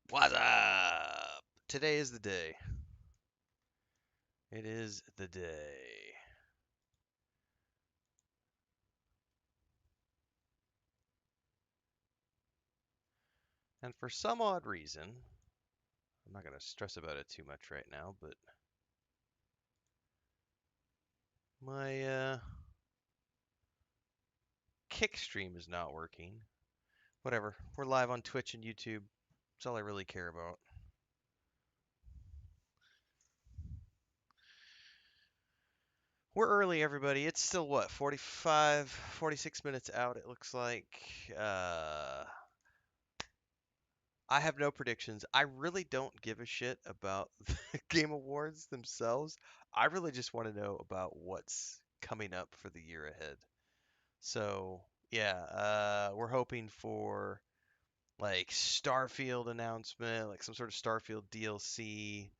What's up? Today is the day. It is the day. And for some odd reason, I'm not going to stress about it too much right now, but my kick stream is not working. Whatever. We're live on Twitch and YouTube. That's all I really care about. We're early, everybody. It's still what, 45, 46 minutes out, it looks like. Uh, I have no predictions. I really don't give a shit about the Game Awards themselves. I really just want to know about what's coming up for the year ahead. So, yeah, we're hoping for like Starfield announcement, like some sort of Starfield DLC.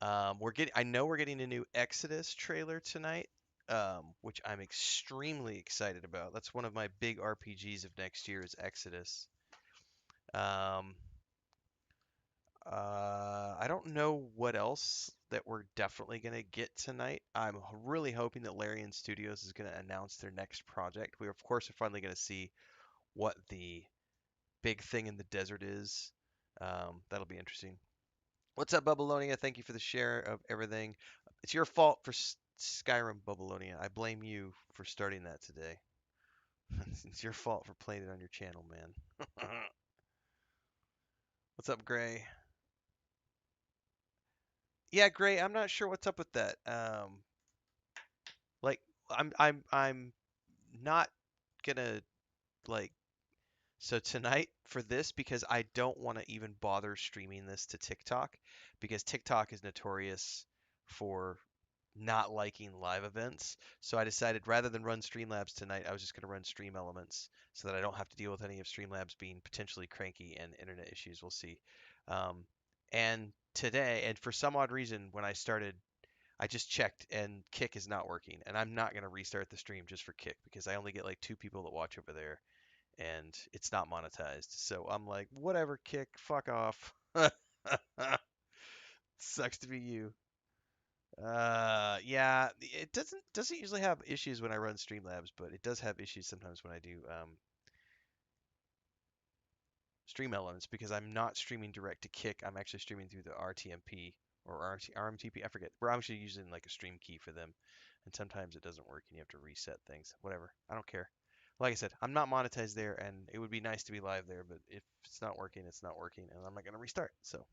I know we're getting a new Exodus trailer tonight, which I'm extremely excited about. That's one of my big RPGs of next year is Exodus. Um, I don't know what else that we're definitely going to get tonight. I'm really hoping that Larian Studios is going to announce their next project. We, of course, are finally going to see what the big thing in the desert is. That'll be interesting. What's up, Babylonia? Thank you for the share of everything. It's your fault for Skyrim, Babylonia. I blame you for starting that today. It's your fault for playing it on your channel, man. What's up, Gray? Yeah, Gray, I'm not sure what's up with that. Like I'm not gonna like so tonight for this because I don't want to even bother streaming this to TikTok because TikTok is notorious for not liking live events. So I decided rather than run Streamlabs tonight, I was just going to run Stream Elements so that I don't have to deal with any of Streamlabs being potentially cranky and internet issues. We'll see. Um, and today, and for some odd reason, when I started I just checked and Kick is not working, and I'm not gonna restart the stream just for Kick because I only get like two people that watch over there, and it's not monetized. So I'm like, whatever, Kick, fuck off. Sucks to be you. Yeah, it doesn't usually have issues when I run Streamlabs, but it does have issues sometimes when I do Stream Elements because I'm not streaming direct to Kick. I'm actually streaming through the RTMP or RMTP. I forget. We're actually using like a stream key for them, and sometimes it doesn't work and you have to reset things. Whatever. I don't care. Like I said, I'm not monetized there, and it would be nice to be live there, but if it's not working, it's not working, and I'm not gonna restart. So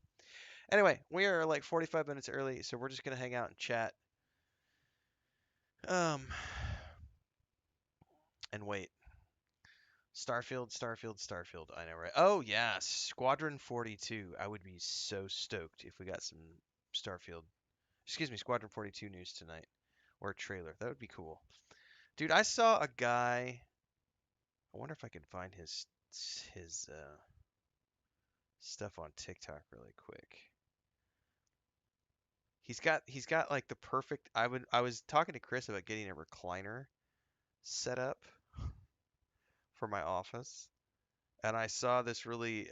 anyway, we are like 45 minutes early, so we're just gonna hang out and chat. Um, and wait. Starfield, Starfield, Starfield. I know, right? Oh, yeah, Squadron 42. I would be so stoked if we got some Starfield, excuse me, Squadron 42 news tonight or a trailer. That would be cool. Dude, I saw a guy. I wonder if I can find his stuff on TikTok really quick. He's got like the perfect. I was talking to Chris about getting a recliner set up for my office, and I saw this really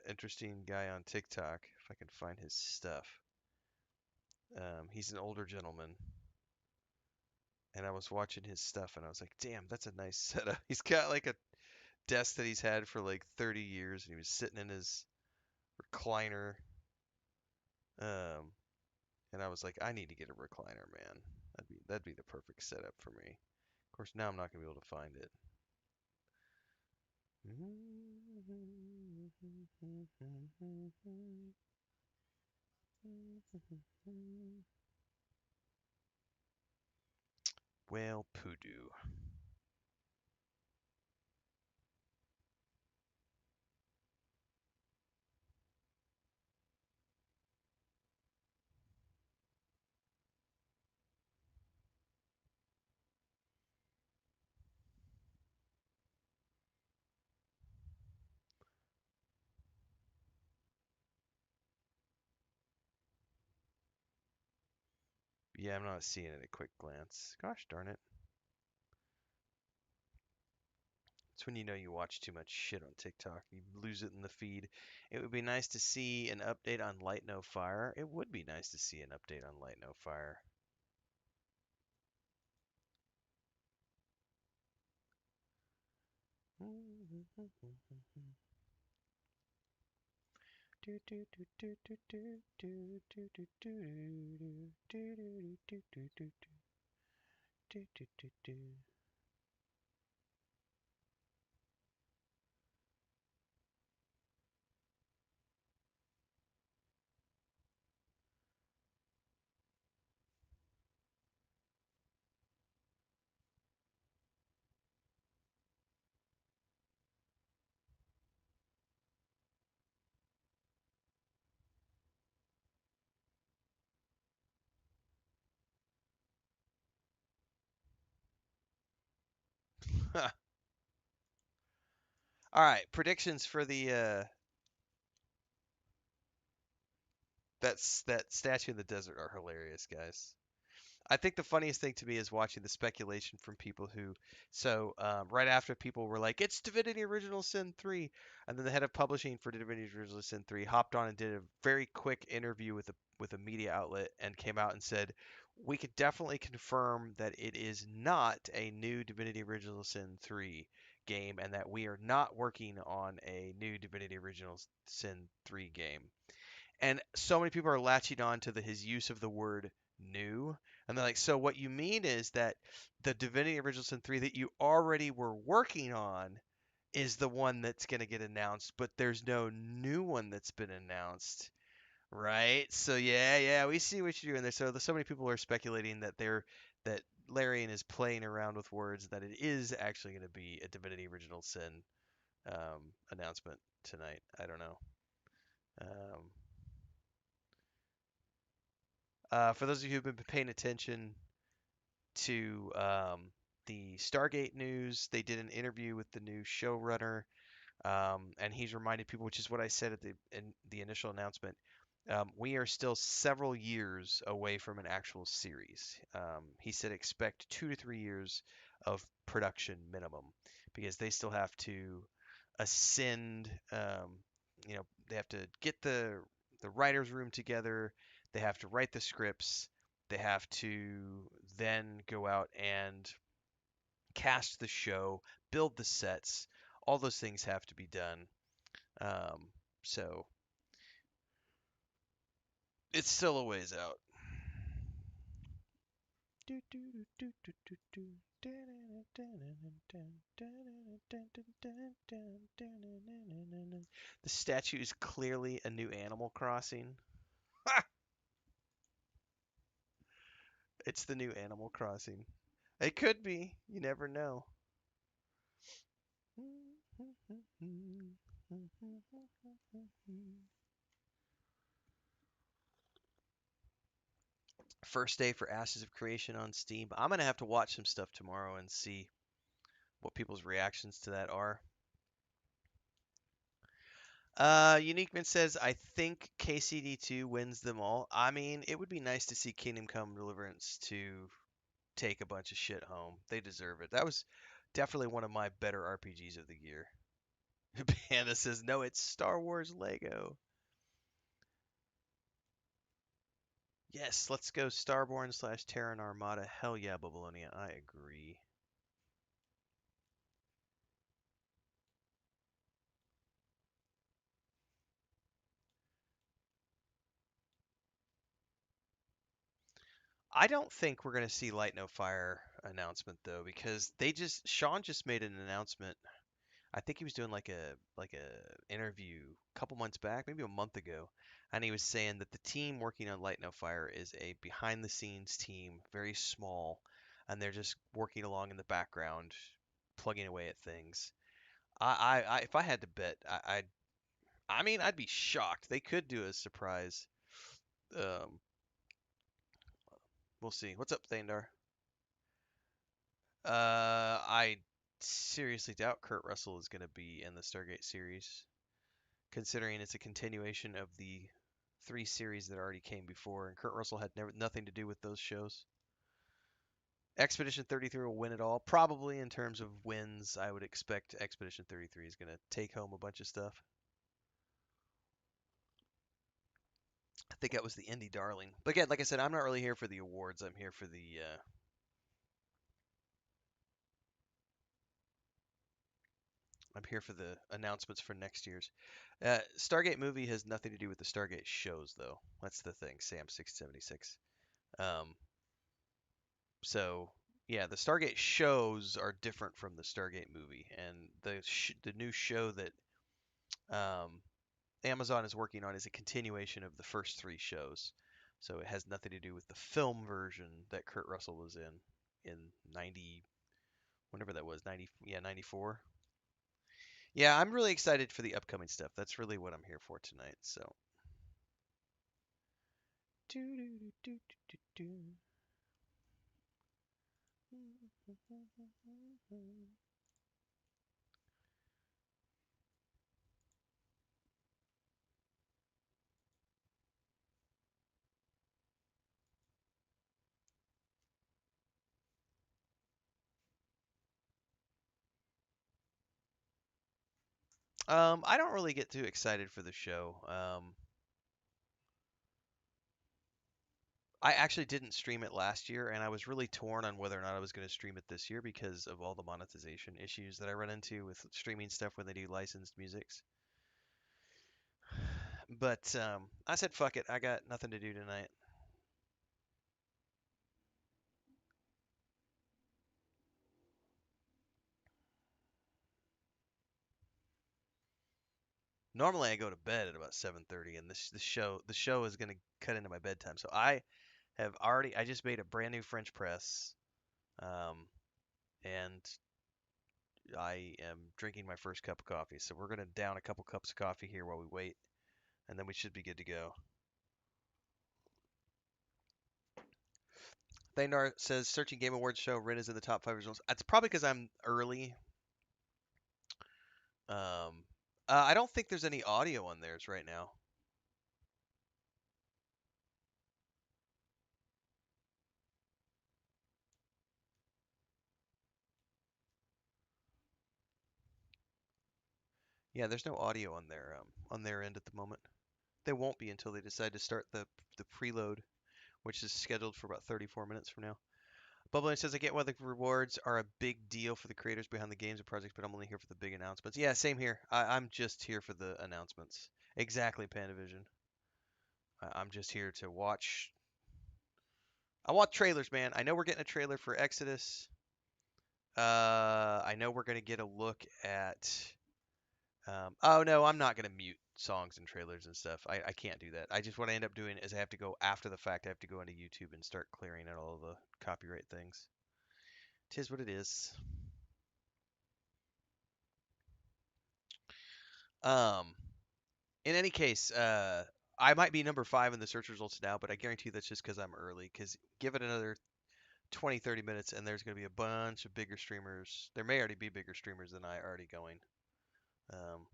interesting guy on TikTok. If I can find his stuff. He's an older gentleman, and I was watching his stuff, and I was like, "Damn, that's a nice setup." He's got like a desk that he's had for like 30 years, and he was sitting in his recliner. Um, and I was like, "I need to get a recliner, man. That'd be the perfect setup for me." Of course, now I'm not gonna be able to find it. Well, poodoo. Yeah, I'm not seeing it at a quick glance. Gosh darn it. It's when you know you watch too much shit on TikTok. You lose it in the feed. It would be nice to see an update on Light No Fire. It would be nice to see an update on Light No Fire. All right, predictions for the that statue in the desert are hilarious, guys. I think the funniest thing to me is watching the speculation from people who, right after people were like, "It's Divinity Original Sin 3," and then the head of publishing for Divinity Original Sin 3 hopped on and did a very quick interview with a media outlet and came out and said, "We could definitely confirm that it is not a new Divinity Original Sin 3 game, and that we are not working on a new Divinity Original Sin 3 game." And so many people are latching on to his use of the word new. And they're like, so what you mean is that the Divinity Original Sin 3 that you already were working on is the one that's going to get announced, but there's no new one that's been announced, right? So yeah, we see what you're doing there. So many people are speculating that Larian is playing around with words, that it is actually going to be a Divinity Original Sin announcement tonight. I don't know. Um, for those of you who've been paying attention to the Stargate news, they did an interview with the new showrunner, and he's reminded people, which is what I said at the initial announcement. We are still several years away from an actual series. He said expect 2 to 3 years of production minimum, because they still have to ascend. They have to get the writers' room together. They have to write the scripts. They have to then go out and cast the show, build the sets. All those things have to be done. Um, so it's still a ways out. The statue is clearly a new Animal Crossing. It's the new Animal Crossing. It could be. You never know. First day for Ashes of Creation on Steam. I'm gonna have to watch some stuff tomorrow and see what people's reactions to that are. Uniqueman says, I think KCD2 wins them all. I mean, it would be nice to see Kingdom Come Deliverance to take a bunch of shit home. They deserve it. That was definitely one of my better RPGs of the year. Panda says, no, it's Star Wars Lego. Yes, let's go Starborn / Terran Armada. Hell yeah, Babylonia. I agree. I don't think we're gonna see Light No Fire announcement though, because Sean just made an announcement. I think he was doing like a interview a couple months back, maybe a month ago, and he was saying that the team working on Light No Fire is a behind the scenes team, very small, and they're just working along in the background, plugging away at things. If I had to bet, I mean, I'd be shocked. They could do a surprise. Um, we'll see. What's up, Thandar? I seriously doubt Kurt Russell is going to be in the Stargate series, considering it's a continuation of the 3 series that already came before, and Kurt Russell had nothing to do with those shows. Expedition 33 will win it all. Probably in terms of wins, I would expect Expedition 33 is going to take home a bunch of stuff. I think that was the indie darling. But again, like I said, I'm not really here for the awards. I'm here for the I'm here for the announcements for next year's. Stargate movie has nothing to do with the Stargate shows, though. That's the thing, Sam676. Um, so yeah, the Stargate shows are different from the Stargate movie, and the new show that um, Amazon is working on is a continuation of the first three shows. So it has nothing to do with the film version that Kurt Russell was in 90, whenever that was, 90, yeah, 94. Yeah, I'm really excited for the upcoming stuff. That's really what I'm here for tonight. So. I don't really get too excited for the show. I actually didn't stream it last year, and I was really torn on whether or not I was going to stream it this year because of all the monetization issues that I run into with streaming stuff when they do licensed musics. But I said, fuck it. I got nothing to do tonight. Normally I go to bed at about 7:30, and the show is going to cut into my bedtime. So I just made a brand new French press, um, and I am drinking my first cup of coffee. So we're going to down a couple cups of coffee here while we wait, and then we should be good to go. Thanar says searching Game Awards show Rin is in the top five results. It's probably because I'm early. I don't think there's any audio on theirs right now. Yeah, there's no audio on their end at the moment. There won't be until they decide to start the preload, which is scheduled for about 34 minutes from now. Bubbling says, I get why the rewards are a big deal for the creators behind the games and projects, but I'm only here for the big announcements. Yeah, same here. I'm just here for the announcements. Exactly, Pandavision. I'm just here to watch. I want trailers, man. I know we're getting a trailer for Exodus. I know we're going to get a look at. Oh, no, I'm not going to mute songs and trailers and stuff. I can't do that. I just, what I end up doing is I have to go after the fact. I have to go into YouTube and start clearing out all the copyright things. Tis what it is. Um, in any case, I might be number 5 in the search results now, but I guarantee that's just because I'm early. Because give it another 20, 30 minutes, and there's going to be a bunch of bigger streamers. There may already be bigger streamers than I already going. Um,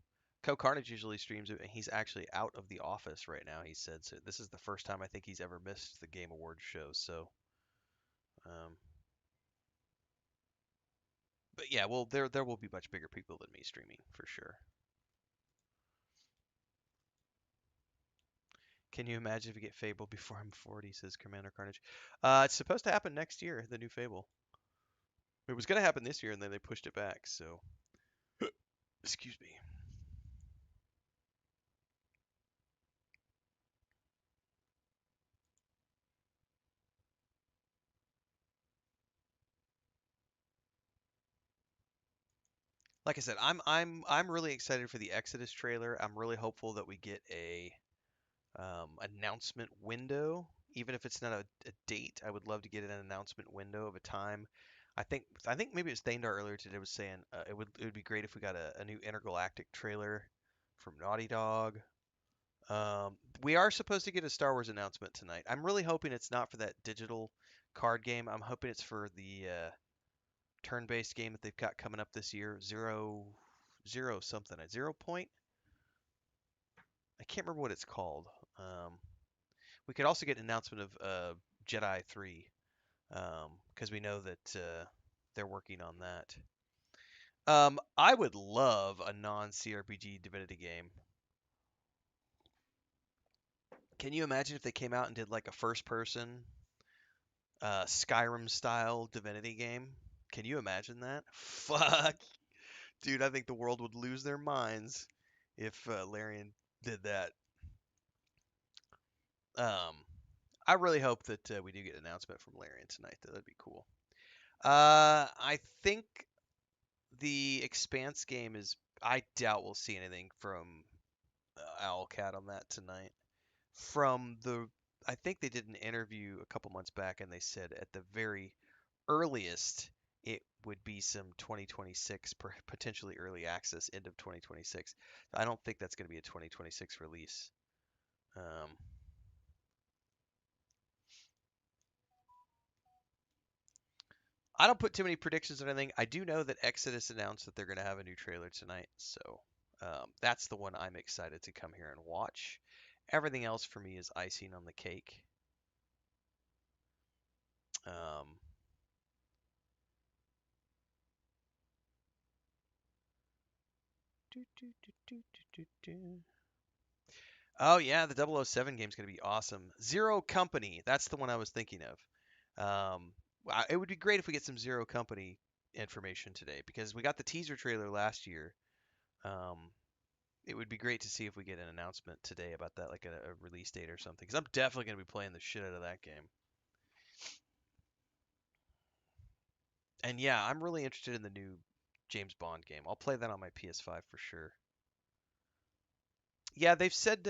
Co Carnage usually streams it, and he's actually out of the office right now. He said so. This is the first time I think he's ever missed the Game Awards show. So, um, but yeah, well, there will be much bigger people than me streaming for sure. Can you imagine if we get Fable before I'm 40? Says Commander Carnage. It's supposed to happen next year. The new Fable. It was gonna happen this year, and then they pushed it back. So, excuse me. Like I said, I'm really excited for the Exodus trailer. I'm really hopeful that we get a announcement window, even if it's not a date. I would love to get an announcement window of a time. I think maybe it was Thandar earlier today was saying it would be great if we got a new Intergalactic trailer from Naughty Dog. We are supposed to get a Star Wars announcement tonight. I'm really hoping it's not for that digital card game. I'm hoping it's for the turn-based game that they've got coming up this year. Zero something. A 0 point. I can't remember what it's called. We could also get an announcement of Jedi 3, because we know that they're working on that. I would love a non-CRPG Divinity game. Can you imagine if they came out and did like a first-person Skyrim style Divinity game? Can you imagine that? Fuck, dude, I think the world would lose their minds if Larian did that. Um, I really hope that we do get an announcement from Larian tonight. That'd be cool. I think the Expanse game is. I doubt we'll see anything from Owlcat on that tonight. From the, I think they did an interview a couple months back, and they said at the very earliest it would be some 2026, potentially early access, end of 2026. I don't think that's going to be a 2026 release. Um, I don't put too many predictions on anything. I do know that Exodus announced that they're going to have a new trailer tonight, so that's the one I'm excited to come here and watch. Everything else for me is icing on the cake. Um, do, do, do, do, do, do, do. Oh yeah, the 007 game is going to be awesome. Zero Company, that's the one I was thinking of. It would be great if we get some Zero Company information today because we got the teaser trailer last year. Um, it would be great to see if we get an announcement today about that, like a release date or something. Because I'm definitely going to be playing the shit out of that game. And yeah, I'm really interested in the new James Bond game. I'll play that on my PS5 for sure. Yeah, they've said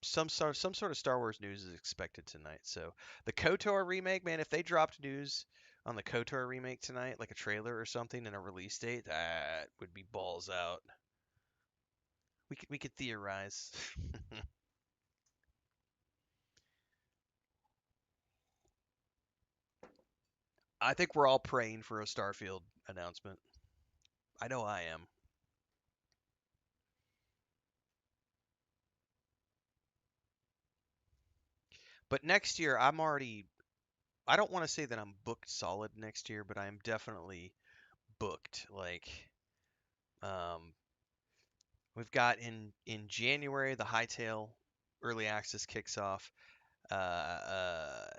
some sort of Star Wars news is expected tonight. So the KOTOR remake, man, if they dropped news on the KOTOR remake tonight, like a trailer or something and a release date, that would be balls out. We could theorize. I think we're all praying for a Starfield announcement. I know I am. But next year, I don't want to say that I'm booked solid next year, but I am definitely booked. Like, um, we've got in January the Hightail early access kicks off. High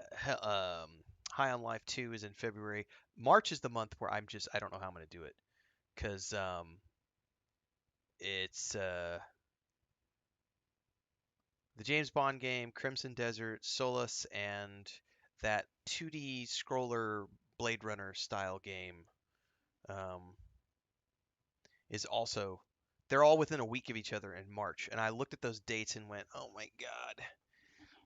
on Life 2 is in February. March is the month where I don't know how I'm gonna do it because it's the James Bond game, Crimson Desert, Solus, and that 2D scroller Blade Runner style game um, is also. They're all within a week of each other in March, and I looked at those dates and went, "Oh my God,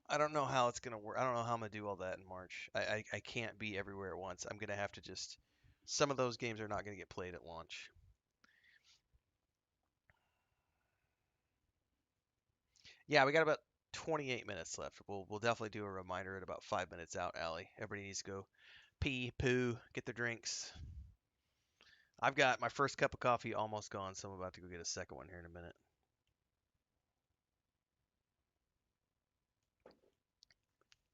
I don't know how it's gonna work. I don't know how I'm gonna do all that in March. I can't be everywhere at once. I'm gonna have to just. Some of those games are not gonna get played at launch. Yeah, we got about 28 minutes left. We'll definitely do a reminder at about 5 minutes out, Allie. Everybody needs to go pee, poo, get their drinks. I've got my first cup of coffee almost gone, so I'm about to go get a second one here in a minute.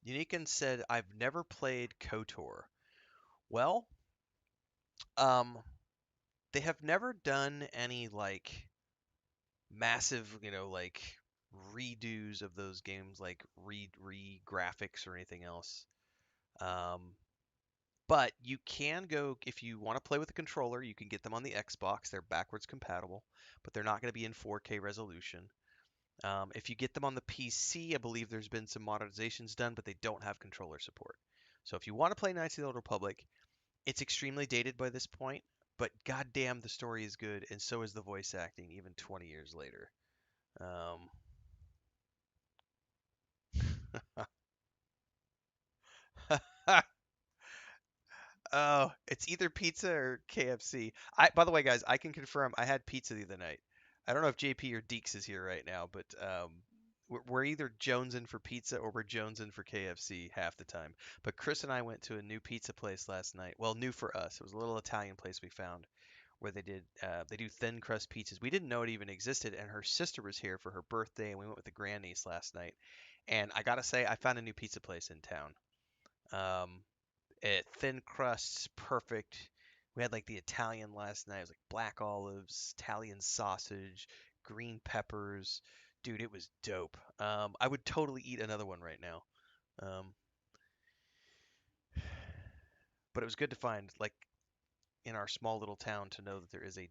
Unikan said, I've never played KOTOR. Well, um, they have never done any like massive, like redos of those games, like re graphics or anything else. Um, but you can go if you want to play with a controller, you can get them on the Xbox. They're backwards compatible, but they're not going to be in 4K resolution. If you get them on the PC, I believe there's been some modernizations done, but they don't have controller support. So if you want to play Knights of the Old Republic, it's extremely dated by this point, but goddamn, the story is good, and so is the voice acting, even 20 years later. Um, oh, it's either pizza or KFC. By the way, guys, I can confirm I had pizza the other night. I don't know if JP or Deeks is here right now, but we're either jonesing for pizza or we're jonesing for KFC half the time. But Chris and I went to a new pizza place last night. Well, new for us. It was a little Italian place we found where they do thin crust pizzas. We didn't know it even existed, and her sister was here for her birthday, and we went with the grandniece last night. And I gotta say, I found a new pizza place in town. Um, Thin crusts, perfect. We had like the Italian last night. It was like black olives, Italian sausage, green peppers. Dude, it was dope. I would totally eat another one right now. Um, but it was good to find, like, in our small little town, to know that there is a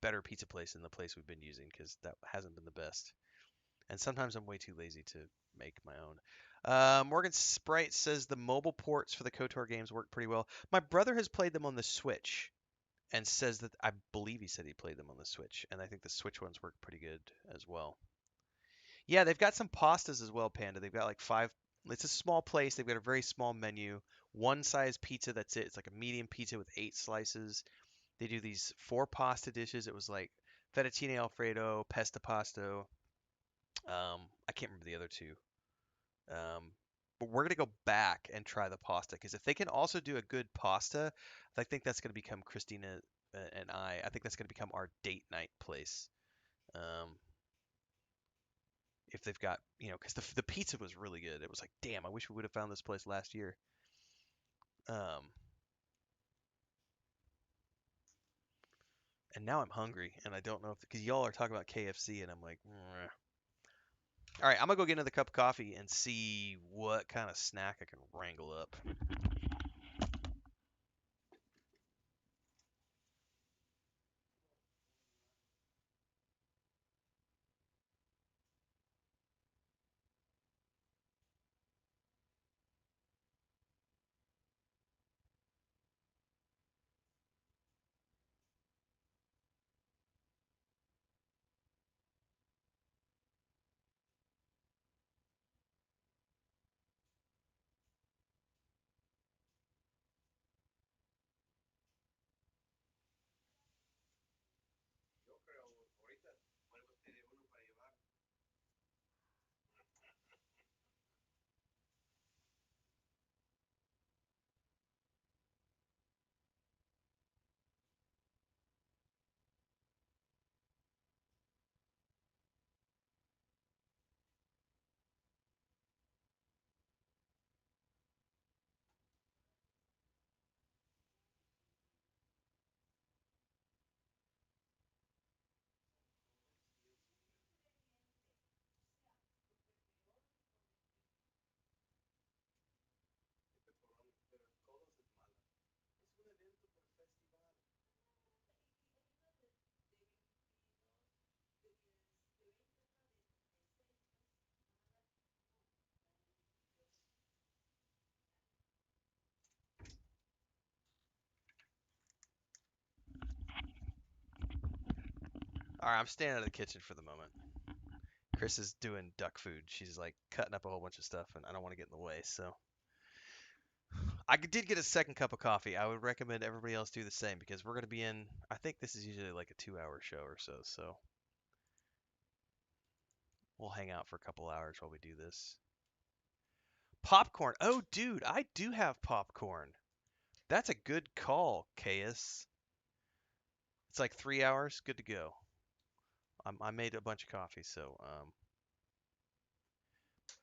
better pizza place than the place we've been using, because that hasn't been the best. And sometimes I'm way too lazy to make my own. Morgan Sprite says the mobile ports for the KOTOR games work pretty well. My brother has played them on the Switch and says that, I believe he said he played them on the Switch, and I think the Switch ones work pretty good as well. Yeah, they've got some pastas as well, Panda. They've got like five. It's a small place. They've got a very small menu. One size pizza. That's it. It's like a medium pizza with 8 slices. They do these four pasta dishes. It was like fettuccine alfredo, pesto pasto. I can't remember the other two. Um, but we're gonna go back and try the pasta, because if they can also do a good pasta, I think that's gonna become Christina and I. I think that's gonna become our date night place. Um, if they've got, because the pizza was really good. It was like, damn, I wish we would have found this place last year. Um, and now I'm hungry, and I don't know if, because y'all are talking about KFC, and I'm like, "Meh." All right, I'm gonna go get another cup of coffee and see what kind of snack I can wrangle up. All right, I'm standing out of the kitchen for the moment. Chris is doing duck food. She's like cutting up a whole bunch of stuff, and I don't want to get in the way. So I did get a second cup of coffee. I would recommend everybody else do the same, because we're gonna be in. I think this is usually like a 2-hour show or so. So we'll hang out for a couple hours while we do this. Popcorn. Oh, dude, I do have popcorn. That's a good call, Caius. It's like 3 hours. Good to go. I made a bunch of coffee, so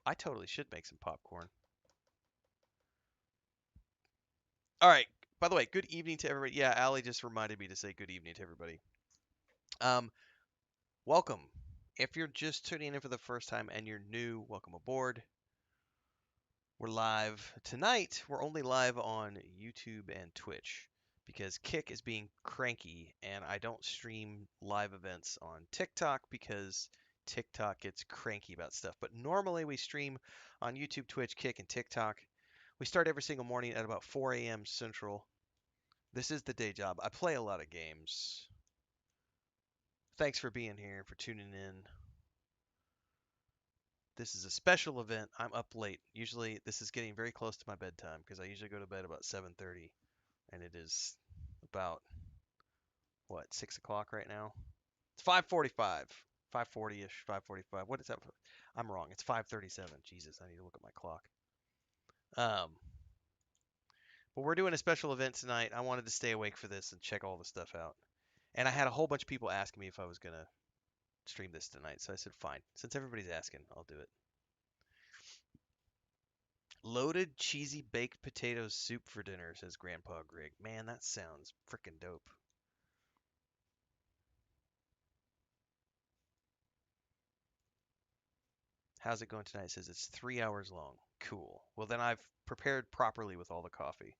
I totally should make some popcorn. All right. By the way, good evening to everybody. Yeah, Allie just reminded me to say good evening to everybody. Um, Welcome. If you're just tuning in for the first time and you're new, welcome aboard. We're live tonight. We're only live on YouTube and Twitch because Kick is being cranky, and I don't stream live events on TikTok because TikTok gets cranky about stuff. But normally we stream on YouTube, Twitch, Kick, and TikTok. We start every single morning at about 4 a.m. Central. This is the day job. I play a lot of games. Thanks for being here, for tuning in. This is a special event. I'm up late. Usually this is getting very close to my bedtime, because I usually go to bed about 7:30, and it is about, what, 6 o'clock right now? It's 5:45. 5:40ish, 5:45. What is that? I'm wrong. It's 5:37. Jesus, I need to look at my clock. Um, but we're doing a special event tonight. I wanted to stay awake for this and check all the stuff out. And I had a whole bunch of people asking me if I was going to stream this tonight, so I said fine. Since everybody's asking, I'll do it. Loaded cheesy baked potato soup for dinner, says Grandpa Greg. Man, that sounds frickin' dope. How's it going tonight? It says it's 3 hours long. Cool. Well, then I've prepared properly with all the coffee.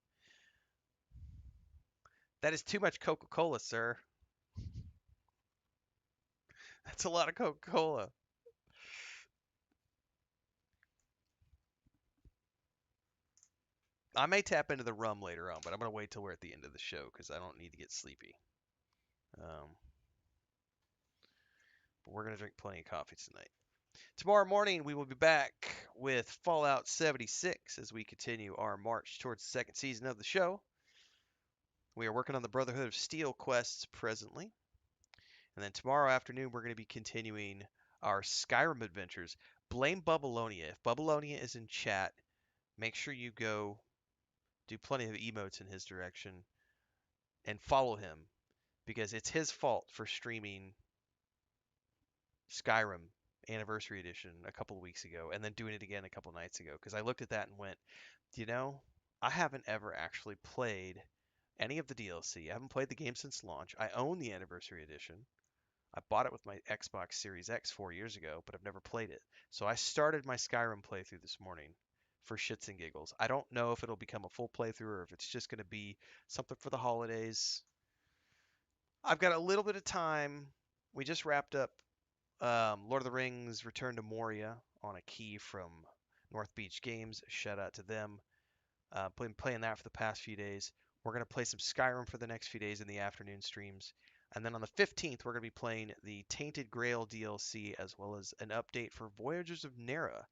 That is too much Coca-Cola, sir. That's a lot of Coca-Cola. I may tap into the rum later on, but I'm gonna wait till we're at the end of the show because I don't need to get sleepy. Um, but we're gonna drink plenty of coffee tonight. Tomorrow morning we will be back with Fallout 76 as we continue our march towards the second season of the show. We are working on the Brotherhood of Steel quests presently, and then tomorrow afternoon we're going to be continuing our Skyrim adventures. Blame Bubbalonia. If Bubbalonia is in chat, make sure you go do plenty of emotes in his direction and follow him because it's his fault for streaming Skyrim Anniversary Edition a couple of weeks ago and then doing it again a couple nights ago because I looked at that and went, you know, I haven't ever actually played any of the DLC. I haven't played the game since launch. I own the Anniversary Edition. I bought it with my Xbox Series X 4 years ago, but I've never played it. So I started my Skyrim playthrough this morning for shits and giggles. I don't know if it'll become a full playthrough or if it's just going to be something for the holidays. I've got a little bit of time. We just wrapped up Lord of the Rings Return to Moria on a key from North Beach Games. Shout out to them. Been playing that for the past few days. We're going to play some Skyrim for the next few days in the afternoon streams. And then on the 15th, we're going to be playing the Tainted Grail DLC as well as an update for Voyagers of Nera.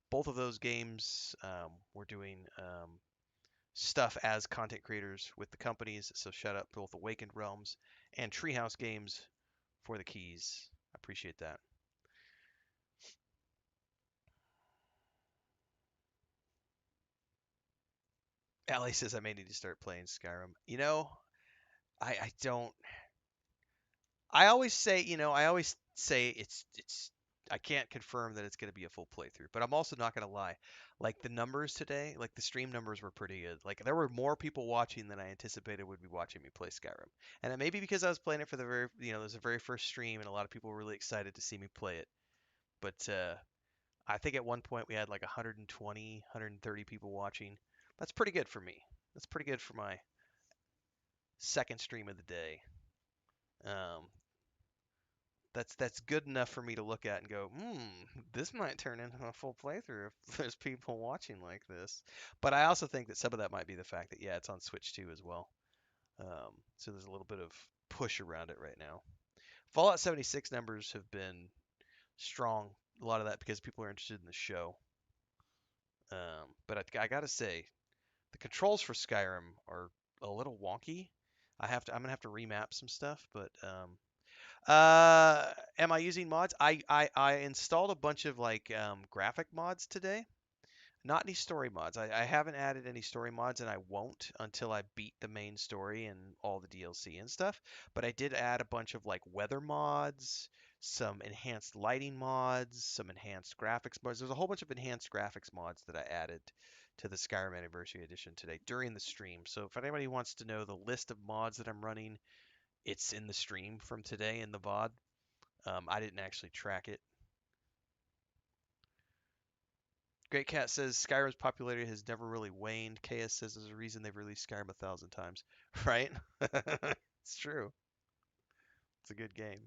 Both of those games, we're doing stuff as content creators with the companies. So shout out both Awakened Realms and Treehouse Games for the keys. I appreciate that. Allie says I may need to start playing Skyrim. I don't. I always say it's I can't confirm that it's going to be a full playthrough, but I'm also not going to lie. Like the numbers today, like the stream numbers were pretty good. Like there were more people watching than I anticipated would be watching me play Skyrim. And it may be because I was playing it for it was the very first stream and a lot of people were really excited to see me play it. But I think at one point we had like 120, 130 people watching. That's pretty good for me. That's pretty good for my second stream of the day. Um, that's good enough for me to look at and go, this might turn into a full playthrough if there's people watching like this. But I also think that some of that might be the fact that yeah, it's on Switch too as well. So there's a little bit of push around it right now. Fallout 76 numbers have been strong. A lot of that because people are interested in the show. But I gotta say, the controls for Skyrim are a little wonky. I'm gonna have to remap some stuff, but am I using mods? I installed a bunch of like graphic mods today. Not any story mods. I haven't added any story mods, and I won't until I beat the main story and all the DLC and stuff. But I did add a bunch of like weather mods, some enhanced lighting mods, some enhanced graphics mods. There's a whole bunch of enhanced graphics mods that I added to the Skyrim Anniversary Edition today during the stream. So if anybody wants to know the list of mods that I'm running, it's in the stream from today in the VOD. I didn't actually track it. Great Cat says Skyrim's popularity has never really waned. KS says there's a reason they've released Skyrim 1,000 times. Right? It's true. It's a good game.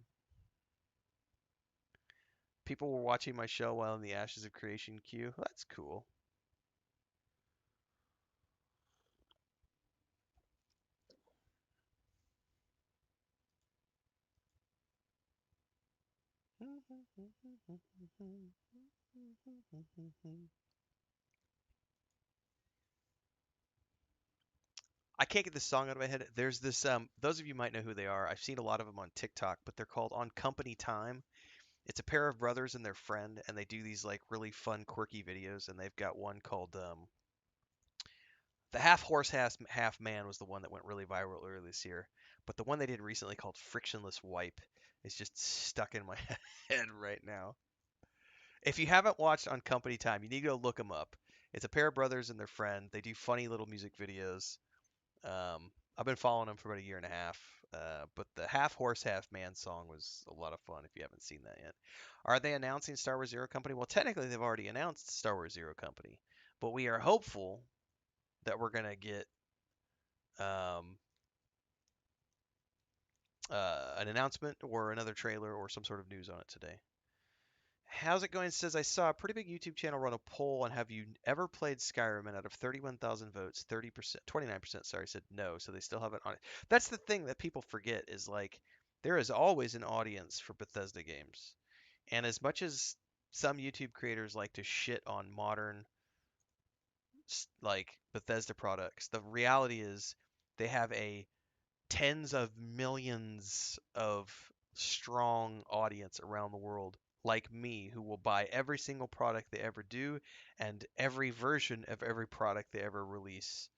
People were watching my show while in the Ashes of Creation queue. That's cool. I can't get this song out of my head. There's this those of you might know who they are. I've seen a lot of them on TikTok, but they're called On Company Time. It's a pair of brothers and their friend, and they do these like really fun, quirky videos. And they've got one called the half horse, half man was the one that went really viral earlier this year. But the one they did recently called Frictionless Wipe is just stuck in my head right now. If you haven't watched On Company Time, you need to go look them up. It's a pair of brothers and their friend. They do funny little music videos. I've been following them for about a year and a half. But the half horse, half man song was a lot of fun if you haven't seen that yet. Are they announcing Star Wars Zero Company? Well, technically they've already announced Star Wars Zero Company, but we are hopeful that we're gonna get um, an announcement or another trailer or some sort of news on it today. How's it going? Says I saw a pretty big YouTube channel run a poll on have you ever played Skyrim, and out of 31,000 votes, 30%, 29%, sorry, said no, so they still have it on it. That's the thing that people forget is like there is always an audience for Bethesda games. And as much as some YouTube creators like to shit on modern like Bethesda products, the reality is they have a tens of millions of strong audience around the world like me who will buy every single product they ever do and every version of every product they ever release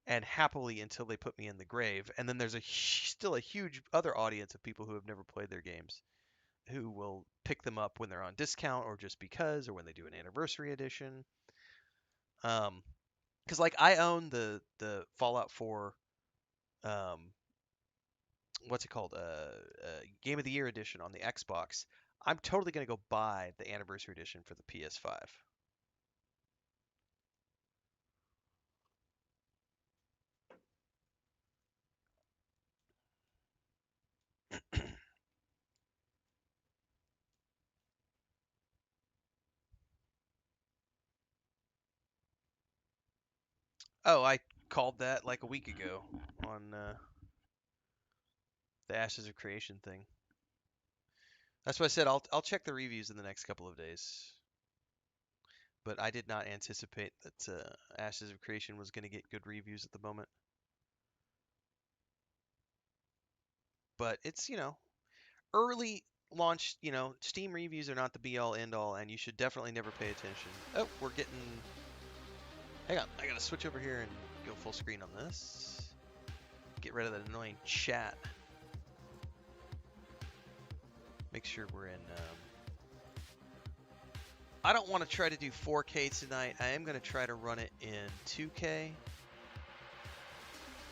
and happily until they put me in the grave. And then there's still a huge other audience of people who have never played their games who will pick them up when they're on discount or just because or when they do an anniversary edition. Because like I own the Fallout 4 um, what's it called? Game of the Year edition on the Xbox. I'm totally gonna go buy the anniversary edition for the PS5. Oh, I called that like a week ago on the Ashes of Creation thing. That's what I said. I'll check the reviews in the next couple of days. But I did not anticipate that Ashes of Creation was going to get good reviews at the moment. But it's, early launch, Steam reviews are not the be all end all, and you should definitely never pay attention. Oh, we're getting. Hang on, I gotta switch over here and go full screen on this. Get rid of that annoying chat. Make sure we're in. I don't want to try to do 4K tonight. I am going to try to run it in 2K.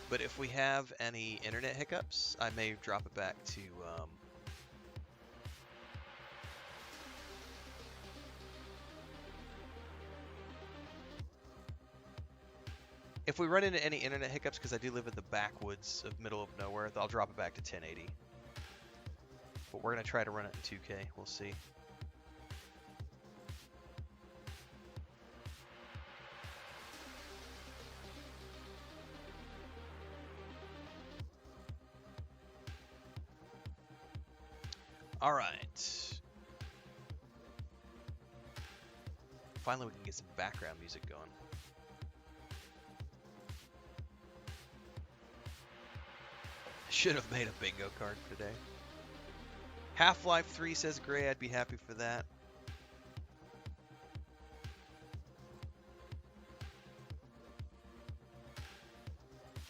But if we have any internet hiccups, I may drop it back to. If we run into any internet hiccups, because I do live in the backwoods of middle of nowhere, I'll drop it back to 1080. But we're going to try to run it in 2K. We'll see. All right. Finally, we can get some background music going. Should have made a bingo card for today. Half-Life 3 says Gray. I'd be happy for that.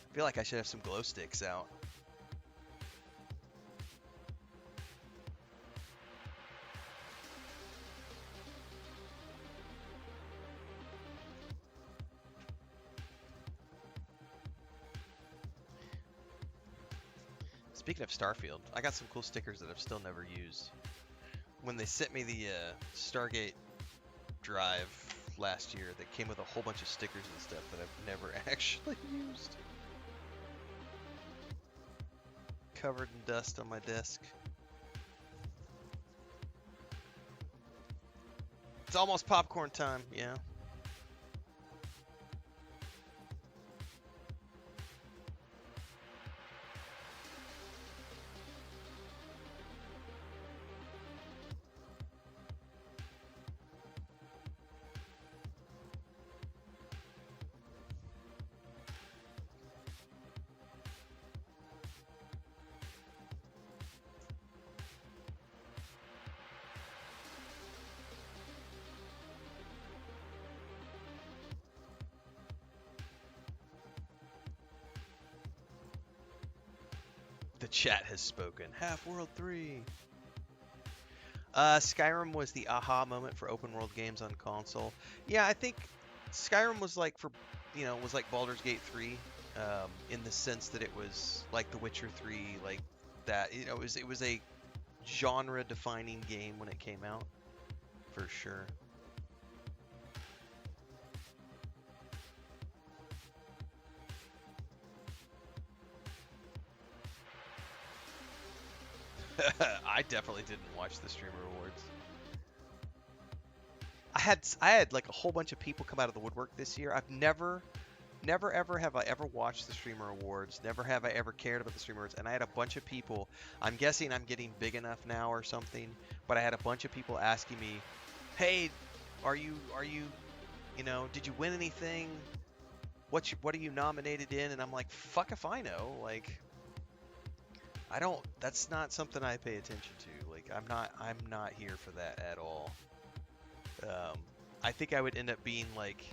I feel like I should have some glow sticks out. Speaking of Starfield, I got some cool stickers that I've still never used. When they sent me the Stargate drive last year, that came with a whole bunch of stickers and stuff that I've never actually used. Covered in dust on my desk. It's almost popcorn time, yeah. The chat has spoken. Half-World 3. Skyrim was the aha moment for open world games on console. Yeah, I think Skyrim was like was like Baldur's Gate 3, in the sense that it was like The Witcher 3, like that. It was a genre-defining game when it came out, for sure. I definitely didn't watch the Streamer Awards. I had like a whole bunch of people come out of the woodwork this year. I've never ever have I ever watched the Streamer Awards. Never have I ever cared about the Streamer Awards. And I had a bunch of people. I'm guessing I'm getting big enough now or something. But I had a bunch of people asking me, "Hey, did you win anything? What are you nominated in?" And I'm like, "Fuck if I know." Like, I don't. That's not something I pay attention to. Like, I'm not here for that at all. Um, I think I would end up being like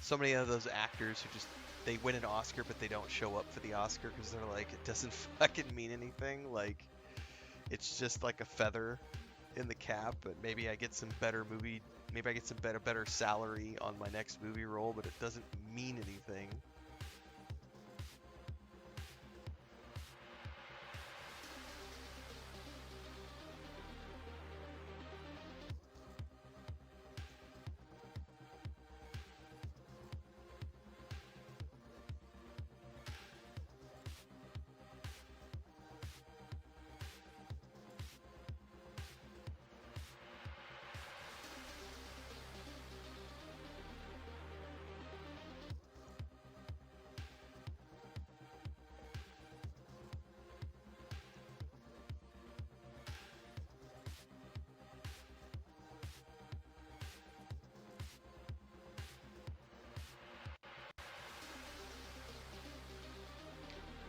so many of those actors who just they win an Oscar but they don't show up for the Oscar because they're like it doesn't fucking mean anything. Like it's just like a feather in the cap. But maybe I get some better movie. Maybe I get some better salary on my next movie role, but it doesn't mean anything.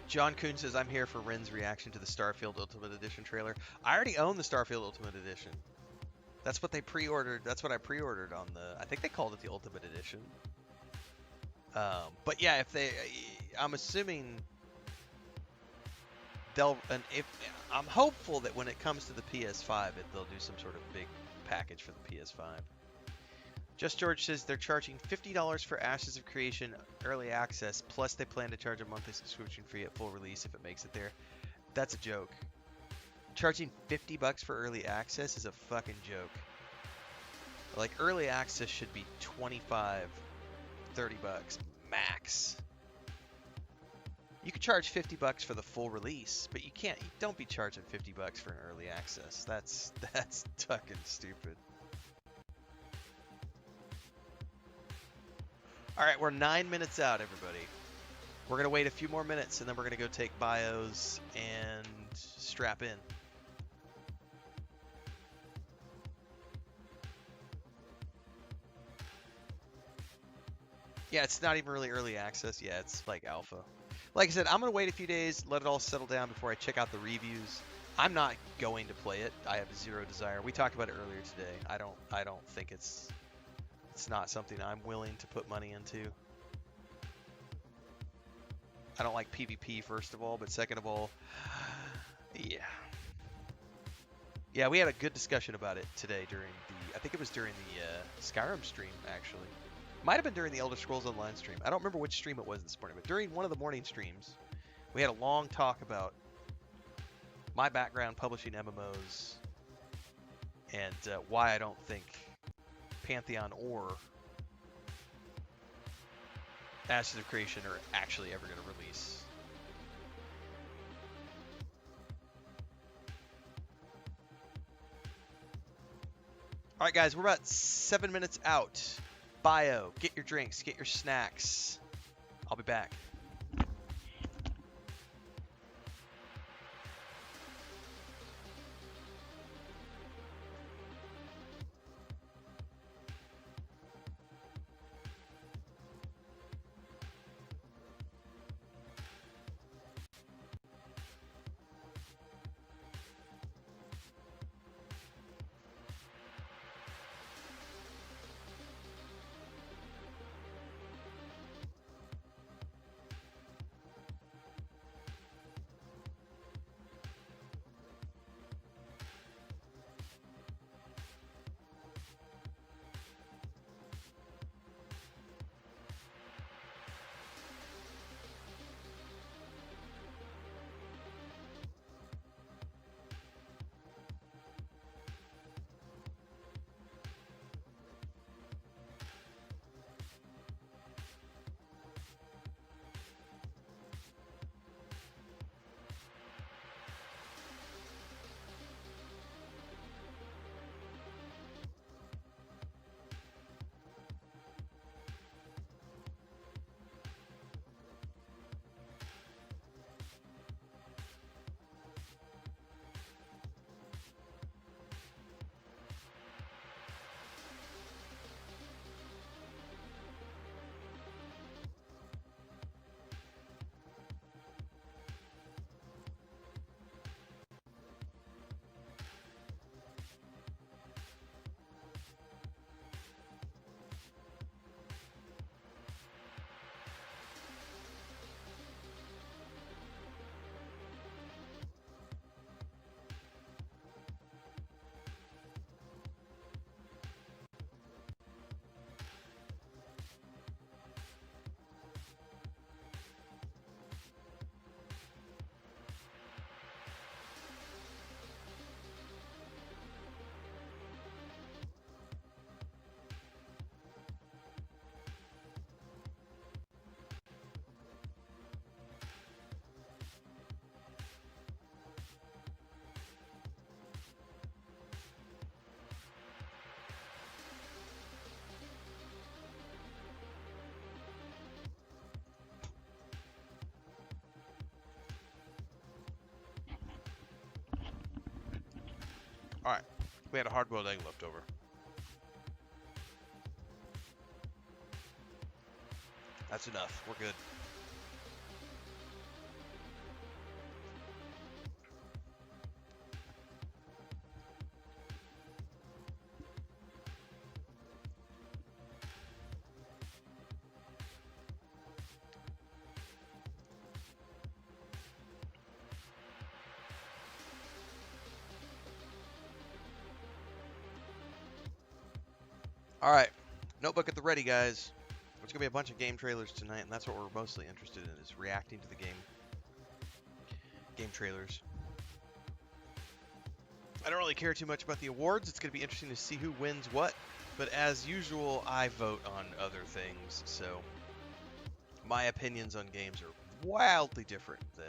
John Kuhn says, I'm here for Ren's reaction to the Starfield Ultimate Edition trailer. I already own the Starfield Ultimate Edition. That's what they pre-ordered. That's what I pre-ordered on I think they called it the Ultimate Edition. But yeah, I'm assuming if I'm hopeful that when it comes to the PS5, they'll do some sort of big package for the PS5. Just George says they're charging $50 for Ashes of Creation early access, plus they plan to charge a monthly subscription fee at full release if it makes it there. That's a joke. Charging $50 for early access is a fucking joke. Like early access should be 25, $30 max. You could charge $50 for the full release, but you don't be charging $50 for an early access. That's fucking stupid. All right, we're 9 minutes out, everybody. We're gonna wait a few more minutes, and then we're gonna go take bios and strap in. Yeah, it's not even really early access. Yeah, it's like alpha. Like I said, I'm gonna wait a few days, let it all settle down before I check out the reviews. I'm not going to play it. I have zero desire. We talked about it earlier today. I don't think it's not something I'm willing to put money into. I don't like PvP, first of all, but second of all, yeah. Yeah, we had a good discussion about it today I think it was during the Skyrim stream, actually. Might have been during the Elder Scrolls Online stream. I don't remember which stream it was this morning, but during one of the morning streams, we had a long talk about my background publishing MMOs and why I don't think Pantheon or Ashes of Creation are actually ever going to release. All right, guys, we're about 7 minutes out. Bio, get your drinks, get your snacks. I'll be back. Alright. We had a hard-boiled egg left over. That's enough. We're good. Alright. Notebook at the ready, guys. There's going to be a bunch of game trailers tonight, and that's what we're mostly interested in, is reacting to the game trailers. I don't really care too much about the awards. It's going to be interesting to see who wins what. But as usual, I vote on other things, so my opinions on games are wildly different than...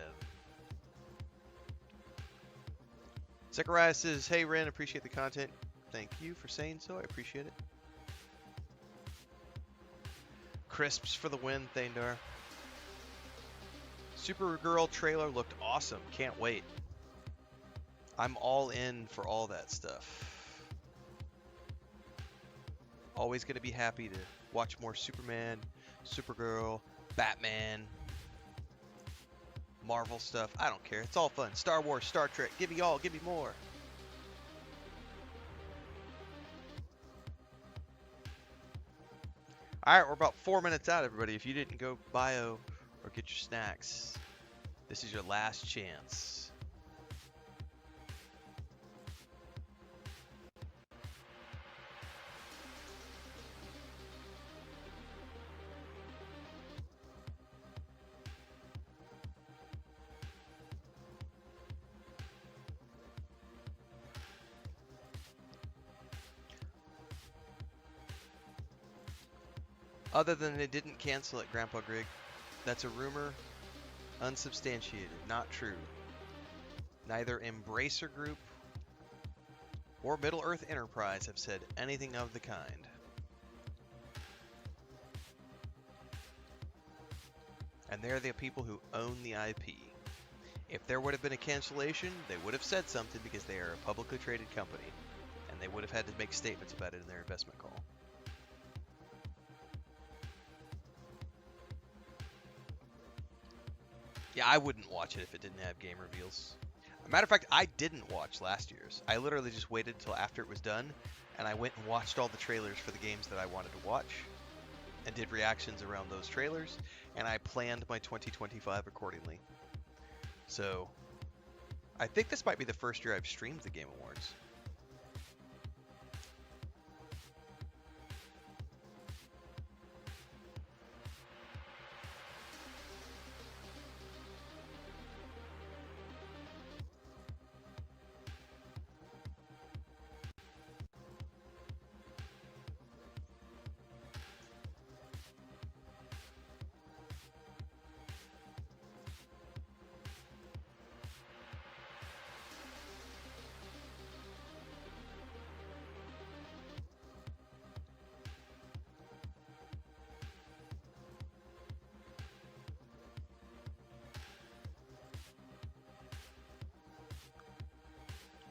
Zechariah says, hey Ren, appreciate the content. Thank you for saying so. I appreciate it. Crisps for the win, Thandar. Supergirl trailer looked awesome. Can't wait. I'm all in for all that stuff. Always going to be happy to watch more Superman, Supergirl, Batman, Marvel stuff. I don't care. It's all fun. Star Wars, Star Trek. Give me all. Give me more. Alright, we're about 4 minutes out, everybody. If you didn't go bio or get your snacks, this is your last chance. Other than they didn't cancel it, Grandpa Grig. That's a rumor, unsubstantiated, not true. Neither Embracer Group or Middle-earth Enterprise have said anything of the kind. And they're the people who own the IP. If there would have been a cancellation, they would have said something because they are a publicly traded company. And they would have had to make statements about it in their investment call. Yeah, I wouldn't watch it if it didn't have game reveals. As a matter of fact, I didn't watch last year's. I literally just waited until after it was done, and I went and watched all the trailers for the games that I wanted to watch, and did reactions around those trailers, and I planned my 2025 accordingly. So, I think this might be the first year I've streamed the Game Awards.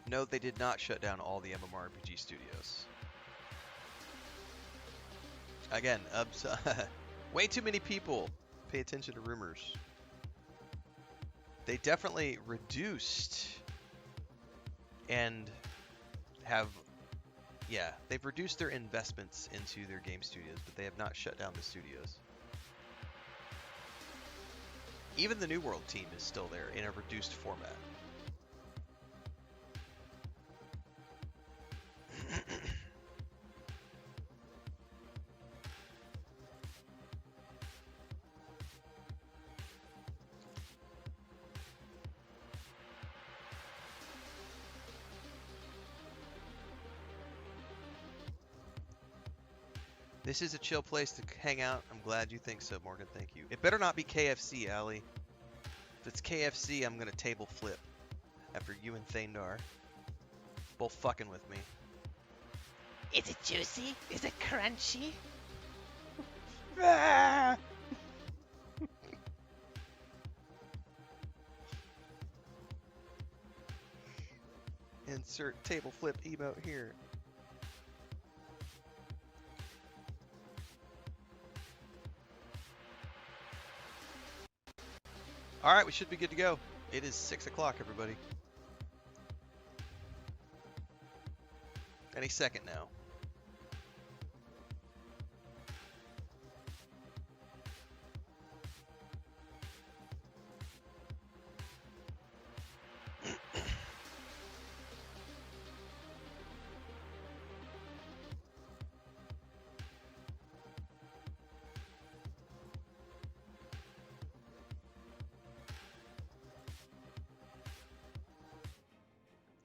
No, they did not shut down all the MMORPG studios. Again, way too many people pay attention to rumors. They definitely reduced and have, yeah, they've reduced their investments into their game studios, but they have not shut down the studios. Even the New World team is still there in a reduced format. This is a chill place to hang out. I'm glad you think so, Morgan. Thank you. It better not be KFC, Allie. If it's KFC, I'm going to table flip after you and Thandar both fucking with me. Is it juicy? Is it crunchy? Insert table flip emote here. All right, we should be good to go. It is 6 o'clock, everybody. Any second now.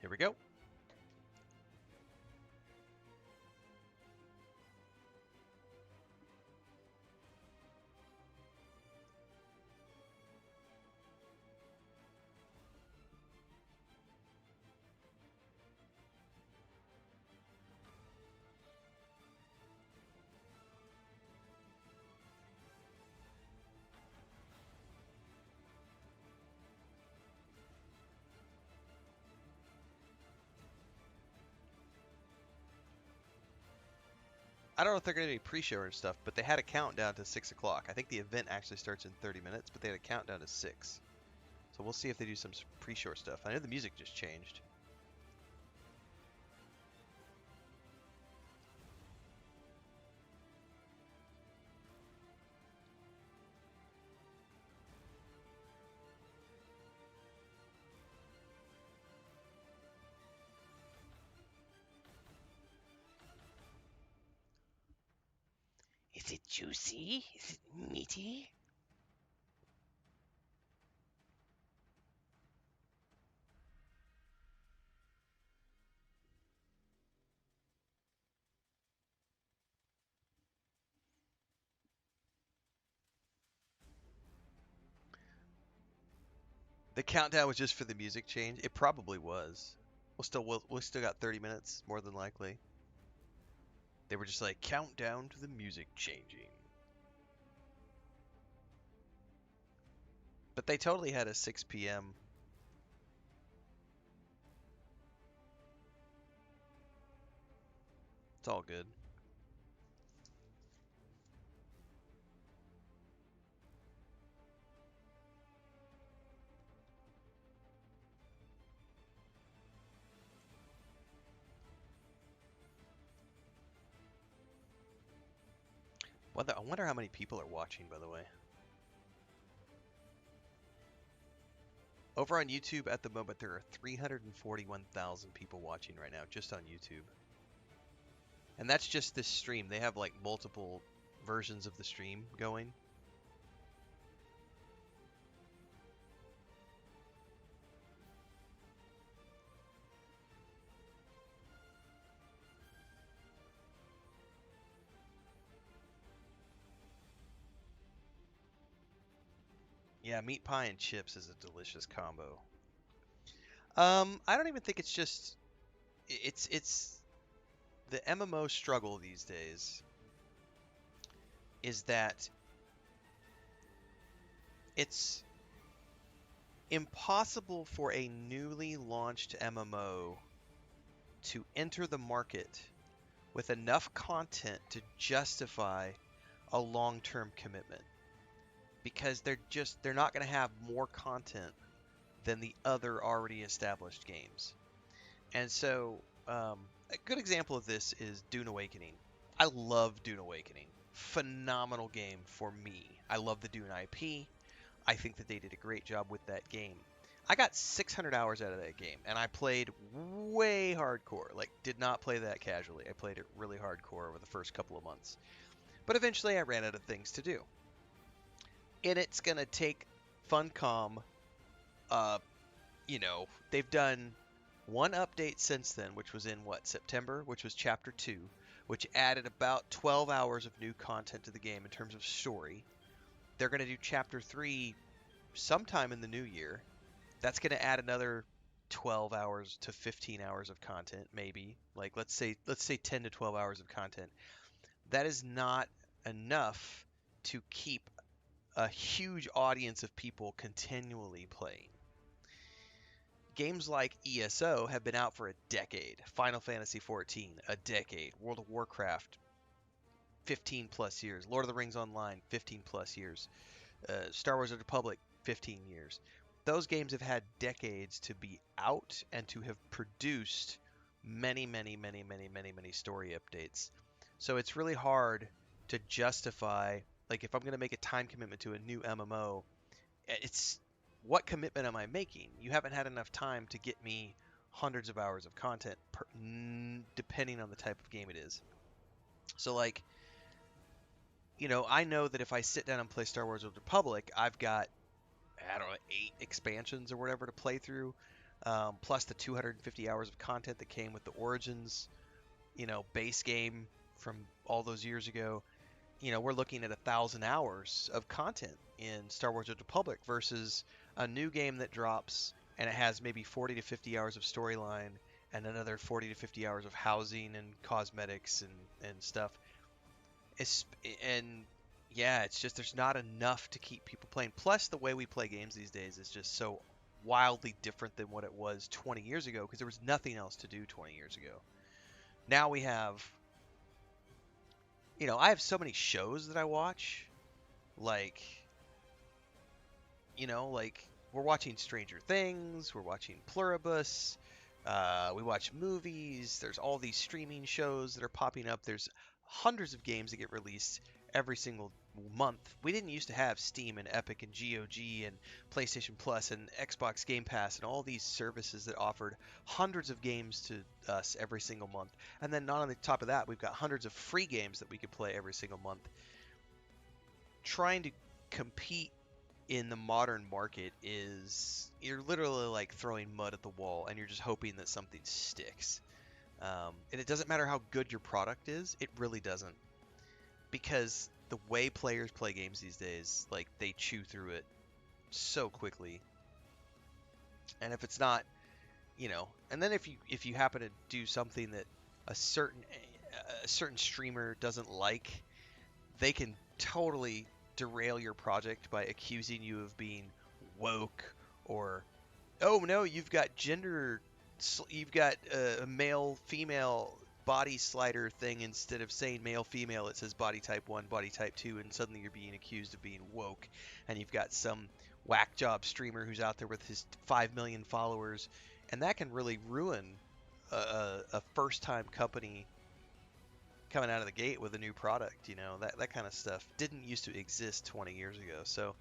Here we go. I don't know if they're going to do pre-show and stuff, but they had a countdown to 6 o'clock. I think the event actually starts in 30 minutes, but they had a countdown to 6. So we'll see if they do some pre-show stuff. I know the music just changed. Is it juicy? Is it meaty? The countdown was just for the music change. It probably was. We still got 30 minutes, more than likely. They were just like countdown to the music changing. But they totally had a 6 p.m. It's all good. I wonder how many people are watching, by the way. Over on YouTube at the moment, there are 341,000 people watching right now, just on YouTube. And that's just this stream. They have like multiple versions of the stream going. Yeah, meat pie and chips is a delicious combo. I don't even think it's just it's the MMO struggle these days is that it's impossible for a newly launched MMO to enter the market with enough content to justify a long-term commitment because they're not going to have more content than the other already established games. And so a good example of this is Dune Awakening. I love Dune Awakening. Phenomenal game for me. I love the Dune IP. I think that they did a great job with that game. I got 600 hours out of that game, and I played way hardcore. Like, did not play that casually. I played it really hardcore over the first couple of months. But eventually I ran out of things to do. And it's going to take Funcom, they've done one update since then, which was in September, which was Chapter 2, which added about 12 hours of new content to the game in terms of story. They're going to do Chapter 3 sometime in the new year. That's going to add another 12 hours to 15 hours of content, maybe. Like let's say 10 to 12 hours of content. That is not enough to keep a huge audience of people continually playing. games like ESO have been out for a decade. Final Fantasy 14, a decade. World of Warcraft, 15 plus years. Lord of the Rings Online, 15 plus years. Star Wars: The Republic, 15 years. Those games have had decades to be out and to have produced many, many, many, many, many, many story updates. So it's really hard to justify, like, if I'm going to make a time commitment to a new MMO, it's what commitment am I making? You haven't had enough time to get me hundreds of hours of content, depending on the type of game it is. So, like, I know that if I sit down and play Star Wars: The Republic, I've got, I don't know, 8 expansions or whatever to play through, plus the 250 hours of content that came with the Origins, base game from all those years ago. We're looking at 1,000 hours of content in Star Wars: The Republic versus a new game that drops and it has maybe 40 to 50 hours of storyline and another 40 to 50 hours of housing and cosmetics and stuff. It's, and yeah, it's just there's not enough to keep people playing. Plus, the way we play games these days is just so wildly different than what it was 20 years ago because there was nothing else to do 20 years ago. Now we have, I have so many shows that I watch. Like, like we're watching Stranger Things, we're watching Pluribus, we watch movies. There's all these streaming shows that are popping up. There's hundreds of games that get released every single month. We didn't used to have Steam and Epic and GOG and PlayStation Plus and Xbox Game Pass and all these services that offered hundreds of games to us every single month. And then not on the top of that, we've got hundreds of free games that we could play every single month. Trying to compete in the modern market is you're literally like throwing mud at the wall and you're just hoping that something sticks. And it doesn't matter how good your product is, it really doesn't. Because the way players play games these days, like they chew through it so quickly. And if it's not, and then if you happen to do something that a certain streamer doesn't like, they can totally derail your project by accusing you of being woke or, oh no, you've got a male female body slider thing. Instead of saying male female, it says body type 1, body type 2, and suddenly you're being accused of being woke. And you've got some whack job streamer who's out there with his 5 million followers, and that can really ruin a first time company coming out of the gate with a new product. That kind of stuff didn't used to exist 20 years ago. So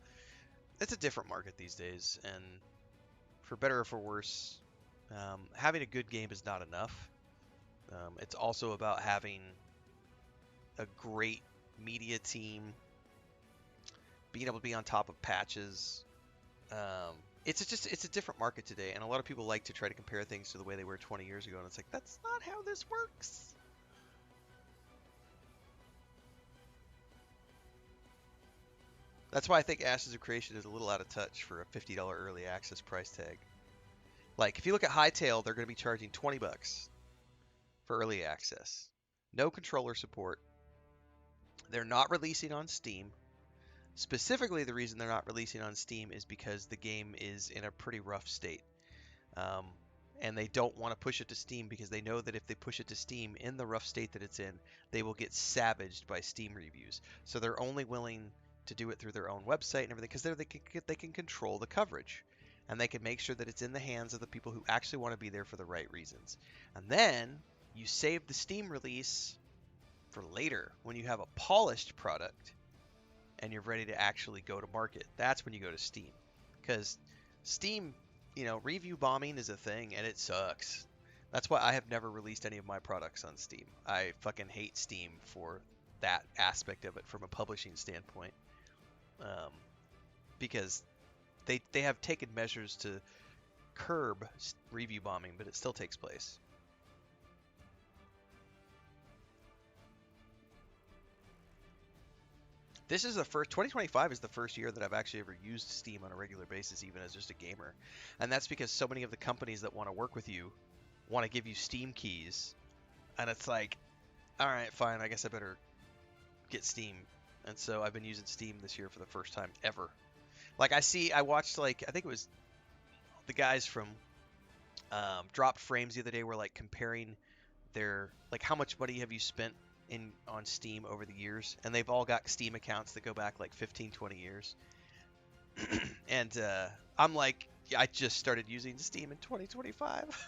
it's a different market these days, and for better or for worse, having a good game is not enough. It's also about having a great media team, being able to be on top of patches. It's a different market today, and a lot of people like to try to compare things to the way they were 20 years ago, and it's like that's not how this works. That's why I think Ashes of Creation is a little out of touch for a $50 early access price tag. Like if you look at Hightail, they're going to be charging 20 bucks for early access. No controller support. They're not releasing on Steam. Specifically, the reason they're not releasing on Steam is because the game is in a pretty rough state. Um, and they don't want to push it to Steam because they know that if they push it to Steam in the rough state that it's in, they will get savaged by Steam reviews. So they're only willing to do it through their own website and everything because they can control the coverage. And they can make sure that it's in the hands of the people who actually want to be there for the right reasons. And then you save the Steam release for later when you have a polished product and you're ready to actually go to market. That's when you go to Steam. Because Steam, review bombing is a thing and it sucks. That's why I have never released any of my products on Steam. I fucking hate Steam for that aspect of it from a publishing standpoint. Because they have taken measures to curb review bombing, but it still takes place. This is the first 2025 is the first year that I've actually ever used Steam on a regular basis, even as just a gamer. And that's because so many of the companies that want to work with you want to give you Steam keys. And it's like, all right, fine, I guess I better get Steam. And so I've been using Steam this year for the first time ever. Like I watched I think it was the guys from dropped frames the other day where like comparing their like how much money have you spent in on Steam over the years, and they've all got Steam accounts that go back like 15, 20 years. And I'm like, yeah, I just started using Steam in 2025.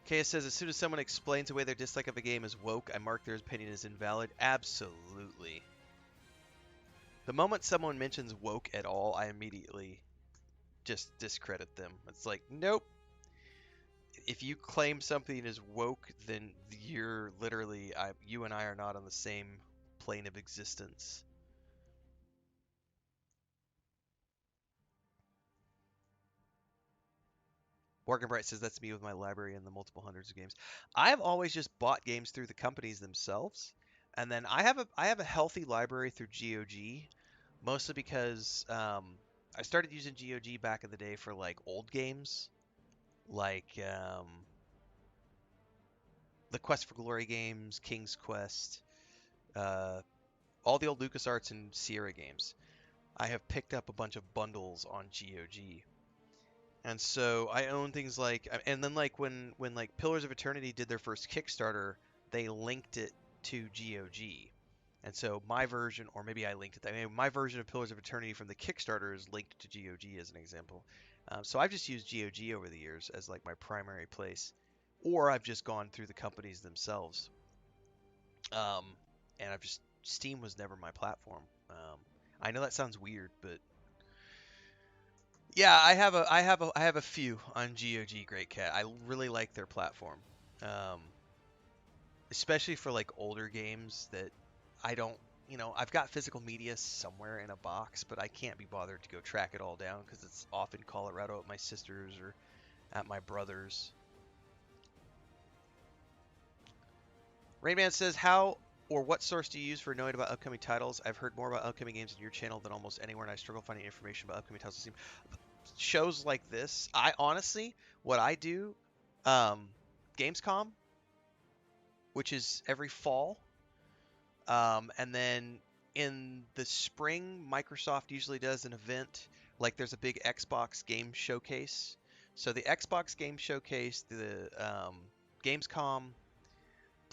Kaya says, as soon as someone explains away their dislike of a game as woke, I mark their opinion as invalid. Absolutely. The moment someone mentions woke at all, I immediately just discredit them. It's like, nope. If you claim something is woke, then you're literally, you and I are not on the same plane of existence. Morgan Bright says that's me with my library and the multiple hundreds of games. I've always just bought games through the companies themselves, and then I have a healthy library through GOG, mostly because I started using GOG back in the day for like old games, like the Quest for Glory games, King's Quest, uh, all the old LucasArts and Sierra games. I have picked up a bunch of bundles on GOG. And so I own things like, and then like when like Pillars of Eternity did their first Kickstarter, they linked it to GOG. And so my version, or maybe I linked it. I mean, my version of Pillars of Eternity from the Kickstarter is linked to GOG as an example. So I've just used GOG over the years as like my primary place, or I've just gone through the companies themselves. Um, and I've just Steam was never my platform. I know that sounds weird, but yeah, I have a few on GOG Great Cat. I really like their platform. Um, especially for like older games that I don't, I've got physical media somewhere in a box, but I can't be bothered to go track it all down because it's off in Colorado at my sister's or at my brother's. Rainman says, how or what source do you use for knowing about upcoming titles? I've heard more about upcoming games in your channel than almost anywhere, and I struggle finding information about upcoming titles on Steam. Shows like this, I honestly, what I do, um, Gamescom, which is every fall, and then in the spring, Microsoft usually does an event. Like there's a big Xbox game showcase. So the Xbox game showcase, the Gamescom,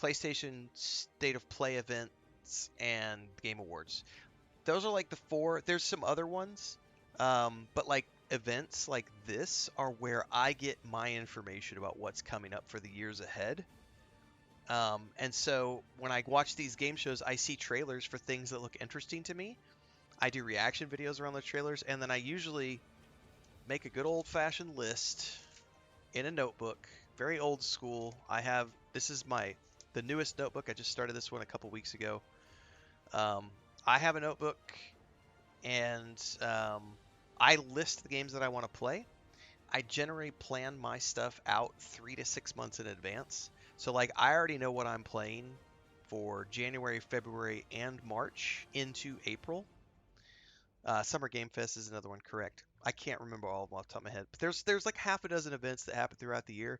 PlayStation State of Play events, and Game Awards. Those are like the four. There's some other ones, but like events like this are where I get my information about what's coming up for the years ahead. And so when I watch these game shows, I see trailers for things that look interesting to me. I do reaction videos around the trailers, and then I usually make a good old fashioned list in a notebook, very old school. This is the newest notebook. I just started this one a couple weeks ago. Um, I have a notebook, and I list the games that I want to play. I generally plan my stuff out 3 to 6 months in advance. So like I already know what I'm playing for January, February, and March into April. Summer Game Fest is another one, correct? I can't remember all of them off the top of my head, but there's like half a dozen events that happen throughout the year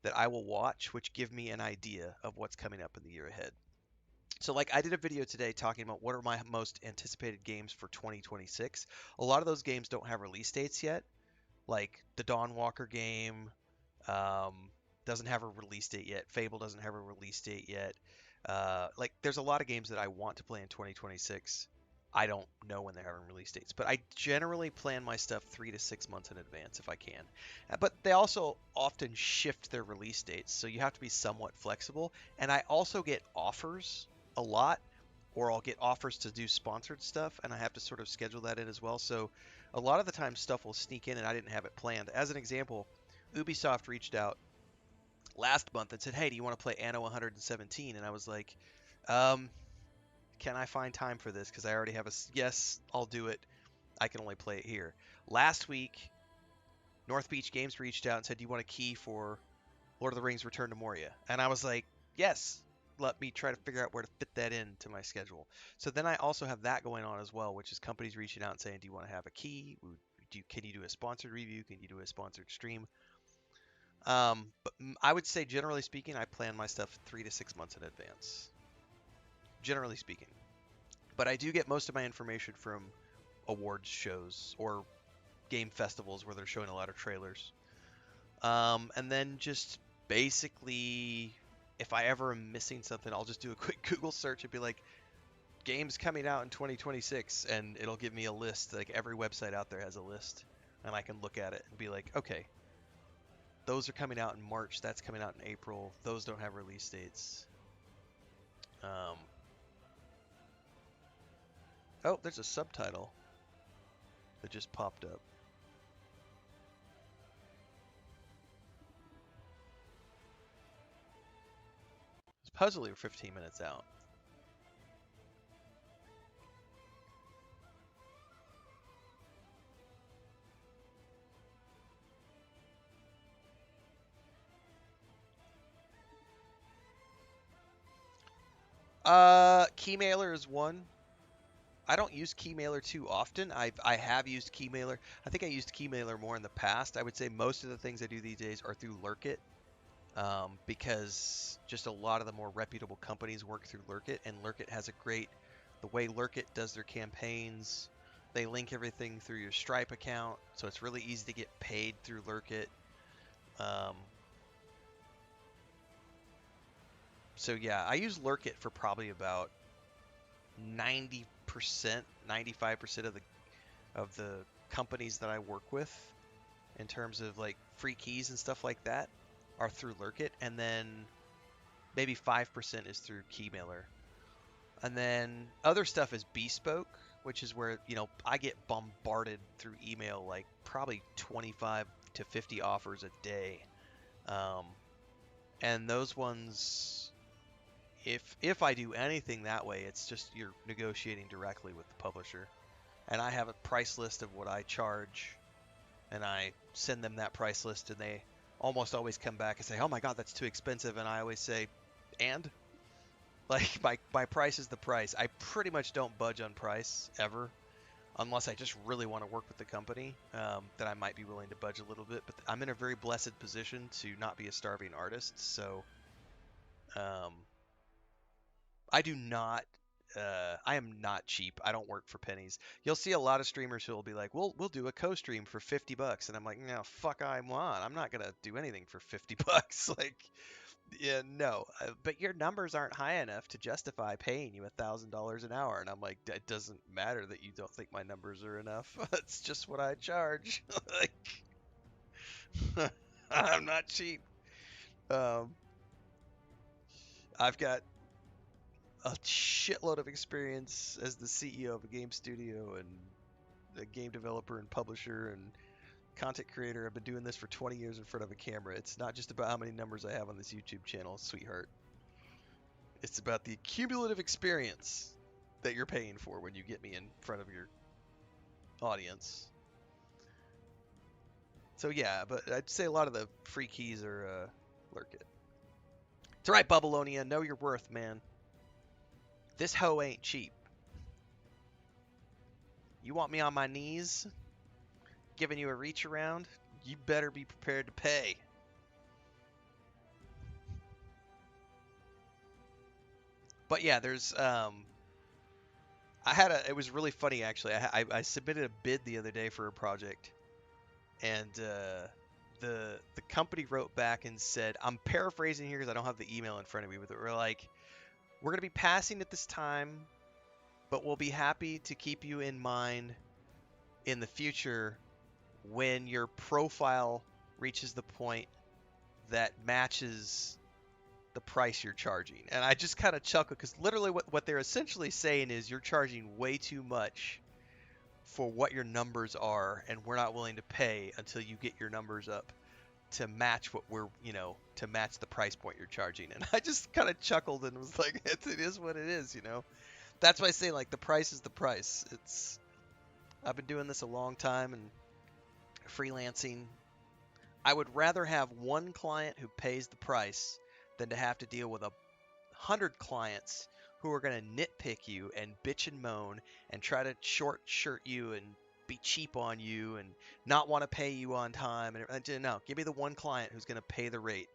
that I will watch, which give me an idea of what's coming up in the year ahead. So like I did a video today talking about what are my most anticipated games for 2026. A lot of those games don't have release dates yet, like the Dawn Walker game um, doesn't have a release date yet. Fable doesn't have a release date yet. Like there's a lot of games that I want to play in 2026. I don't know when they're having release dates, but I generally plan my stuff 3 to 6 months in advance if I can. But they also often shift their release dates, so you have to be somewhat flexible. And I also get offers a lot, or I'll get offers to do sponsored stuff, and I have to sort of schedule that in as well. So a lot of the time stuff will sneak in and I didn't have it planned. As an example, Ubisoft reached out last month and said, "Hey, do you want to play Anno 117?" And I was like, um, "Can I find time for this? Because I already have yes, I'll do it. I can only play it here." Last week, North Beach Games reached out and said, "Do you want a key for Lord of the Rings: Return to Moria?" And I was like, "Yes." let me try to figure out where to fit that into my schedule. So then I also have that going on as well, which is companies reaching out and saying, "Do you want to have a key? Can you do a sponsored review? Can you do a sponsored stream?" I would say, generally speaking, I plan my stuff 3 to 6 months in advance. Generally speaking, but I do get most of my information from awards shows or game festivals where they're showing a lot of trailers. And then just basically, if I ever am missing something, I'll just do a quick Google search and be like, games coming out in 2026, and it'll give me a list. Like every website out there has a list, and I can look at it and be like, okay, those are coming out in March. That's coming out in April. Those don't have release dates. Um, oh, there's a subtitle that just popped up. It's puzzling 15 minutes out. Keymailer is one. I don't use Keymailer too often. I have used Keymailer. I think I used Keymailer more in the past. I would say most of the things I do these days are through Lurkit, because just a lot of the more reputable companies work through Lurkit, and Lurkit has a great, the way Lurkit does their campaigns, they link everything through your Stripe account, so it's really easy to get paid through Lurkit. Um, so yeah, I use Lurkit for probably about 90%, 95% of the companies that I work with in terms of like free keys and stuff like that are through Lurkit, and then maybe 5% is through Keymailer. And then other stuff is bespoke, which is where, I get bombarded through email like probably 25 to 50 offers a day. Um, and those ones, if I do anything that way, it's just you're negotiating directly with the publisher. And I have a price list of what I charge, and I send them that price list, and they almost always come back and say, "Oh my God, that's too expensive." And I always say, "And like my price is the price." I pretty much don't budge on price ever, unless I just really want to work with the company. Then I might be willing to budge a little bit. But I'm in a very blessed position to not be a starving artist, so um, I do not. I am not cheap. I don't work for pennies. You'll see a lot of streamers who will be like, "We'll do a co-stream for $50," and I'm like, "No, fuck, I want. I'm not gonna do anything for $50." Like, yeah, no. But your numbers aren't high enough to justify paying you $1,000 an hour, and I'm like, it doesn't matter that you don't think my numbers are enough. It's just what I charge. Like, I'm not cheap. Um, I've got a shitload of experience as the CEO of a game studio and a game developer and publisher and content creator. I've been doing this for 20 years in front of a camera. It's not just about how many numbers I have on this YouTube channel, sweetheart. It's about the cumulative experience that you're paying for when you get me in front of your audience. So yeah, but I'd say a lot of the free keys are Lurkit. It's alright, Babylonia. Know your worth, man. This hoe ain't cheap. You want me on my knees, giving you a reach around? You better be prepared to pay. But yeah, there's it was really funny actually. I submitted a bid the other day for a project, and the company wrote back and said, I'm paraphrasing here because I don't have the email in front of me, but we're like, we're gonna be passing at this time, but we'll be happy to keep you in mind in the future when your profile reaches the point that matches the price you're charging. And I just kind of chuckle because literally what they're essentially saying is you're charging way too much for what your numbers are, and we're not willing to pay until you get your numbers up to match what we're, to match the price point you're charging. And I just kind of chuckled and was like, it is what it is. That's why I say, like, the price is the price. I've been doing this a long time and freelancing. I would rather have one client who pays the price than to have to deal with 100 clients who are going to nitpick you and bitch and moan and try to short shirt you and be cheap on you and not want to pay you on time. And no, give me the one client who's going to pay the rate,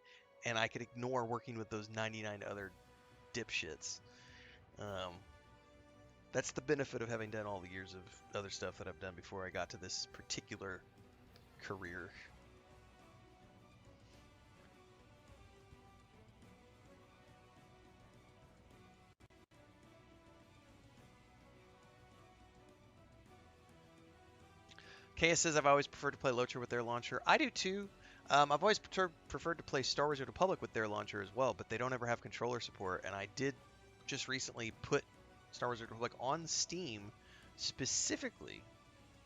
and I could ignore working with those 99 other dipshits. Um, that's the benefit of having done all the years of other stuff that I've done before I got to this particular career. KS says I've always preferred to play Locher with their launcher. I do too. I've always preferred to play Star Wars: Republic with their launcher as well, but they don't ever have controller support. And I did just recently put Star Wars: Republic on Steam specifically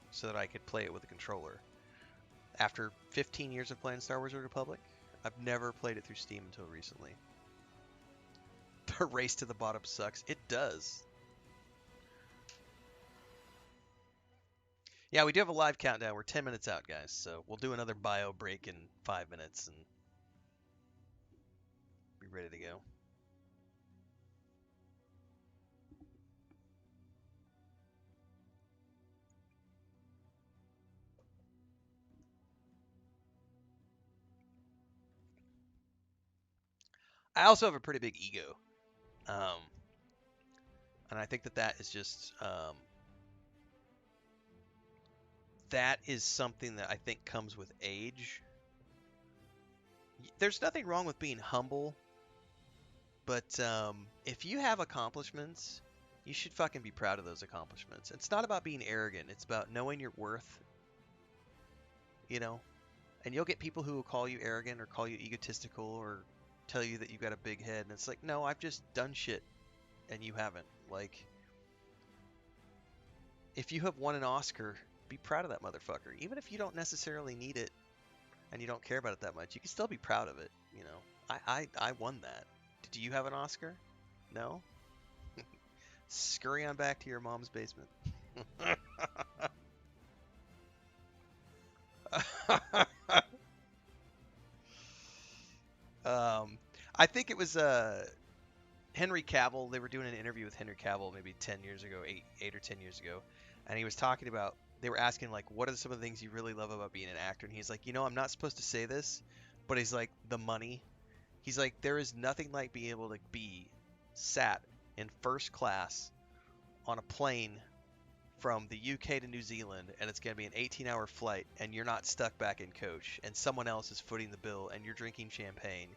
so that I could play it with a controller. After 15 years of playing Star Wars: Republic, I've never played it through Steam until recently. The race to the bottom sucks. It does. Yeah, we do have a live countdown. We're 10 minutes out, guys. So we'll do another bio break in 5 minutes and be ready to go. I also have a pretty big ego. Um, and I think that that is just that is something that I think comes with age. There's nothing wrong with being humble, but if you have accomplishments, you should fucking be proud of those accomplishments. It's not about being arrogant. It's about knowing your worth, you know. And you'll get people who will call you arrogant or call you egotistical or tell you that you've got a big head, and it's like, no, I've just done shit, and you haven't. Like, if you have won an Oscar, be proud of that motherfucker. Even if you don't necessarily need it and you don't care about it that much, you can still be proud of it. You know, I won that. Did you have an Oscar? No? Scurry on back to your mom's basement. I think it was Henry Cavill. They were doing an interview with Henry Cavill maybe 10 years ago, 8 or 10 years ago, and he was talking about. They were asking like, what are some of the things you really love about being an actor? And he's like, I'm not supposed to say this, but he's like, the money. He's like, there is nothing like being able to be sat in first class on a plane from the UK to New Zealand, and it's going to be an 18-hour flight, and you're not stuck back in coach, and someone else is footing the bill, and you're drinking champagne,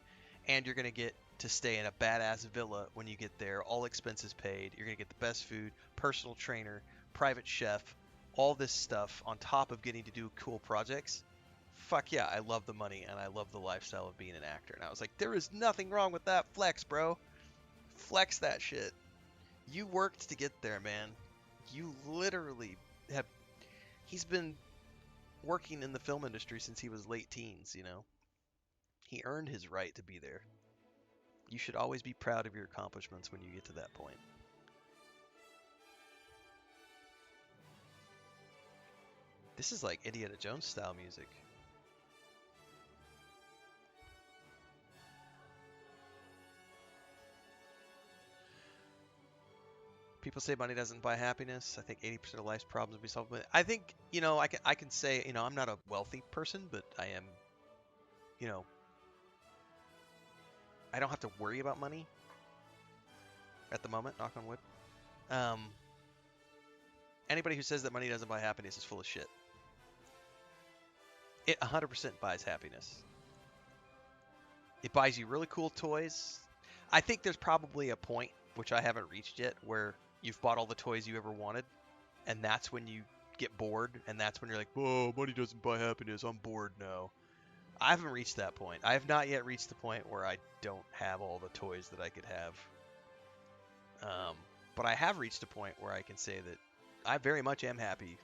and you're going to get to stay in a badass villa when you get there, all expenses paid. You're going to get the best food, personal trainer, private chef, all this stuff on top of getting to do cool projects. Fuck yeah, I love the money, and I love the lifestyle of being an actor. And I was like, there is nothing wrong with that flex, bro. Flex that shit. You worked to get there, man. You literally have. He's been working in the film industry since he was late teens, He earned his right to be there. You should always be proud of your accomplishments when you get to that point. This is like Indiana Jones style music. People say money doesn't buy happiness. I think 80% of life's problems will be solved with it. I think, I can say, I'm not a wealthy person, but I am, you know, I don't have to worry about money at the moment, knock on wood. Um, Anybody who says that money doesn't buy happiness is full of shit. It 100% buys happiness. It buys you really cool toys. I think there's probably a point, which I haven't reached yet, where you've bought all the toys you ever wanted, and that's when you get bored, and that's when you're like, whoa, money doesn't buy happiness, I'm bored now. I haven't reached that point. I have not yet reached the point where I don't have all the toys that I could have. But I have reached a point where I can say that I very much am happy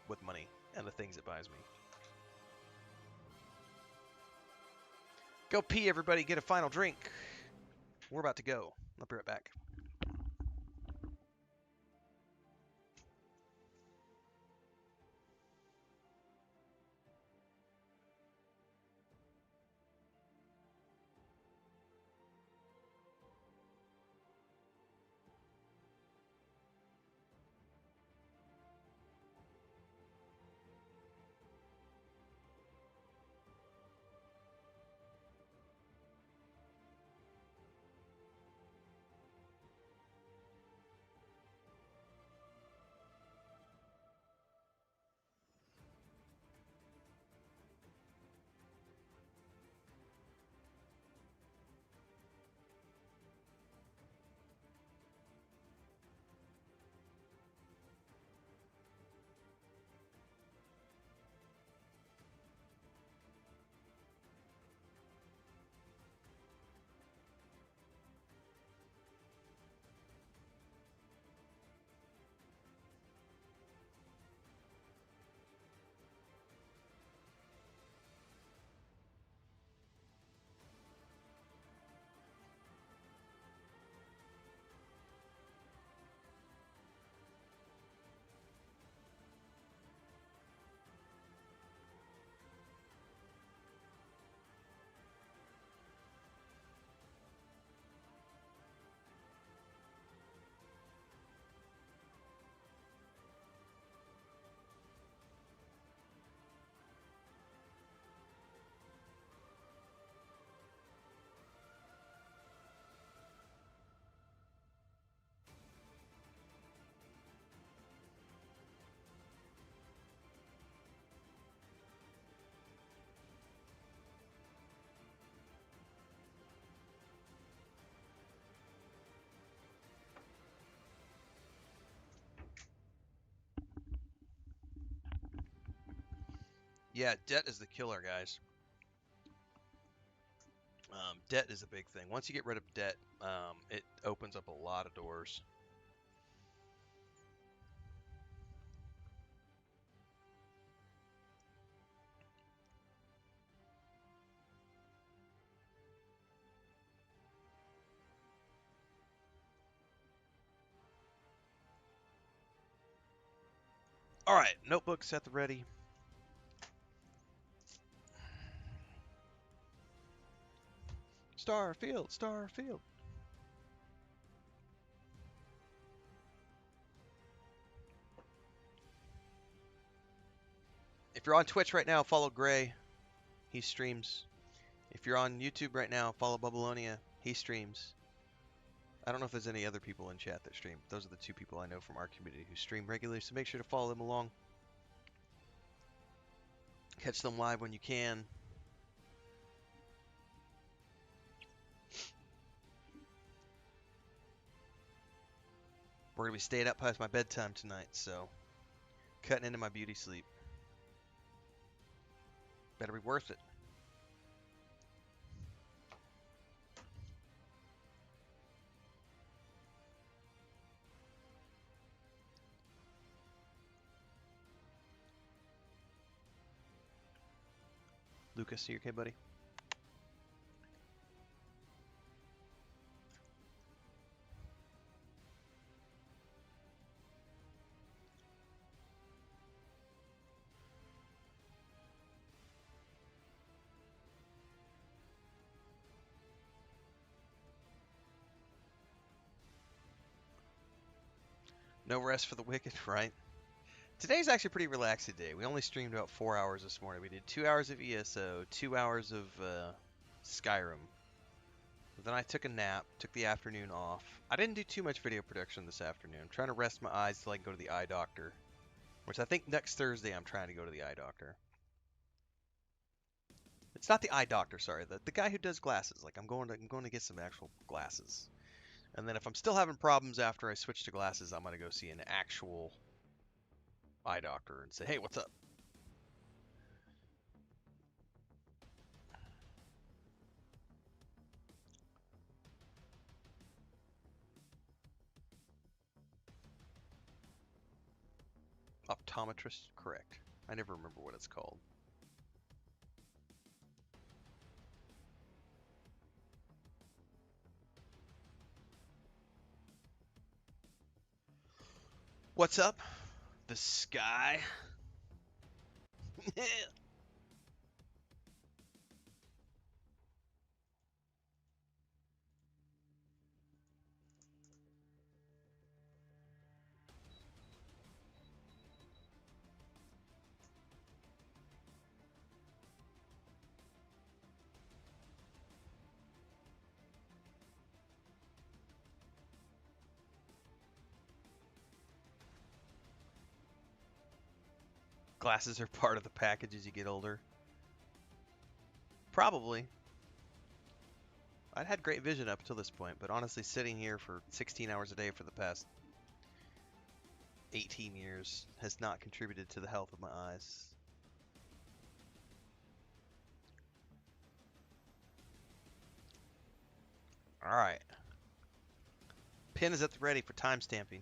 with money and the things it buys me. Go pee, everybody. Get a final drink. We're about to go. I'll be right back. Yeah, debt is the killer, guys. Debt is a big thing. Once you get rid of debt, it opens up a lot of doors. All right, notebooks at the ready. Starfield, Starfield. If you're on Twitch right now, follow Gray. He streams. If you're on YouTube right now, follow Babylonia. He streams. I don't know if there's any other people in chat that stream. Those are the two people I know from our community who stream regularly, so make sure to follow them along. Catch them live when you can. We're going to be staying up past my bedtime tonight, so cutting into my beauty sleep. Better be worth it. Lucas, are you okay, buddy? No rest for the wicked, right? Today's actually a pretty relaxing day. We only streamed about 4 hours this morning. We did 2 hours of ESO, 2 hours of Skyrim. Then I took a nap, took the afternoon off. I didn't do too much video production this afternoon. I'm trying to rest my eyes till I can go to the eye doctor. Which I think next Thursday I'm trying to go to the eye doctor. It's not the eye doctor, sorry. The guy who does glasses. Like I'm going to get some actual glasses. And then if I'm still having problems after I switch to glasses, I'm gonna go see an actual eye doctor and say, hey, what's up? Optometrist? Correct. I never remember what it's called. What's up? The sky? Glasses are part of the package as you get older. Probably. I'd had great vision up until this point, but honestly, sitting here for 16 hours a day for the past 18 years has not contributed to the health of my eyes. Alright. Pin is at the ready for timestamping.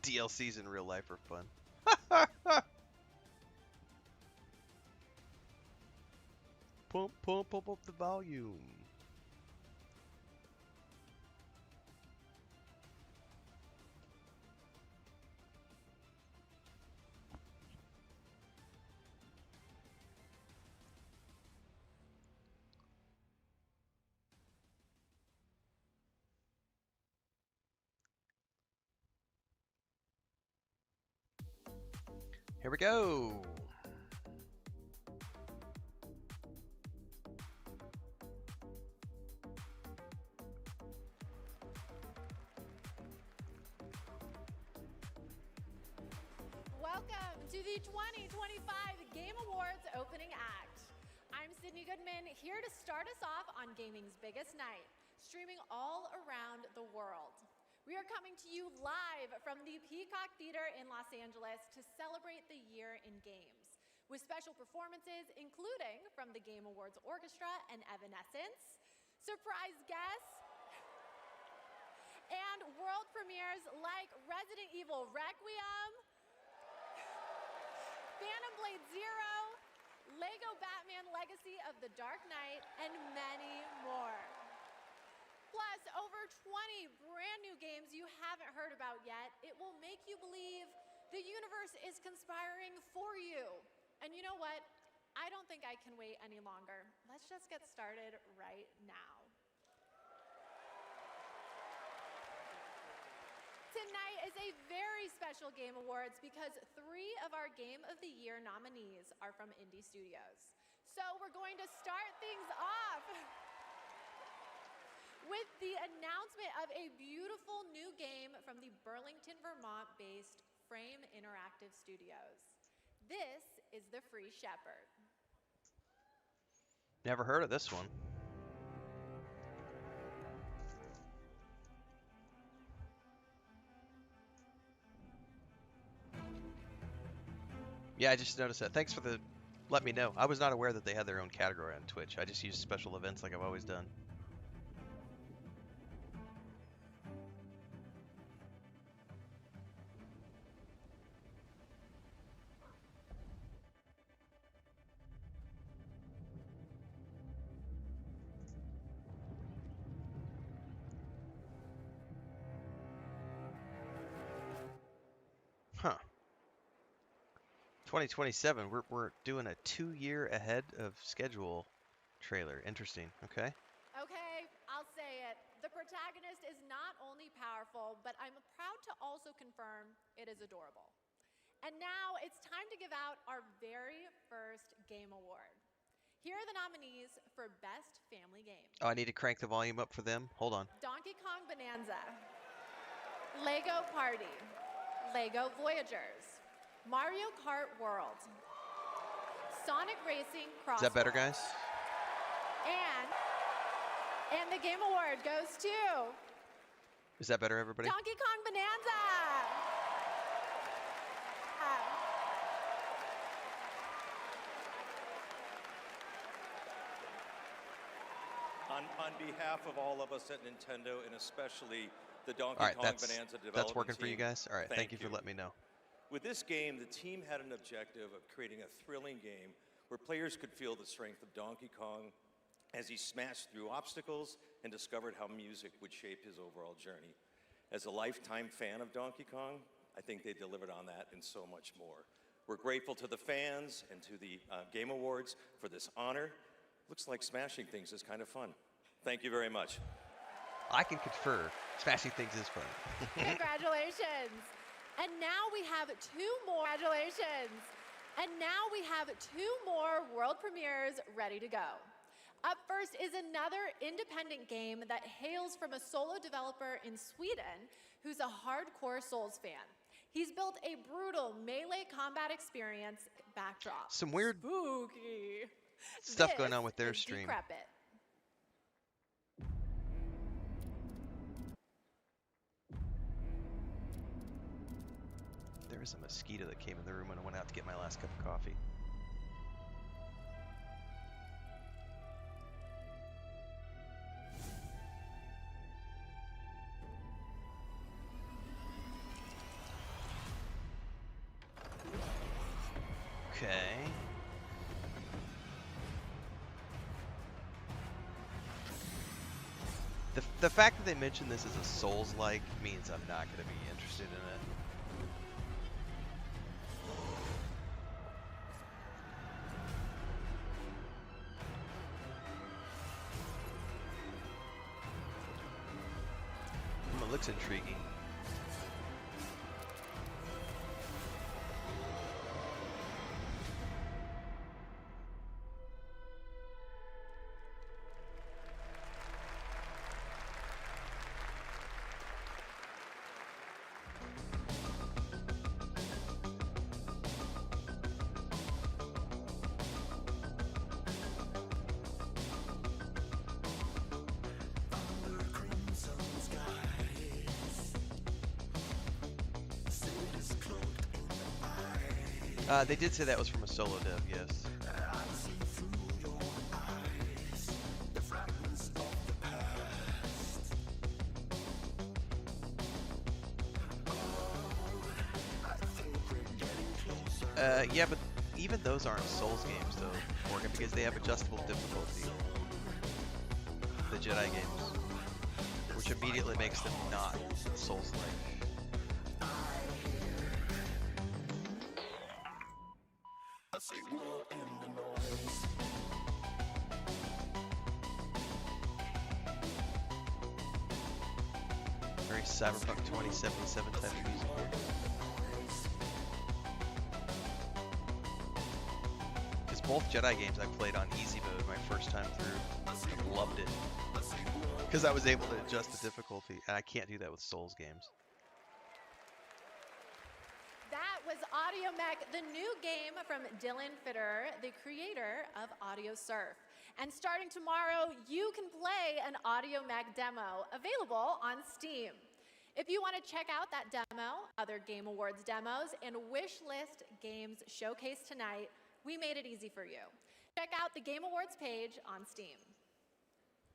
DLCs in real life are fun. Pump up the volume. Here we go. Welcome to the 2025 Game Awards opening act. I'm Sydney Goodman. gentlemen, here to start us off on gaming's biggest night, streaming all around the world. We are coming to you live from the Peacock Theater in Los Angeles to celebrate the year in games, with special performances including from the Game Awards Orchestra and Evanescence, surprise guests, and world premieres like Resident Evil Requiem, Phantom Blade Zero, Lego Batman Legacy of the Dark Knight, and many more. Plus, over 20 brand new games you haven't heard about yet. It will make you believe the universe is conspiring for you. And you know what? I don't think I can wait any longer. Let's just get started right now. Tonight is a very special Game Awards because 3 of our Game of the Year nominees are from indie studios. So we're going to start things off with the announcement of a beautiful new game from the Burlington, Vermont-based Frame Interactive Studios. This is The Free Shepherd. Never heard of this one. Yeah, I just noticed that. Thanks for the let me know. I was not aware that they had their own category on Twitch. I just use special events like I've always done. Huh. 2027. We're doing a 2-year ahead of schedule trailer. Interesting. Okay. Okay, I'll say it. The protagonist is not only powerful, but I'm proud to also confirm it is adorable. And now it's time to give out our very first Game Award. Here are the nominees for Best Family Game. Oh, I need to crank the volume up for them. Hold on. Donkey Kong Bonanza, Lego Party, Lego Voyagers, Mario Kart World, Sonic Racing Crosswalk. Is that better, guys? And the Game Award goes to... Is that better, everybody? Donkey Kong Bonanza! On behalf of all of us at Nintendo, and especially the Donkey All right, Kong Bonanza development that's working team, for you guys? All right, thank you for you. letting me know. With this game, the team had an objective of creating a thrilling game where players could feel the strength of Donkey Kong as he smashed through obstacles and discovered how music would shape his overall journey. As a lifetime fan of Donkey Kong, I think they delivered on that and so much more. We're grateful to the fans and to the Game Awards for this honor. Looks like smashing things is kind of fun. Thank you very much. I can confer. Smashing things is fun. Congratulations. And now we have 2 more. Congratulations. And now we have 2 more world premieres ready to go. Up first is another independent game that hails from a solo developer in Sweden who's a hardcore Souls fan. He's built a brutal melee combat experience backdrop. Some weird spooky stuff going on with their is stream. Decrepit. There was a mosquito that came in the room when I went out to get my last cup of coffee. Okay. The fact that they mentioned this as a Souls-like means I'm not going to be interested in it. It looks intriguing. They did say that was from a solo dev, yes. Yeah, but even those aren't Souls games, though, Morgan, because they have adjustable difficulty. The Jedi games, which immediately makes them not Souls-like. Very Cyberpunk 2077 type of music here. Because both Jedi games I played on easy mode my first time through. I loved it. Because I was able to adjust the difficulty, and I can't do that with Souls games. That was Audio Mech, the new game from Dylan Fitter, the creator of Audio Surf. And starting tomorrow, you can play an Audio Mech demo available on Steam. If you want to check out that demo, other Game Awards demos, and wishlist games showcased tonight, we made it easy for you. Check out the Game Awards page on Steam.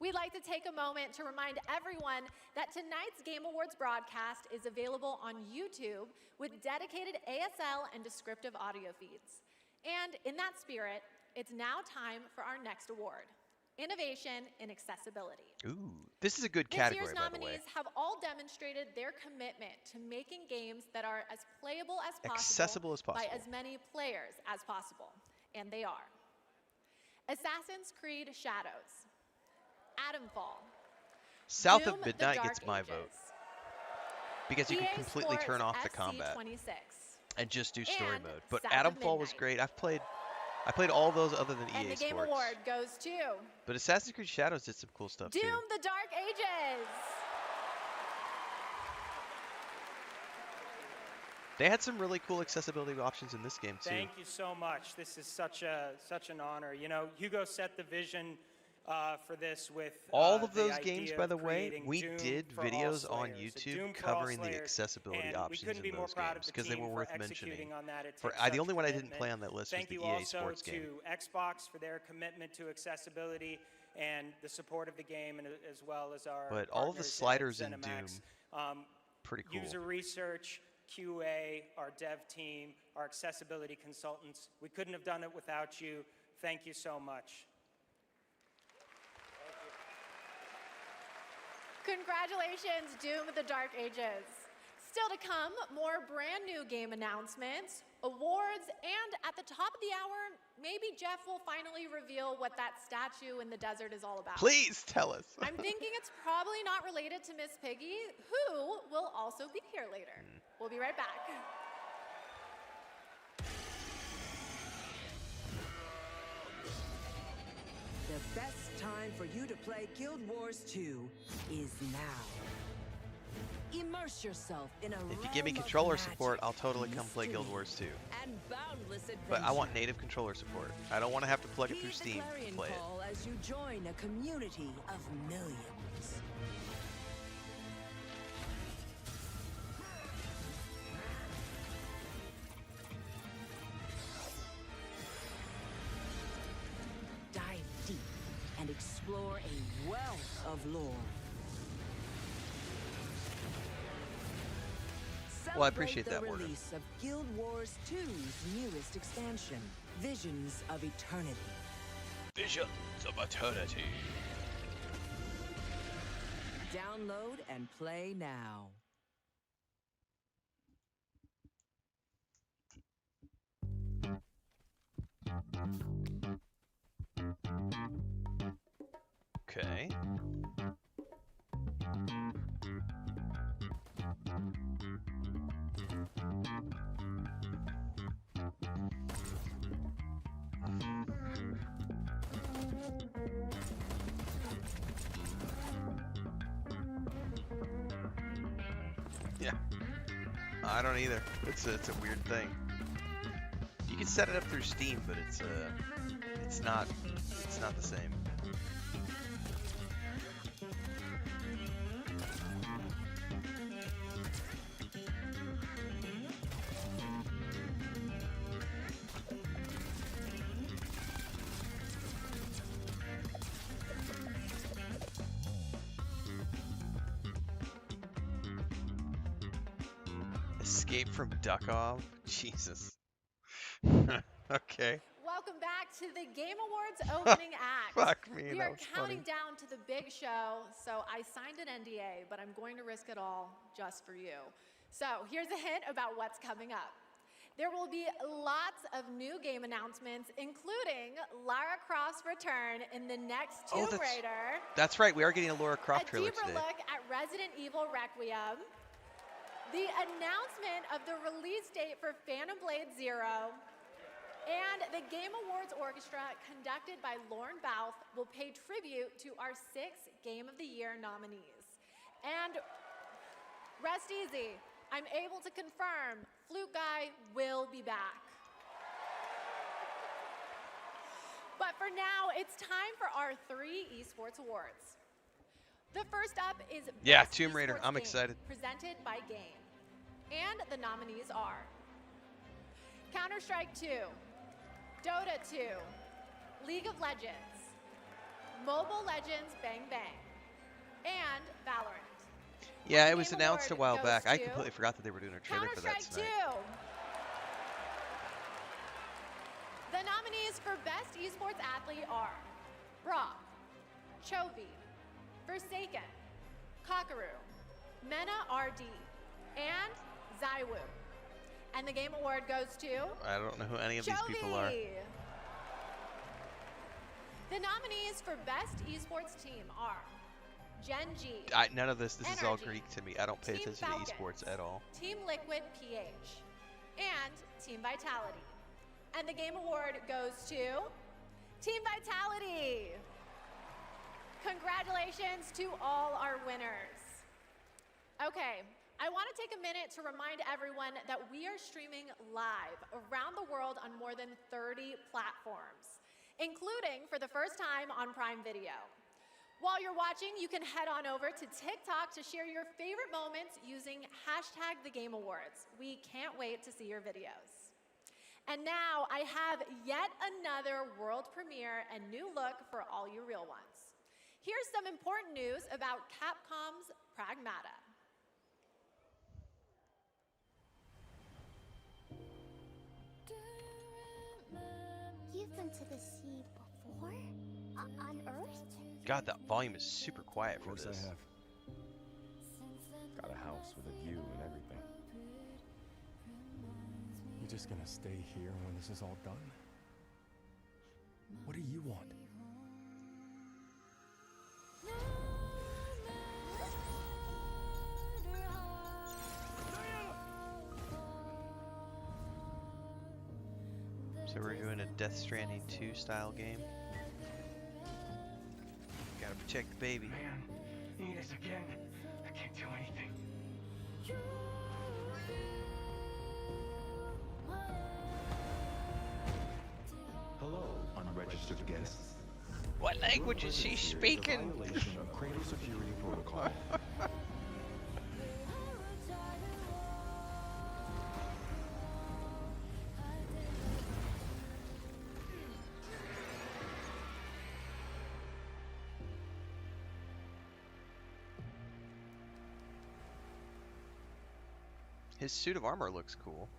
We'd like to take a moment to remind everyone that tonight's Game Awards broadcast is available on YouTube with dedicated ASL and descriptive audio feeds. And in that spirit, it's now time for our next award, Innovation in Accessibility. Ooh, this is a good This category, year's by the way. nominees have all demonstrated their commitment to making games that are as playable as possible, Accessible as possible. by as many players as possible. And they are. Assassin's Creed Shadows, Adamfall, South Doom, of The Midnight Dark gets my Ages, vote. Because you can EA completely Sports turn off the FC combat 26, and just do story and mode. But South of Adamfall was Midnight. great. I played all those other than And EA the Game Sports. Award goes to But Assassin's Creed Shadows did some cool stuff Doom, too. The Dark Ages. They had some really cool accessibility options in this game too. Thank you so much. This is such an honor. You know, Hugo set the vision for this with All of the those idea games, by of the way, creating we Doom did for all videos on Slayers. A YouTube Doom for all covering the Slayers, accessibility and we options couldn't be in more those proud of games the because they team were for worth executing mentioning. on that. It For takes the such only one I didn't commitment. play on that list was Thank the you EA also Sports game. to Xbox for their commitment to accessibility and the support of the game, and as well as our But all of the partners at sliders in ZeniMax. Pretty cool. User research, QA, our dev team, our accessibility consultants. We couldn't have done it without you. Thank you so much. Congratulations, Doom, The Dark Ages. Still to come, more brand new game announcements, awards, and at the top of the hour, maybe Jeff will finally reveal what that statue in the desert is all about. Please tell us. I'm thinking it's probably not related to Miss Piggy, who will also be here later. We'll be right back. The best time for you to play Guild Wars 2 is now. Immerse yourself in a If you give me realm of controller magic, support, I'll totally come play mystery, Guild Wars 2. and boundless adventure. But I want native controller support. I don't want to have to plug it through Heed the Steam to clarion play it. call as you join a community of millions. Dive deep and explore a wealth of lore. Well, I appreciate that, Celebrate the Morgan. release of Guild Wars 2's newest expansion, Visions of Eternity. Visions of Eternity. Download and play now. Okay. Yeah. I don't either. It's a weird thing. You can set it up through Steam, but it's not the same. Escape from Duckov? Jesus. Okay. Welcome back to the Game Awards opening act. Fuck me, We that are was counting funny. down to the big show, so I signed an NDA, but I'm going to risk it all just for you. So here's a hint about what's coming up. There will be lots of new game announcements, including Lara Croft's return in the next Oh, Tomb Raider, That's right. We are getting a Laura a Croft trailer deeper today. look at Resident Evil Requiem, the announcement of the release date for Phantom Blade Zero, and the Game Awards Orchestra, conducted by Lauren Bouth, will pay tribute to our 6 Game of the Year nominees. And rest easy, I'm able to confirm Flute Guy will be back. But for now, it's time for our 3 esports awards. The first up is Yeah, Best Tomb Raider. Esports I'm Game, excited. presented by Game. And the nominees are Counter-Strike 2, Dota 2, League of Legends, Mobile Legends Bang Bang, and Valorant. Yeah, The it was Game announced a Award while goes back. I to completely forgot that they were doing a trailer for that Counter-Strike 2. tonight. The nominees for Best Esports Athlete are Brock, Chovy, Forsaken, Kakaru, Mena RD, and Zaiwu. And the Game Award goes to I don't know who any of these people are. Chovy. The nominees for Best Esports Team are Gen G, None of this is all Energy, Greek to me. I don't pay Team attention Falcons, to esports at all. Team Liquid PH, and Team Vitality. And the Game Award goes to Team Vitality. Congratulations to all our winners. Okay, I want to take a minute to remind everyone that we are streaming live around the world on more than 30 platforms, including for the first time on Prime Video. While you're watching, you can head on over to TikTok to share your favorite moments using #TheGameAwards. We can't wait to see your videos. And now I have yet another world premiere and new look for all you real ones. Here's some important news about Capcom's Pragmata. You've been to the sea before? On Earth? God, that volume is super quiet for Of course this. I have. Got a house with a view and everything. You just gonna stay here when this is all done? What do you want? So we're doing a Death Stranding 2 style game. Gotta protect the baby. Man, eat us again. I can't do anything. Hello, unregistered guests. What language is she speaking? Violation of cradle security protocol. His suit of armor looks cool.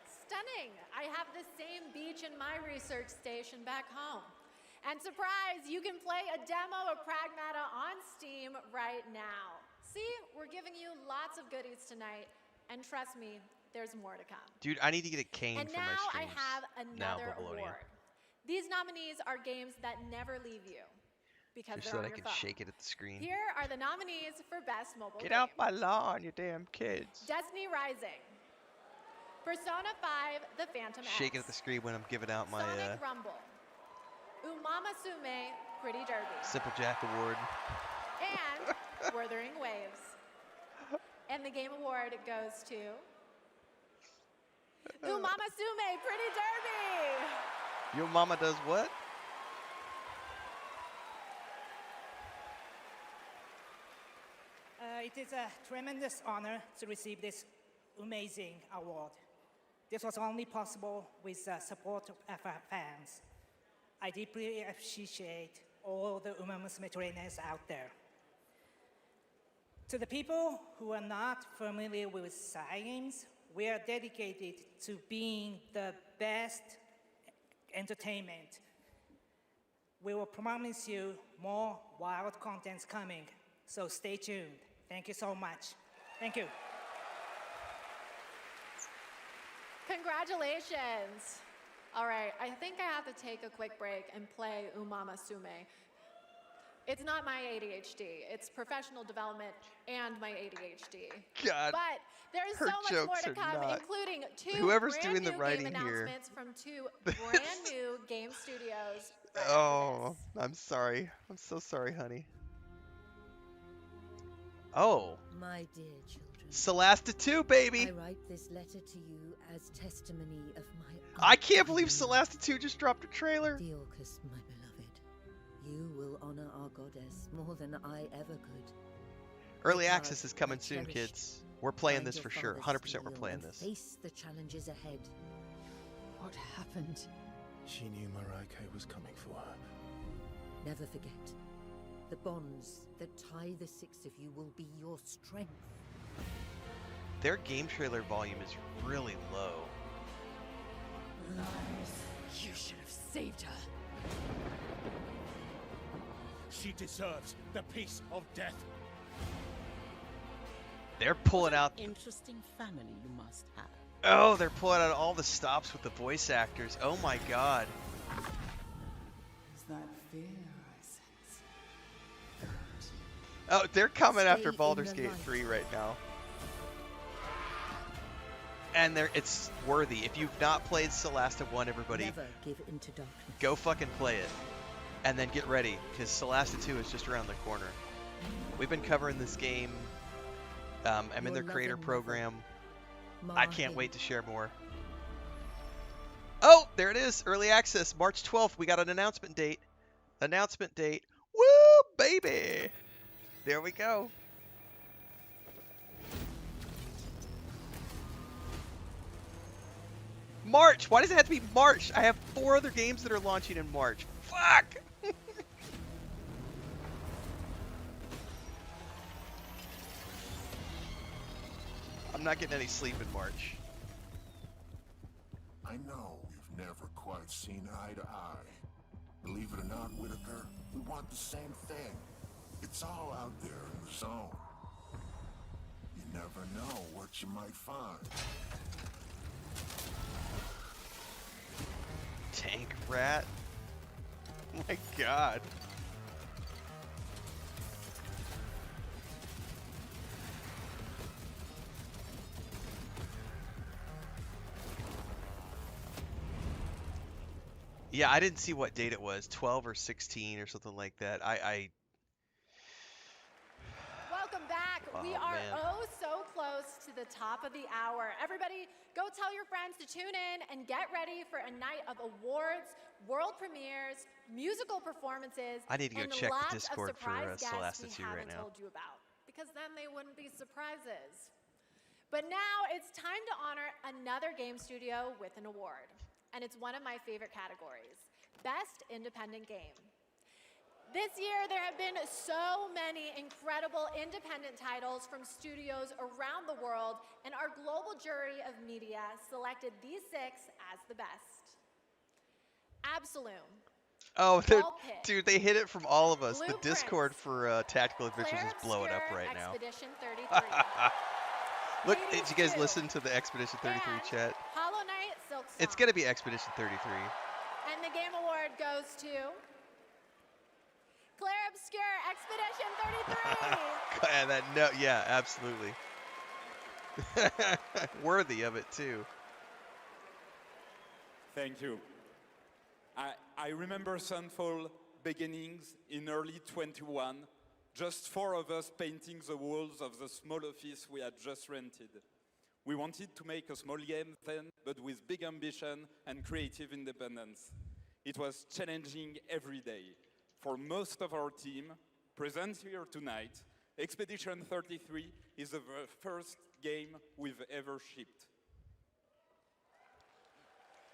Stunning! I have the same beach in my research station back home. And surprise, you can play a demo of Pragmata on Steam right now. See, we're giving you lots of goodies tonight, and trust me, there's more to come. Dude, I need to get a cane And for my now I streams. have Now, another Babylonia. award. These nominees are games that never leave you because Just they're so on that I your can phone. shake it at the screen. Here are the nominees for Best Mobile Get Game. off my lawn, you damn kids. Destiny Rising, Persona 5, The Phantom Shake it X, at the screen when I'm giving out my Sonic Rumble, Umamasume Pretty Derby, Simple Jack Award. and Wuthering Waves. And the Game Award goes to Umamasume Pretty Derby. Your mama does what? It is a tremendous honor to receive this amazing award. This was only possible with the support of our fans. I deeply appreciate all the Uma Musume trainers out there. To the people who are not familiar with science, we are dedicated to being the best entertainment. We will promise you more wild contents coming, so stay tuned. Thank you so much. Thank you. Congratulations. All right, I think I have to take a quick break and play Umama Sume. It's not my ADHD, it's professional development and my ADHD. God, But there's her so much more jokes to are come, not- including two Whoever's brand doing the new writing game here. announcements from two brand new game studios. Right after Oh, this. I'm sorry. I'm so sorry, honey. Oh, My dear children, Celasta 2, baby! I write this letter to you as testimony of my I can't believe undying Celasta 2 just dropped a trailer. The Orcus, my beloved, you will honor our goddess more than I ever could. Early Because access is coming I soon, cherished kids. We're playing Find this your for sure. father's 100% we're steel playing and this. Face the challenges ahead. What happened? She knew Marike was coming for her. Never forget. The bonds that tie the six of you will be your strength. Their game trailer volume is really low. You should have saved her. She deserves the peace of death. They're pulling out. Interesting family you must have. Oh, they're pulling out all the stops with the voice actors. Oh my god. Is that fear I sense? Oh, they're coming Stay after in Baldur's the Gate light. 3 right now. And it's worthy. If you've not played Celasta 1, everybody, Never give into darkness. go fucking play it. And then get ready, because Celasta 2 is just around the corner. We've been covering this game. I'm in Your their creator loving program. Mar I can't him. wait to share more. Oh, there it is. Early access, March 12th. We got an announcement date. Announcement date. Woo, baby. There we go. March. Why does it have to be March? I have 4 other games that are launching in March. Fuck. I'm not getting any sleep in March. I know we've never quite seen eye to eye. Believe it or not, Whitaker, we want the same thing. It's all out there in the zone. You never know what you might find. Tank rat. Oh my god. Yeah, I didn't see what date it was, 12 or 16 or something like that. Welcome back. We Oh, are man. so close to the top of the hour. Everybody, go tell your friends to tune in and get ready for a night of awards, world premieres, musical performances, I need to go and check the lots Discord of for, surprise guests Celasta we 2 right haven't now. told you about, because then they wouldn't be surprises. But now it's time to honor another game studio with an award. And it's one of my favorite categories, Best Independent Game. This year, there have been so many incredible independent titles from studios around the world, and our global jury of media selected these 6 as the best. Absolume. Oh, Ball Pit, dude, they hit it from all of us. The Blueprints, Discord for Tactical Adventures is Claire blowing up Obscure right now. Expedition 33. Look, Hades did you guys 2, listen to the Expedition 33 and chat? Hollow Knight Silk Song. It's gonna be Expedition 33. And the game award goes to Claire Obscure Expedition 33. Yeah, absolutely. Worthy of it too. Thank you. I remember Sunfall beginnings in early 21, just 4 of us painting the walls of the small office we had just rented. We wanted to make a small game then, but with big ambition and creative independence. It was challenging every day. For most of our team, present here tonight, Expedition 33 is the first game we've ever shipped.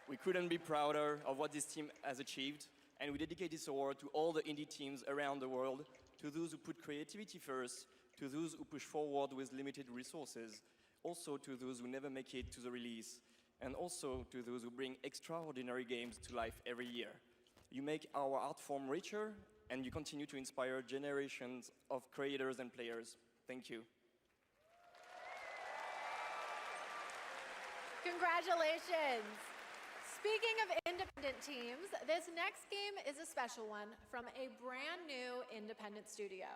We couldn't be prouder of what this team has achieved, and we dedicate this award to all the indie teams around the world, to those who put creativity first, to those who push forward with limited resources, also to those who never make it to the release, and also to those who bring extraordinary games to life every year. You make our art form richer, and you continue to inspire generations of creators and players. Thank you. Congratulations. Speaking of independent teams, this next game is a special one from a brand new independent studio.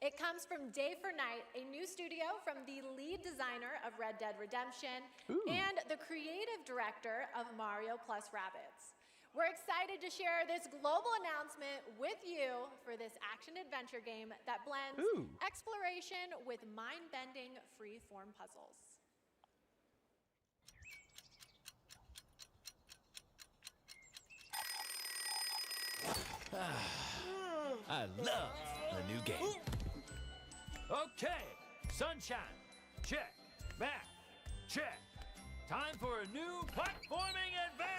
It comes from Day for Night, a new studio from the lead designer of Red Dead Redemption and the creative director of Mario plus Rabbids. We're excited to share this global announcement with you for this action-adventure game that blends exploration with mind-bending free-form puzzles. I love the new game. Okay, sunshine, check. Math, check. Time for a new platforming adventure.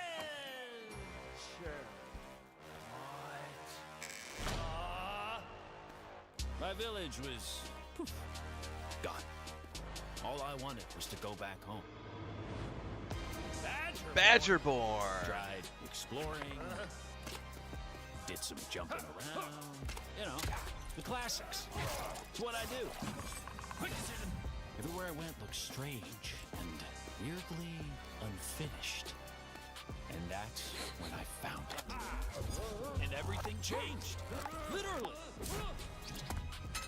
What? My village was gone. All I wanted was to go back home. Badgerborn. Tried exploring. Did some jumping around. You know, the classics. It's what I do. Quick decision. Everywhere I went looked strange and weirdly unfinished. And that's when I found it. And everything changed. Literally.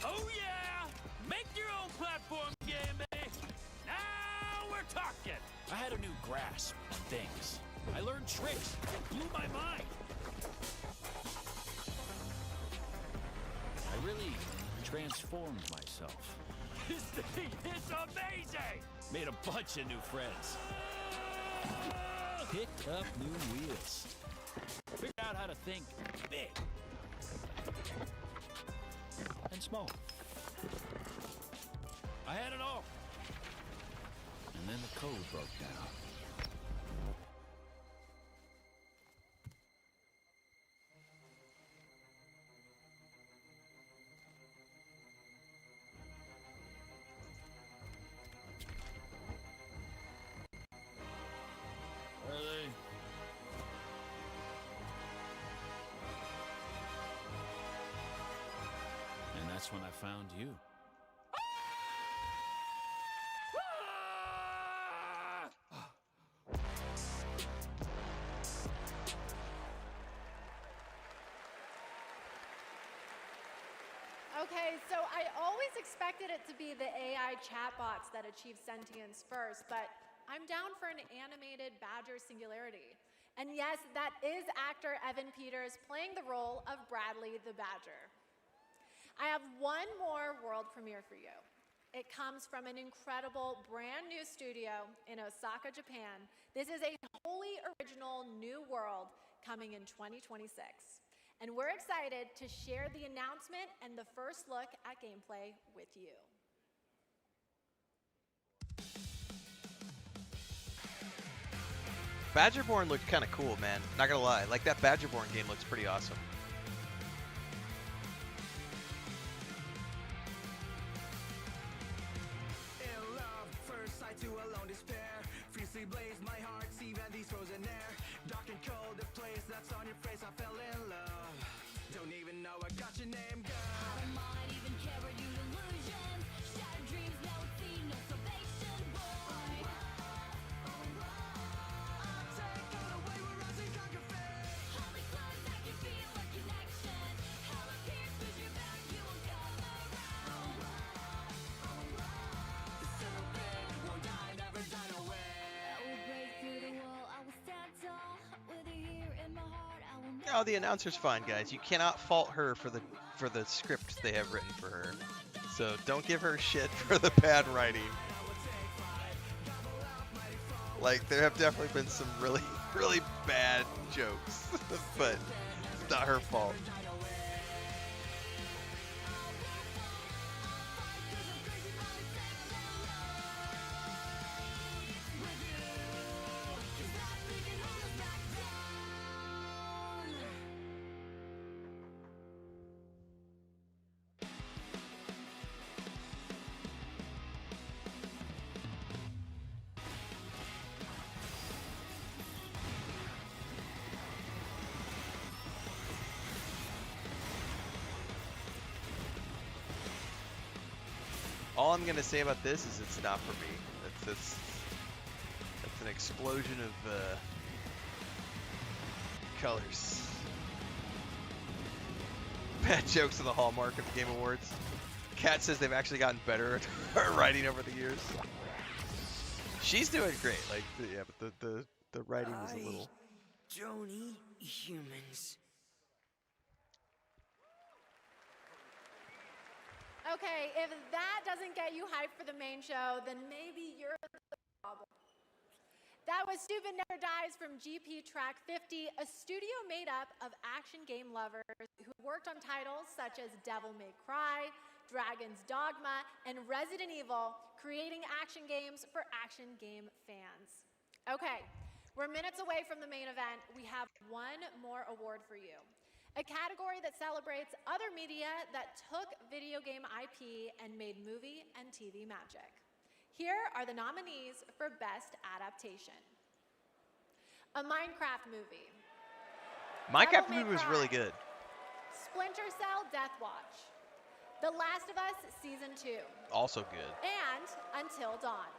Oh yeah! Make your own platform game, eh? Now we're talking. I had a new grasp on things. I learned tricks that blew my mind. I really transformed myself. This thing is amazing! Made a bunch of new friends. Picked up new wheels. Figured out how to think big and small. I had it all. And then the code broke down. That's when I found you. Okay, so I always expected it to be the AI chatbots that achieve sentience first, but I'm down for an animated Badger Singularity. And yes, that is actor Evan Peters playing the role of Bradley the Badger. I have one more world premiere for you. It comes from an incredible brand new studio in Osaka, Japan. This is a wholly original new world coming in 2026. And we're excited to share the announcement and the first look at gameplay with you. Badgerborn looked kind of cool, man. Not gonna lie, like that Badgerborn game looks pretty awesome. Blaze my heart, see these frozen air. Dark and cold, the place that's on your face, I fell in love. Don't even know I got your name, girl. I might even care about your illusions. Shattered dreams, no see, no salvation, boy. I'll take all the way, we're rising, conquer fate. Holy clothes, I can feel a connection. Hell appears, push your back, you will come around. The serpent won't die, never die away. No, the announcer's fine, guys. You cannot fault her for the script they have written for her. So don't give her shit for the bad writing. Like, there have definitely been some really, really bad jokes, but it's not her fault. All I'm gonna say about this is it's not for me. That's an explosion of colors. Bad jokes are the hallmark of the Game Awards. Kat says they've actually gotten better at writing over the years. She's doing great. Like, yeah, but the writing was a little. Don't eat humans. Okay, if that doesn't get you hyped for the main show, then maybe you're the problem. That was Stupid Never Dies from GP Track 50, a studio made up of action game lovers who worked on titles such as Devil May Cry, Dragon's Dogma, and Resident Evil, creating action games for action game fans. Okay, we're minutes away from the main event. We have one more award for you. A category that celebrates other media that took video game IP and made movie and TV magic. Here are the nominees for Best Adaptation. A Minecraft movie. Minecraft movie was really good. Splinter Cell Death Watch. The Last of Us Season 2. Also good. And Until Dawn.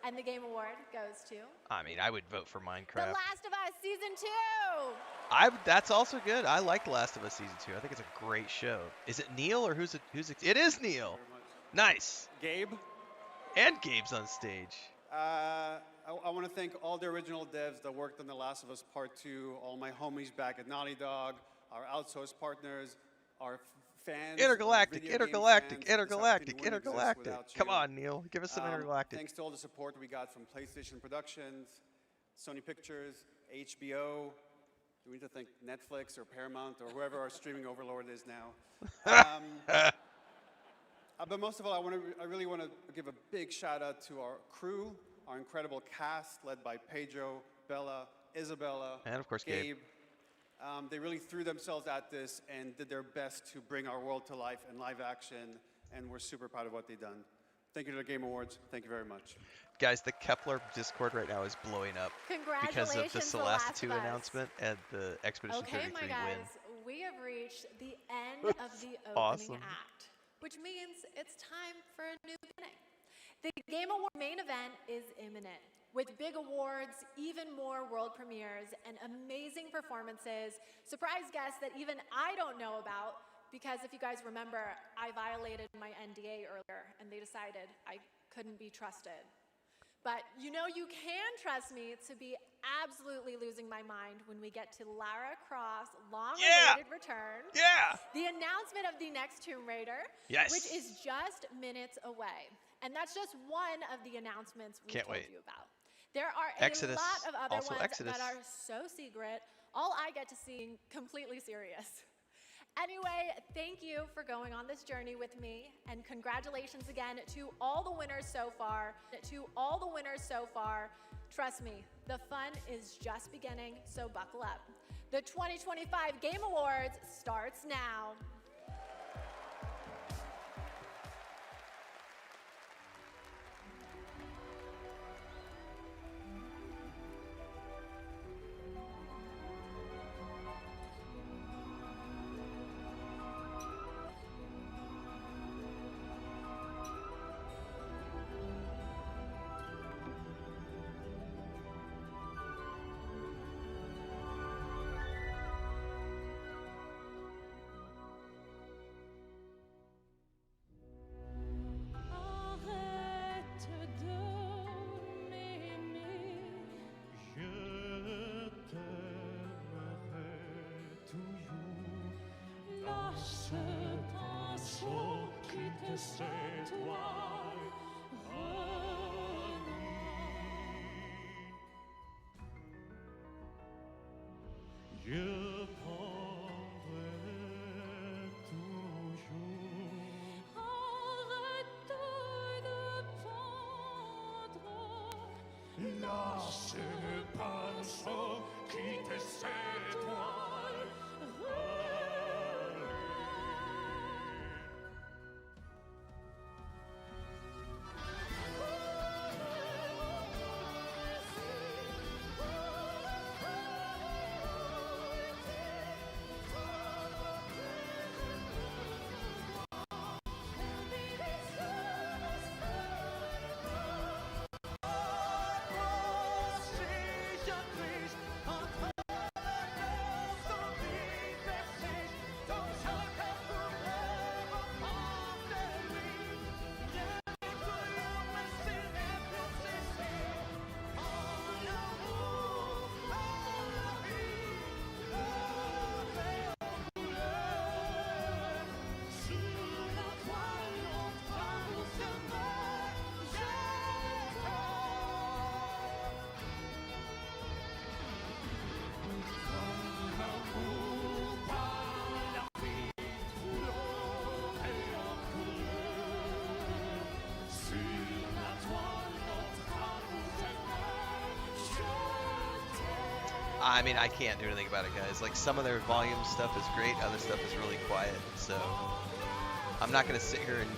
And the Game Award goes to... I mean, I would vote for Minecraft. The Last of Us Season 2! That's also good. I like The Last of Us Season 2. I think it's a great show. Is it Neil or who's it? It is Neil. Nice. Gabe. And Gabe's on stage. I want to thank all the original devs that worked on The Last of Us Part 2, all my homies back at Naughty Dog, our outsourced partners, our fans. Intergalactic. Come on, Neil. Give us some Intergalactic. Thanks to all the support we got from PlayStation Productions, Sony Pictures, HBO. Do we need to thank Netflix or Paramount or whoever our streaming overlord is now? But most of all, I really want to give a big shout out to our crew, our incredible cast led by Pedro, Bella, Isabella, and of course Gabe. They really threw themselves at this and did their best to bring our world to life in live action, and we're super proud of what they've done. Thank you to the Game Awards. Thank you very much. Guys, the Kepler Discord right now is blowing up because of the Celeste 2 announcement and the Expedition 33 my win. guys, we have reached the end of the opening act, which means it's time for a new beginning. The Game Award main event is imminent. With big awards, even more world premieres, and amazing performances, surprise guests that even I don't know about, because if you guys remember, I violated my NDA earlier, and they decided I couldn't be trusted. But you know you can trust me to be absolutely losing my mind when we get to Lara Croft's long-awaited return. Yeah! The announcement of the next Tomb Raider, which is just minutes away. And that's just one of the announcements we told you about. There are a lot of other ones that are so secret, all I get to see completely serious. Anyway, thank you for going on this journey with me, and congratulations again to all the winners so far. Trust me, the fun is just beginning, so buckle up. The 2025 Game Awards starts now. Lâche pinceau, quitte cette toile. I mean, I can't do anything about it, guys. Like, some of their volume stuff is great, other stuff is really quiet. So I'm not gonna sit here and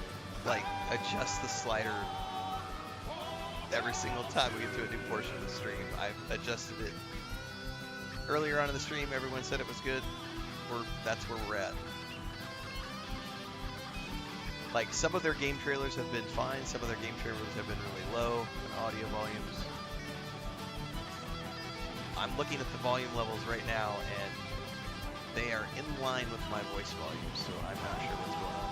like adjust the slider every single time we get to a new portion of the stream. I've adjusted it earlier on in the stream. Everyone said it was good. That's where we're at. Like, some of their game trailers have been fine. Some of their game trailers have been really low in audio volumes. I'm looking at the volume levels right now, and they are in line with my voice volume, so I'm not sure what's going on.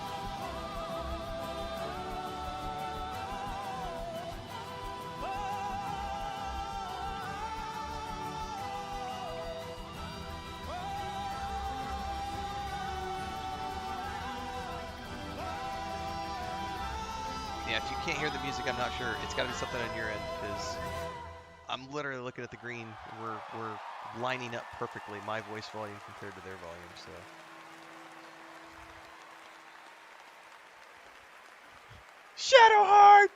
Yeah, if you can't hear the music, I'm not sure. It's got to be something on your end, because I'm literally looking at the green. We're lining up perfectly, my voice volume compared to their volume, so. Shadowheart!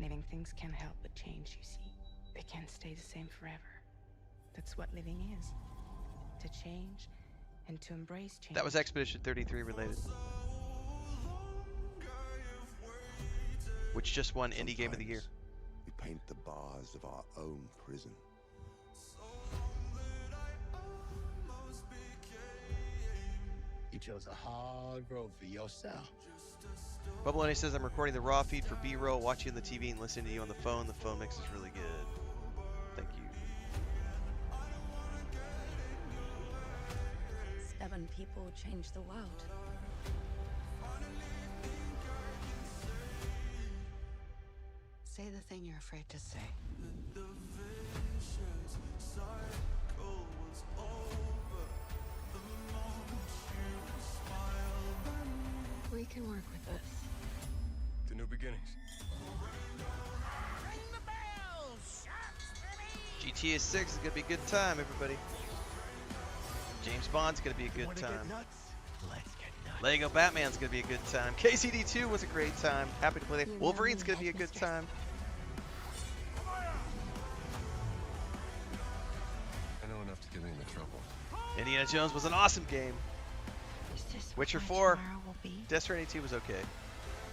Living things can't help but change, you see. They can't stay the same forever. That's what living is. To change and to embrace change. That was Expedition 33 related. Which just won Indie Game of the Year. We paint the bars of our own prison. You chose a hard road for yourself. Bubbaloni says, I'm recording the raw feed for B-roll, watching the TV and listening to you on the phone. The phone mix is really good. Thank you. 7 people change the world. Say the thing you're afraid to say. We can work with this. To new beginnings. GTA 6 is gonna be a good time, everybody. James Bond's gonna be a good time. Lego Batman's gonna be a good time. KCD 2 was a great time. Happy to play that. Wolverine's gonna be a good time. I know enough to get me into trouble. Indiana Jones was an awesome game. Witcher 4, Death Stranding 2 was okay.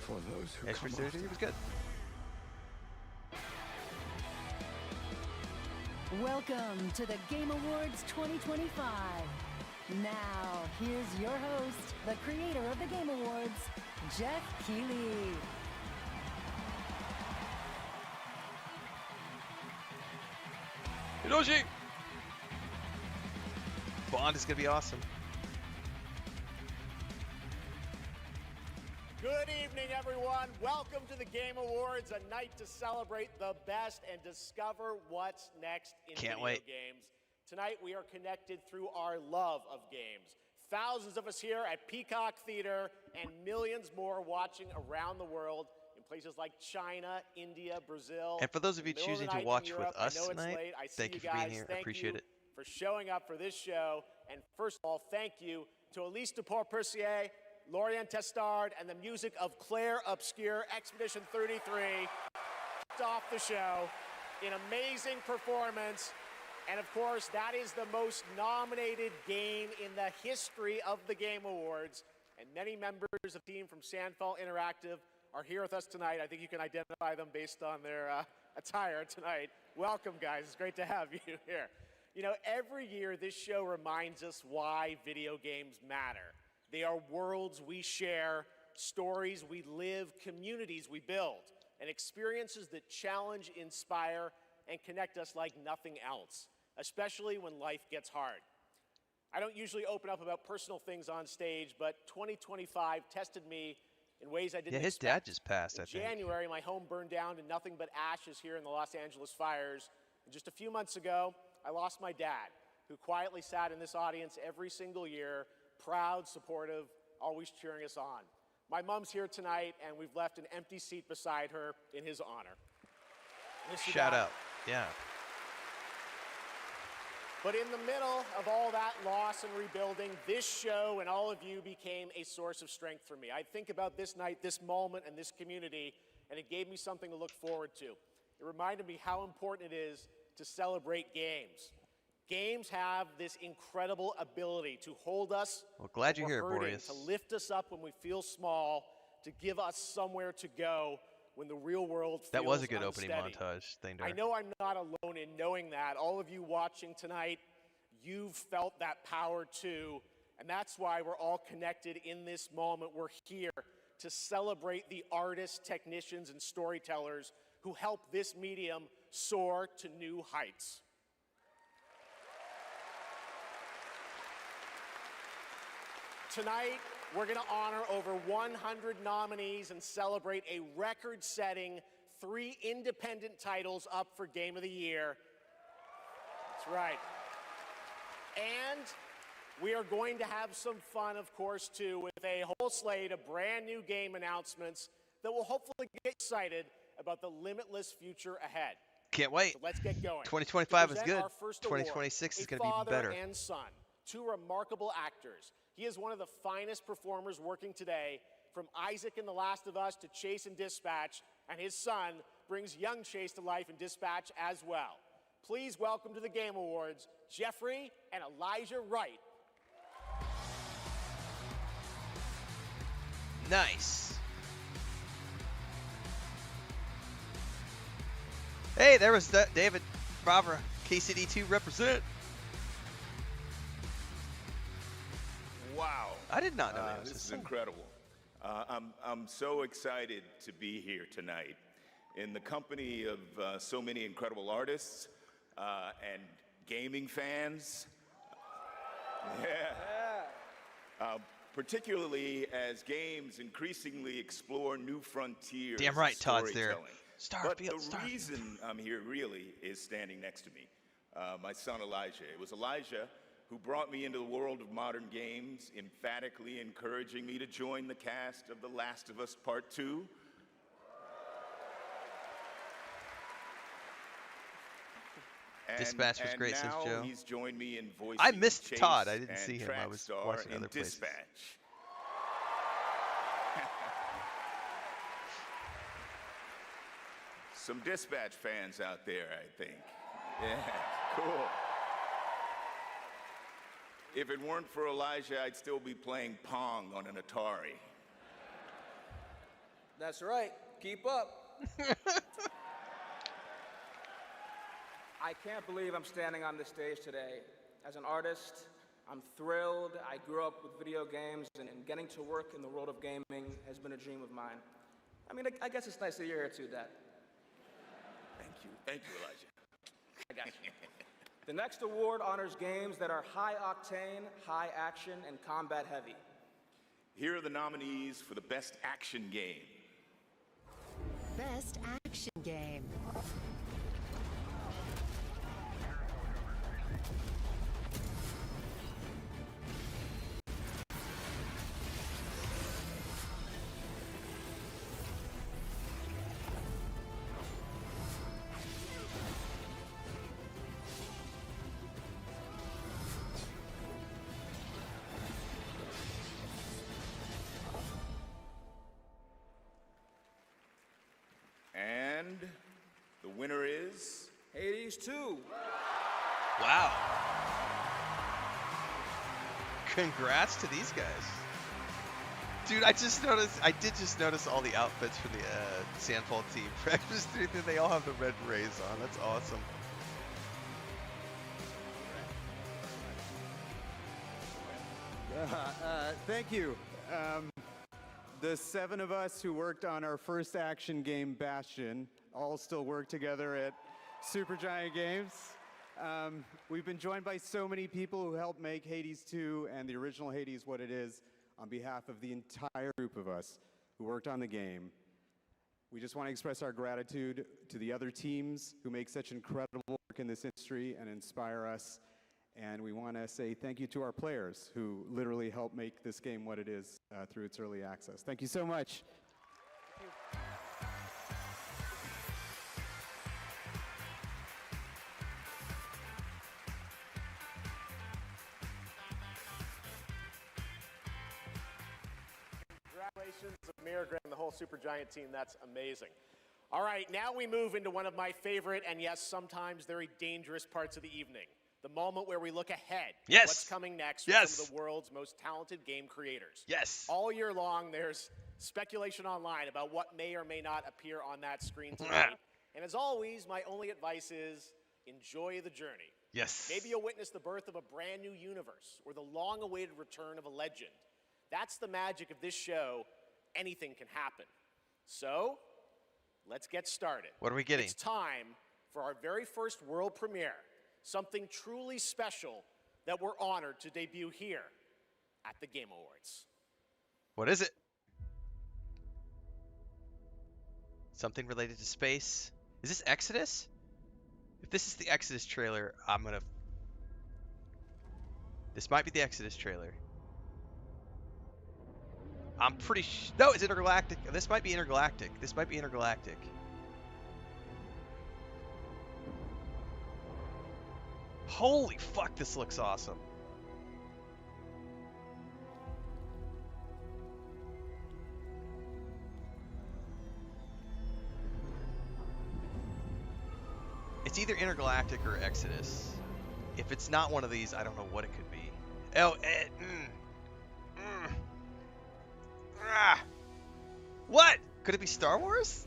For those who Expedition come 33 was good. Welcome to the Game Awards 2025. Now, here's your host, the creator of the Game Awards, Jeff Keighley. Hiroshi! Bond is gonna be awesome. Good evening, everyone. Welcome to the Game Awards, a night to celebrate the best and discover what's next in video games. Tonight, we are connected through our love of games. Thousands of us here at Peacock Theater and millions more watching around the world in places like China, India, Brazil. And for those of you choosing to watch with us tonight, thank you for being here. I Thank appreciate you it. for showing up for this show. And first of all, thank you to Elise Duport-Percier, Lorian Testard, and the music of Claire Obscure. Expedition 33 kicked off the show in amazing performance. And of course, that is the most nominated game in the history of the Game Awards. And many members of the team from Sandfall Interactive are here with us tonight. I think you can identify them based on their attire tonight. Welcome, guys. It's great to have you here. You know, every year this show reminds us why video games matter. They are worlds we share, stories we live, communities we build, and experiences that challenge, inspire, and connect us like nothing else, especially when life gets hard. I don't usually open up about personal things on stage, but 2025 tested me in ways I didn't Yeah, his expect. dad just passed, I In think. January, my home burned down to nothing but ashes here in the Los Angeles fires. And just a few months ago, I lost my dad, who quietly sat in this audience every single year, proud, supportive, always cheering us on. My mom's here tonight, and we've left an empty seat beside her in his honor. Miss you, Shout Dad. out. Yeah. But in the middle of all that loss and rebuilding, this show and all of you became a source of strength for me. I think about this night, this moment, and this community, and it gave me something to look forward to. It reminded me how important it is to celebrate games. Games have this incredible ability to hold us Well, glad you're when here, we're hurting, Boreas. to lift us up when we feel small, to give us somewhere to go when the real world feels That was a good opening unsteady. montage, Thindar. I know I'm not alone in knowing that. All of you watching tonight, you've felt that power too, and that's why we're all connected in this moment. We're here to celebrate the artists, technicians, and storytellers who help this medium soar to new heights. Tonight, we're going to honor over 100 nominees and celebrate a record-setting 3 independent titles up for Game of the Year. That's right. And we are going to have some fun, of course, too, with a whole slate of brand new game announcements that will hopefully get excited about the limitless future ahead. Can't wait. So let's get going. 2025 To is present good. our first award, 2026 is a going to be even father better. and son, 2 remarkable actors. He is one of the finest performers working today, from Isaac in The Last of Us to Chase in Dispatch, and his son brings young Chase to life in Dispatch as well. Please welcome to the Game Awards, Jeffrey and Elijah Wright. Nice. Hey, there was David Bravra, KCD2 represent. Wow. I did not know that was this is his incredible. I'm so excited to be here tonight in the company of so many incredible artists and gaming fans. Yeah. Particularly as games increasingly explore new frontiers. Damn right, of Todd's there. storytelling. But the reason I'm here really is standing next to me, my son Elijah. It was Elijah who brought me into the world of modern games, emphatically encouraging me to join the cast of The Last of Us Part 2. Dispatch was great since now Joe. He's joined me in voicing I missed Chase Todd. I didn't and see him. I was Trackstar watching in other places. Dispatch. Some Dispatch fans out there, I think. Yeah, cool. If it weren't for Elijah, I'd still be playing Pong on an Atari. That's right. Keep up. I can't believe I'm standing on this stage today. As an artist, I'm thrilled. I grew up with video games, and getting to work in the world of gaming has been a dream of mine. I mean, I guess it's nice that you're here too, Dad. Thank you, Elijah. I got you. The next award honors games that are high octane, high action, and combat heavy. Here are the nominees for the Best Action Game. Best Action Game. And the winner is Hades 2. Wow. Congrats to these guys. Dude, I did just notice all the outfits for the Sandfall team. They all have the red berets on. That's awesome. Thank you. The 7 of us who worked on our first action game, Bastion, all still work together at Supergiant Games. We've been joined by so many people who helped make Hades 2 and the original Hades what it is on behalf of the entire group of us who worked on the game. We just want to express our gratitude to the other teams who make such incredible work in this industry and inspire us. And we want to say thank you to our players who literally helped make this game what it is through its early access. Thank you so much. Graham, the whole Supergiant team, that's amazing. All right, now we move into one of my favorite and yes, sometimes very dangerous parts of the evening. The moment where we look ahead. Yes. What's coming next for some of the world's most talented game creators. Yes. All year long, there's speculation online about what may or may not appear on that screen tonight. And as always, my only advice is enjoy the journey. Yes. Maybe you'll witness the birth of a brand new universe or the long-awaited return of a legend. That's the magic of this show. Anything can happen. So, let's get started. What are we getting? It's time for our very first world premiere. Something truly special that we're honored to debut here at the Game Awards. What is it? Something related to space? Is this Exodus? If this is the Exodus trailer, I'm gonna... This might be the Exodus trailer. I'm pretty no, it's Intergalactic. This might be Intergalactic. This might be Intergalactic. Holy fuck, this looks awesome. It's either Intergalactic or Exodus. If it's not one of these, I don't know what it could be. Oh, what? Could it be Star Wars?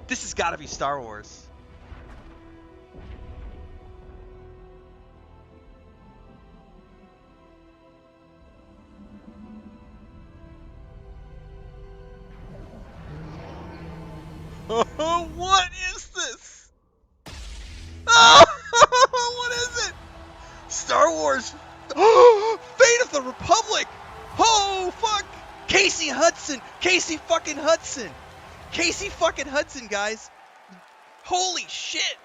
This has got to be Star Wars. What is this? Oh, what is it? Star Wars. Fate of the Republic. Oh, fuck. Casey Hudson. Casey fucking Hudson. Casey fucking Hudson, guys. Holy shit.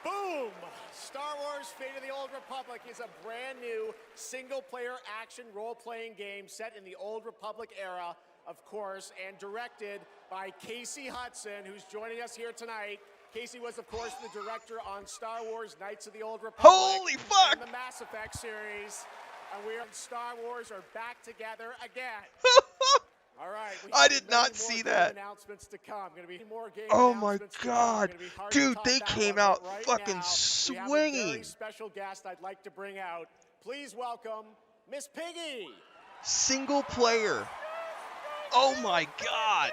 Boom! Star Wars Fate of the Old Republic is a brand new single-player action role-playing game set in the Old Republic era, of course, and directed by Casey Hudson, who's joining us here tonight. Casey was, of course, the director on Star Wars Knights of the Old Republic. Holy fuck! And the Mass Effect series. And we are Star Wars are back together again. All right. I did not see that. Announcements to come. Going to be more game oh my announcements god. Dude, they came out right fucking now, swinging. We have a very special guest I'd like to bring out. Please welcome Miss Piggy. Single player. Oh my god.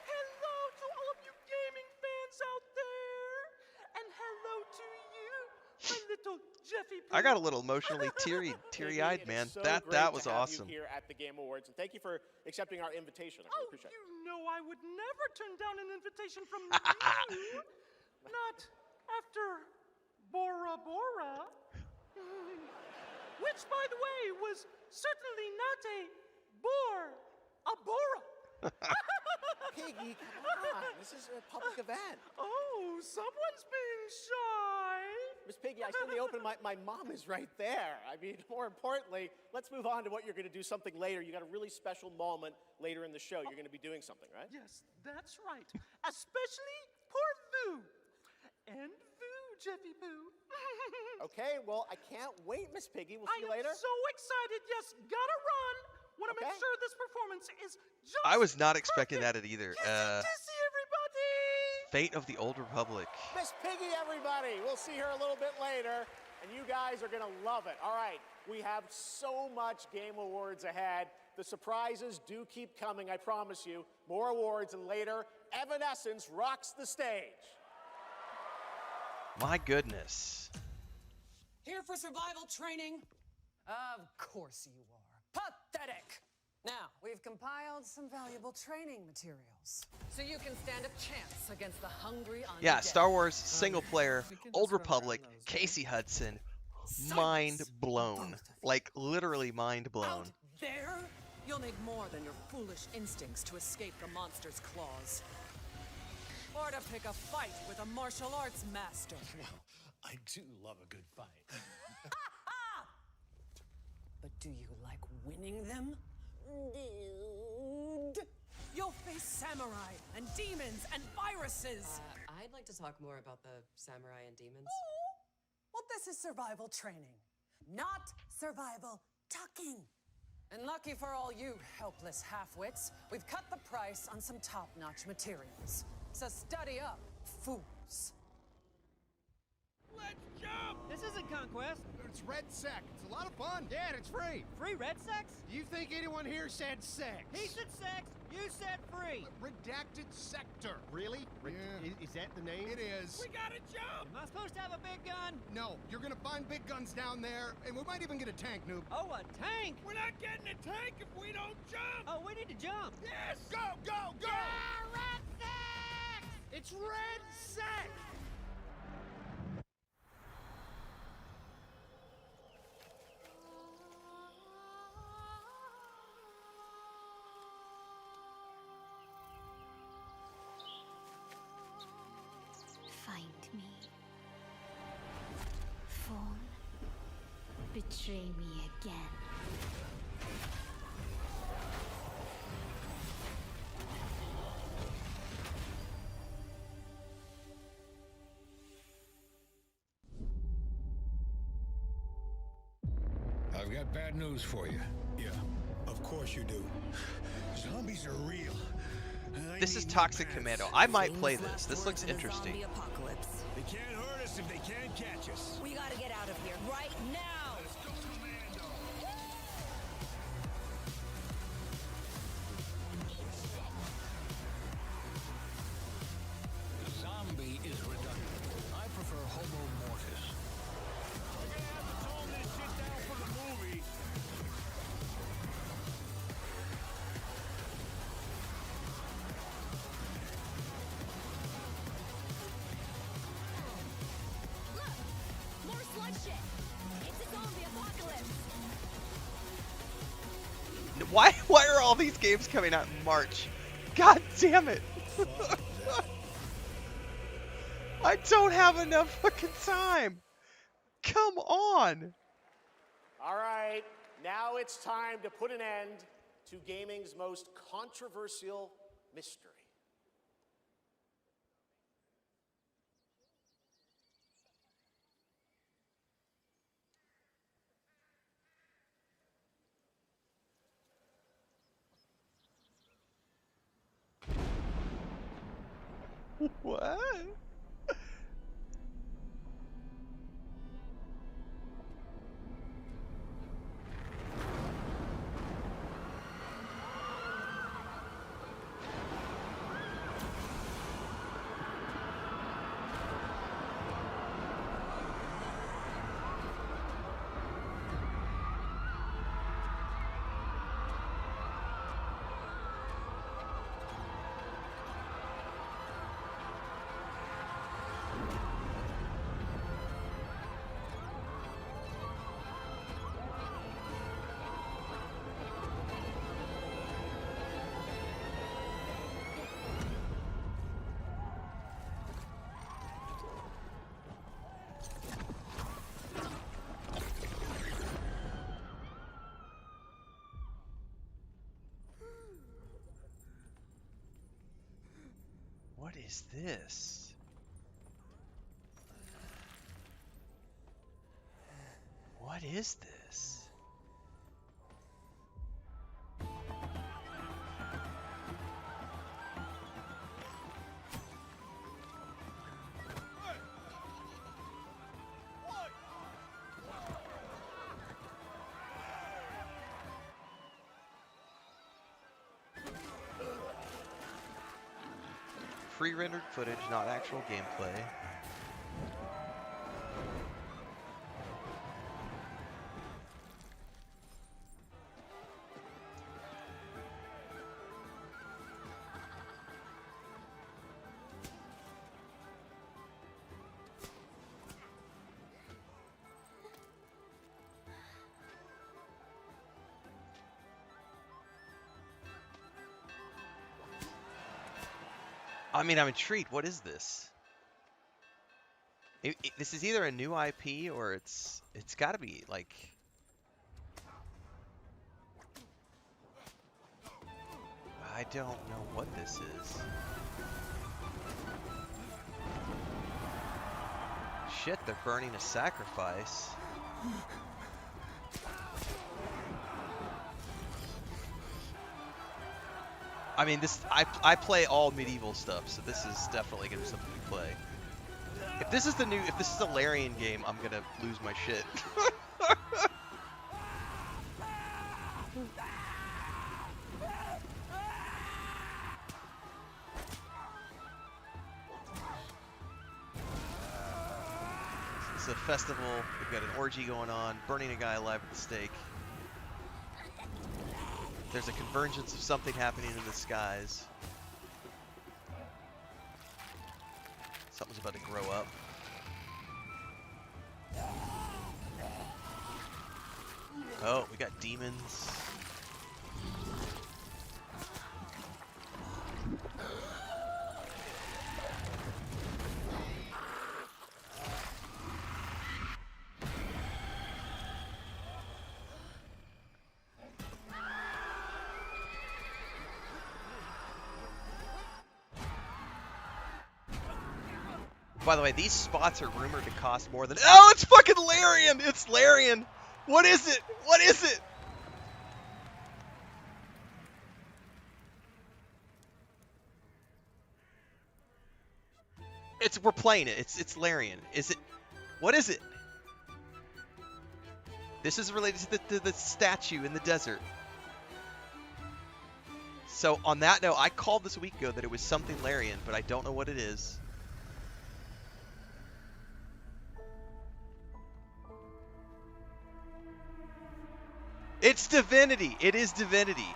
Hello to all of you gaming fans out there, and hello to you, my little Jeffy. I got a little emotionally teary-eyed, man. So that was to have awesome. You here at the Game Awards, and thank you for accepting our invitation. I really appreciate it. You know I would never turn down an invitation from you. Not after Bora Bora, which, by the way, was certainly not a bore, a Bora. Piggy, come on. This is a public event. Oh, someone's being shy. Miss Piggy, I said in the open, my mom is right there. I mean, more importantly, let's move on to what you're going to do something later. You got a really special moment later in the show. You're going to be doing something, right? Yes, that's right. Especially poor Vu. And Vu, Jeffy Boo. Okay, well, I can't wait, Miss Piggy. We'll see you later. I am so excited. Yes, gotta run. Want to make sure this performance is just I was not expecting that either. Kissy, everybody. Fate of the Old Republic. Miss Piggy, everybody. We'll see her a little bit later, and you guys are going to love it. All right, we have so much Game Awards ahead. The surprises do keep coming, I promise you. More awards, and later, Evanescence rocks the stage. My goodness. Here for survival training? Of course you are. Pathetic! Now, we've compiled some valuable training materials, so you can stand a chance against the hungry undead. Yeah, Star Wars, single player, Old Republic, Casey Hudson, mind blown. Like, literally mind blown. Out there, you'll need more than your foolish instincts to escape the monster's claws. Or to pick a fight with a martial arts master. Well, I do love a good fight. But do you like winning them? Dude. You'll face samurai and demons and viruses. I'd like to talk more about the samurai and demons. Well, this is survival training, not survival tucking. And lucky for all you helpless half-wits, we've cut the price on some top-notch materials. So study up, fools. Let's jump! This isn't Conquest. It's Red Sec. It's a lot of fun. Yeah, and it's free. Free Red Sex? Do you think anyone here said sex? He said sex. You said free. Redacted Sector. Really? Yeah. Is that the name? It is. We gotta jump! Am I supposed to have a big gun? No, you're gonna find big guns down there, and we might even get a tank, noob. Oh, a tank? We're not getting a tank if we don't jump! Oh, we need to jump. Yes! Go, go, go! Yeah, Red Sex! It's Red Sex! Find me. Phone. Betray me again. I've got bad news for you. Yeah, of course you do. Zombies are real. This is Toxic Commando. I might play this. This looks interesting. They can't hurt us if they can't catch us. We gotta get out of here right now! Let's go, Commando! Zombie is redundant. I prefer Homo Mortis. We're gonna have to tone this shit down for the movie. More sludge shit! It's a zombie apocalypse! Why are all these games coming out in March? God damn it! I don't have enough fucking time! Come on! All right, now it's time to put an end to gaming's most controversial mystery. What? What is this? What is this? Pre-rendered footage, not actual gameplay. I mean, I'm intrigued. What is this? This is either a new IP or it's got to be like. I don't know what this is. Shit, they're burning a sacrifice. I mean, I play all medieval stuff, so this is definitely gonna be something we play. If this is a Larian game, I'm gonna lose my shit. It's a festival. We've got an orgy going on, burning a guy alive at the stake. There's a convergence of something happening in the skies. Something's about to grow up. Oh, we got demons. By the way, these spots are rumored to cost more than... Oh, it's fucking Larian! It's Larian! What is it? What is it? We're playing it. It's Larian. Is it... What is it? This is related to the statue in the desert. So, on that note, I called this a week ago that it was something Larian, but I don't know what it is. It's Divinity. It is Divinity.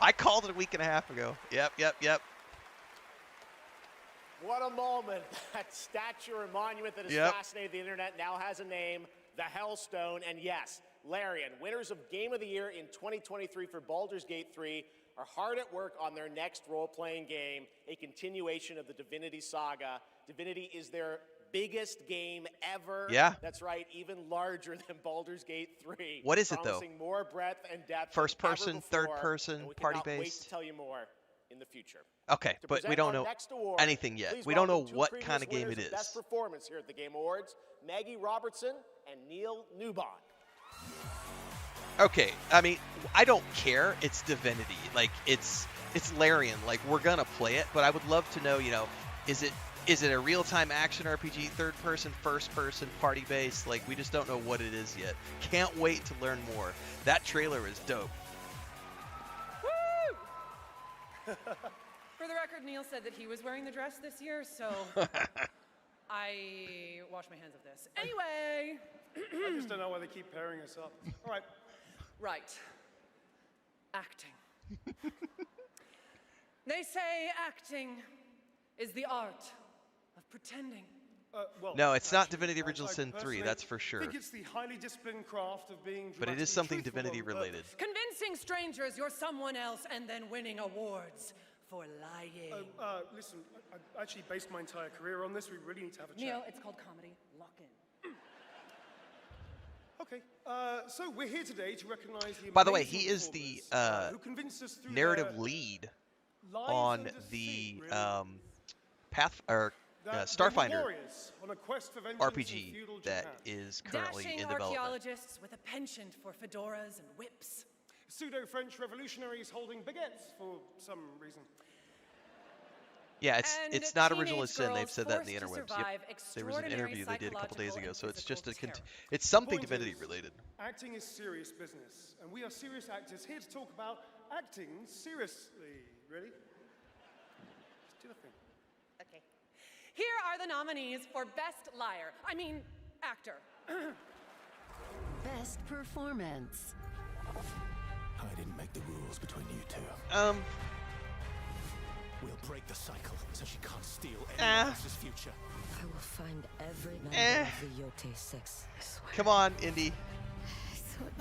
I called it a week and a half ago. Yep. What a moment. That statue or monument that has fascinated the internet now has a name, the Hellstone. And yes, Larian, winners of Game of the Year in 2023 for Baldur's Gate 3, are hard at work on their next role-playing game, a continuation of the Divinity saga. Divinity is their biggest game ever. Yeah. That's right, even larger than Baldur's Gate 3. What is it, though? Promising more breadth and depth. First person, third person, party-based? Wait to tell you more in the future. Okay, but we don't know anything yet. We don't know what kind of game it is. Best performance here at the Game Awards, Maggie Robertson and Neil Newbon. Okay, I mean, I don't care. It's Divinity. Like, it's Larian. Like, we're gonna play it, but I would love to know, you know, is it a real-time action RPG, third-person, first-person, party-based? Like, we just don't know what it is yet. Can't wait to learn more. That trailer is dope. Woo! For the record, Neil said that he was wearing the dress this year, so I wash my hands of this. Anyway. I just don't know why they keep pairing us up. All right. Right. Acting. They say acting is the art of pretending. Well, no, it's not Divinity Original Sin 3, that's for sure. I think it's the highly disciplined craft of being but it is something Divinity related. Convincing strangers you're someone else and then winning awards for lying. Listen, I actually based my entire career on this. We really need to have a chat. Neil, it's called comedy. Lock in. Okay, so we're here today to recognize the... By the way, he is the narrative lead on the Starfinder RPG that is currently Dashing in development. archaeologists with a penchant for fedoras and whips. Pseudo-French revolutionaries holding baguettes for some reason. Yeah, it's not Original Sin. They've said that in the interwebs. Yep. There was an interview they did a couple days ago, so it's just it's something Divinity related. Acting is serious business, and we are serious actors here to talk about acting seriously. Ready? Let's do the thing. Okay. Here are the nominees for Best Liar. I mean, Actor. Best Performance. I didn't make the rules between you two. We'll break the cycle so she can't steal anyone else's future. I will find every member of the Yote Six. Come on, Indy.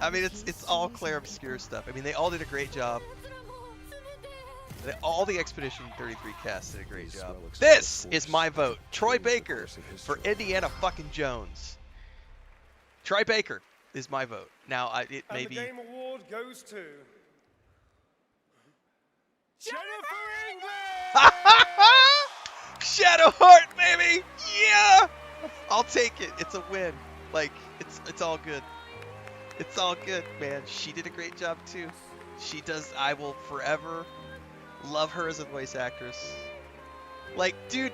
I mean, it's all Claire Obscure stuff. I mean, they all did a great job. All the Expedition 33 cast did a great job. This is my vote. Troy Baker for Indiana fucking Jones. Troy Baker. is my vote. Now, it may And the be. Game Award goes to Jennifer English! Shadowheart, baby! Yeah! I'll take it. It's a win. Like, it's all good. It's all good, man. She did a great job too. She does. I will forever love her as a voice actress. Like, dude,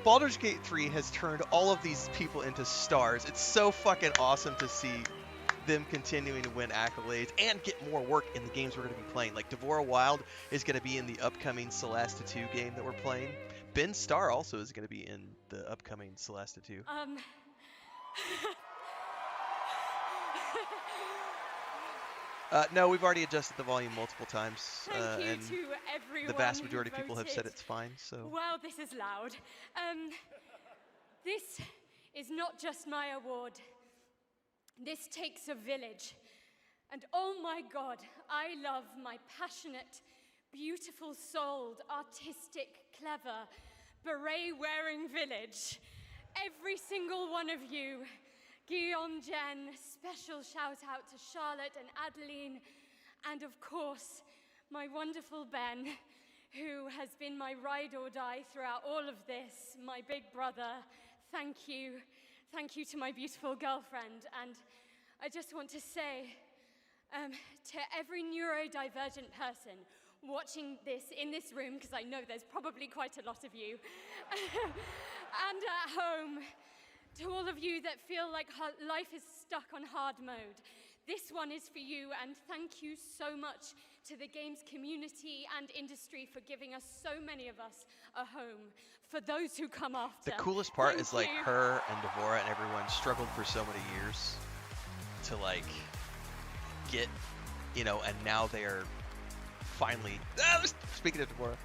Baldur's Gate 3 has turned all of these people into stars. It's so fucking awesome to see them continuing to win accolades and get more work in the games we're going to be playing. Like, Devora Wild is going to be in the upcoming Celasta 2 game that we're playing. Ben Starr also is going to be in the upcoming Celasta 2. No, we've already adjusted the volume multiple times. Thank you and to everyone the vast who majority of people have said voted. it's fine, so. Wow, this is loud. This is not just my award. This takes a village. And oh my God, I love my passionate, beautiful-souled, artistic, clever, beret-wearing village. Every single one of you. Guillaume, Jen, special shout out to Charlotte and Adeline, and of course, my wonderful Ben, who has been my ride or die throughout all of this, my big brother. Thank you. Thank you to my beautiful girlfriend. And I just want to say to every neurodivergent person watching this in this room, because I know there's probably quite a lot of you, and at home, to all of you that feel like life is stuck on hard mode, this one is for you, and thank you so much to the games community and industry for giving us, so many of us, a home. For those who come after. The coolest part thank is like you. her and Devora and everyone struggled for so many years to like get, you know, and now they are finally. Speaking of Devora.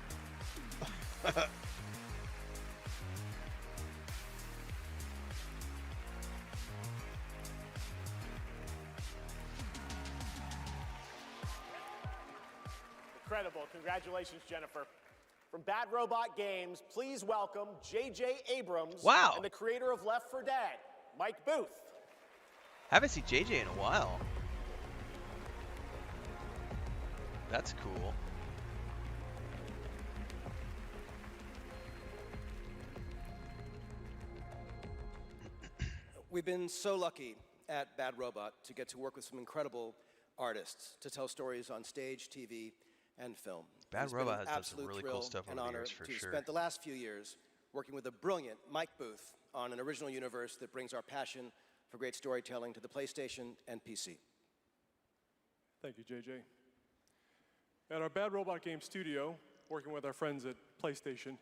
Incredible. Congratulations, Jennifer. From Bad Robot Games, please welcome J.J. Abrams Wow. and the creator of Left 4 Dead, Mike Booth. Haven't seen JJ in a while. That's cool. We've been so lucky at Bad Robot to get to work with some incredible artists to tell stories on stage, TV, and film. Bad It's been an Robot has done some absolute really thrill cool stuff and over the honor years, for to have sure. spent the last few years working with a brilliant Mike Booth on an original universe that brings our passion for great storytelling to the PlayStation and PC. Thank you, JJ. At our Bad Robot Game studio, working with our friends at PlayStation,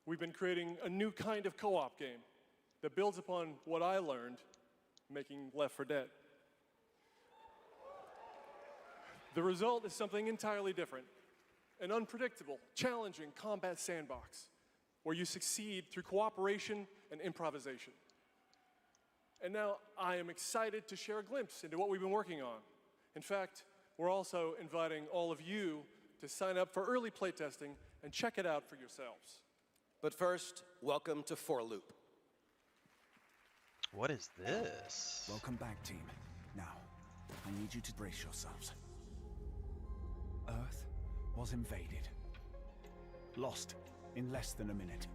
we've been creating a new kind of co-op game that builds upon what I learned making Left 4 Dead. The result is something entirely different, an unpredictable, challenging combat sandbox where you succeed through cooperation and improvisation. And now I am excited to share a glimpse into what we've been working on. In fact, we're also inviting all of you to sign up for early playtesting and check it out for yourselves. But first, welcome to 4 Loop. What is this? Welcome back, team. Now, I need you to brace yourselves. Earth was invaded. Lost in less than a minute.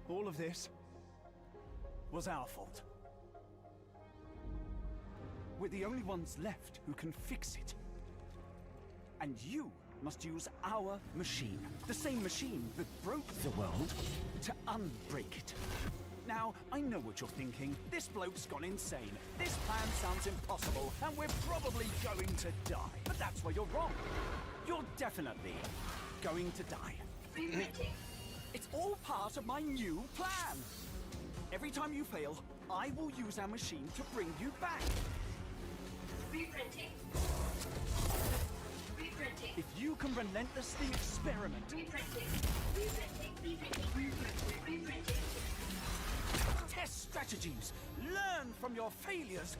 All of this was our fault. We're the only ones left who can fix it. And you must use our machine, the same machine that broke the world, to unbreak it. Now, I know what you're thinking. This bloke's gone insane. This plan sounds impossible, and we're probably going to die. But that's where you're wrong. You're definitely going to die. It's all part of my new plan. Every time you fail, I will use our machine to bring you back. Reprinting. Reprinting. If you can relentlessly experiment. Reprinting. Reprinting. Reprinting. Reprinting. Test strategies. Learn from your failures.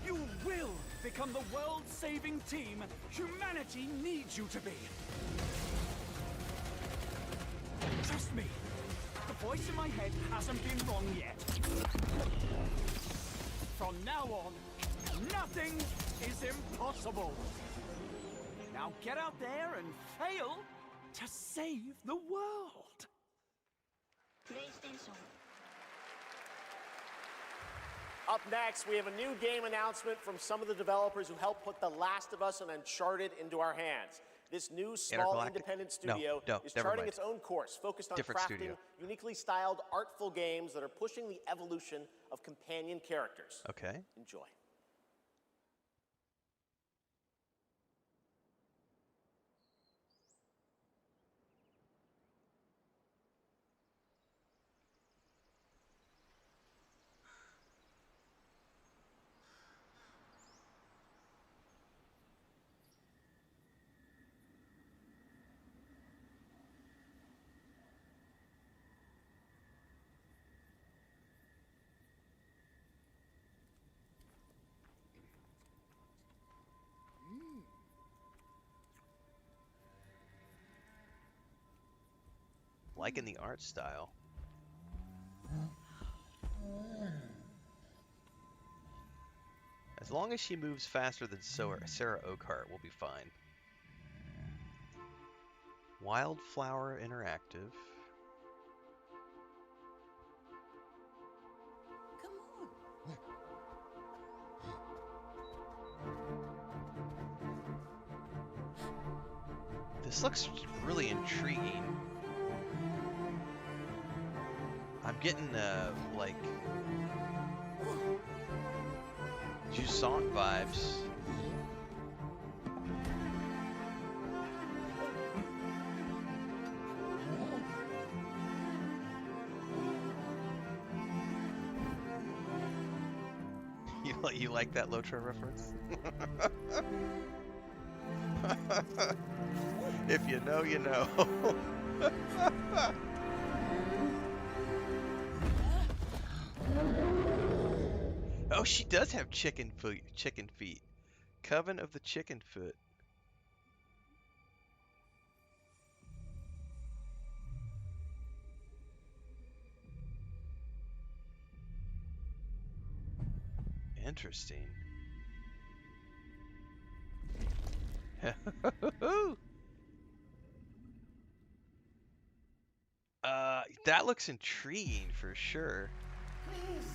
You will become the world-saving team humanity needs you to be. Trust me. The voice in my head hasn't been wrong yet. From now on, nothing is impossible. Now get out there and fail to save the world. PlayStation. Up next, we have a new game announcement from some of the developers who helped put The Last of Us and Uncharted into our hands. This new small independent studio is charting its own course, focused on crafting uniquely styled, artful games that are pushing the evolution of companion characters. Okay. Enjoy. Liking the art style. As long as she moves faster than Sarah Oakhart, we'll be fine. Wildflower Interactive. This looks really intriguing. I'm getting like Jusant vibes. You like that Lotra reference? If you know, you know. Oh, she does have chicken feet. Coven of the Chicken Foot. Interesting. That looks intriguing for sure. Please,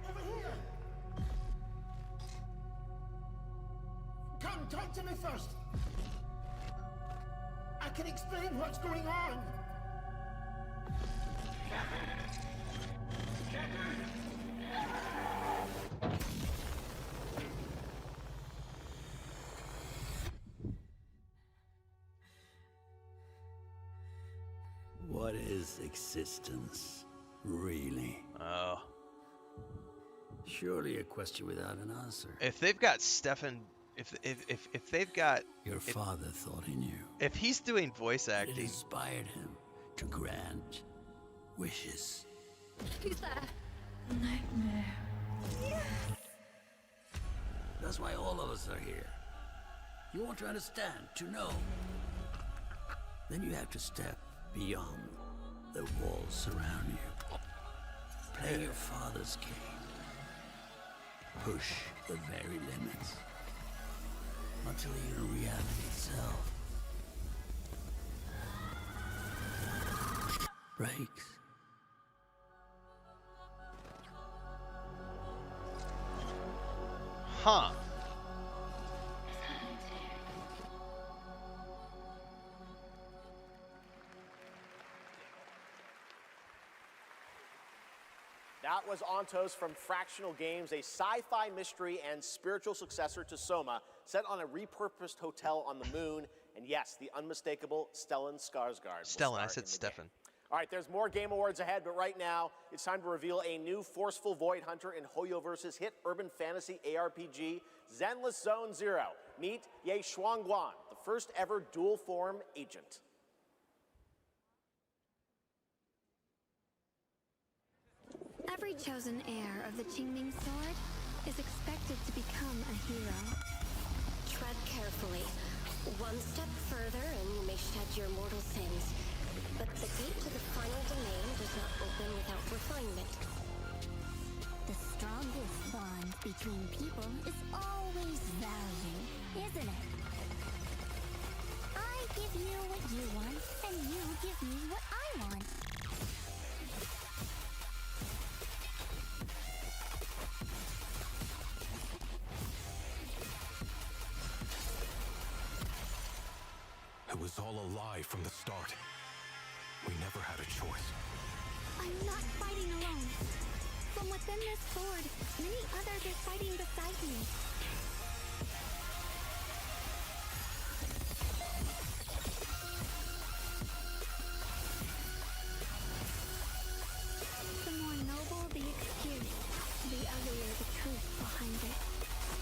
over here. Come, talk to me first. I can explain what's going on. What is existence, really? Oh. Surely a question without an answer. If they've got Stefan, if they've got Your father thought he knew. If he's doing voice It acting, inspired him to grant wishes. Who's there? Nightmare. Yes. That's why all of us are here. You want to understand, to know. Then you have to step beyond the walls surround you. Play your father's game. Push the very limits. Until even reality itself breaks. huh? That was Ontos from Fractional Games, a sci-fi mystery and spiritual successor to Soma, set on a repurposed hotel on the moon. And yes, the unmistakable Stellan Skarsgård. Stellan, I said Stefan. All right, there's more Game Awards ahead, but right now, it's time to reveal a new forceful Void Hunter in Hoyoverse's hit urban fantasy ARPG, Zenless Zone Zero. Meet Ye Shuangguan, the first ever dual-form agent. Every chosen heir of the Qingming sword is expected to become a hero. Tread carefully. One step further and you may shed your mortal sins. But the gate to the final domain does between people is always value, isn't it? I give you what you want, and you give me what I want. It was all a lie from the start. We never had a choice. I'm not fighting alone. From within this sword, many others are fighting beside me. The more noble the excuse, the uglier the truth behind it.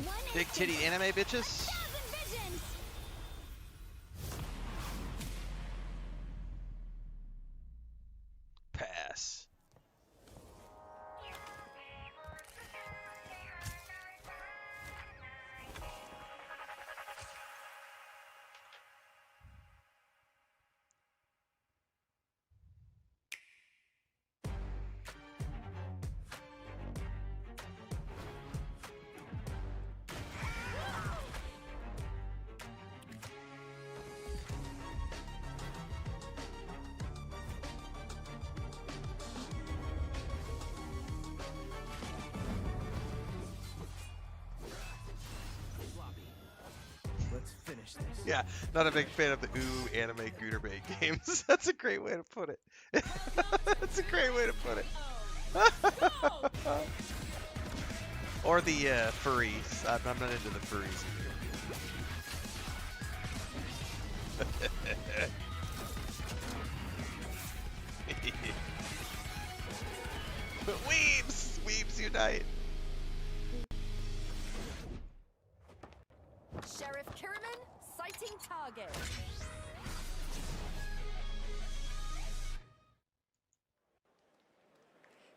One Big titty anime bitches. visions! Pass. Let's finish this. Yeah, not a big fan of the anime Gooterbait games. That's a great way to put it. That's a great way to put it. Or the furries. I'm not into the furries either. Weebs! Weebs unite! Sheriff Kiriman, sighting target.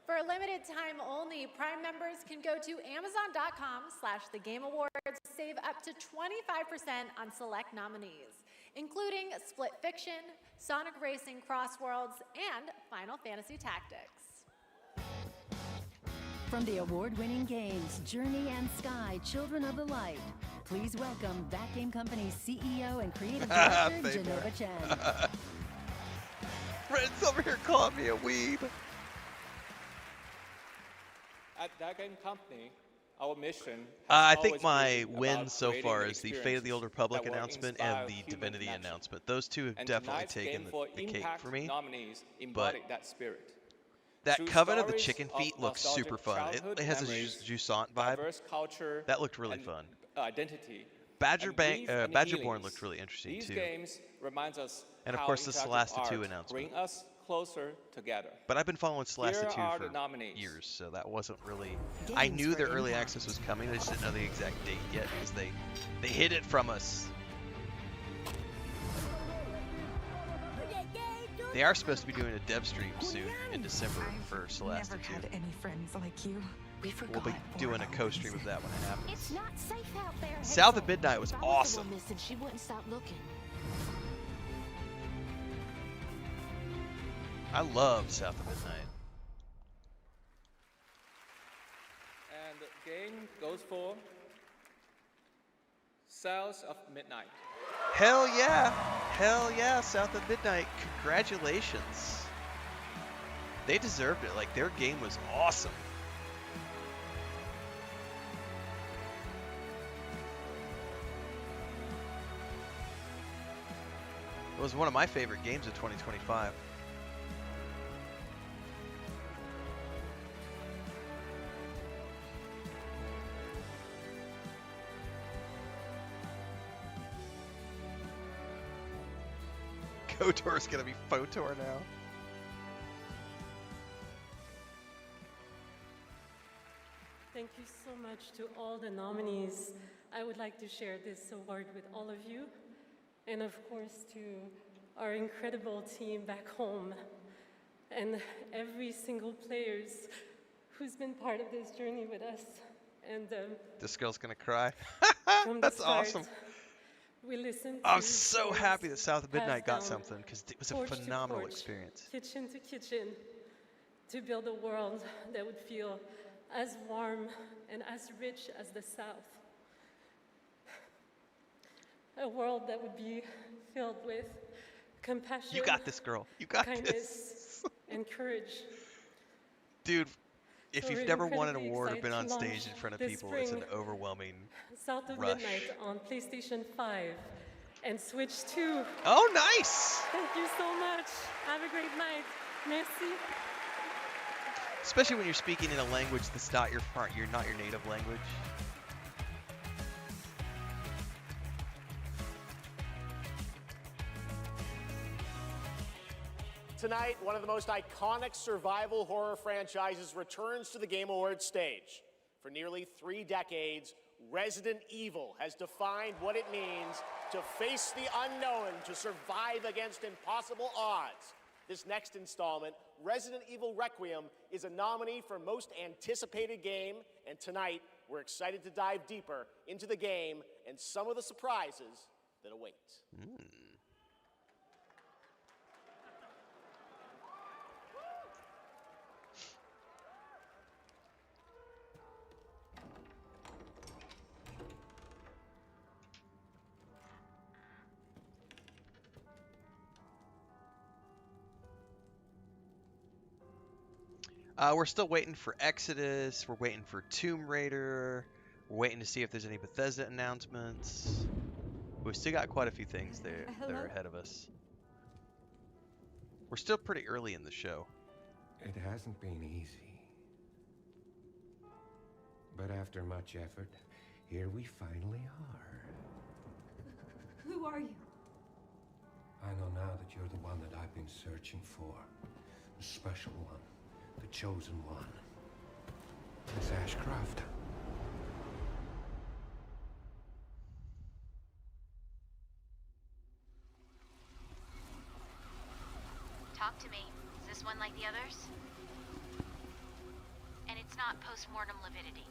For a limited time only, Prime members can go to Amazon.com/thegameawards to save up to 25% on select nominees, including Split Fiction, Sonic Racing Crossworlds, and Final Fantasy Tactics. From the award-winning games Journey and Sky, Children of the Light, please welcome that game company's CEO and creative director, Genova Chen. Fred's over here calling me a weeb. At that game company, our mission I think my win so far is the Fate of the Old Republic announcement and the Divinity announcement. Those two have definitely taken the cake for me. But that spirit. that Coven of the Chicken Feet looks super fun. It has a Jusant vibe. Culture That looked really fun. Identity. Badgerborn looked really interesting These too. games reminds us And of how course the interactive Celeste 2 art announcement. bring us closer together. But I've been following Celeste Here 2 are for the nominees. years, so that wasn't really... I Games knew for their early impact. access was coming, I just didn't know the exact date yet because they hid it from us. They are supposed to be doing a dev stream soon in December for Celeste 2. Never had any friends like you. We'll be doing a co-stream of that when it happens. It's not safe out there. South of Hazel. Midnight was If I awesome. the one missing, she wouldn't stop looking. I love South of Midnight. And the game goes for South of Midnight. Hell yeah! Hell yeah, South of Midnight. Congratulations. They deserved it. Like, their game was awesome. It was one of my favorite games of 2025. KOTOR's gonna be FOTOR now. Thank you so much to all the nominees. I would like to share this award with all of you, and of course to our incredible team back home, and every single players who's been part of this journey with us. And This girl's gonna cry. from the That's start, awesome. we listened I'm to so stories happy that South of Midnight got passed down something because it was a porch to phenomenal porch, experience. kitchen to kitchen, to build a world that would feel as warm and as rich as the South. A world that would be filled with compassion, You got this, girl. You got kindness, this. and courage. Dude, if So you've we're never won an incredibly award or excited been to on launch stage in front of this people, it's an spring overwhelming South of rush. Midnight on PlayStation 5 and Switch 2. Oh, nice! Thank you so much. Have a great night. Merci. Especially when you're speaking in a language that's not your native language. Tonight, one of the most iconic survival horror franchises returns to the Game Awards stage. For nearly 3 decades, Resident Evil has defined what it means to face the unknown, to survive against impossible odds. This next installment, Resident Evil Requiem, is a nominee for Most Anticipated Game, and tonight, we're excited to dive deeper into the game and some of the surprises that await. We're still waiting for Exodus. We're waiting for Tomb Raider. We're waiting to see if there's any Bethesda announcements. We've still got quite a few things there that are ahead of us. We're still pretty early in the show. It hasn't been easy. But after much effort, here we finally are. Who are you? I know now that you're the one that I've been searching for. The special one. The chosen one. Miss Ashcroft. Talk to me. Is this one like the others? And it's not post-mortem lividity.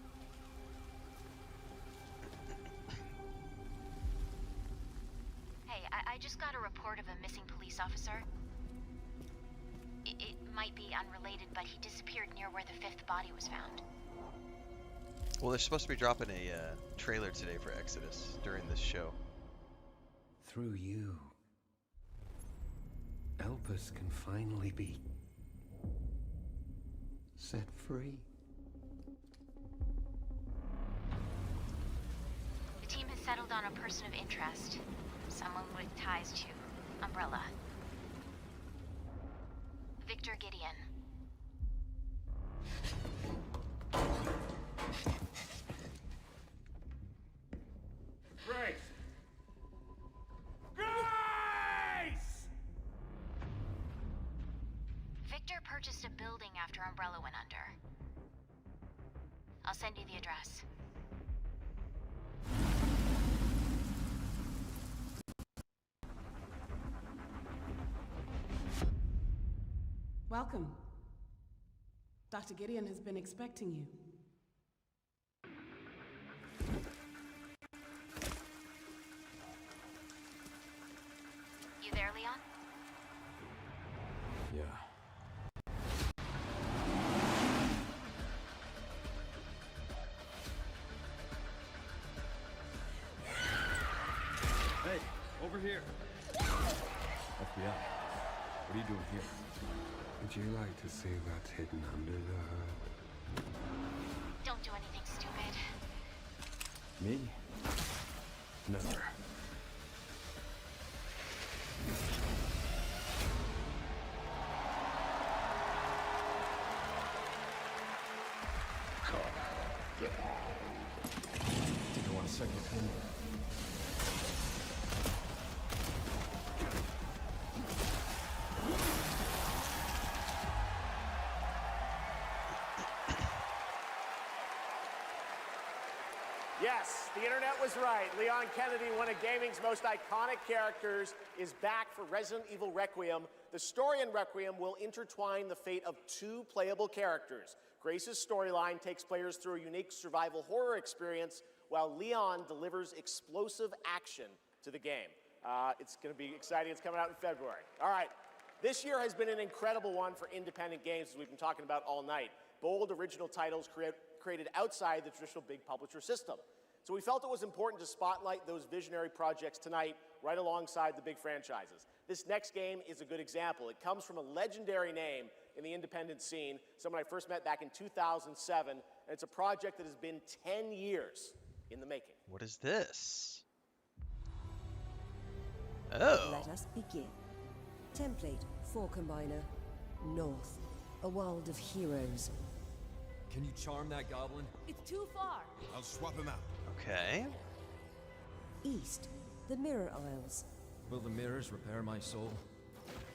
Hey, I just got a report of a missing police officer. It might be unrelated, but he disappeared near where the 5th body was found. Well, they're supposed to be dropping a trailer today for Exodus during this show. Through you, Elpis can finally be set free. The team has settled on a person of interest. Someone with ties to Umbrella. Victor Gideon. Grace! Grace! Victor purchased a building after Umbrella went under. I'll send you the address. Welcome. Dr. Gideon has been expecting you. You there, Leon? Yeah. Hey, over here. FBI. What are you doing here? Would you like to see what's hidden under the hood? Don't do anything stupid. Me? Never. Did you want a second opinion? Yes, the internet was right. Leon Kennedy, one of gaming's most iconic characters, is back for Resident Evil Requiem. The story in Requiem will intertwine the fate of 2 playable characters. Grace's storyline takes players through a unique survival horror experience, while Leon delivers explosive action to the game. It's going to be exciting. It's coming out in February. All right, This year has been an incredible one for independent games, as we've been talking about all night. Bold, original titles created outside the traditional big publisher system. So we felt it was important to spotlight those visionary projects tonight, right alongside the big franchises. This next game is a good example. It comes from a legendary name in the independent scene, someone I first met back in 2007, and it's a project that has been 10 years in the making. What is this? Oh. Let us begin. Template, 4 combiner. North, a world of heroes. Can you charm that goblin? It's too far. I'll swap him out. Okay. East, the Mirror Isles. Will the mirrors repair my soul?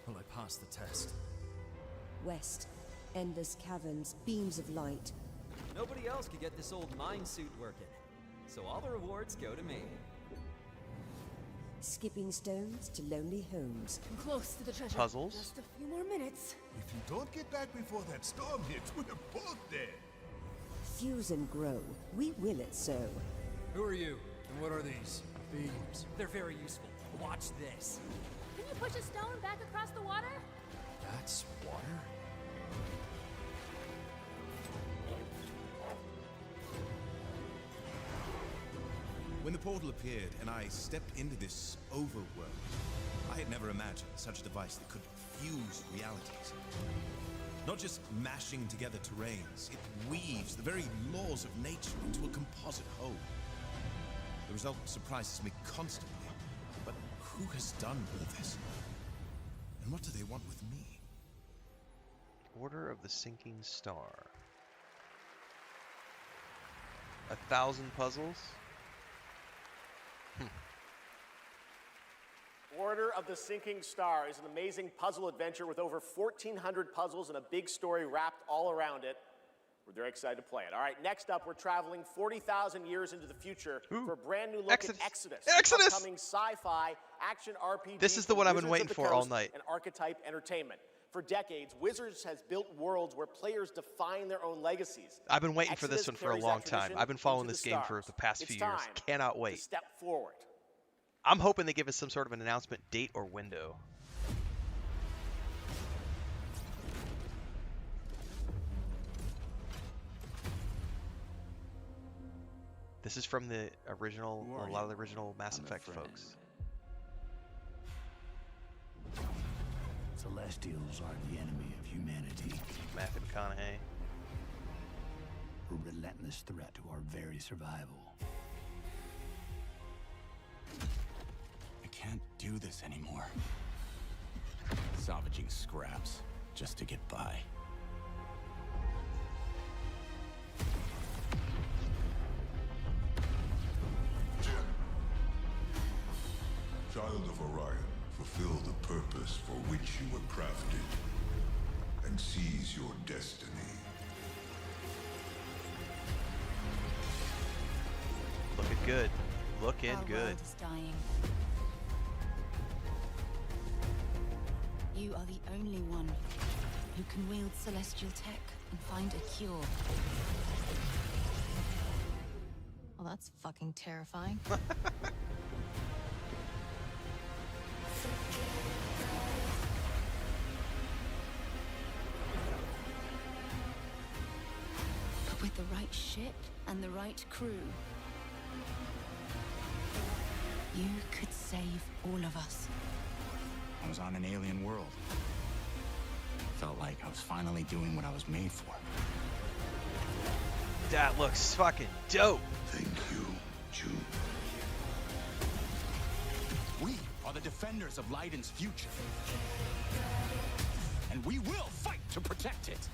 Will I pass the test? West, endless caverns, beams of light. Nobody else could get this old mine suit working, so all the rewards go to me. Skipping stones to lonely homes. I'm close to the treasure. Puzzles. Just a few more minutes. If you don't get back before that storm hits, we're both dead. Fuse and grow. We will it so. Who are you, and what are these? Beams. They're very useful. Watch this. Can you push a stone back across the water? That's water? When the portal appeared and I stepped into this overworld, I had never imagined such a device that could fuse realities. Not just mashing together terrains, it weaves the very laws of nature into a composite whole. The result surprises me constantly, but who has done all this? And what do they want with me? Order of the Sinking Star. 1,000 puzzles? Order of the Sinking Star is an amazing puzzle adventure with over 1,400 puzzles and a big story wrapped all around it. We're very excited to play it. All right, next up, we're traveling 40,000 years into the future for a brand new look at Exodus. Exodus! Upcoming sci-fi action RPG. This is the one I've been Wizards waiting of the for all Coast night. And Archetype Entertainment. For decades, Wizards has built worlds where players define their own legacies. I've been waiting for this Exodus one for a carries long that time. tradition I've been following into this the game for stars. the past It's few years. time Cannot wait. to step forward. I'm hoping they give us some sort of an announcement date or window. This is from the original, a lot of the original Mass Effect folks. Celestials are the enemy of humanity. Matthew McConaughey. A relentless threat to our very survival. I can't do this anymore. Salvaging scraps just to get by. Child of Orion, fulfill the purpose for which you were crafted, and seize your destiny. Looking good. Looking Our good. world is dying. You are the only one who can wield celestial tech and find a cure. Well, that's fucking terrifying. But with the right ship and the right crew, you could save all of us. I was on an alien world. Felt like I was finally doing what I was made for. That looks fucking dope. Thank you, June. We are the defenders of Leiden's future. And we will fight to protect it.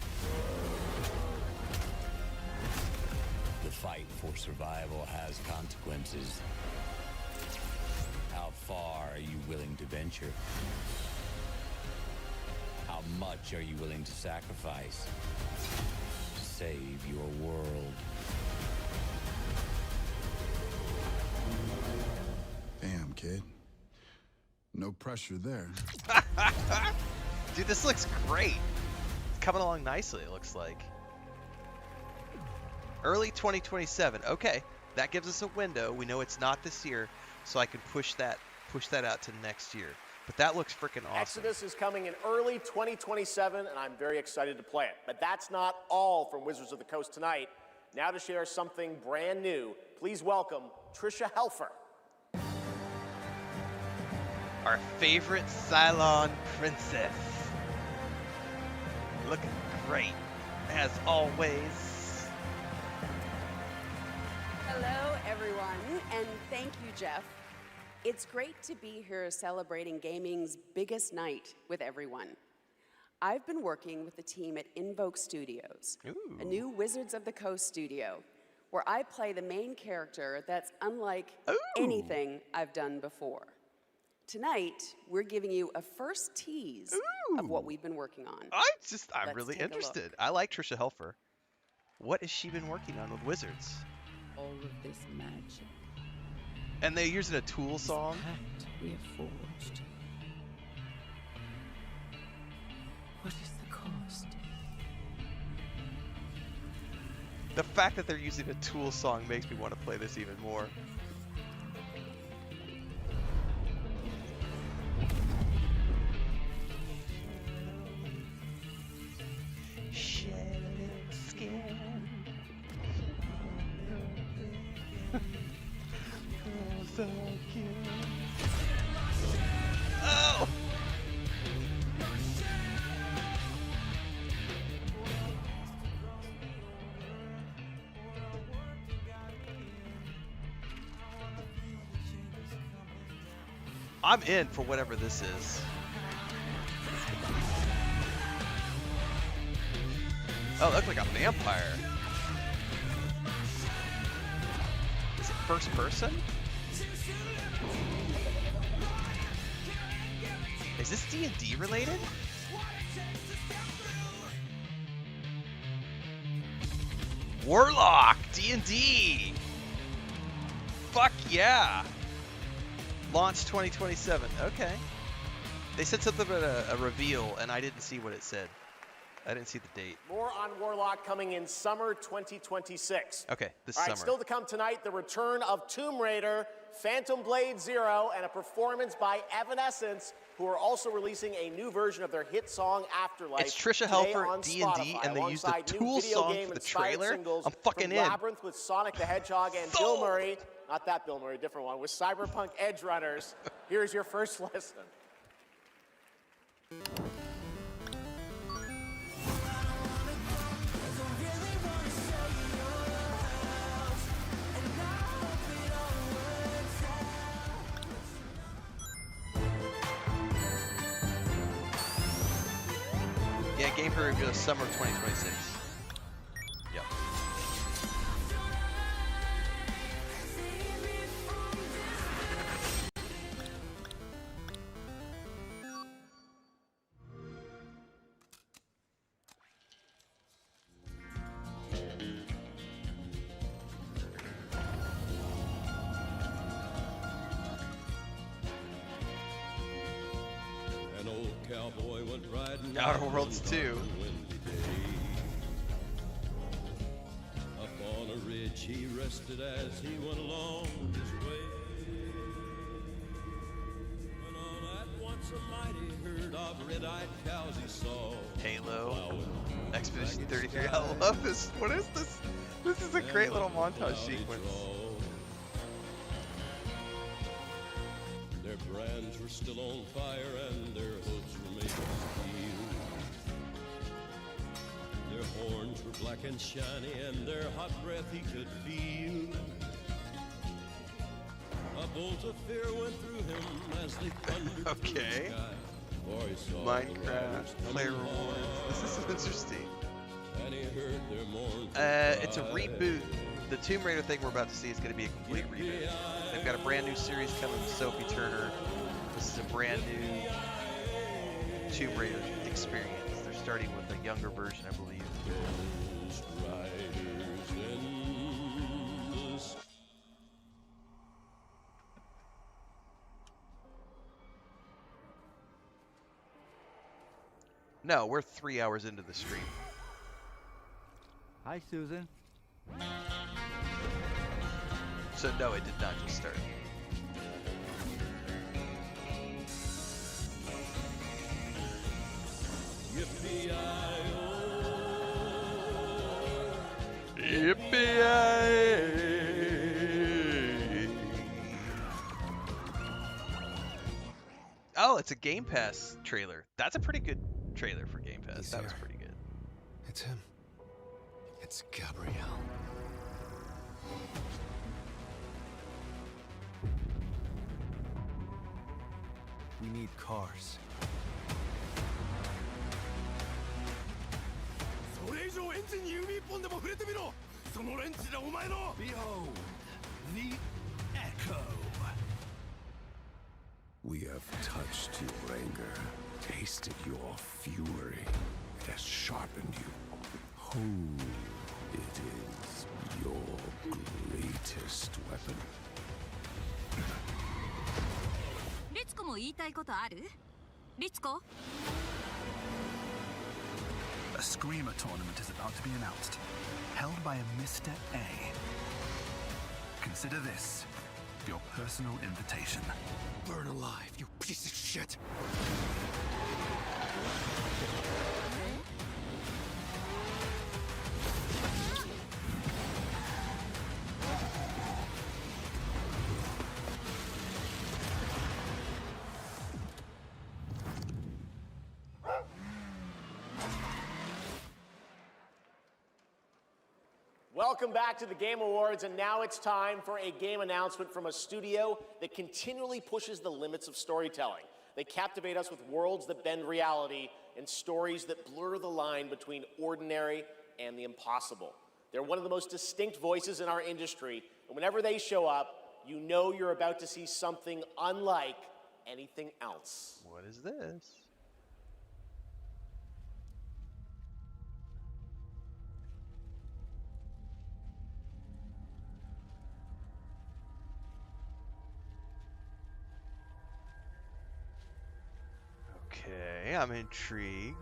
The fight for survival has consequences. How far are you willing to venture? How much are you willing to sacrifice to save your world? Damn, kid. No pressure there. Dude, this looks great. It's coming along nicely, it looks like. Early 2027. Okay, that gives us a window. We know it's not this year, so I can push that out to next year. But that looks freaking awesome. Exodus is coming in early 2027, and I'm very excited to play it. But that's not all from Wizards of the Coast tonight. Now to share something brand new, please welcome Trisha Helfer. Our favorite Cylon princess. Looking great, as always. Hello, everyone, and thank you, Jeff. It's great to be here celebrating gaming's biggest night with everyone. I've been working with the team at Invoke Studios, a new Wizards of the Coast studio, where I play the main character that's unlike anything I've done before. Tonight, we're giving you a first tease of what we've been working on. I'm really interested. I like Trisha Helfer. What has she been working on with Wizards? All of this magic. And they're using a Tool song. We have forged. What is the cost? The fact that they're using a Tool song makes me want to play this even more. So cute. Oh! I'm in for whatever this is. Oh, it looks like a vampire. Is it first person? Is this D&D related? Warlock! D&D! Fuck yeah! Launch 2027. Okay. They said something about a reveal, and I didn't see what it said. I didn't see the date. More on Warlock coming in summer 2026. Okay, this All right, summer. still to come tonight, the return of Tomb Raider, Phantom Blade Zero, and a performance by Evanescence, who are also releasing a new version of their hit song Afterlife. It's Trisha today Helfer, on D&D, Spotify, and they used the alongside new Tool video song game for the inspired trailer. singles I'm fucking from in. Labyrinth with Sonic the Hedgehog and Bill Murray. Not that Bill Murray, a different one. With Cyberpunk Edge Runners. Here's your first listen. Yeah, game for review of summer 2026. Yep. An old cowboy went riding Outer Worlds 2. Up on a ridge he rested as he went along his way. When all at once a mighty herd of red-eyed cows he saw. Halo. Expedition 33. I love this. What is this? This is a great little montage sequence. Their brands were still on fire and their hoods were made of steel. Their horns were black and shiny and their hot breath he could feel. A bolt of fear went through him as they thundered through the sky. For he saw Minecraft, player rewards. This is interesting. and he heard their mournful It's a reboot. The Tomb Raider thing we're about to see is going to be a complete reboot. They've got a brand new series coming with Sophie Turner. This is a brand new Tomb Raider experience. They're starting with a younger version, I believe. No, we're 3 hours into the stream. Hi, Susan. So no, it did not just start. Yippee! Oh, it's a Game Pass trailer. That's a pretty good trailer for Game Pass. That was pretty good. It's him. It's Gabrielle. We need cars. Behold, the Echo. We have touched your anger, tasted your fury. It has sharpened you. It is your greatest weapon. リツコも言いたいことある？リツコ? A Screamer tournament is about to be announced, held by a Mr. A. Consider this your personal invitation. Burn alive, you piece of shit! Welcome back to the Game Awards, and now it's time for a game announcement from a studio that continually pushes the limits of storytelling. They captivate us with worlds that bend reality and stories that blur the line between ordinary and the impossible. They're one of the most distinct voices in our industry, and whenever they show up, you know you're about to see something unlike anything else. What is this? Okay, I'm intrigued.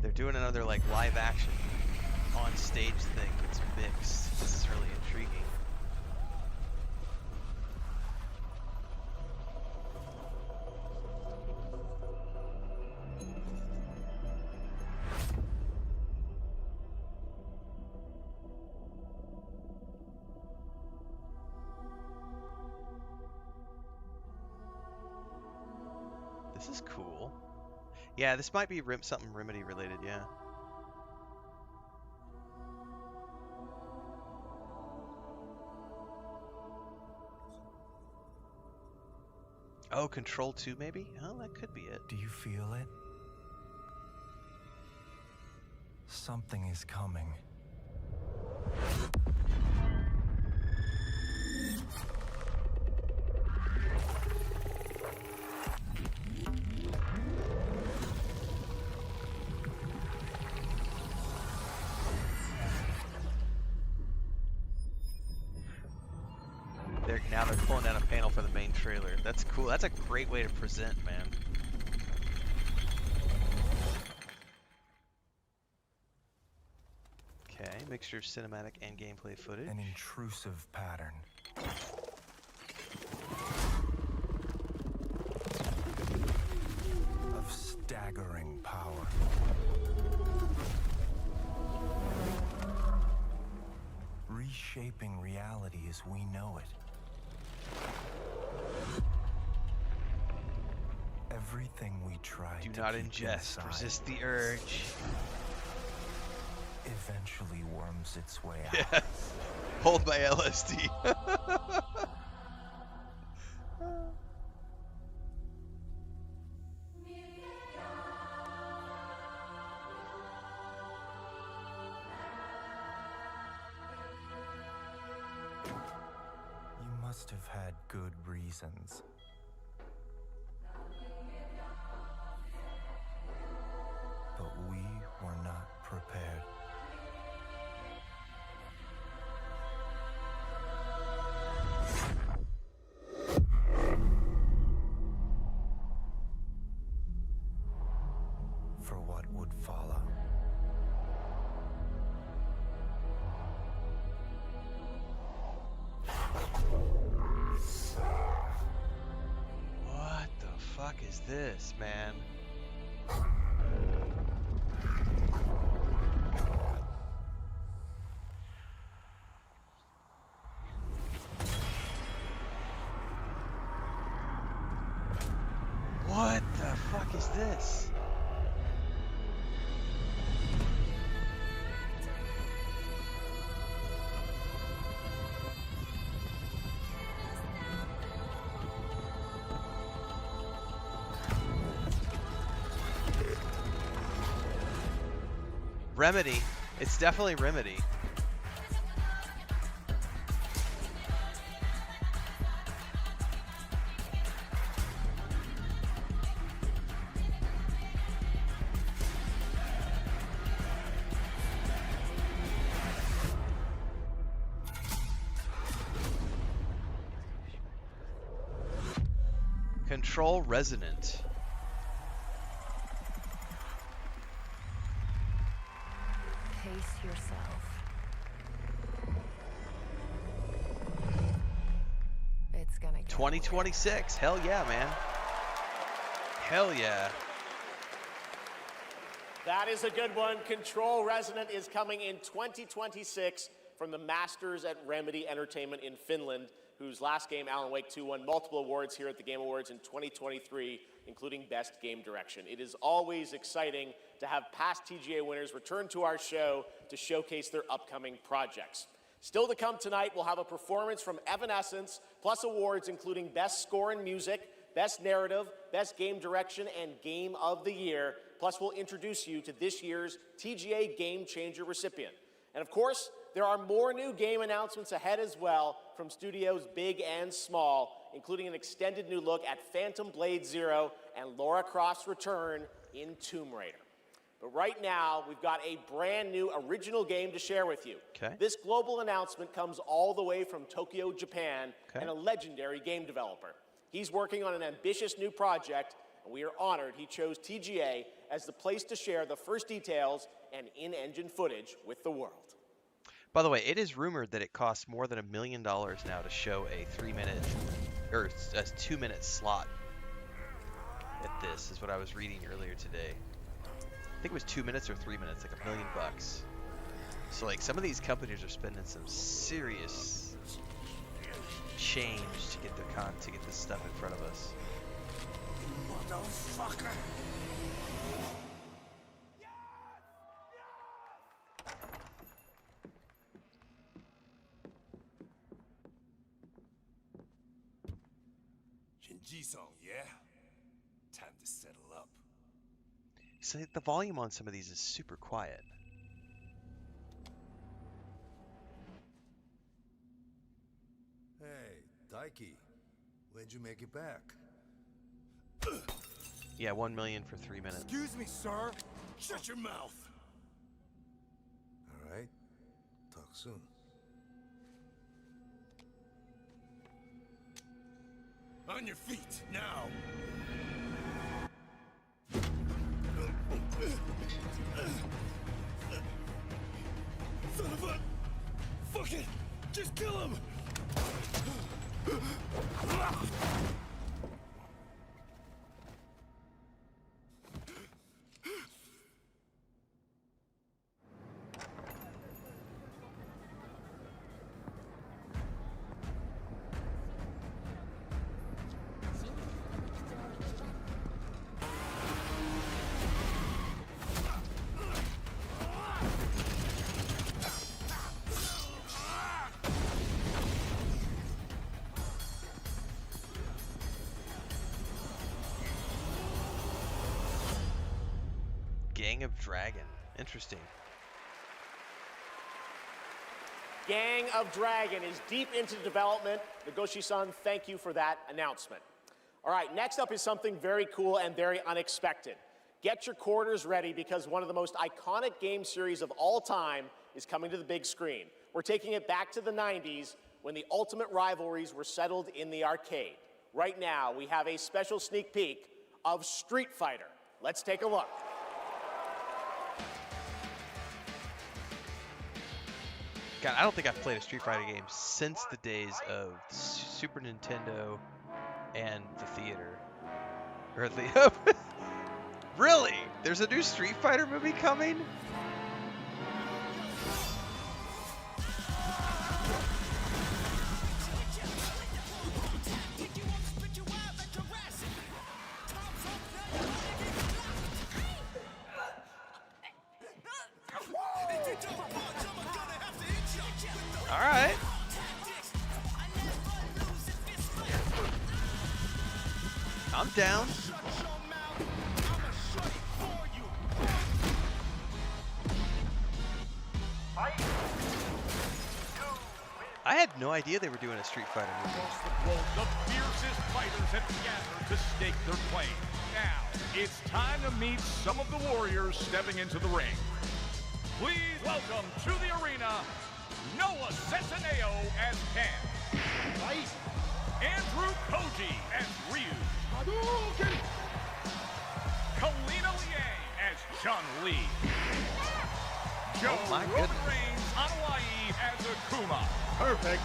They're doing another like live action on stage thing that's mixed. This is really intriguing. This is cool. Yeah, this might be something Remedy related, yeah. Oh, Control 2 maybe? Oh, that could be it. Do you feel it? Something is coming. Now they're pulling down a panel for the main trailer. That's cool. That's a great way to present, man. Okay, mixture of cinematic and gameplay footage. An intrusive pattern. Of staggering power. Reshaping reality as we know it. Everything we try Do to not keep ingest. inside Resist the urge. eventually worms its way out. Yes. Hold my LSD. You must have had good reasons. But we were not prepared. For what would follow. fuck is this, man? What the fuck is this? Remedy. It's definitely Remedy. Control Resonant. Pace yourself. It's gonna get 2026. Hell yeah, man. Hell yeah. That is a good one. Control Resonant is coming in 2026 from the masters at Remedy Entertainment in Finland, whose last game, Alan Wake 2, won multiple awards here at the Game Awards in 2023, including Best Game Direction. It is always exciting to have past TGA winners return to our show to showcase their upcoming projects. Still to come tonight, we'll have a performance from Evanescence, plus awards including Best Score and Music, Best Narrative, Best Game Direction, and Game of the Year. Plus, we'll introduce you to this year's TGA Game Changer recipient. And of course, there are more new game announcements ahead as well from studios big and small, including an extended new look at Phantom Blade Zero and Lara Croft's return in Tomb Raider. But right now, we've got a brand new original game to share with you. Okay. This global announcement comes all the way from Tokyo, Japan, and a legendary game developer. He's working on an ambitious new project, and we are honored he chose TGA as the place to share the first details and in-engine footage with the world. By the way, it is rumored that it costs more than $1 million now to show a 3-minute or a 2-minute slot at this, is what I was reading earlier today. I think it was 2 minutes or 3 minutes, like $1 million. So like some of these companies are spending some serious change to get to get this stuff in front of us. Motherfucker! Shinji-song, yeah? Time to settle up. So the volume on some of these is super quiet. Hey, Daiki, when'd you make it back? Yeah, 1 million for 3 minutes. Excuse me, sir. Shut your mouth. All right. Talk soon. On your feet, now. Son of a... Fuck it! Just kill him! Gang of Dragon. Interesting. Gang of Dragon is deep into development. Nagoshi-san, thank you for that announcement. All right, next up is something very cool and very unexpected. Get your quarters ready because one of the most iconic game series of all time is coming to the big screen. We're taking it back to the 90s when the ultimate rivalries were settled in the arcade. Right now, we have a special sneak peek of Street Fighter. Let's take a look. God, I don't think I've played a Street Fighter game since the days of Super Nintendo and the theater. Earthly Hope. Really? There's a new Street Fighter movie coming? All right. I'm down. I had no idea they were doing a Street Fighter movie. The fiercest fighters have gathered to stake their claim. Now, it's time to meet some of the warriors stepping into the ring. Please welcome to the arena, Noah Cesaneo as Ken. Fight. Andrew Koji as Ryu. Hadouken! Kalina Liang as Chun-Li. Joe Roman Reigns on Hawaii as Akuma. Perfect.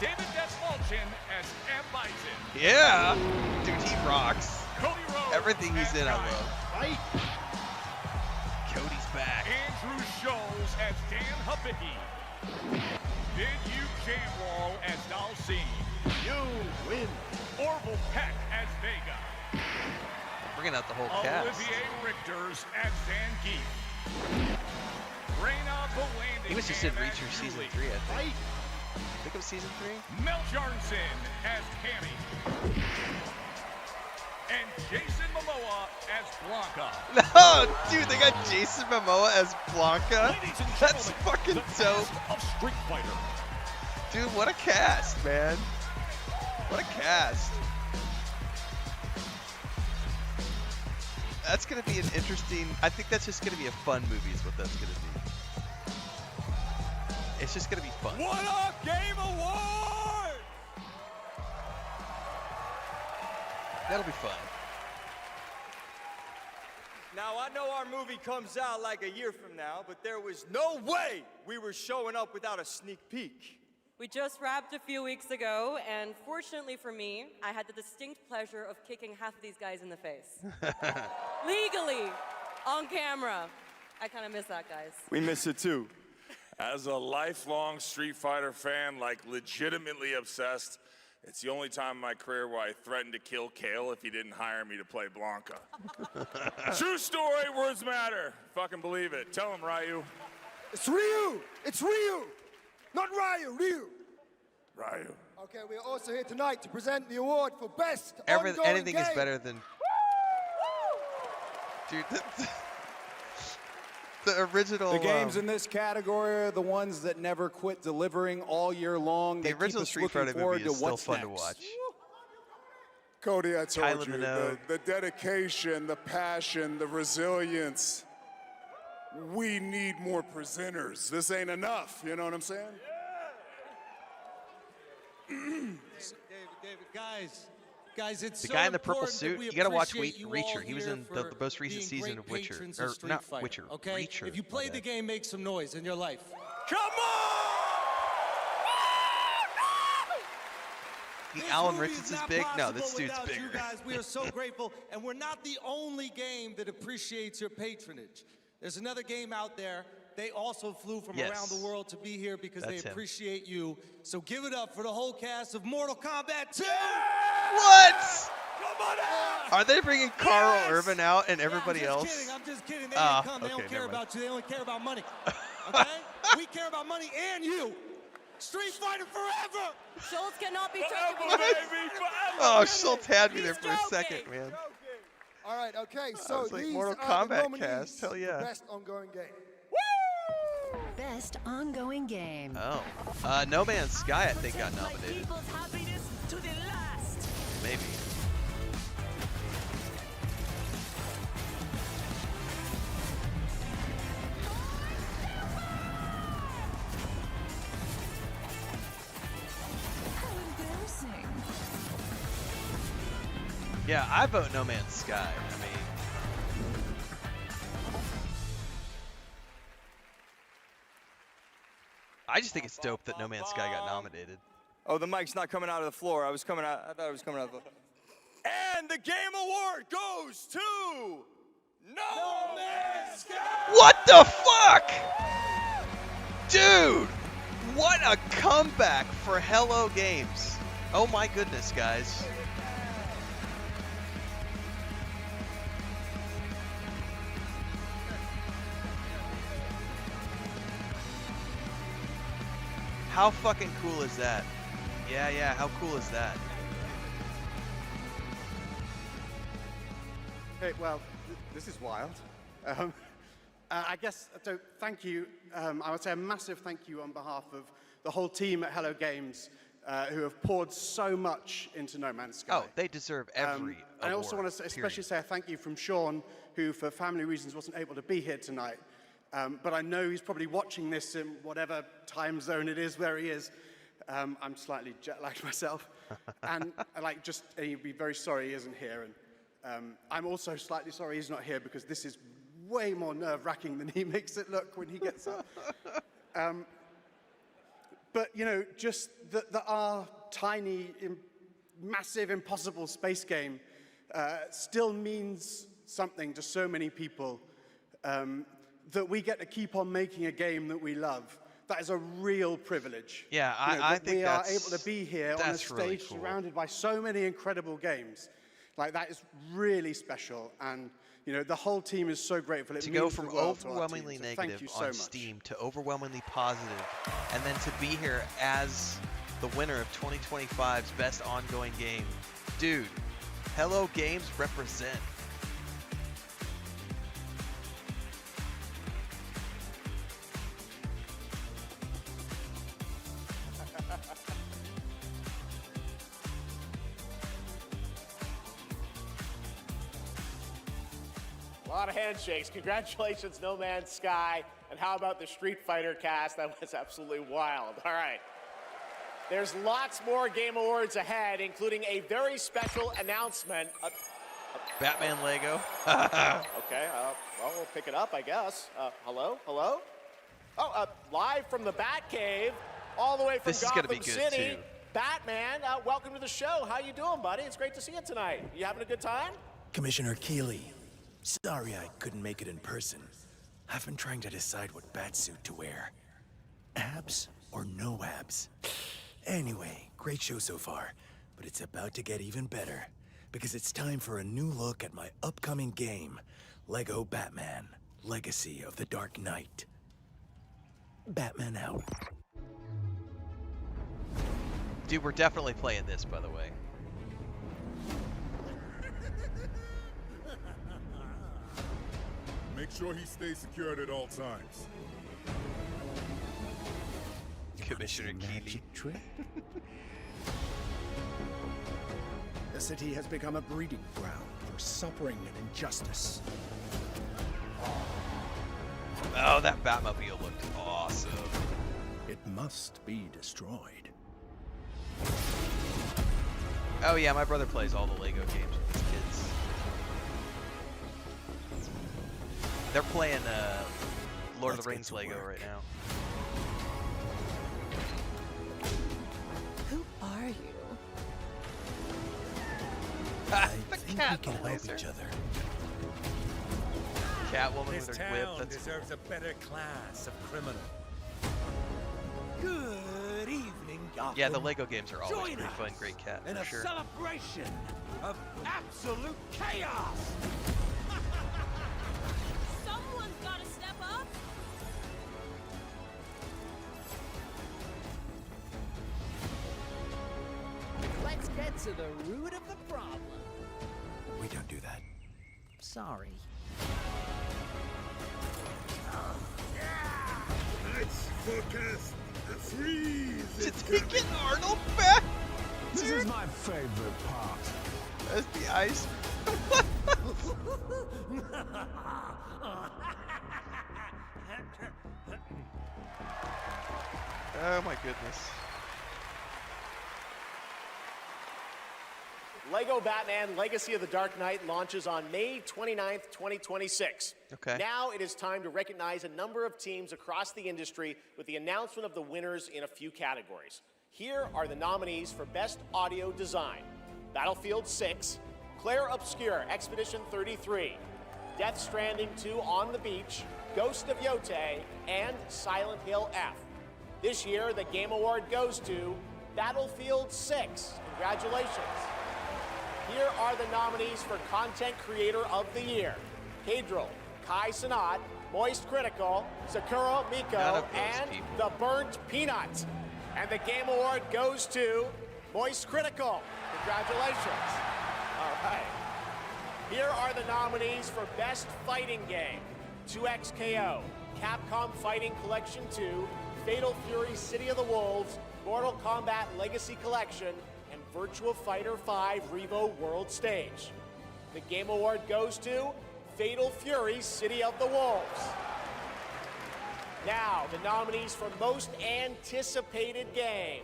David Desmalchin as M. Bison. Yeah. Dude, he rocks. Cody Rhodes Everything he's in, I love. Fight. Cody's back. Andrew Scholes as Dan Habicki. Did you Jamwall as Dalcine. You win. Orville Peck as Vega. Bringing out the whole cast. Olivier Richters as Zangief. Reyna Belanding. He was just in Reacher season 3, I think. Think of season 3? Mel Jarnson as Cammy. And Jason Momoa as Blanca. No, dude, they got Jason Momoa as Blanca. That's fucking dope. Of Street Fighter. Dude, what a cast, man. What a cast. That's gonna be an interesting. I think that's just gonna be a fun movie. Is what that's gonna be. It's just gonna be fun. What a game award! That'll be fun. Now, I know our movie comes out like a year from now, but there was no way we were showing up without a sneak peek. We just wrapped a few weeks ago, and fortunately for me, I had the distinct pleasure of kicking half of these guys in the face. Legally, on camera. I kind of miss that, guys. We miss it too. As a lifelong Street Fighter fan, like legitimately obsessed, it's the only time in my career where I threatened to kill Kale if he didn't hire me to play Blanca. True story, words matter. Fucking believe it. Tell him, Ryu. It's Ryu! It's Ryu! Not Ryu, Ryu! Ryu. Okay, we're also here tonight to present the award for best ongoing Anything game. is better than. Dude, the original. The games in this category are the ones that never quit delivering all year long. The original Street Fighter movie is still fun to watch. Cody, I told Kylie you, Minogue. the dedication, the passion, the resilience. We need more presenters. This ain't enough, you know what I'm saying? David, guys, it's The so guy in the purple important that suit. we You gotta watch appreciate you all Reacher. He was here in the for most recent being season great of Witcher. patrons Or of Street not Fighter, Witcher. okay? Reacher. If you played the game, make some noise in your life. Come on! Alan Richards is big? No, this dude's without bigger. You guys, we are so grateful, and we're not the only game that appreciates your patronage. There's another game out there. They also flew from Yes. around the world to be here because That's they him. appreciate you. So give it up for the whole cast of Mortal Kombat 2! What? Come on out! Are they bringing Carl Urban out and everybody I'm else? just kidding. I'm just kidding. They Ah, didn't come. They okay, don't care never mind. about you. They only care about money. Okay? We care about money and you. Street Fighter forever! Schultz cannot be Forever, baby, forever! Oh, Schultz had me there for a second, man. All right, okay, so was like these Mortal are the Kombat nominees cast, hell yeah. for best ongoing game. Best ongoing game. Oh. No Man's Sky, I think, got nominated. People's happiness to the last. Maybe. How embarrassing. Yeah, I vote No Man's Sky. I mean, I just think it's dope that No Man's Sky got nominated. Oh, the mic's not coming out of the floor. I thought it was coming out of the... And the game award goes to No Man's Sky! What the fuck? Dude, what a comeback for Hello Games. Oh my goodness, guys. How fucking cool is that? Yeah, how cool is that? Okay, well, this is wild. I guess, so thank you. I would say a massive thank you on behalf of the whole team at Hello Games who have poured so much into No Man's Sky. Oh, they deserve every And I also want to award, especially say a thank you from Sean, who for family reasons wasn't able to be here tonight. But I know he's probably watching this in whatever time zone it is where he is. I'm slightly jet-lagged myself. And he'd be very sorry he isn't here. And I'm also slightly sorry he's not here because this is way more nerve-wracking than he makes it look when he gets up. But, you know, just that our tiny, massive, impossible space game still means something to so many people, that we get to keep on making a game that we love. That is a real privilege. Yeah, you know, I think we are able to be here on a that's really stage cool. surrounded by so many incredible games. Like, that is really special. And, you know, the whole team is so grateful. It To means go the from world to our overwhelmingly team. So thank negative you so on much. Steam to overwhelmingly positive, and then to be here as the winner of 2025's best ongoing game. Dude, Hello Games represent. A lot of handshakes. Congratulations, No Man's Sky. And how about the Street Fighter cast? That was absolutely wild. All right. There's lots more Game Awards ahead, including a very special announcement. Batman Lego. Okay, well, we'll pick it up, I guess. Hello? Hello? Oh, live from the Batcave, all the way from This is gonna Gotham be good, City. too. Batman, welcome to the show. How you doing, buddy? It's great to see you tonight. You having a good time? Commissioner Keeley, sorry I couldn't make it in person. I've been trying to decide what batsuit to wear. Abs or no abs? Anyway, great show so far, but it's about to get even better, because it's time for a new look at my upcoming game, Lego Batman, Legacy of the Dark Knight. Batman out. Dude, we're definitely playing this, by the way. Make sure he stays secured at all times. Commissioner Keeley. Trick? The city has become a breeding ground for suffering and injustice. Oh, that Batmobile looked awesome. It must be destroyed. Oh yeah, my brother plays all the Lego games with his kids. They're playing Lord of the Rings Lego right now. Who are you? The cat we can help laser. each other. Catwoman This with her whip. town That's deserves a better class of criminal. Good evening, Gotham. Yeah, the Lego games are always Join pretty us fun. Great cat, in for a sure. celebration of absolute chaos. Someone's gotta step up. Let's get to the root of the problem. We don't do that. Sorry. Let's focus. Freeze. Did they get Arnold back? This is my favorite part. That's the ice. Oh my goodness. Lego Batman Legacy of the Dark Knight launches on May 29th, 2026. Okay. Now it is time to recognize a number of teams across the industry with the announcement of the winners in a few categories. Here are the nominees for Best Audio Design: Battlefield 6, Claire Obscure, Expedition 33, Death Stranding 2 On the Beach, Ghost of Yotei, and Silent Hill F. This year, the Game Award goes to Battlefield 6. Congratulations. Here are the nominees for Content Creator of the Year. Cadril, Kai Sanat, Moist Critical, Sakura Miko, and The Burnt Peanut. And the Game Award goes to Moist Critical. Congratulations. All right. Here are the nominees for Best Fighting Game. 2XKO, Capcom Fighting Collection 2, Fatal Fury City of the Wolves, Mortal Kombat Legacy Collection, and Virtua Fighter 5 Revo World Stage. The Game Award goes to Fatal Fury City of the Wolves. Now, the nominees for Most Anticipated Game.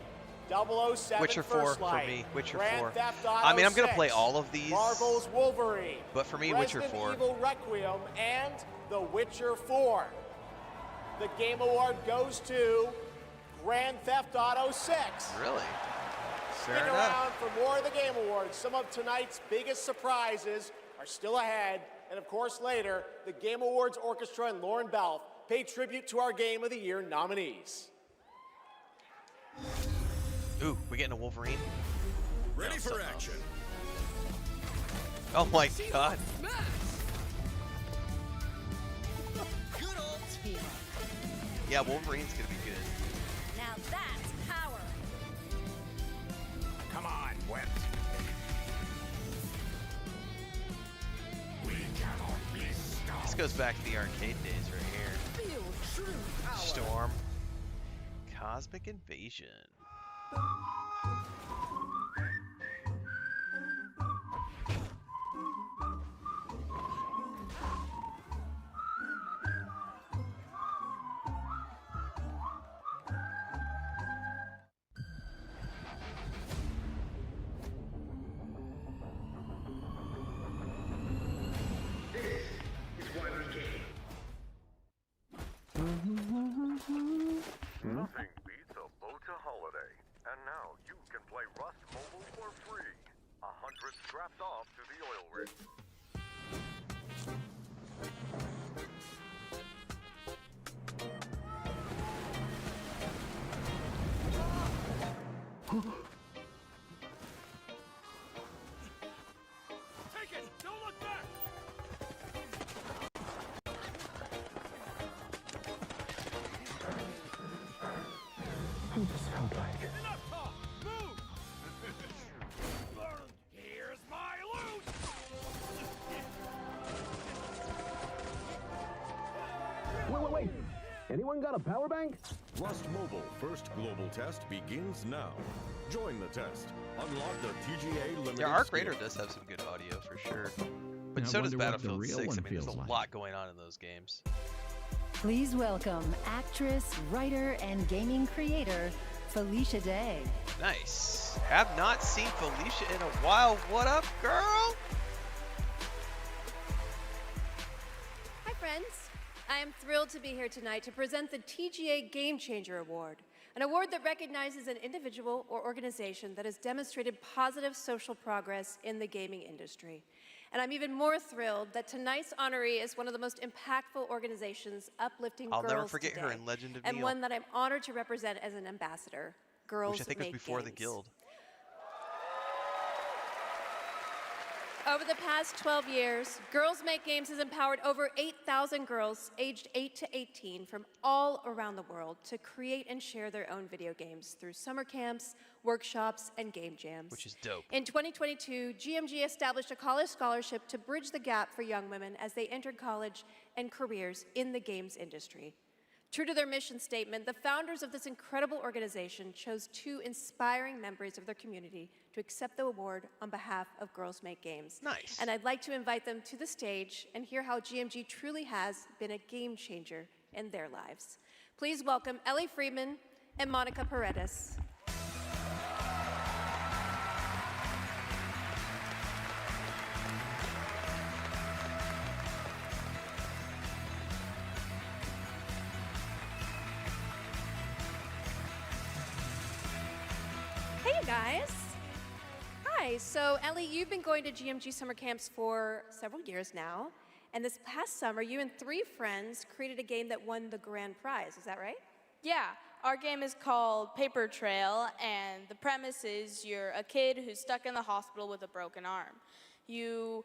007 Witcher 4 First for Light, me. Witcher Grand 4. Theft Auto I mean, I'm gonna 6, play all of these, Marvel's Wolverine, but for me, Resident Witcher 4. Evil Requiem, and The Witcher 4. The Game Award goes to Grand Theft Auto 6. Really? Stick Fair enough. around for more of the Game Awards. Some of tonight's biggest surprises are still ahead. And of course, later, the Game Awards Orchestra and Lauren Balfe pay tribute to our Game of the Year nominees. Ooh, we getting a Wolverine? Ready No, for something action. else. Oh my god. Good old team. Yeah, Wolverine's gonna be good. Now that's power. Come on, Wet. We cannot be stopped. This goes back to the arcade days right here. Feel true power. Storm. Cosmic Invasion. Nothing beats a Bota holiday. And now you can play Rust Mobile for free. 100 strapped off to the oil rig. Take it! Don't look back! This felt like Enough talk! Move! Here's my loot! Wait. Anyone got a power bank? Rust Mobile first global test begins now. Join the test. Unlock the TGA limited. Yeah, Arc Raider does have some good audio for sure. But I so does wonder what the Battlefield real 6. I one mean, there's a feels like. lot going on in those games. Please welcome actress, writer, and gaming creator, Felicia Day. Nice. Have not seen Felicia in a while. What up, girl? Hi, friends. I am thrilled to be here tonight to present the TGA Game Changer Award, an award that recognizes an individual or organization that has demonstrated positive social progress in the gaming industry. And I'm even more thrilled that tonight's honoree is one of the most impactful organizations uplifting I'll girls never forget today, her in Legend of and Neil. one that I'm honored to represent as an ambassador. Girls Which I think was Make before the Games. guild. Over the past 12 years, Girls Make Games has empowered over 8,000 girls aged 8 to 18 from all around the world to create and share their own video games through summer camps, workshops, and game jams. Which is dope. In 2022, GMG established a college scholarship to bridge the gap for young women as they entered college and careers in the games industry. True to their mission statement, the founders of this incredible organization chose 2 inspiring members of their community to accept the award on behalf of Girls Make Games. Nice. And I'd like to invite them to the stage and hear how GMG truly has been a game changer in their lives. Please welcome Ellie Friedman and Monica Paredes. Hey, you guys. Hi. Hi. So, Ellie, you've been going to GMG summer camps for several years now. And this past summer, you and 3 friends created a game that won the grand prize. Is that right? Yeah, our game is called Paper Trail, and the premise is you're a kid who's stuck in the hospital with a broken arm. You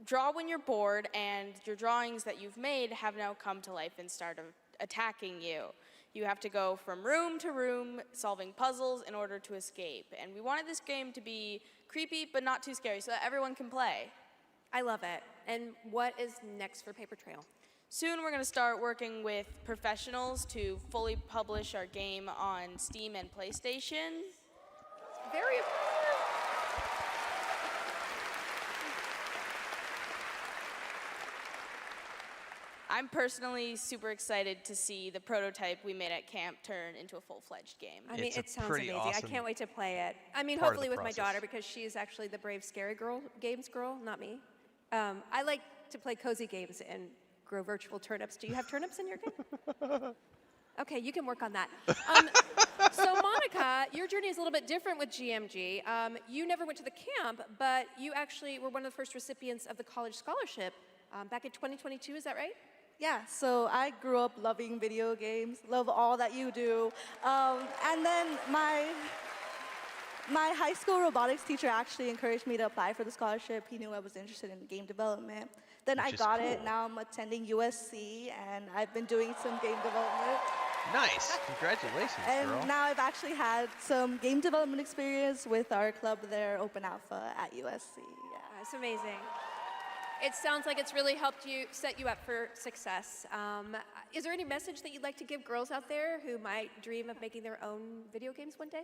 draw when you're bored, and your drawings that you've made have now come to life and start attacking you. You have to go from room to room, solving puzzles in order to escape. And we wanted this game to be creepy, but not too scary, so that everyone can play. I love it. And what is next for Paper Trail? Soon we're going to start working with professionals to fully publish our game on Steam and PlayStation. Very impressive. I'm personally super excited to see the prototype we made at camp turn into a full-fledged game. I mean, it sounds amazing. Awesome I can't wait to play it. I mean, part of hopefully the with my process. daughter, because she is actually the brave, scary games girl, not me. I like to play cozy games and grow virtual turnips. Do you have turnips in your game? Okay, you can work on that. So Monica, your journey is a little bit different with GMG. You never went to the camp, but you actually were one of the first recipients of the college scholarship back in 2022, is that right? Yeah, so I grew up loving video games, love all that you do. And then my high school robotics teacher actually encouraged me to apply for the scholarship. He knew I was interested in game development. Then I got it. Now I'm attending USC, and I've been doing some game development. Nice. Congratulations, And girl. now I've actually had some game development experience with our club there, Open Alpha at USC. Yeah. That's amazing. It sounds like it's really helped you, set you up for success. Is there any message that you'd like to give girls out there who might dream of making their own video games one day?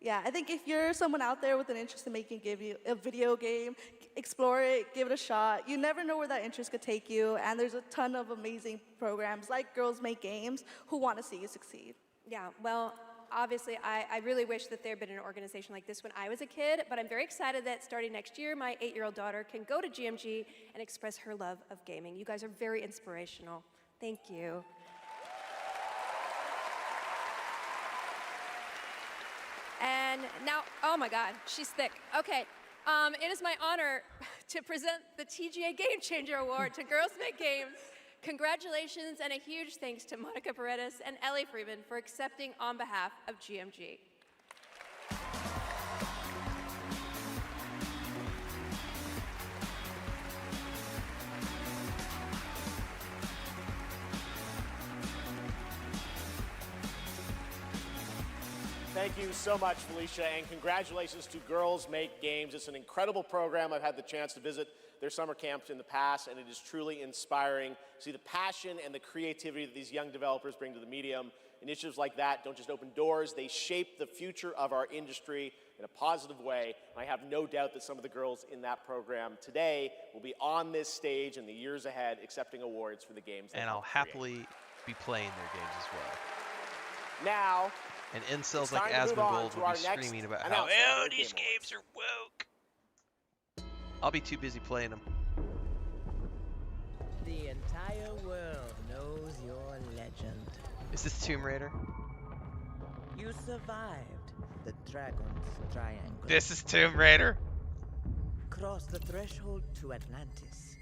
Yeah, I think if you're someone out there with an interest in making a video game, explore it, give it a shot. You never know where that interest could take you, and there's a ton of amazing programs like Girls Make Games who want to see you succeed. Yeah, well, obviously, I really wish that there had been an organization like this when I was a kid, but I'm very excited that starting next year, my 8-year-old daughter can go to GMG and express her love of gaming. You guys are very inspirational. Thank you. And now, oh my God, she's thick. Okay, it is my honor to present the TGA Game Changer Award to Girls Make Games. Congratulations and a huge thanks to Monica Paredes and Ellie Freeman for accepting on behalf of GMG. Thank you so much, Felicia, and congratulations to Girls Make Games. It's an incredible program. I've had the chance to visit their summer camps in the past, and it is truly inspiring to see the passion and the creativity that these young developers bring to the medium. Initiatives like that don't just open doors, they shape the future of our industry in a positive way. And I have no doubt that some of the girls in that program today will be on this stage in the years ahead accepting awards for the games. And I'll happily be playing their games as well. Now, and incels it's like time to move on Asmongold to will our be next screaming about how, announcement oh, of the these Game games are woke. I'll be too busy playing them. The entire world knows your legend. Is this Tomb Raider? You survived the Dragon's Triangle. This is Tomb Raider. Cross the threshold to Atlantis.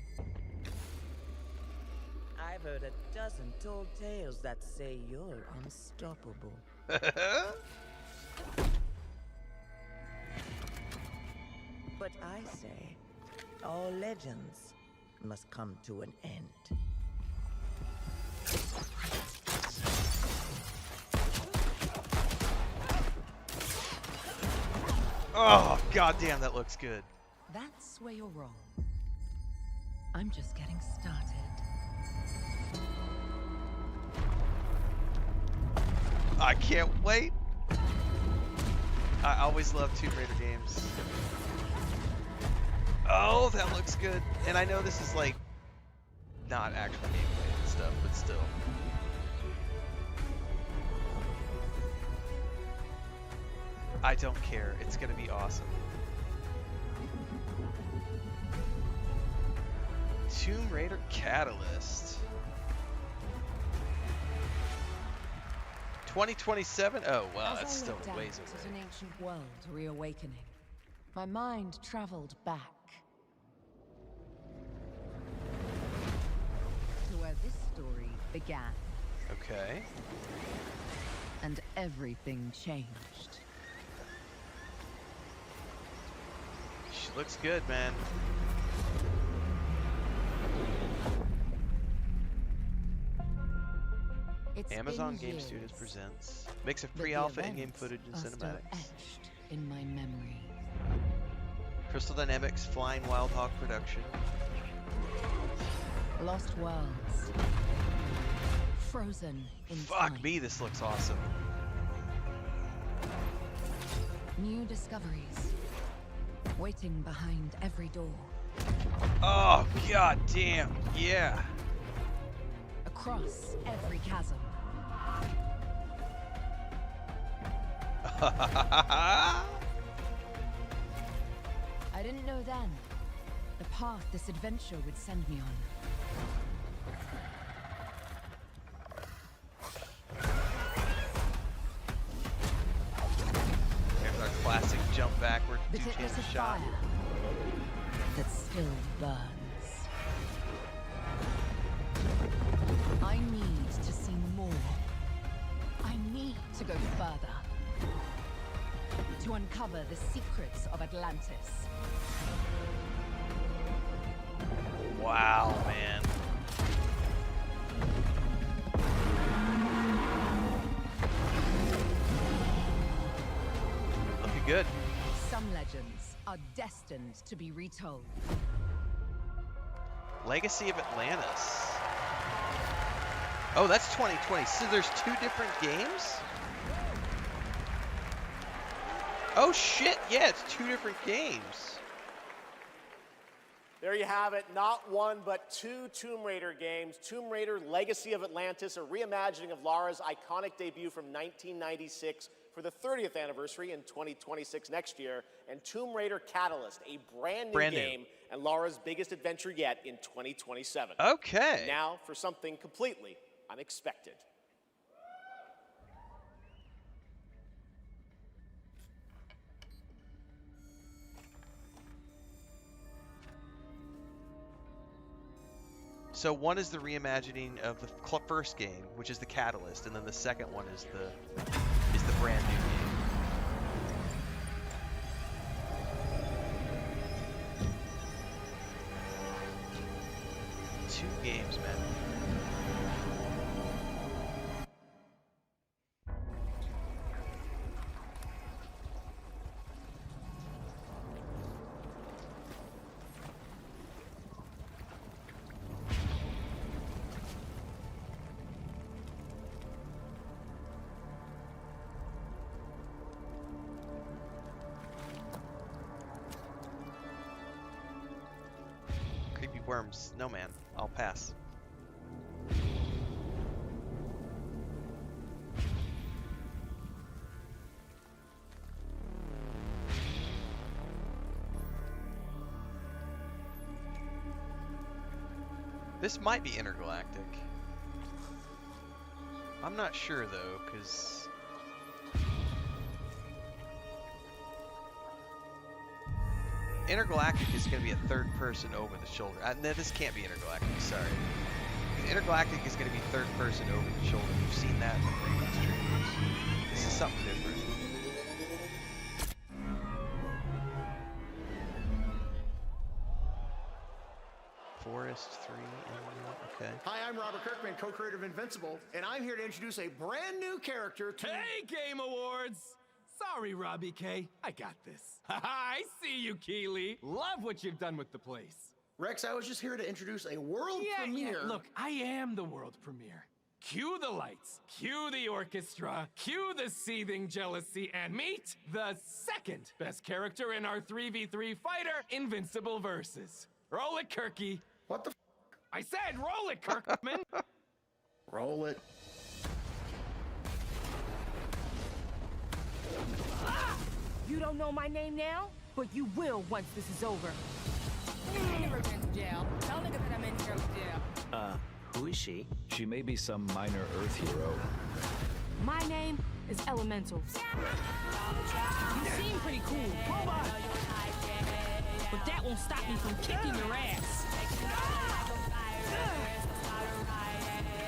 I've heard a dozen tall tales that say you're unstoppable. But I say, all legends must come to an end. Oh, goddamn, that looks good. That's where you're wrong. I'm just getting started. I can't wait. I always love Tomb Raider games. Oh, that looks good. And I know this is like not actual gameplay and stuff, but still. I don't care. It's gonna be awesome. Tomb Raider Catalyst. 2027? Oh, wow, that's still ways As away. an ancient world reawakening. My mind traveled back to where this story began. Okay. And everything changed. She looks good, man. It's Amazon been Game years, Studios presents mix of but the pre-alpha in-game events footage and are still cinematics. etched in my memory. Crystal Dynamics Flying Wild Hog production. Lost worlds. Frozen in Fuck time. me, this looks awesome. New discoveries. Waiting behind every door. Oh, god damn. Yeah. Across every chasm. I didn't know then the path this adventure would send me on. There's our classic jump backward But it two-handed was a shot. fire that still burns. I need to see more. I need to go further. To uncover the secrets of Atlantis. Wow, man. Looking good. Some legends are destined to be retold. Legacy of Atlantis. Oh, that's 2020. So there's two different games? Oh shit, yeah, it's two different games. There you have it, not one but two Tomb Raider games. Tomb Raider Legacy of Atlantis, a reimagining of Lara's iconic debut from 1996 for the 30th anniversary in 2026 next year, and Tomb Raider Catalyst, a brand new game and Lara's biggest adventure yet in 2027. Okay. Now for something completely unexpected. So one is the reimagining of the first game, which is the Catalyst, and then the second one is the brand new game. Two games, man. Creepy worms. No, man. I'll pass. This might be intergalactic. I'm not sure though, because intergalactic is going to be a third person over the shoulder. No, this can't be intergalactic. Sorry. Intergalactic is going to be third person over the shoulder. We've seen that in the previous trailers. This is something different. Forest 3 okay. Hi, I'm Robert Kirkman, co-creator of Invincible, and I'm here to introduce a brand new character to... Hey, Game Awards! Sorry, Robbie K. I got this. I see you, Keeley. Love what you've done with the place. Rex, I was just here to introduce a world premiere. Yeah, look, I am the world premiere. Cue the lights, cue the orchestra, cue the seething jealousy, and meet the second best character in our 3v3 fighter, Invincible Versus. Roll it, Kirky. What the f? I said roll it, Kirkman. Roll it. You don't know my name now, but you will once this is over. Never been to jail. Tell niggas that I'm in here with jail. Who is she? She may be some minor Earth hero. My name is Elemental. You seem pretty cool. Hold on. me from kicking your ass.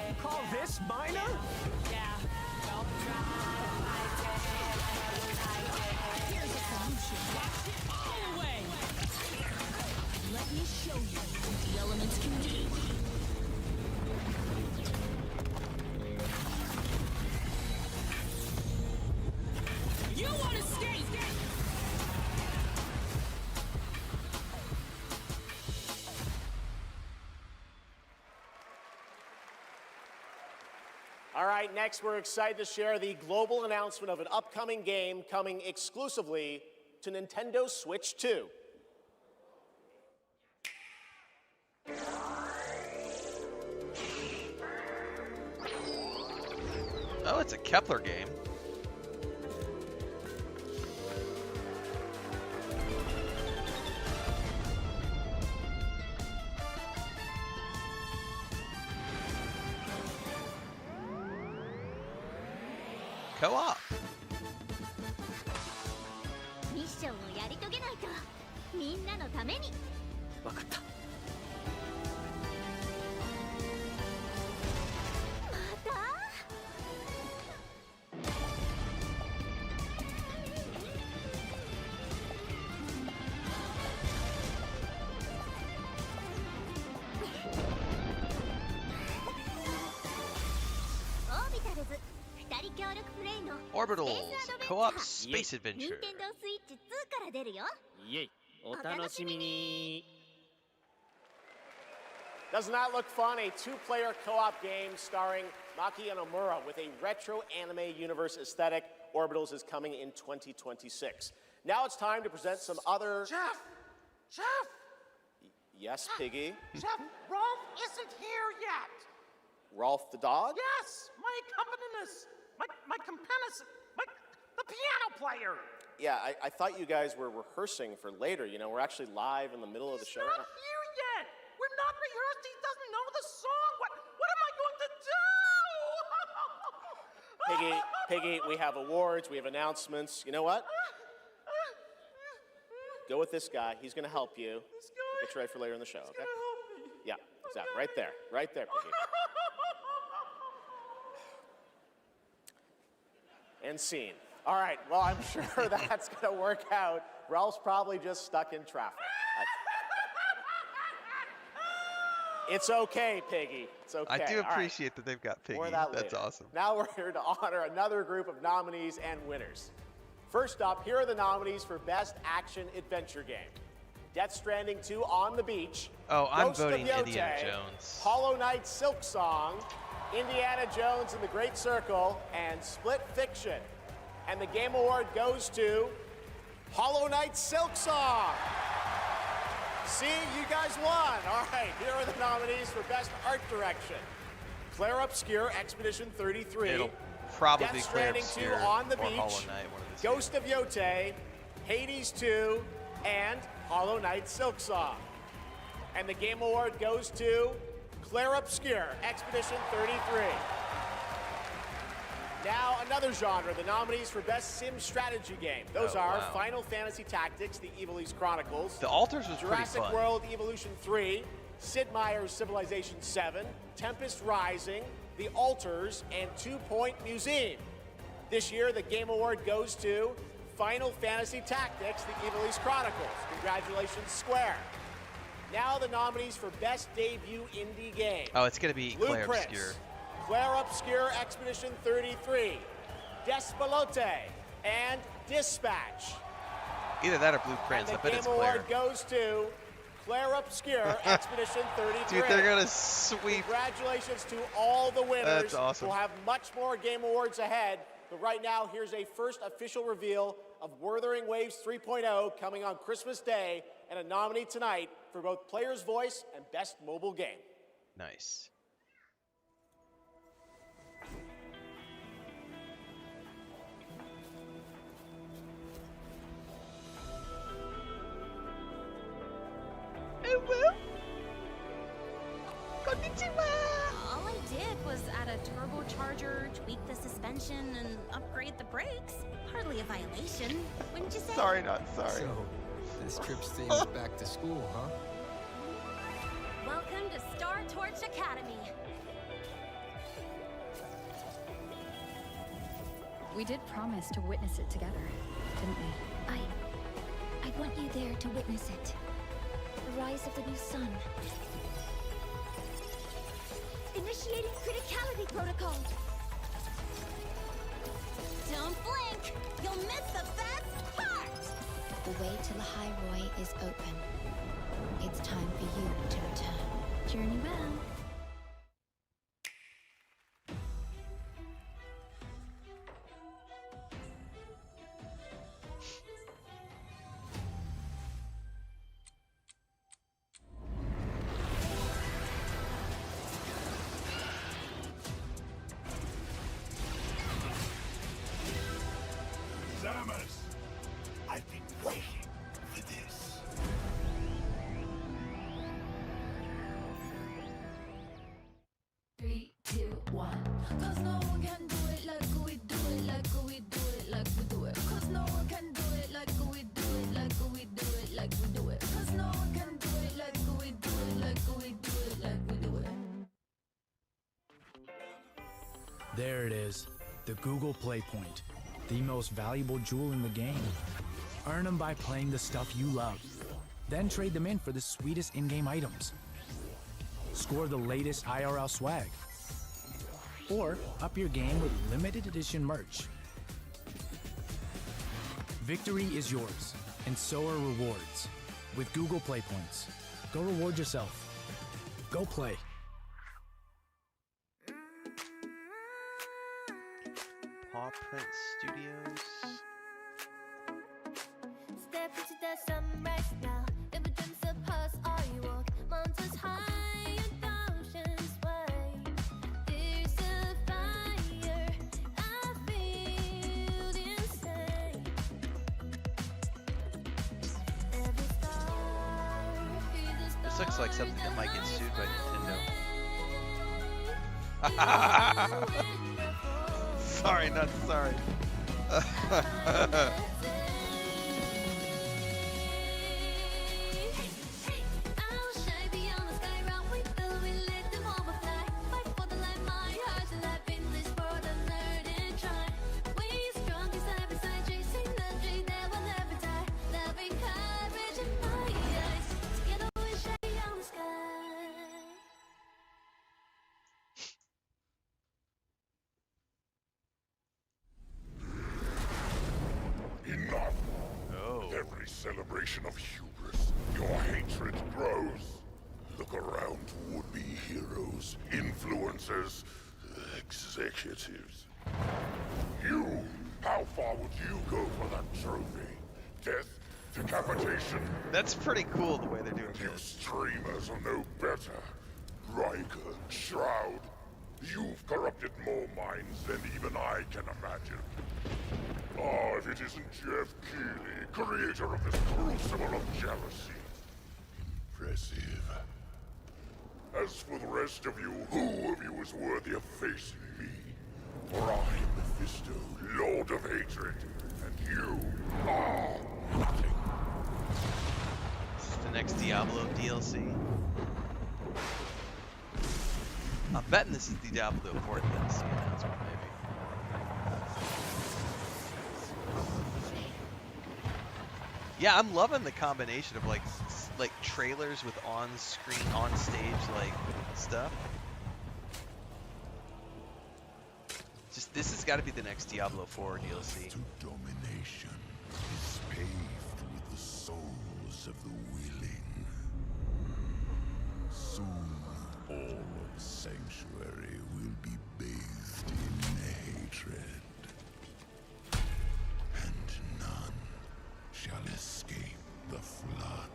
You call this minor? Here's a solution. Wash it all away. Let me show you what the elements can do. You want to skate? All right, next we're excited to share the global announcement of an upcoming game coming exclusively to Nintendo Switch 2. Oh, it's a Kepler game. Co-op. ミッションをやり遂げないとみんなのために。わかった。またオービタルズ2人協力プレイの Orbitals スペースアドベンチャー Co-op Space Adventure. 任天堂スイッチ2から出るよ。イエイ、お楽しみに。 Doesn't that look fun? A two-player co-op game starring Maki and Omura with a retro anime universe aesthetic. Orbitals is coming in 2026. Now it's time to present some other... Chef! Chef! Yes, Piggy? Chef, Rolf isn't here yet. Rolf the dog? Yes, my accompanist, my companist, the piano player. Yeah, I thought you guys were rehearsing for later. You know, we're actually live in the middle of the show. He's not here yet. We're not rehearsed. He doesn't know the song. What am I going to do? Piggy, we have awards, we have announcements. You know what? Go with this guy. He's going to help you. Get you ready for later in the show, okay? Yeah, exactly. Right there, Piggy. And scene. All right, well, I'm sure that's going to work out. Ralph's probably just stuck in traffic. It's okay, Piggy. It's okay. I do All right. appreciate that they've got Piggy. More of that That's later. awesome. Now we're here to honor another group of nominees and winners. First up, here are the nominees for Best Action Adventure Game. Death Stranding 2 On the Beach. Oh, I'm Ghost of voting Yote, Indiana Jones. Hollow Knight Silk Song, Indiana Jones and the Great Circle, and Split Fiction. And the Game Award goes to Hollow Knight Silk Song. See, you guys won. All right, here are the nominees for Best Art Direction. Claire Obscure, Expedition 33. It'll probably Death be Claire Stranding 2 Obscure On the or Beach. Hollow Knight, one of the Ghost of Yote, Hades 2, and Hollow Knight Silk Song. And the Game Award goes to Claire Obscure, Expedition 33. Now, another genre, the nominees for Best Sim Strategy Game. Those are wow. Final Fantasy Tactics, The Evil East Chronicles. The Altars was Jurassic pretty fun. World Evolution 3, Sid Meier's Civilization 7, Tempest Rising, The Altars, and 2 Point Museum. This year, the Game Award goes to Final Fantasy Tactics, The Evil East Chronicles. Congratulations, Square. Now the nominees for Best Debut Indie Game. Oh, it's going to be Claire Blueprints, Obscure. Claire Obscure Expedition 33, Despalote, and Dispatch. Either that or Blueprints. And I the bet it's Game Claire. Award goes to Claire Obscure Expedition 33. Dude, they're going to sweep. Congratulations to all the winners. That's awesome. We'll have much more Game Awards ahead. But right now, here's a first official reveal of Wuthering Waves 3.0 coming on Christmas Day, and a nominee tonight for both Player's Voice and Best Mobile Game. Nice. All I did was add a turbocharger, tweak the suspension, and upgrade the brakes. Hardly a violation, wouldn't you say? Sorry, not sorry. So, This trip seems back to school, huh? Welcome to Star Torch Academy. We did promise to witness it together, didn't we? I want you there to witness it. The rise of the new sun. Initiating criticality protocol. Don't blink! You'll miss the best part! The way to the High Roy is open. It's time for you to return. Journey well. I've been waiting for this. Three, two, one. 'Cause no one can do it like we do it, like we do it, like we do it. 'Cause no one can do it like we do it, like we do it, like we do it. 'Cause no one can do it like we do it, like we do it, like we do it. There it is, the Google Play Point, the most valuable jewel in the game. Earn them by playing the stuff you love. Then trade them in for the sweetest in-game items. Score the latest IRL swag. Or up your game with limited edition merch. Victory is yours, and so are rewards. With Google Play Points, go reward yourself. Go play. Paw Print Studios. Step into the sunrise now. Never dreams of us, I walk mountains high and oceans wide. There's a fire I feel inside. Every star is a This looks like something that might get sued by Nintendo. Sorry, not sorry. Enough! Oh. Every celebration of hubris, your hatred grows. Look around would-be heroes, influencers, executives. You! How far would you go for that trophy? Death? Decapitation? That's pretty cool the way they're doing You this. streamers are no better. Riker, Shroud, you've corrupted more minds than even I can imagine. Oh, if it isn't Jeff Keighley, creator of this crucible of jealousy. Impressive. As for the rest of you, who of you is worthy of facing me? For I am Mephisto, Lord of Hatred, and you are nothing. This is the next Diablo DLC. I'm betting this is the Diablo 4 DLC announcement, maybe. Yeah, I'm loving the combination of like trailers with on-screen, on-stage like stuff. Just this has got to be the next Diablo 4 DLC. To domination is paved with the souls of the willing. Soon, all of Sanctuary will be bathed in hatred, and none shall escape the flood.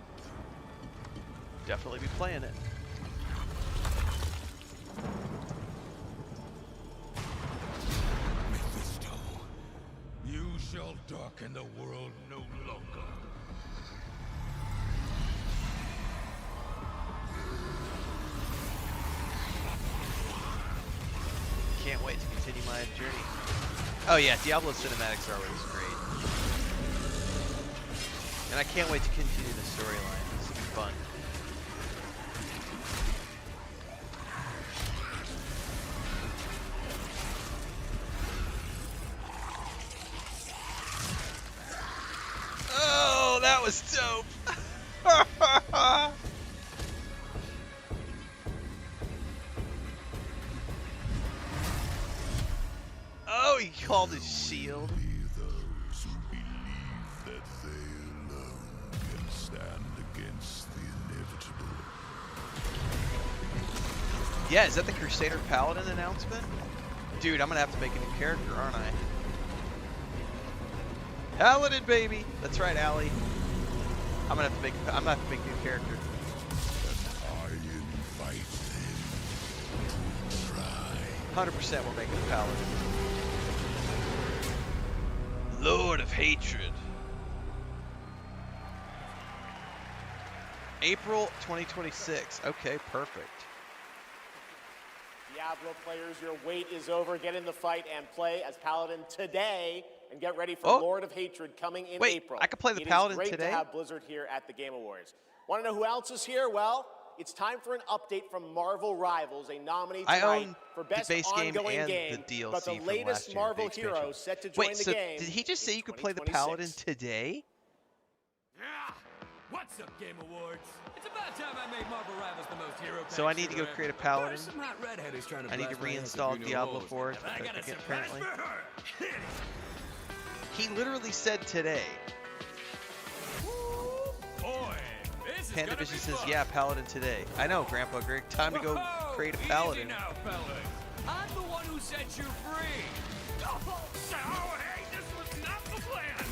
Definitely be playing it. Mephisto, you shall darken the world no longer. Can't wait to continue my journey. Oh yeah, Diablo cinematics are always great. And I can't wait to continue the storyline. This will be fun. Oh, that was dope. Oh, he called his shield. Those who believe that they alone can stand against the inevitable. Yeah, is that the Crusader Paladin announcement? Dude, I'm gonna have to make a new character, aren't I? Paladin, baby. That's right, Allie. I'm gonna have to make a new character. I invite them to try. 100% we're making a Paladin. Lord of Hatred. April 2026. Okay, perfect. Diablo players, your wait is over. Get in the fight and play as Paladin today, and get ready for Lord of Hatred coming in April. I could play the Paladin today? It is today? great to have Blizzard here at the Game Awards. Want to know who else is here? Well, it's time for an update from Marvel Rivals, a nominee tonight for Best base game Ongoing and Game. the DLC but the from latest last year, Marvel the hero expansion. set to join Wait, the so game. did he just say you could play the 2026. Paladin today? Yeah. What's up, Game Awards? It's about time I made Marvel Rivals the most hero. So I need to go create a Paladin. Some hot redhead who's trying to I need to blast my ass reinstall with new Diablo holes. 4 I got a surprise apparently. for her. He literally said today. Boy, this is Panda gonna Vision be says, fun. yeah, Paladin today. I know, Grandpa Greg. Time to go Whoa, create a easy Paladin. now, fellas. I'm the one who set you free. Oh, hey, this was not the plan.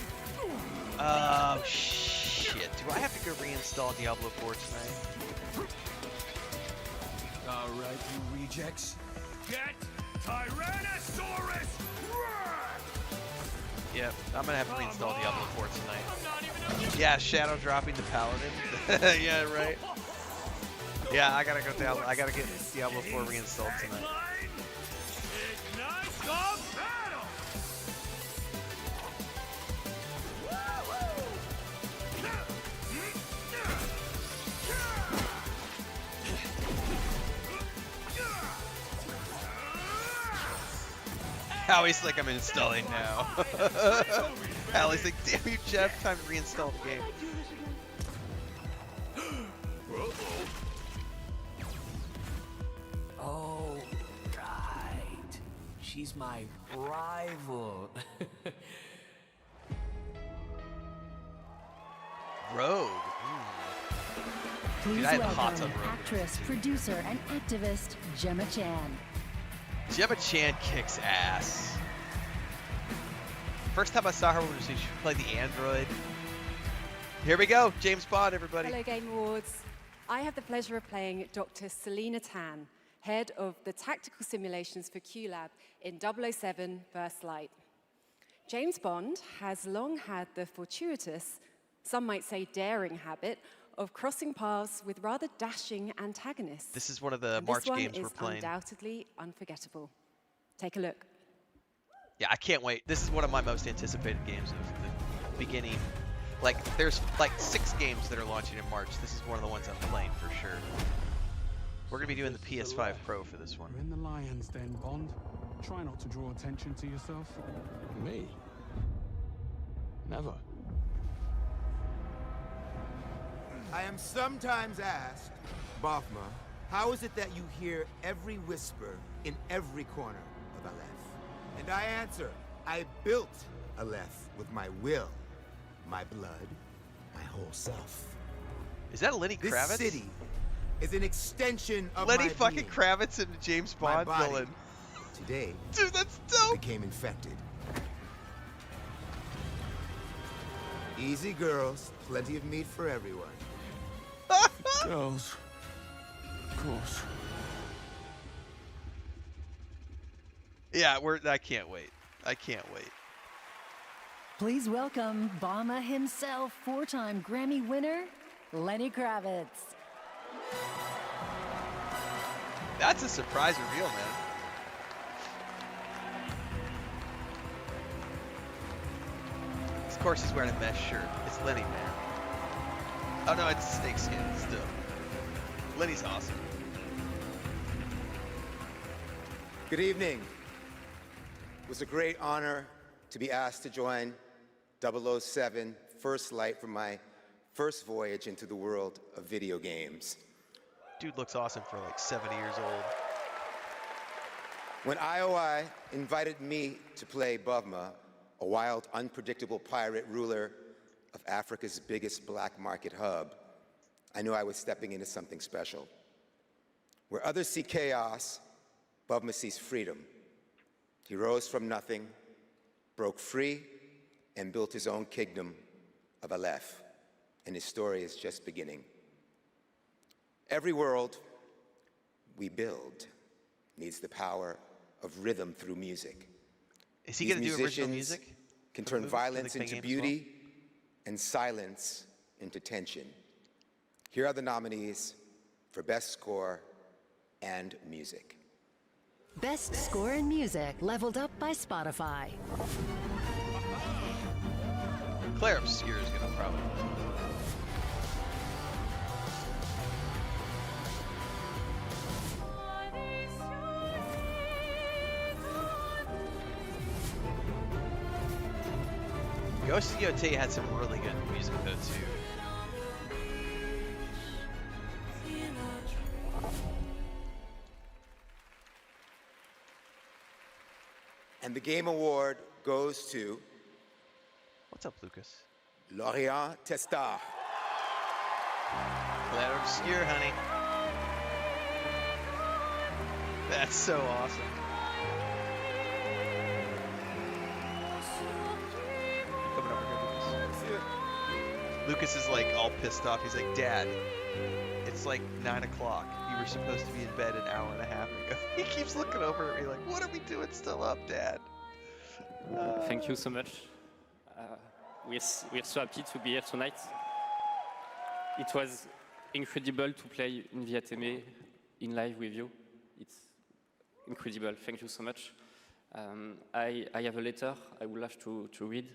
Oh, shit. Do I have to go reinstall Diablo 4 tonight? All right, you rejects. Get Tyrannosaurus Roar! Yep, I'm gonna have to reinstall Diablo 4 tonight. Yeah, shadow dropping the Paladin. Yeah, right. Yeah, I gotta go Diablo. I gotta get Diablo 4 reinstalled tonight. Ignite the battle! Howie's like, I'm installing now. Allie's like, damn you, Jeff, time to reinstall the game. Oh, right. She's my rival. Rogue. Please Dude, I had the hots welcome on Rogue. actress, producer, and activist Gemma Chan. Gemma Chan kicks ass. First time I saw her when she played the android. Here we go, James Bond, everybody. Hello, Game Awards. I have the pleasure of playing Dr. Selena Tan, head of the tactical simulations for QLab in 007 First Light. James Bond has long had the fortuitous, some might say daring habit, of crossing paths with rather dashing antagonists. This is one of the And March this one games is we're playing. undoubtedly unforgettable. Take a look. Yeah, I can't wait. This is one of my most anticipated games of the beginning. Like, there's like 6 games that are launching in March. This is one of the ones I'm playing for sure. We're gonna be doing the PS5 Pro for this one. You're in the lion's den, Bond. Try not to draw attention to yourself. Me? Never. I am sometimes asked, Bafma, how is it that you hear every whisper in every corner of Aleph? And I answer, I built Aleph with my will, my blood, my whole self. Is that Lenny Kravitz? This city is an extension of Lenny my fucking being. Kravitz and James My Bond body, villain. Today, dude, that's dope. Became infected. Easy, girls. Plenty of meat for everyone. Girls. Of course. Yeah, I can't wait. I can't wait. Please welcome Obama himself, 4-time Grammy winner, Lenny Kravitz. That's a surprise reveal, man. Of course, he's wearing a mesh shirt. It's Lenny, man. Oh no, it's snakeskin still. Lenny's awesome. Good evening. It was a great honor to be asked to join 007 First Light for my first voyage into the world of video games. Dude looks awesome for like 70 years old. When IOI invited me to play Bavma, a wild, unpredictable pirate ruler of Africa's biggest black market hub, I knew I was stepping into something special. Where others see chaos, Bavma sees freedom. He rose from nothing, broke free, and built his own kingdom of Aleph, and his story is just beginning. Every world we build needs the power of rhythm through music. Is he going to do original music? Can turn violence into beauty and silence into tension. Here are the nominees for Best Score and Music. Best Score in Music, leveled up by Spotify. Claire Obscure is going to probably. Ghost of Yotei had some really good music though too. And the Game Award goes to... What's up, Lucas? Lorient Testard. Claire Obscure, honey. That's so awesome. Coming over here, Lucas. Lucas is like all pissed off. He's like, Dad, it's like 9 o'clock. You were supposed to be in bed an hour and a half ago. He keeps looking over at me like, what are we doing still up, Dad? Thank you so much. We're so happy to be here tonight. It was incredible to play in Viateme in live with you. It's incredible. Thank you so much. I have a letter I would love to read.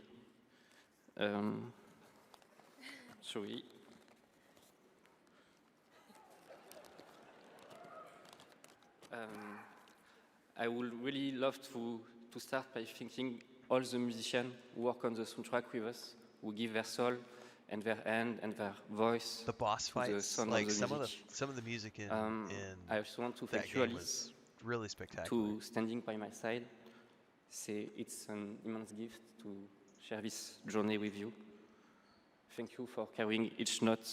Sorry. I would really love to start by thanking all the musicians who work on the soundtrack with us, who give their soul and their hand and their voice. The boss to fights, the sound like of the some of the music in I also want to that thank you, game Alice, was really spectacular. to standing by my side. It's an immense gift to share this journey with you. Thank you for carrying each note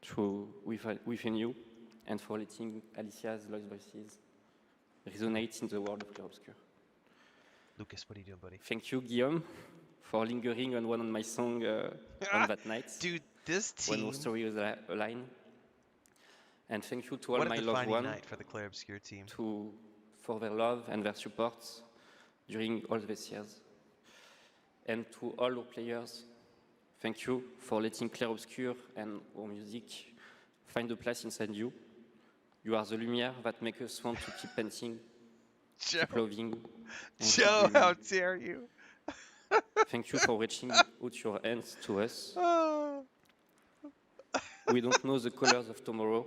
through within you, and for letting Alicia's lost voices resonate in the world of Clair Obscur. Lucas, what are you doing, buddy? Thank you, Guillaume, for lingering on one of my songs on that night. Dude, this team. When our story was aligned. And thank you to all What a my loved defining ones night for the Clair Obscur team. for their love and their support during all these years. And to all our players, thank you for letting Clair Obscur and our music find a place inside you. You are the lumière that makes us want to keep painting, keep loving. And keep Joe, dreaming. how dare you? Thank you for reaching out your hands to us. We don't know the colors of tomorrow,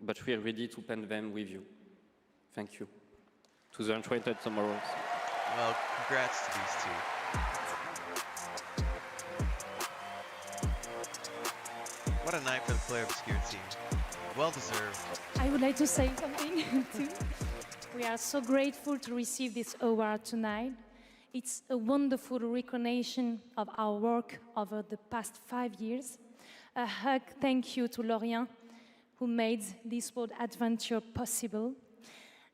but we are ready to paint them with you. Thank you. To the Enchanted Tomorrows. Well, congrats to these two. What a night for the Clair Obscur team. Well deserved. I would like to say something too. We are so grateful to receive this award tonight. It's a wonderful recognition of our work over the past 5 years. A hug thank you to Lorient, who made this world adventure possible.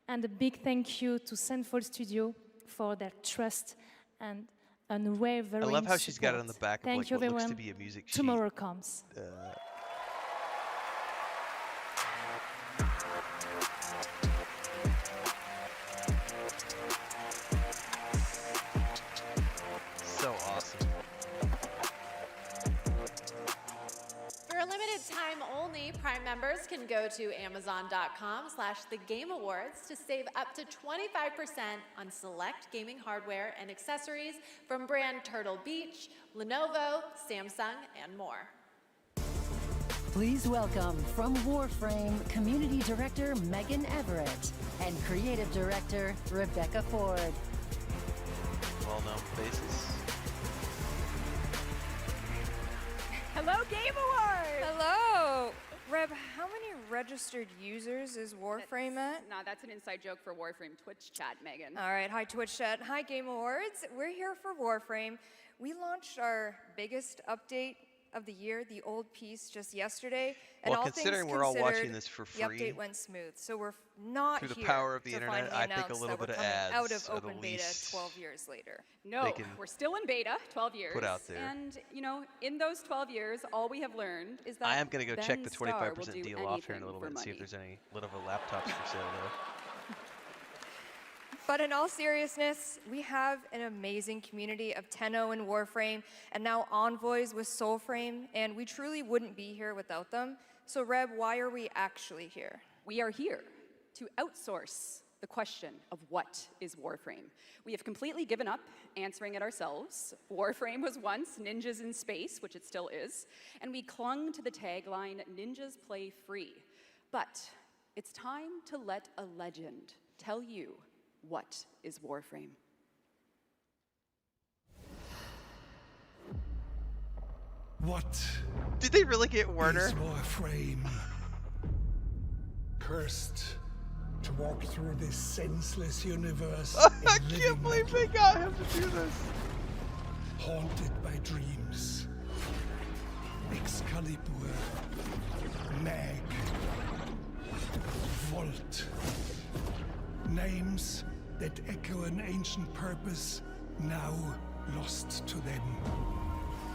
And a big thank you to Renfail Studio for their trust and unwavering I love how she's got it support. on the back of Thank like you, what looks everyone. to be a music sheet. Tomorrow comes. So awesome. For a limited time only, Prime members can go to Amazon.com/thegameawards to save up to 25% on select gaming hardware and accessories from brand Turtle Beach, Lenovo, Samsung, and more. Please welcome from Warframe Community Director Megan Everett and Creative Director Rebecca Ford. Well-known faces. Hello, Game Awards! Hello! Reb, how many registered users is Warframe at? Nah, that's an inside joke for Warframe Twitch chat, Megan. All right, hi Twitch chat, hi Game Awards. We're here for Warframe. We launched our biggest update of the year, the old piece, just yesterday. And Well, all considering things we're all watching considered, this for the free, update went smooth. So we're not through the here power of the to internet, finally I think a announce little that bit we're of coming out ads of are the open beta least 12 years later. No, they can we're still in beta, 12 years. put out there. And, you know, in those 12 years, all we have learned is that I am going to go check the Ben Starr will 25% do deal off here in a little anything bit and see if for there's any little laptops for sale there. But in all seriousness, we have an amazing community of Tenno and Warframe, and now Envoys with Soulframe, and we truly wouldn't be here without them. So Reb, why are we actually here? We are here to outsource the question of what is Warframe. We have completely given up answering it ourselves. Warframe was once ninjas in space, which it still is, and we clung to the tagline, ninjas play free. But it's time to let a legend tell you what is Warframe. What did they really get Werner? Is Warframe? Cursed to walk through this senseless universe. I can't believe they got him to do this. Haunted by dreams. Excalibur. Mag. Volt. Names that echo an ancient purpose, now lost to them.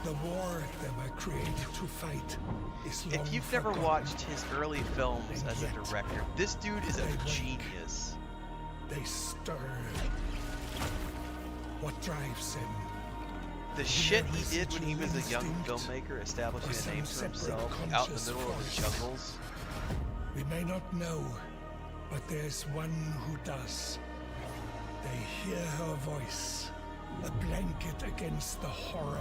The war they were created to fight is long If you've forgotten. never watched his early films And as a yet, director, this dude is a they genius. They stir. What drives them? The shit he did when he was a young filmmaker, establishing a name for himself out in the middle of the jungles. We may not know, but there's one who does. They hear her voice, a blanket against the horror.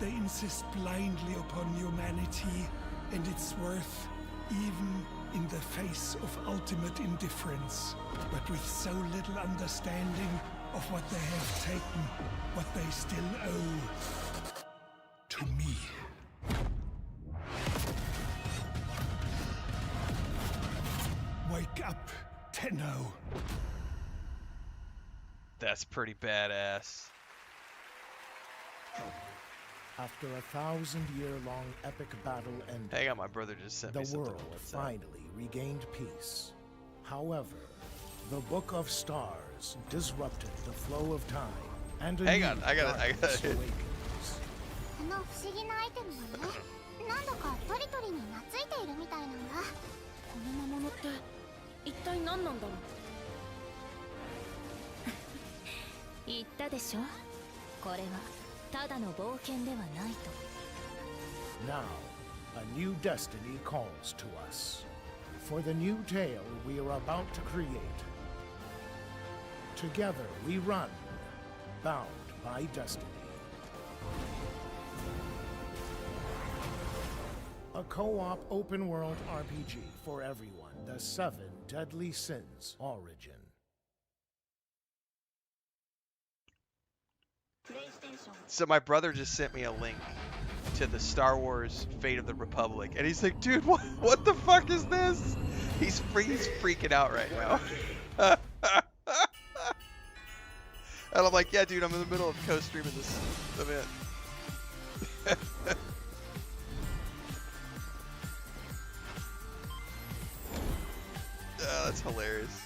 They insist blindly upon humanity and its worth, even in the face of ultimate indifference, but with so little understanding of what they have taken, what they still owe to me. Wake up, Tenno. That's pretty badass. After a 1,000-year-long epic battle ended, Hang on, my brother just sent me the something. world What's that? finally regained peace. However, the Book of Stars disrupted the flow of time, and a Hang new on, I got darkness it. awakens. あの不思議なアイテムがね、なんだかトリトリに懐いているみたいなんだ。この魔物って一体何なんだろう。言ったでしょ。これはただの冒険ではないと。Now, a new destiny calls to us. For the new tale we are about to create. Together we run, bound by destiny. A co-op open-world RPG for everyone. The 7 Deadly Sins Origin. So my brother just sent me a link to the Star Wars Fate of the Republic, and he's like, dude, what the fuck is this? He's freaking out right now. And I'm like, yeah, dude, I'm in the middle of co-streaming this event. That's hilarious.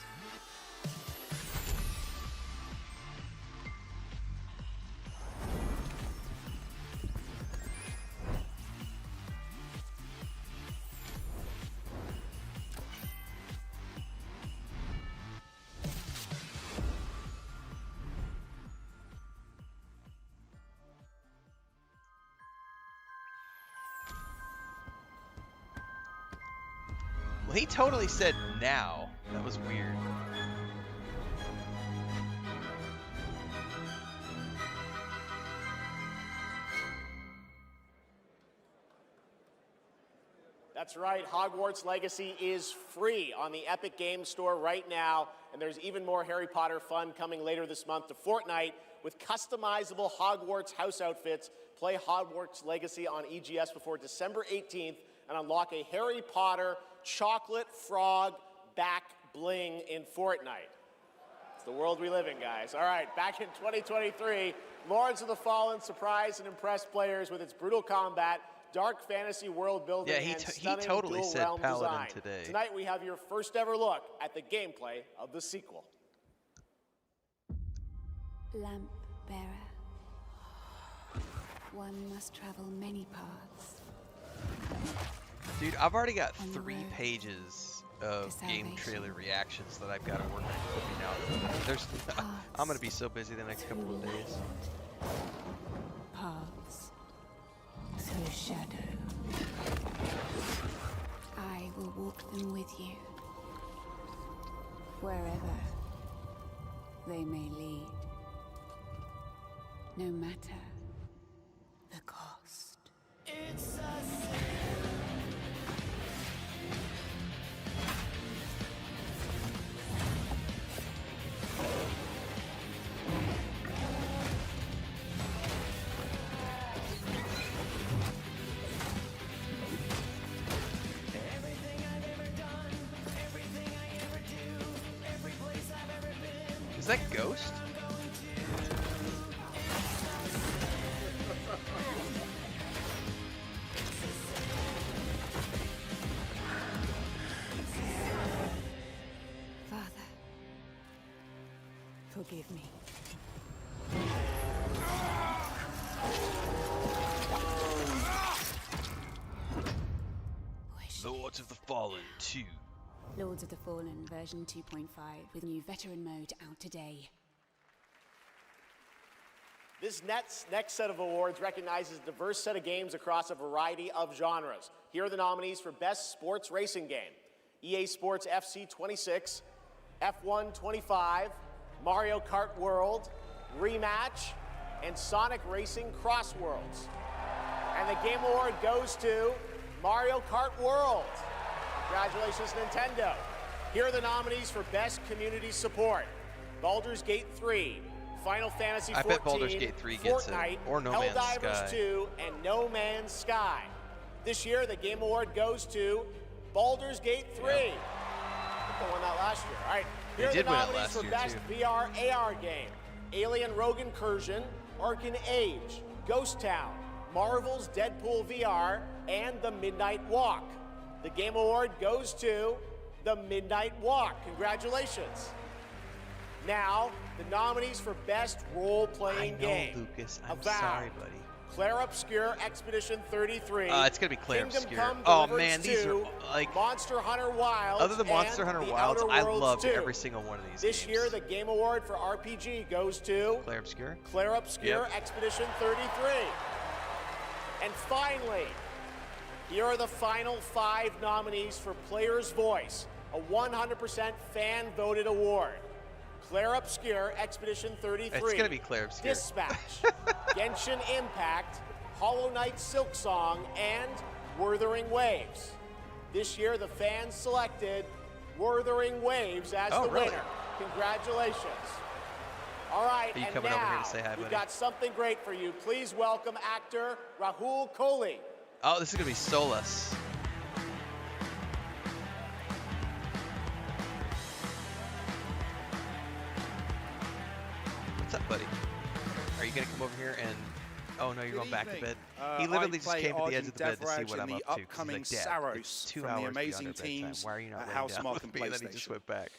Well, he totally said now. That was weird. That's right, Hogwarts Legacy is free on the Epic Games Store right now, and there's even more Harry Potter fun coming later this month to Fortnite with customizable Hogwarts house outfits. Play Hogwarts Legacy on EGS before December 18th and unlock a Harry Potter chocolate frog back bling in Fortnite. It's the world we live in, guys. All right, back in 2023, Lords of the Fallen surprised and impressed players with its brutal combat, dark fantasy world building, Yeah, he and stunning totally dual said realm Paladin design. today. Tonight we have your first ever look at the gameplay of the sequel. Lamp bearer. One must travel many paths. Dude, I've already got 3 pages of game trailer reactions that I've got to work on flipping out. There's, I'm gonna be so busy the next couple of days. Paths through shadow. I will walk them with you. Wherever they may lead. No matter the cost. It's a Is that Ghost? Father, forgive me. Lords of the Fallen 2. Lords of the Fallen version 2.5 with new veteran mode out today. This next set of awards recognizes a diverse set of games across a variety of genres. Here are the nominees for Best Sports Racing Game: EA Sports FC 26, F1 25, Mario Kart World, Rematch, and Sonic Racing Cross Worlds. And the Game Award goes to Mario Kart World. Congratulations, Nintendo. Here are the nominees for Best Community Support: Baldur's Gate 3, Final Fantasy XIV, I bet Baldur's Gate 3 gets it, Fortnite, or No Man's Helldivers Sky. 2, and No Man's Sky. This year, the Game Award goes to Baldur's Gate 3. I think they won that last year. All right, They here are the did win it nominees last for year, Best too. VR AR Game: Alien Rogue Incursion, Arcan Age, Ghost Town, Marvel's Deadpool VR, and The Midnight Walk. The Game Award goes to The Midnight Walk. Congratulations. Now, the nominees for Best Role-Playing Game: Lucas. I'm Avowed, sorry, buddy. Claire Obscure Expedition 33. It's gonna be Claire Kingdom Obscure. Come Oh Deliverance man, these 2, are like Monster Hunter Wilds. other than Monster and Hunter The Wilds, Outer I Worlds loved 2. every single one of these This games. year, the Game Award for RPG goes to Claire Obscure. Claire Obscure Yep. Expedition 33. And finally, here are the final 5 nominees for Player's Voice, a 100% fan-voted award: Claire Obscure Expedition 33. It's gonna be Claire Obscure. Dispatch, Genshin Impact, Hollow Knight Silksong, and Wuthering Waves. This year, the fans selected Wuthering Waves as Oh, the really? winner. Congratulations. All right, Are you and coming now over here to say hi, we've buddy? got something great for you. Please welcome actor Rahul Kohli. Oh, this is gonna be Solus. What's up, buddy? Are you gonna come over here and? Oh no, you're going back to bed. He literally just came to the edge of the bed to see what I'm up to. 'Cause he's upcoming like, Dad, Saros it's 2 from hours the beyond amazing our bedtime. teams Why are you not at laying down Housemarque with and me? And then he just PlayStation. went back.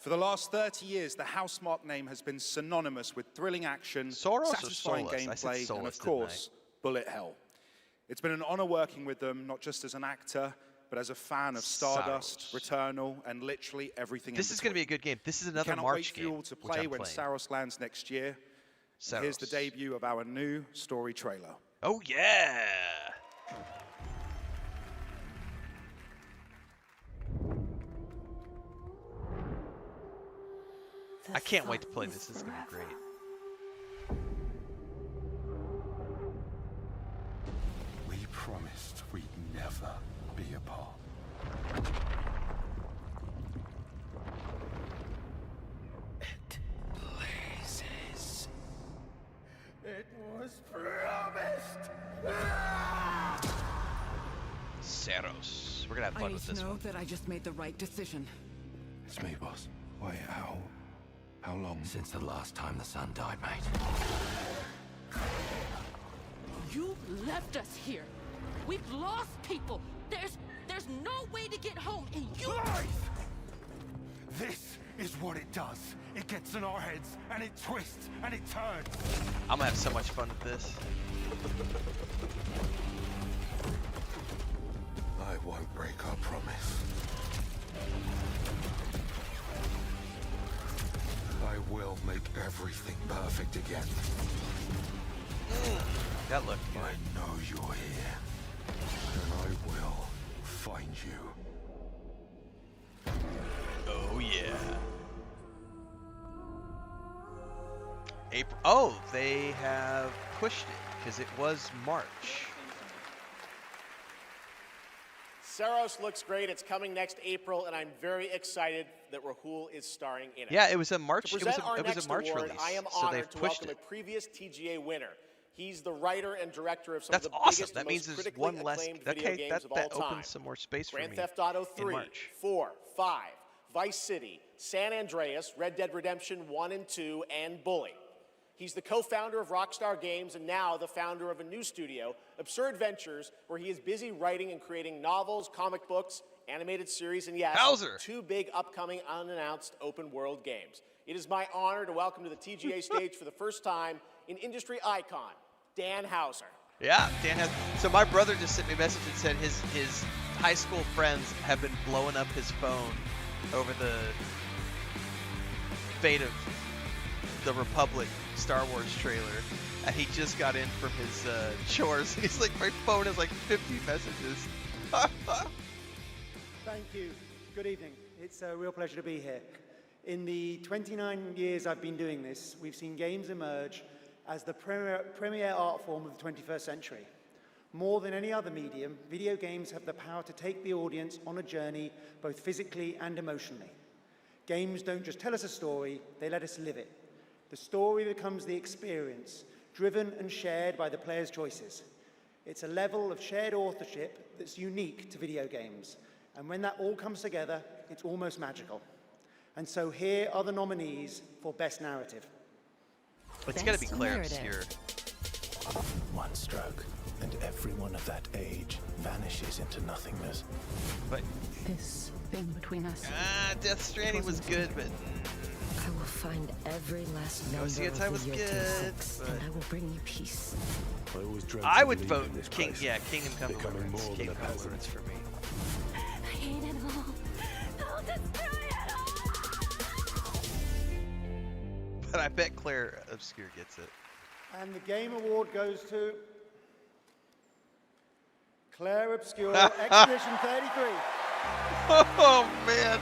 For the last 30 years, the Housemarque name has been synonymous with thrilling action, Soros or satisfying Solus? I said gameplay, and Solus, of didn't course, bullet hell. It's been an honor working with them, not just as an actor, but as a fan of Stardust, Returnal, and literally everything This in is going to between. be a good game. This is We another cannot March wait for game, you all to which play I'm when playing. Saros lands next year. And here's the Saros. debut of our new story trailer. Oh yeah! I can't wait to play this. This is going to be great. We promised we'd never be do you, Paul? Blazes. It was promised. Saros. We're gonna have I fun need with to this know one. that I just made the right decision. It's me, boss. Wait, how long? Since the last time the sun died, mate. You left us here. We've lost people. There's no way to get home, and you... Life! This is what it does. It gets in our heads, and it twists, and it turns. I'm gonna have so much fun with this. I won't break our promise. I will make everything perfect again. That looked good. I know you're here, and I will find you. Oh yeah. April. Oh, they have pushed it because it was March. Saros looks great. It's coming next April, and I'm very excited that Rahul is starring in it. Yeah, it was a March. To It was present our a next March award, release. I am So honored they've to pushed welcome it. a previous TGA winner. He's the writer and director of some That's of the awesome. biggest That and means most there's critically one less. acclaimed video Okay, games of all that time. opens some more space for Grand me. Theft Auto in 3, March. 4, 5, Vice City, San Andreas, Red Dead Redemption 1 and 2, and Bully. He's the co-founder of Rockstar Games and now the founder of a new studio, Absurd Ventures, where he is busy writing and creating novels, comic books, animated series, and yes, Bowser. 2 big upcoming unannounced open world games. It is my honor to welcome to the TGA stage for the first time an industry icon, Dan Houser. Yeah, Dan has. So my brother just sent me a message and said his high school friends have been blowing up his phone over the fate of the Republic Star Wars trailer, and he just got in from his chores. He's like, my phone has like 50 messages. Thank you. Good evening. It's a real pleasure to be here. In the 29 years I've been doing this, we've seen games emerge as the premier art form of the 21st century. More than any other medium, video games have the power to take the audience on a journey, both physically and emotionally. Games don't just tell us a story, they let us live it. The story becomes the experience, driven and shared by the player's choices. It's a level of shared authorship that's unique to video games. And when that all comes together, it's almost magical. And so here are the nominees for Best Narrative. It's got to be Claire Obscure. One stroke, and everyone of that age vanishes into nothingness. But This thing between us. Death Stranding was good, but I will find every last number Ghost Against I of was the year good, 26, but and I will bring you peace. I would vote Kingdom Come Deliverance. Kingdom Come Deliverance for me. I hate it all. I'll destroy it all. But I bet Claire Obscure gets it. And the Game Award goes to Claire Obscure, Expedition 33. Oh, man.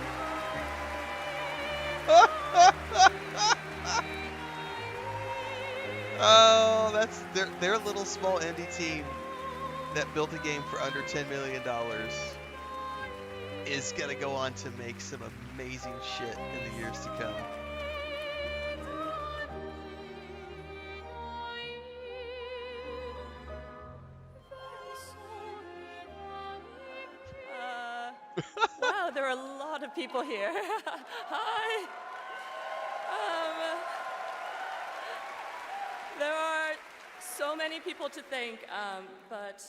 Oh, that's their little small indie team that built a game for under $10 million is gonna go on to make some amazing shit in the years to come. Wow, there are a lot of people here. Hi. There are so many people to thank, but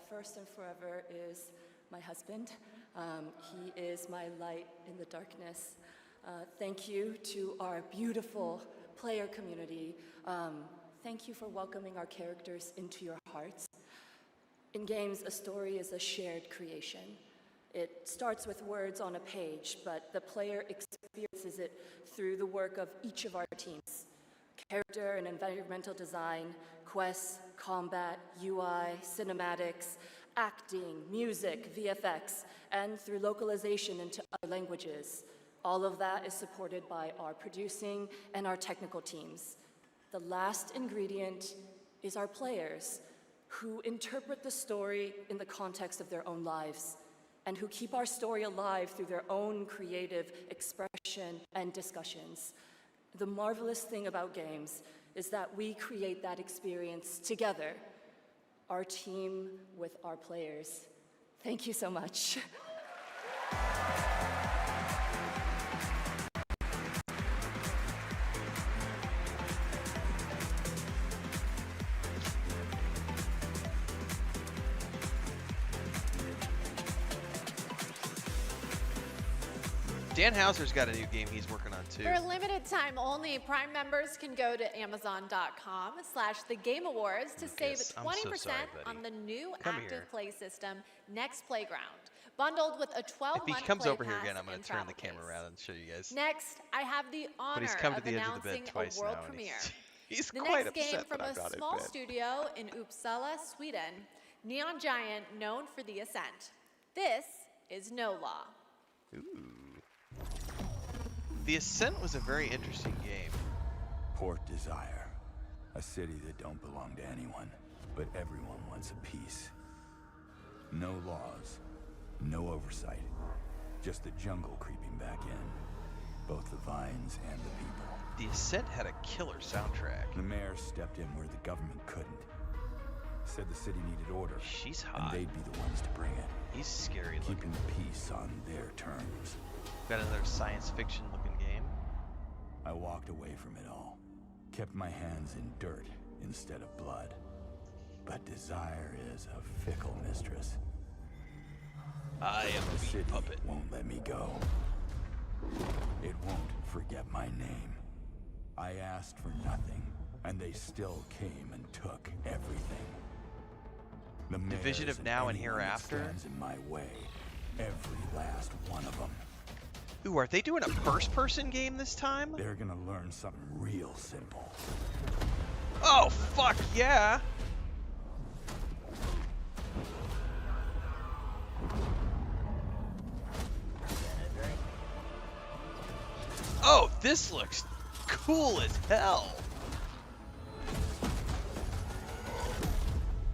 first and forever is my husband. He is my light in the darkness. Thank you to our beautiful player community. Thank you for welcoming our characters into your hearts. In games, a story is a shared creation. It starts with words on a page, but the player experiences it through the work of each of our teams. Character and environmental design, quests, combat, UI, cinematics, acting, music, VFX, and through localization into other languages. All of that is supported by our producing and our technical teams. The last ingredient is our players, who interpret the story in the context of their own lives. and who keep our story alive through their own creative expression and discussions. The marvelous thing about games is that we create that experience together, our team with our players. Thank you so much. Dan Houser's got a new game he's working on too. For a limited time only, Prime members can go to Amazon.com/The Game Awards to save 20% on the new active play system, Next Playground, bundled with a 12-month If he comes play over here pass again, I'm going and to turn travel the camera case. around and show you guys. Next, I have the honor he's come to of the edge of the bed announcing twice a world now, and premiere. he's The quite next game upset from that a I'm not in small bed. studio in Uppsala, Sweden, Neon Giant, known for The Ascent. This is No Law. Ooh. The Ascent was a very interesting game. Port Desire. A city that don't belong to anyone, but everyone wants a piece. No laws, no oversight. Just the jungle creeping back in. Both the vines and the people. The Ascent had a killer soundtrack. The mayor stepped in where the government couldn't. Said the city needed order. She's hot. And they'd be the ones to bring it. He's scary looking. Keeping the peace on their terms. Got another science fiction looking game. I walked away from it all. Kept my hands in dirt instead of blood. But desire is a fickle mistress. I am the a city puppet. Won't let me go. It won't forget my name. I asked for nothing, and they still came and took everything. The Division mayors of Now and anyone that Hereafter? stands in my way. Every last one of them. Ooh, are they doing a first-person game this time? They're gonna learn something real simple. Oh, fuck yeah! Oh, this looks cool as hell!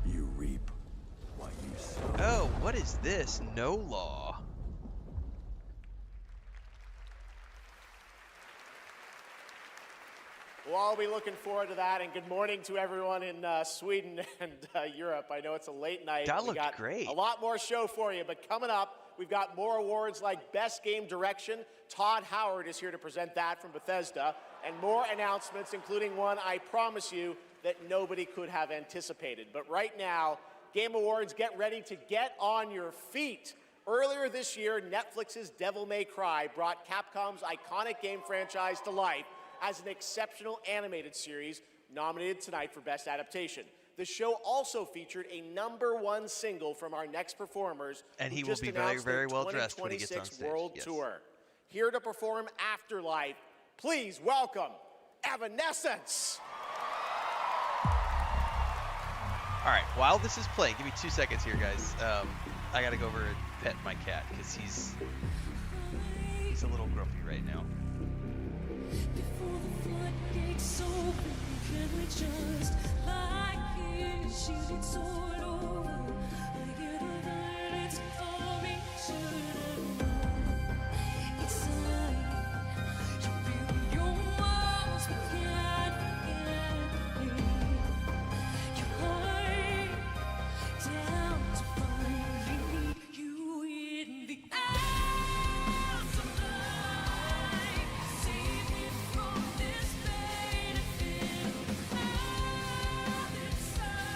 You reap what you sow. Oh, what is this? No Law. We'll all be looking forward to that, and good morning to everyone in Sweden and Europe. I know it's a late night. That We looked got great. A lot more show for you, but coming up, we've got more awards like Best Game Direction. Todd Howard is here to present that from Bethesda, and more announcements, including one I promise you that nobody could have anticipated. But right now, Game Awards, get ready to get on your feet. Earlier this year, Netflix's Devil May Cry brought Capcom's iconic game franchise to life as an exceptional animated series nominated tonight for Best Adaptation. The show also featured a #1 single from our next performers, And who he will just be very, announced their very well dressed when he gets on 2026 stage. World Yes. Tour. Here to perform Afterlife, please welcome Evanescence. All right, while this is playing, give me 2 seconds here, guys. I gotta go over and pet my cat because he's a little grumpy right now. Before the floodgates open, can we just lie here, shielded sword over? I hear the violence coming to the known. It's a lie. You build your walls, but can't me. You hide down to find you in the eyes of night. Save me from this pain I feel inside.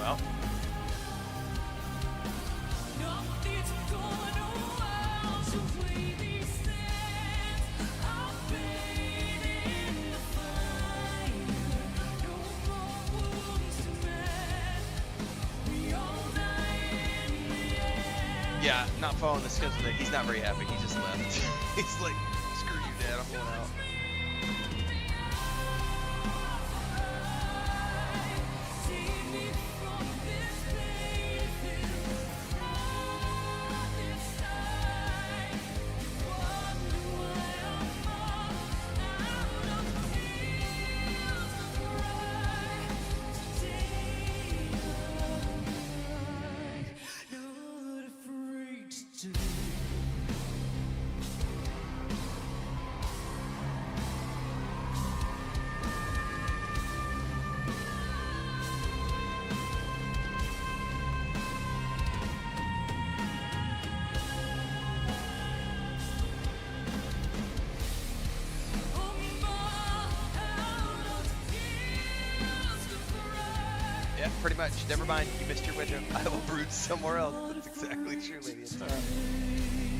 Well. Yeah, not following the schedule. He's not very happy. He just left. He's like, screw you, Dad. I'm going out. Pretty much. Never mind. You missed your window. I will brood somewhere else. That's exactly true, lady.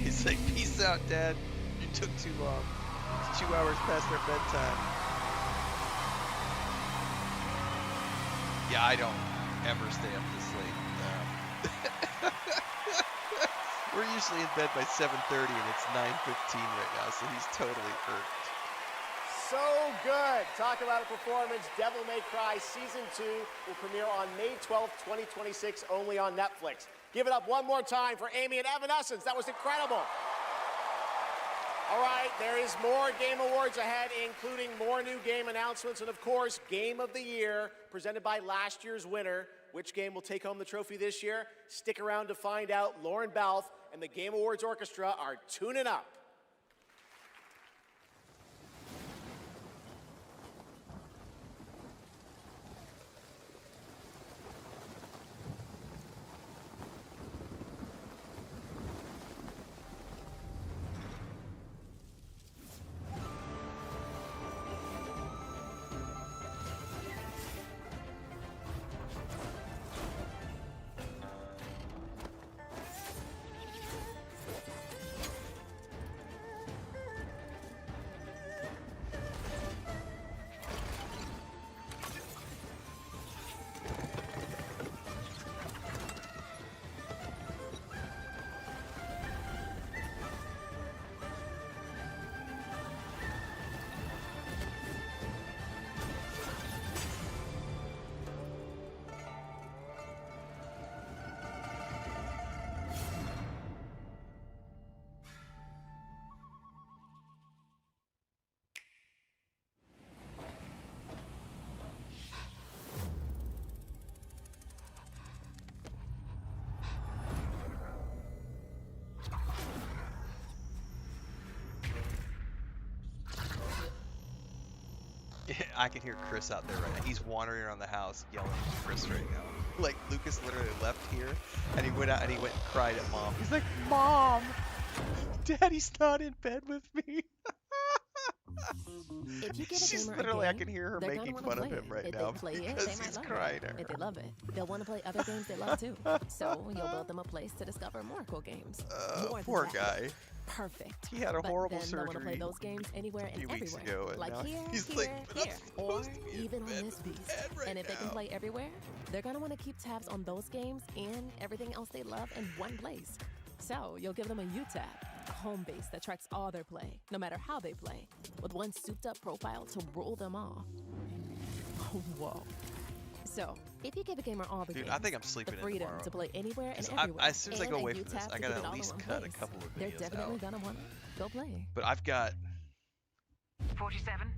He's like, peace out, Dad. You took too long. It's 2 hours past our bedtime. Yeah, I don't ever stay up this late. We're usually in bed by 7:30 and it's 9:15 right now, so he's totally irked. So good. Talk about a performance. Devil May Cry Season 2 will premiere on May 12th, 2026, only on Netflix. Give it up one more time for Amy and Evanescence. That was incredible. All right, there is more Game Awards ahead, including more new game announcements and, of course, Game of the Year, presented by last year's winner. Which game will take home the trophy this year? Stick around to find out. Lauren Balfe and the Game Awards Orchestra are tuning up. I can hear Chris out there right now. He's wandering around the house yelling at Chris right now. Like, Lucas literally left here, and he went out and he went and cried at Mom. He's like, Mom! Daddy's not in bed with me. If you give a She's gamer literally, a I game, can hear her they're making gonna fun wanna of play him it. right If now they play it, because they might he's love crying it. at her. If they love it, they'll want to play other games they love too. So you'll build them a place to discover more cool games. More than Poor that. guy. Perfect. He had a horrible but then they'll want to play surgery those games anywhere a and few weeks everywhere. ago, and Like now here, he's here, like, "But I'm here, or supposed to be in even bed on this with beast. Dad right And if they can now." play everywhere, they're gonna want to keep tabs on those games and everything else they love in one place. So you'll give them a U-Tab, a home base that tracks all their play, no matter how they play, with one souped-up profile to rule them all. Whoa. So, if you give a gamer all the Dude, games, I think I'm sleeping the in freedom tomorrow. to play anywhere and 'Cause everywhere, as soon as I go and away a from this, U-Tab I to gotta keep it at all in least one cut a place, couple of they're videos definitely out. gonna wanna go play. But I've got 47.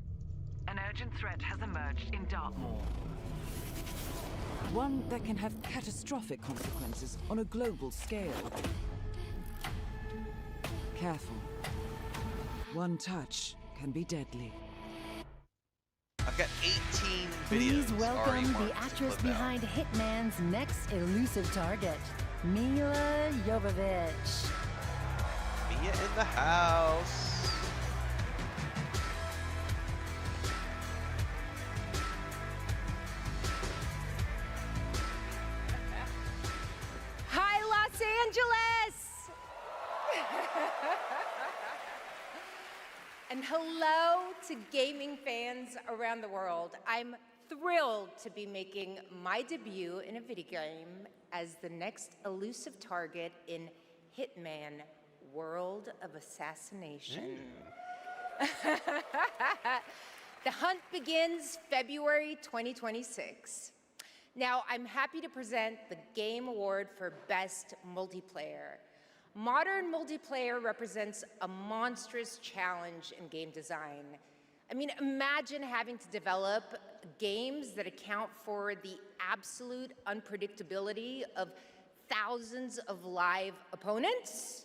An urgent threat has emerged in Dartmoor. One that can have catastrophic consequences on a global scale. Careful. One touch can be deadly. I've got 18 videos Please already welcome marked the to actress flip out. behind Hitman's next elusive target, Mila Jovovich. Mia in the house. Angeles! And hello to gaming fans around the world. I'm thrilled to be making my debut in a video game as the next elusive target in Hitman: World of Assassination. The hunt begins February 2026. Now, I'm happy to present the Game Award for Best Multiplayer. Modern multiplayer represents a monstrous challenge in game design. I mean, imagine having to develop games that account for the absolute unpredictability of thousands of live opponents,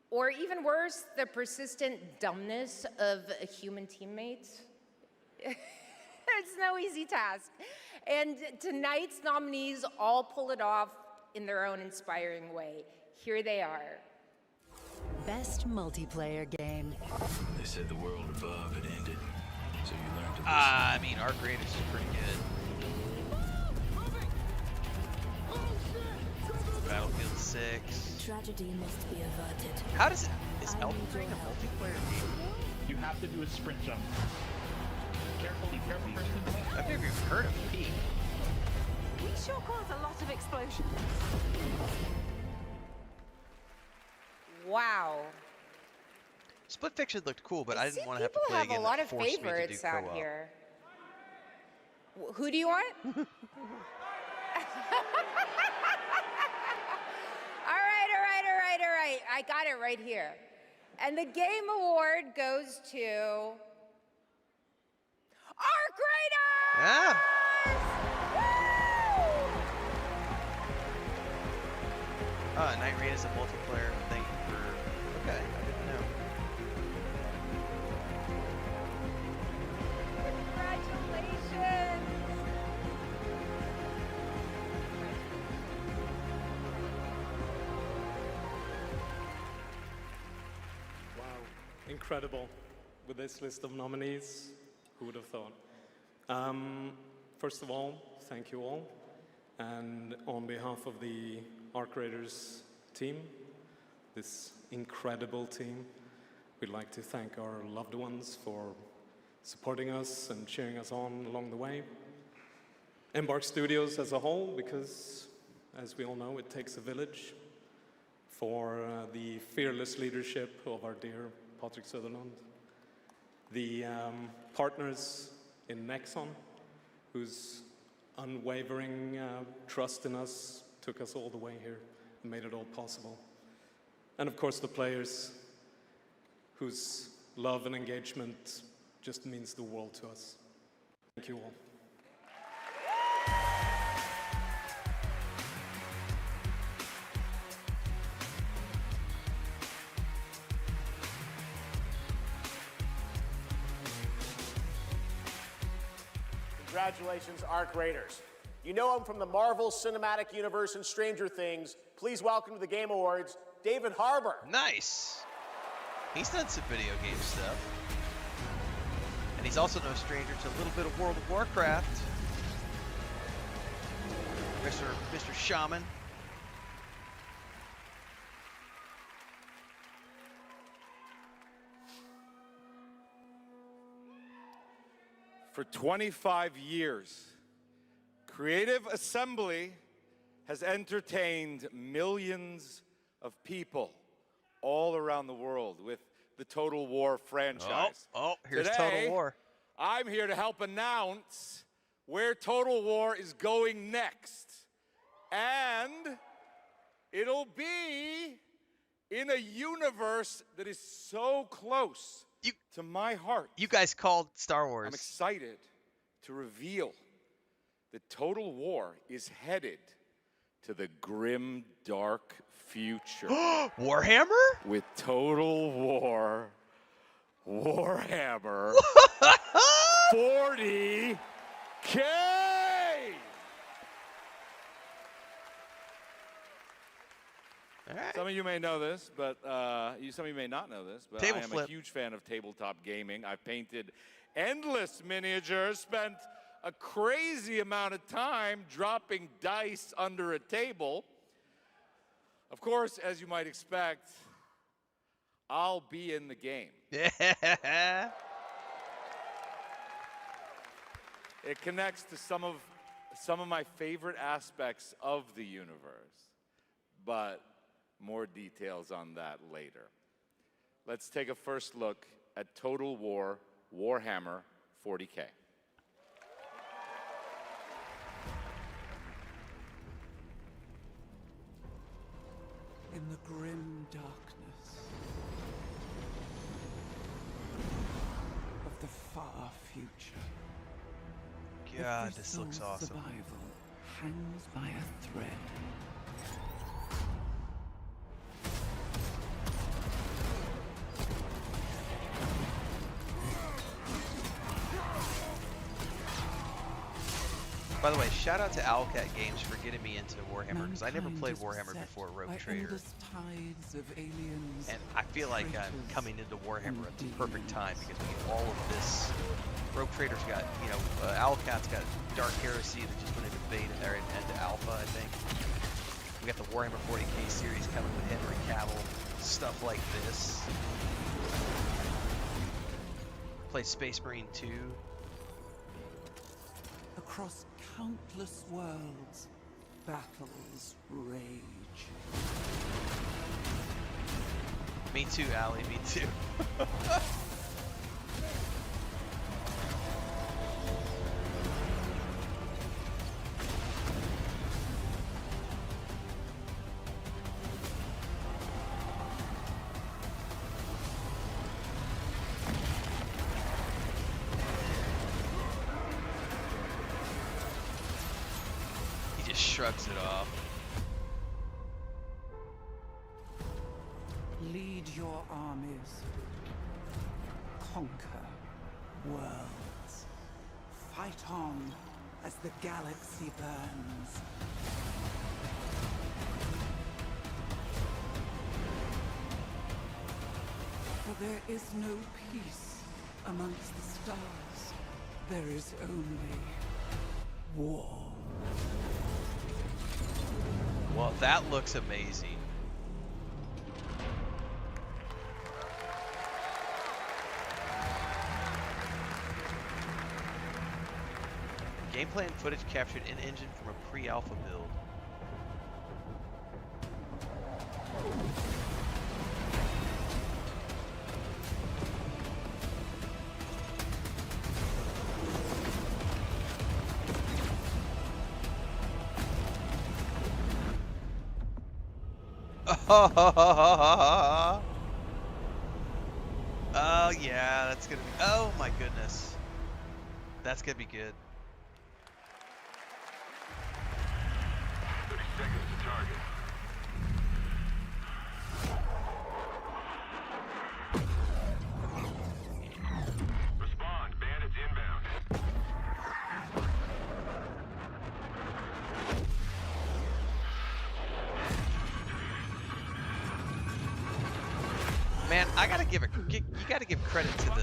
or even worse, the persistent dumbness of a human teammate. It's no easy task. And tonight's nominees all pull it off in their own inspiring way. Here they are. Best multiplayer game. They said the world above had ended, so you learned to listen. I mean, Arc Raiders is pretty good. Battlefield 6. Tragedy must be averted. How does it? Is Elden Ring a multiplayer game? You have to do a sprint jump. Careful, be careful first. I've never even heard of P. We sure cause a lot of explosions. Wow. Split Fiction looked cool, but I didn't want to have to play a People game have a lot that of forced me to do favorites out co-op. here. Who do you want? All right. I got it right here. And the Game Award goes to Arc Raiders! Yeah. Night Raid is a multiplayer thing for. Okay, I didn't know. Congratulations! Wow, incredible. With this list of nominees, who would have thought? First of all, thank you all. And on behalf of the Arc Raiders team, this incredible team, we'd like to thank our loved ones for supporting us and cheering us on along the way. Embark Studios as a whole, because as we all know, it takes a village, for the fearless leadership of our dear Patrick Sutherland. The partners in Nexon, whose unwavering trust in us took us all the way here and made it all possible. And of course the players, whose love and engagement just means the world to us. Thank you all. Congratulations, Arc Raiders. You know him from the Marvel Cinematic Universe and Stranger Things. Please welcome to the Game Awards, David Harbour. Nice. He's done some video game stuff. And he's also no stranger to a little bit of World of Warcraft. Mr. Shaman. For 25 years, Creative Assembly has entertained millions of people all around the world with the Total War franchise. Oh, here's Today, Total War. I'm here to help announce where Total War is going next. And it'll be in a universe that is so close to my heart. You guys called Star Wars. I'm excited to reveal that Total War is headed to the grim, dark future. Warhammer? With Total War Warhammer 40K! Right. Some of you may know this, but some of you may not know this, but I am a huge fan of tabletop gaming. I've painted endless miniatures, spent a crazy amount of time dropping dice under a table. Of course, as you might expect, I'll be in the game. Yeah. It connects to some of my favorite aspects of the universe, but more details on that later. Let's take a first look at Total War Warhammer 40K. In the grim darkness of the far future, God, every this looks soul's awesome. survival hangs by a thread. By the way, shout out to Owlcat Games for getting me into Warhammer, because I never played Warhammer before Rogue Trader. And I feel like I'm coming into Warhammer at the perfect time, because we get all of this. Rogue Trader's got, you know, Owlcat's got Dark Heresy that just went into beta there and into Alpha, I think. We got the Warhammer 40K series coming with Henry Cavill, stuff like this. Play Space Marine 2. Across countless worlds, battles rage. Me too, Allie, me too. Shrugs it off. Lead your armies. Conquer worlds. Fight on as the galaxy burns. For there is no peace amongst the stars. There is only war. Well, that looks amazing. Gameplay and footage captured in-engine from a pre-alpha build. Oh yeah, that's gonna be. Oh my goodness, that's gonna be good. 30 seconds to target. Respond, bandits inbound. Man, I gotta give you gotta give credit to the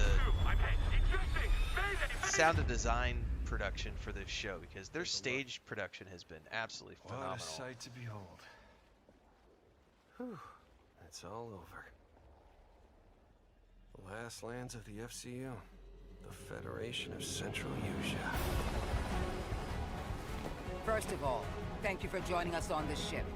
sound and design production for this show, because their stage production has been absolutely phenomenal. What a sight to behold. Whew, it's all over. The last lands of the FCU, the Federation of Central Usia. First of all, thank you for joining us on this ship.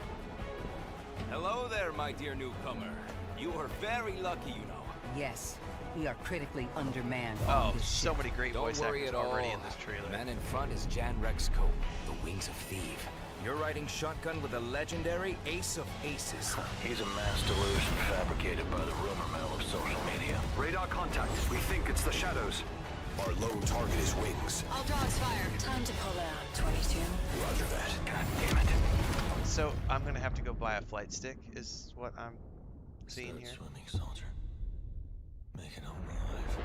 Hello there, my dear newcomer. You are very lucky, you know. Yes, we are critically undermanned Oh, on this so ship. many great voice actors already in this trailer. Man in front is Jan Rexco, the Wings of Thief. You're riding shotgun with a legendary Ace of Aces. He's a mass delusion fabricated by the rumor mill of social media. Radar contact. We think it's the shadows. Our lone target is Wings. All dogs fire. Time to pull out, 22. Roger that. God damn it. So I'm gonna have to go buy a flight stick, is what I'm seeing here. Swimming, soldier. Make it home alive.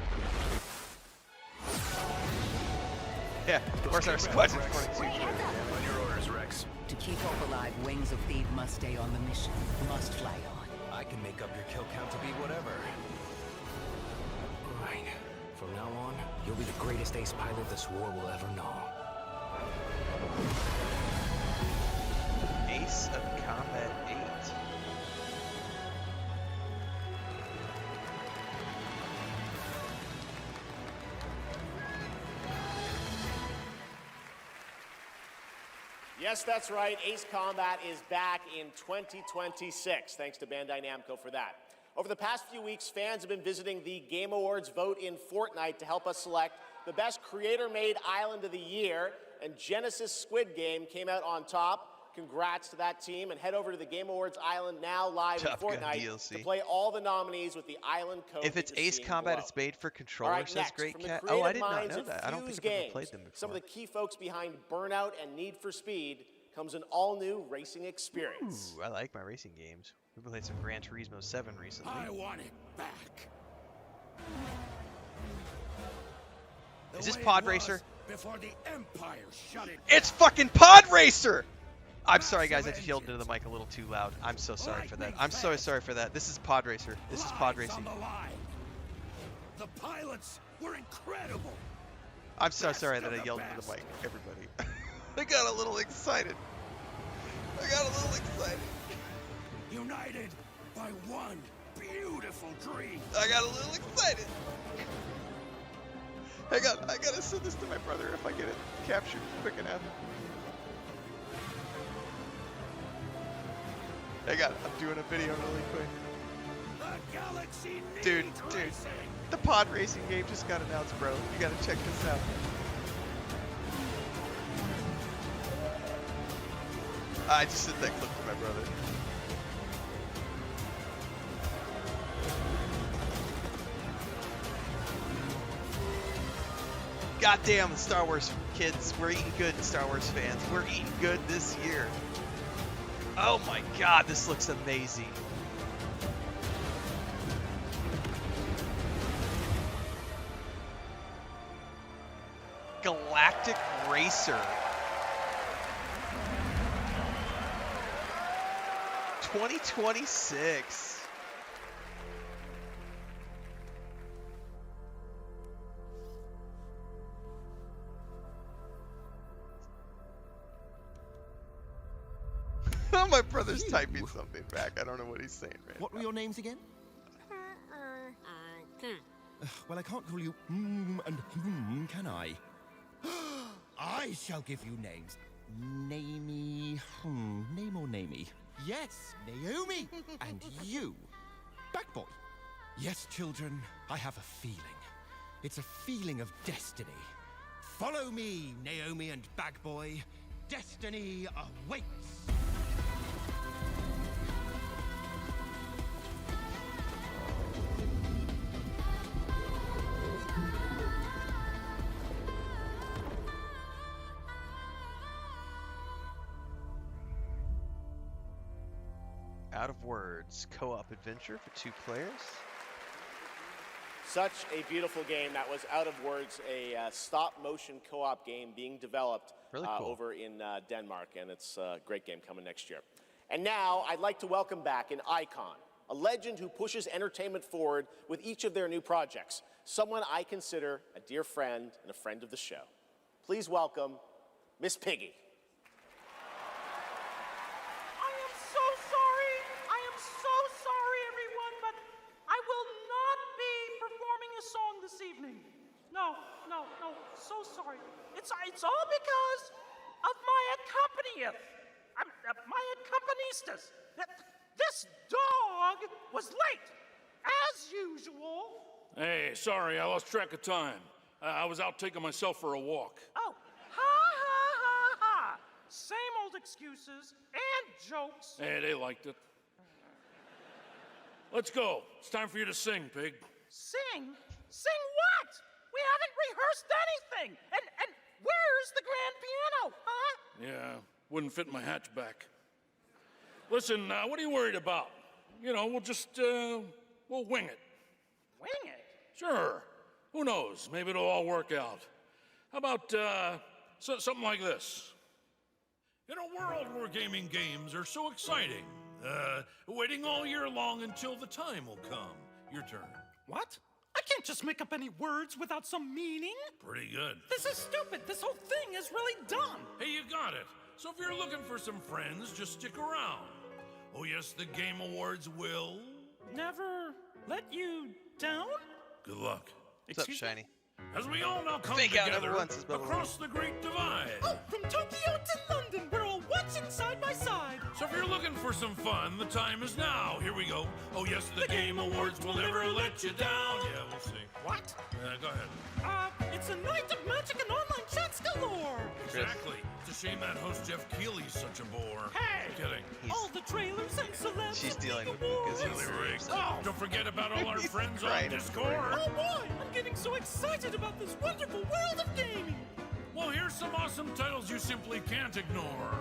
Yeah, of course our squad's in 22. On your orders, Rex. To keep hope alive, Wings of Thief must stay on the mission. Must fly on. I can make up your kill count to be whatever. Right. From now on, you'll be the greatest ace pilot this war will ever know. Ace of Combat 8. Yes, that's right. Ace Combat is back in 2026. Thanks to Bandai Namco for that. Over the past few weeks, fans have been visiting the Game Awards vote in Fortnite to help us select the best creator-made island of the year, and Genesis Squid Game came out on top. Congrats to that team, and head over to the Game Awards Island now live in Fortnite to play all the nominees with the island code. If it's Ace Combat, it's made for controller, right, says Great Cat. Oh, I did not know that. I don't think I've ever played them before. Some of the key folks behind Burnout and Need for Speed comes an all-new racing experience. Ooh, I like my racing games. We played some Gran Turismo 7 recently. I want it back. Is this Pod Racer? Before the Empire shut it It's fucking Pod Racer! I'm sorry, guys. I just yelled into the mic a little too loud. I'm so sorry for that. I'm so sorry for that. This is Pod Racer. This is Pod Racing. The pilots were incredible. I'm so sorry that I yelled into the mic, everybody. I got a little excited. United by one beautiful dream. I got a little excited. Hang on, I gotta send this to my brother if I get it captured quick enough. Hang on, I'm doing a video really quick. The galaxy Dude, the pod racing game just got announced, bro. You gotta check this out. I just sent that clip to my brother. Goddamn, Star Wars kids, we're eating good, Star Wars fans. We're eating good this year. Oh my god, this looks amazing. Galactic Racer. 2026. My brother's typing something back. I don't know what he's saying right What were your names again? Well, I can't call you and can I? I shall give you names. Namey, name or namey? Yes, Naomi. And you, Backboy. Yes, children, I have a feeling. It's a feeling of destiny. Follow me, Naomi and Bagboy. Destiny awaits. Out of Words, co-op adventure for 2 players. Such a beautiful game. That was Out of Words, a stop-motion co-op game being developed over in Denmark, and it's a great game coming next year. And now, I'd like to welcome back an icon, a legend who pushes entertainment forward with each of their new projects, someone I consider a dear friend and a friend of the show. Please welcome Miss Piggy. No, so sorry. It's all because of my my accompanisters. This dog was late, as usual. Hey, sorry, I lost track of time. I was out taking myself for a walk. Oh, ha. Same old excuses and jokes. Hey, they liked it. Let's go. It's time for you to sing, Pig. Sing? Sing what? We haven't rehearsed anything. And where's the grand piano, huh? Yeah, wouldn't fit in my hatchback. Listen, what are you worried about? You know, we'll just, we'll wing it. Wing it? Sure. Who knows? Maybe it'll all work out. How about, something like this? In a world where gaming games are so exciting, waiting all year long until the time will come. Your turn. What? I can't just make up any words without some meaning. Pretty good. This is stupid. This whole thing is really dumb. Hey, you got it. So if you're looking for some friends, just stick around. Oh yes, the Game Awards will... Never let you down? Good luck. What's up, Shiny? As we all now come Fake out together once, across the Great Divide. Oh, from Tokyo to London, we're all for some fun, the time is now. Here we go. Oh yes, the Game Awards will never let you down. Yeah, we'll see. What? Go ahead. It's a night of magic and online checks galore. Exactly. It's a shame that host Jeff Keighley's such a bore. Hey! I'm kidding. All the trailers and celebs. She's dealing with Hilly Oh, don't forget about all our friends on Discord. Oh boy, I'm getting so excited about this wonderful world of gaming. Well, here's some awesome titles you simply can't ignore.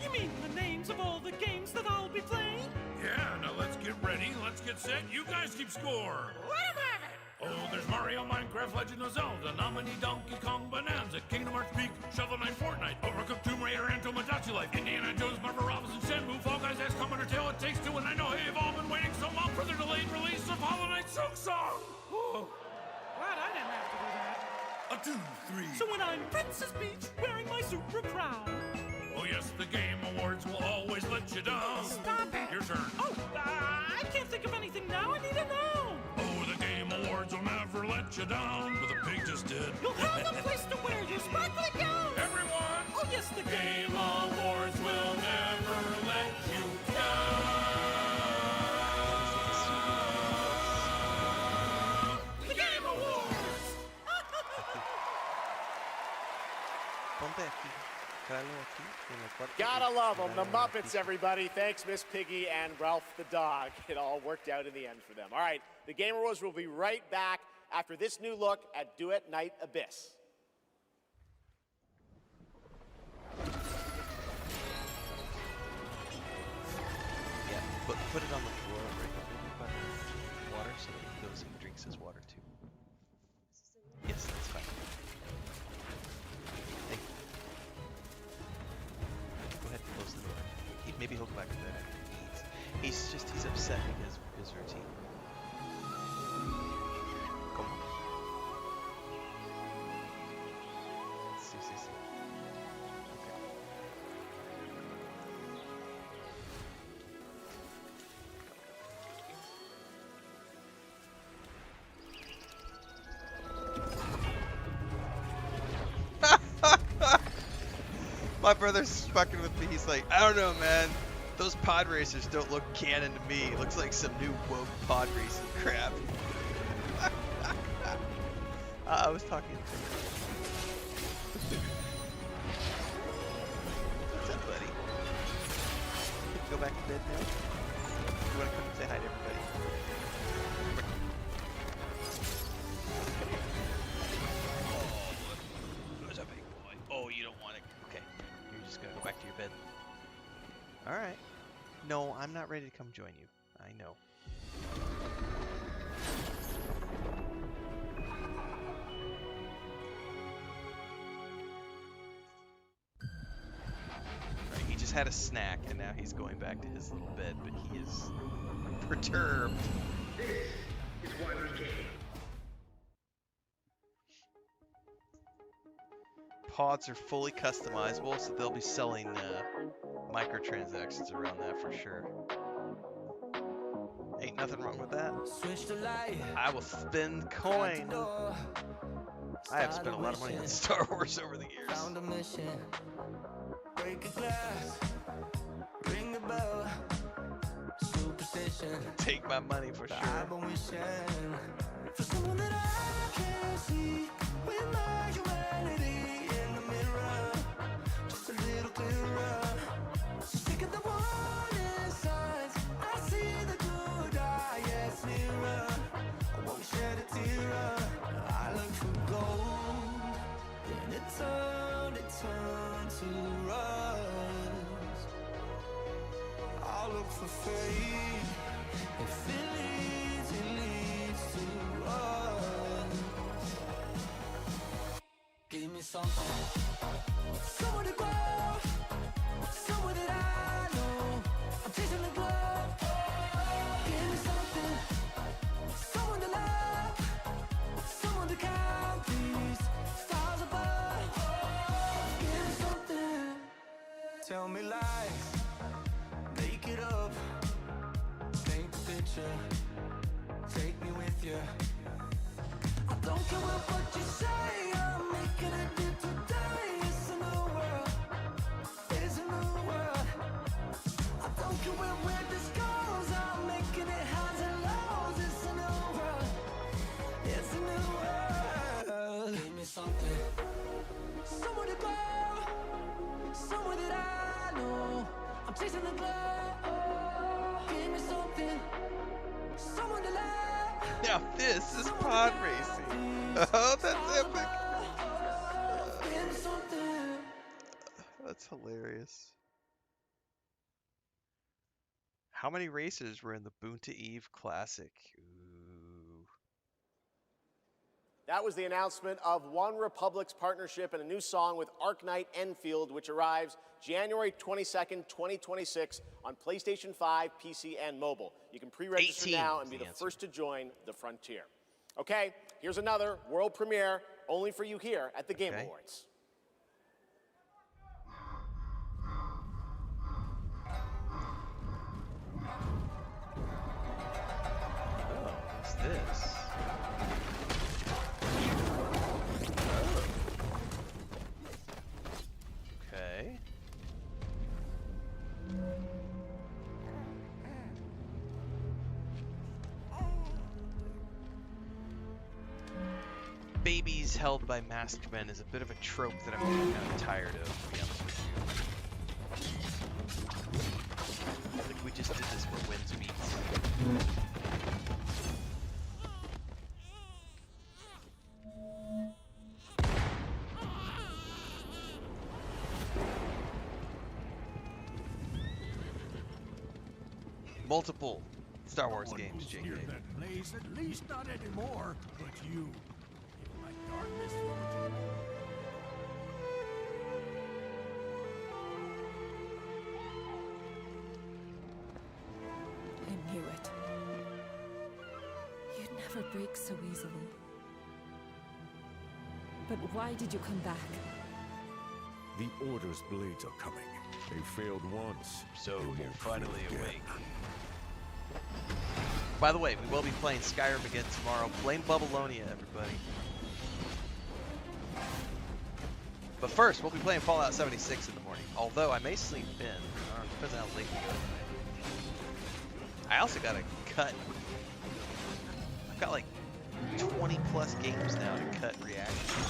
You mean the names of all the games that I'll be playing? Yeah, now let's get ready, let's get set, you guys keep score. Let 'em have it! Oh, there's Mario, Minecraft, Legend of Zelda, Nominee, Donkey Kong, Bonanza, Kingdom Hearts Peak, Shovel Knight, Fortnite, Overcooked, Tomb Raider, and Tomodachi Life, Indiana Jones, Marvel Robinson, Shenmue, Fall Guys, XCOM, Undertale, It Takes Two, and I know you've all been waiting so long for the delayed release of Hollow Knight Silk Song. Oh. Glad I didn't have to do that. 1, 2, 3. So when I'm Princess Peach, wearing my super crown. Oh yes, the Game Awards will always let you down. Stop it! Your turn. Oh, I can't think of anything now. I need to know. Oh, the Game Awards will never let you down. But the pig just did. You'll have a place to wear your sparkly gown. Everyone! Oh yes, the Game Awards will never let you down. The Game Awards! Ponte aquí. Tráelo aquí en el cuarto. Gotta love them. The Muppets, everybody. Thanks, Miss Piggy and Ralph the dog. It all worked out in the end for them. All right, the Game Awards will be right back after this new look at Duet Night Abyss. Yeah, put it on the floor right by the water so that he goes and drinks his water too. Yes, that's fine. Thank you. Go ahead and close the door. Maybe he'll go back to bed after he eats. He's upset because of his routine. Come on. See. Okay. My brother's fucking with me. He's like, I don't know, man. Those pod racers don't look canon to me. It looks like some new woke pod racing crap. I was talking to him. What's up, buddy? You can go back to bed now? You want to come and say hi to everybody? Oh, who's a big boy? Oh, you don't want to. Okay, you're just gonna go back to your bed. All right. No, I'm not ready to come join you. I know. Right, he just had a snack and now he's going back to his little bed, but he is perturbed. This is why we came. Pods are fully customizable, so they'll be selling microtransactions around that for sure. Ain't nothing wrong with that. I will spend coin. I have spent a lot of money on Star Wars over the years. Break a glass, ring a bell, superstition. Take my money for sure. For someone that I can't see with my humanity in the mirror, just a little clearer. Stick at the warning signs. I see the good eye, yes, nearer. I won't shed a tear. I look for gold, then it turned to rust. I'll look for faith. If it leads to us. Give me something, somewhere to go, somewhere that I know. I'm chasing the glow. Give me something, someone to love, someone to count these stars above. Give me something, tell me lies, make it up, paint the picture, take me with you. I don't care what you say, I'm making a dip today. It's a new world, it's a new world. I don't care chasing the glow. Give me something, someone to love. Now this is pod racing. Oh, that's epic. Give me something. That's hilarious. How many races were in the Boonta Eve Classic? Ooh. That was the announcement of One Republic's partnership and a new song with Arknight Enfield, which arrives January 22nd, 2026 on PlayStation 5, PC, and mobile. You can pre-register 18 now and be the first to join the frontier. Okay, here's another world premiere only for you here at the Game Awards. Oh, what's this? Okay. Babies held by masked men is a bit of a trope that I'm getting kind of tired of, to be honest with you. Like, we just did this for Wins Meets. Multiple Star Wars games, JK. That place, at least not anymore. But you, in my darkness. I knew it. You'd never break so easily. But why did you come back? The Order's blades are coming. They failed once. So you're finally awake. By the way, we will be playing Skyrim again tomorrow. Blame Bubbalonia, everybody. But first, we'll be playing Fallout 76 in the morning. Although I may sleep in. Depends on how late we go tonight. I also got a cut. I've got like 20 plus games now to cut reactions.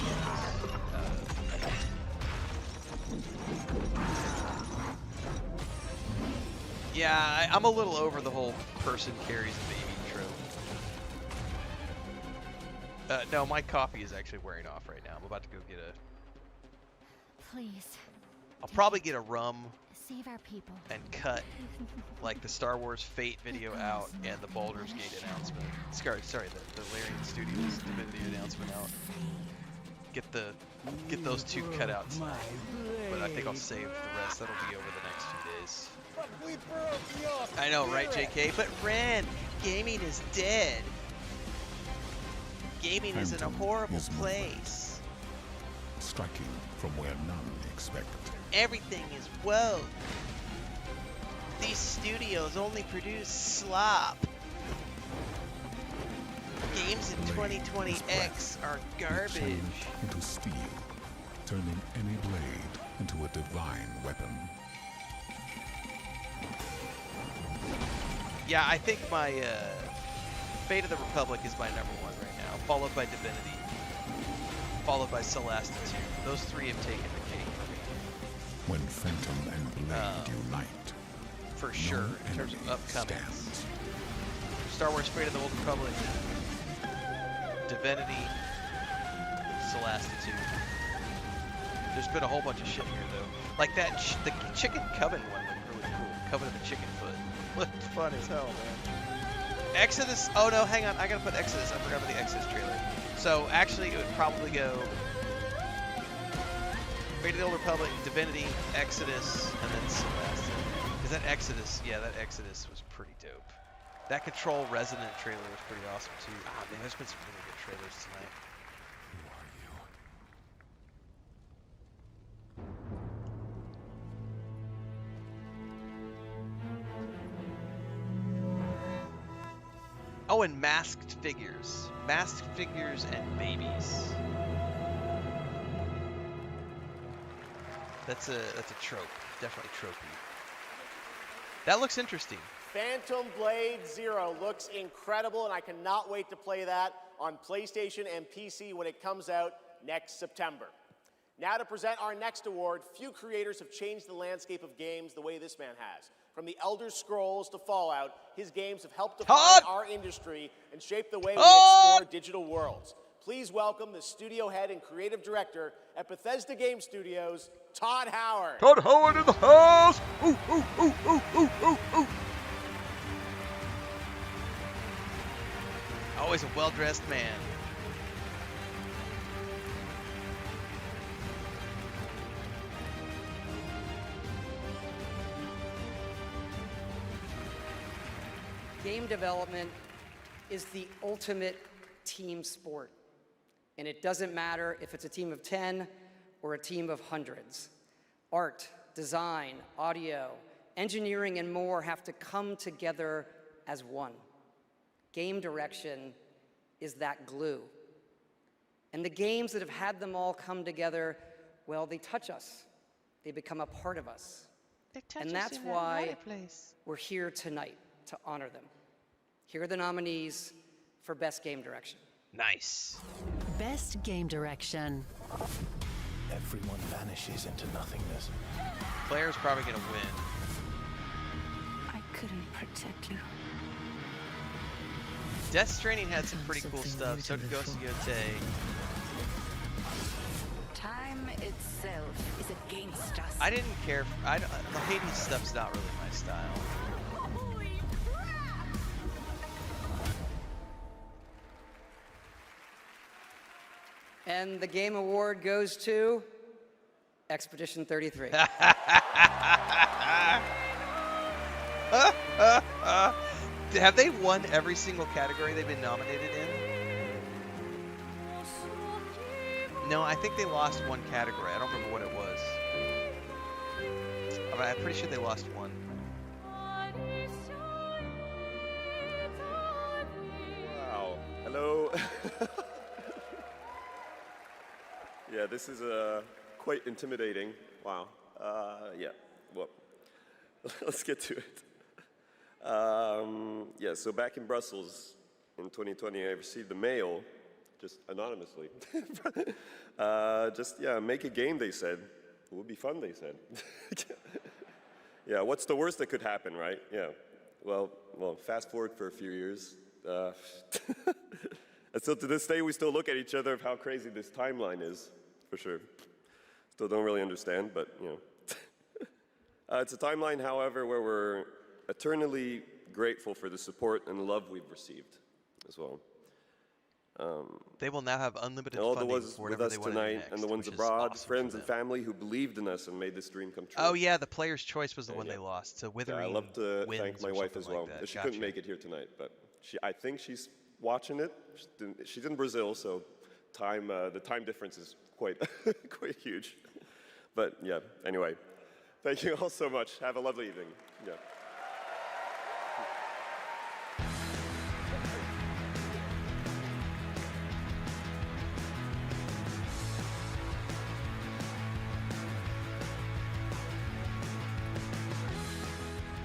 Yeah, I'm a little over the whole person carries a baby trope. No, my coffee is actually wearing off right now. I'm about to go get a... Please. I'll probably get a rum Save our people. and cut like the Star Wars Fate video out and the Baldur's Gate announcement. Sorry, the Larian Studios Divinity announcement out. Get those two cut out tonight. But I think I'll save the rest. That'll be over the next few days. I know, right, JK? But Ren, gaming is dead. Gaming is in a horrible place. Striking from where none expect. Everything is woke. These studios only produce slop. Games in 2020X are garbage. Into steel, turning any blade into a divine weapon. Yeah, I think my Fate of the Republic is my #1 right now, followed by Divinity, followed by Celeste 2. Those three have taken the cake for me. When Phantom and Blade unite, for sure, in terms of upcoming. Star Wars Fate of the Old Republic, Divinity, Celeste 2. There's been a whole bunch of shit here though. Like that, the Chicken Coven one looked really cool. Coven of the Chicken Foot. Looked fun as hell, man. Exodus, oh no, hang on, I gotta put Exodus. I forgot about the Exodus trailer. So actually it would probably go Fate of the Old Republic, Divinity, Exodus, and then Celeste. Because that Exodus, yeah, that Exodus was pretty dope. That Control Resonant trailer was pretty awesome too. Ah, man, there's been some really good trailers tonight. Oh, and masked figures. Masked figures and babies. That's a trope. Definitely tropey. That looks interesting. Phantom Blade Zero looks incredible, and I cannot wait to play that on PlayStation and PC when it comes out next September. Now to present our next award, few creators have changed the landscape of games the way this man has. From the Elder Scrolls to Fallout, his games have helped define our industry and shape the way we explore digital worlds. Please welcome the studio head and creative director at Bethesda Game Studios, Todd Howard. Todd Howard in the house! Ooh, ooh, ooh, ooh, ooh, ooh, ooh. Always a well-dressed man. Game development is the ultimate team sport. And it doesn't matter if it's a team of 10 or a team of hundreds. Art, design, audio, engineering, and more have to come together as one. Game direction is that glue. And the games that have had them all come together, well, they touch us. They become a part of us. And that's why we're here tonight, to honor them. Here are the nominees for Best Game Direction. Nice. Best Game Direction. Everyone vanishes into nothingness. Claire's probably gonna win. I couldn't protect you. Death Stranding had some pretty cool stuff. So did Ghost of Yotei. Time itself is against us. I didn't care. The Hades stuff's not really my style. And the Game Award goes to Expedition 33. Have they won every single category they've been nominated in? No, I think they lost one category. I don't remember what it was. I'm pretty sure they lost one. Wow. Hello. Yeah, this is quite intimidating. Wow. Yeah. Well, let's get to it. Yeah, so back in Brussels in 2020, I received a mail, just anonymously. Make a game, they said. It would be fun, they said. Yeah, what's the worst that could happen, right? Yeah. Well, fast forward for a few years. And so to this day, we still look at each other of how crazy this timeline is, for sure. Still don't really understand, but, you know. It's a timeline, however, where we're eternally grateful for the support and love we've received as well. They will now have unlimited all funding the ones for with whatever us they want to do tonight next, and the ones which is abroad, awesome friends for and them. family who believed in us and made this dream come true. Oh yeah, the Player's Choice was the one they lost. So Withering I love to Wins thank my or wife something as well. like that. She couldn't make it here tonight, but I think she's watching it. She's in Brazil, so the time difference is quite huge. But yeah, anyway, thank you all so much. Have a lovely evening. Yeah.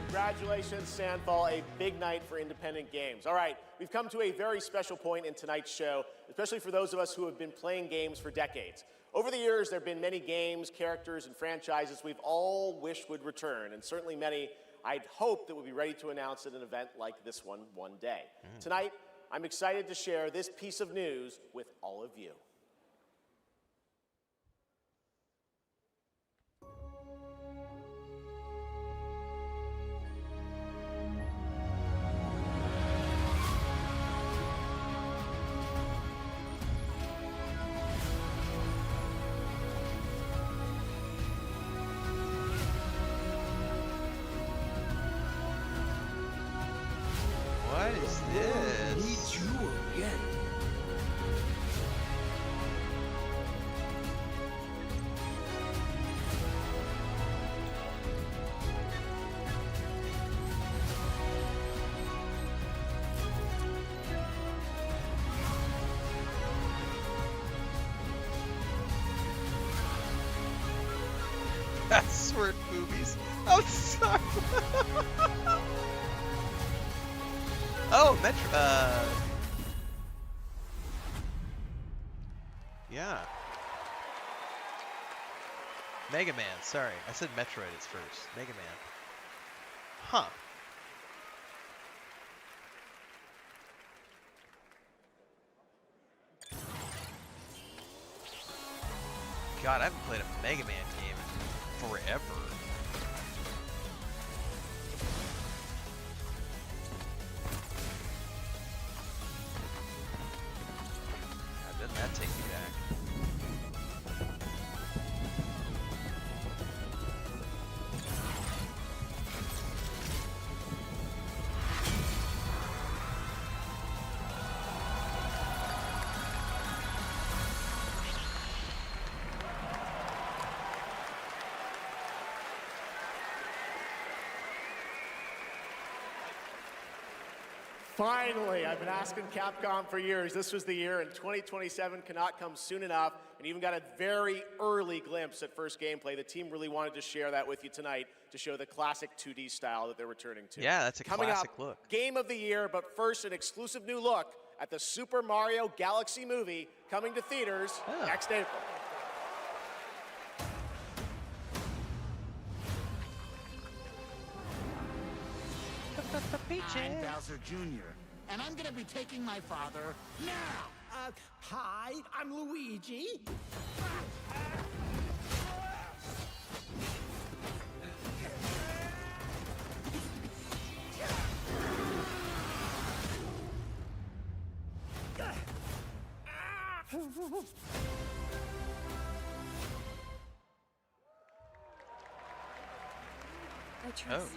Congratulations, Sandfall, a big night for independent games. All right, we've come to a very special point in tonight's show, especially for those of us who have been playing games for decades. Over the years, there have been many games, characters, and franchises we've all wished would return, and certainly many I'd hoped that would be ready to announce at an event like this one day. Tonight, I'm excited to share this piece of news with all of you. What is this? Meet you again. That's sword boobies. I'm sorry. Oh, Metro. Yeah. Mega Man, sorry. I said Metroid at first. Mega Man. Huh. God, I haven't played a Mega Man game in forever. God, doesn't that take me back? Finally, I've been asking Capcom for years. This was the year, and 2027 cannot come soon enough. And even got a very early glimpse at first gameplay. The team really wanted to share that with you tonight to show the classic 2D style that they're returning to. Yeah, that's a Coming classic up, look. Game of the year, but first, an exclusive new look at the Super Mario Galaxy movie coming to theaters next April. I'm Bowser Jr., and I'm gonna be taking my father now. Hi, I'm Luigi. I trust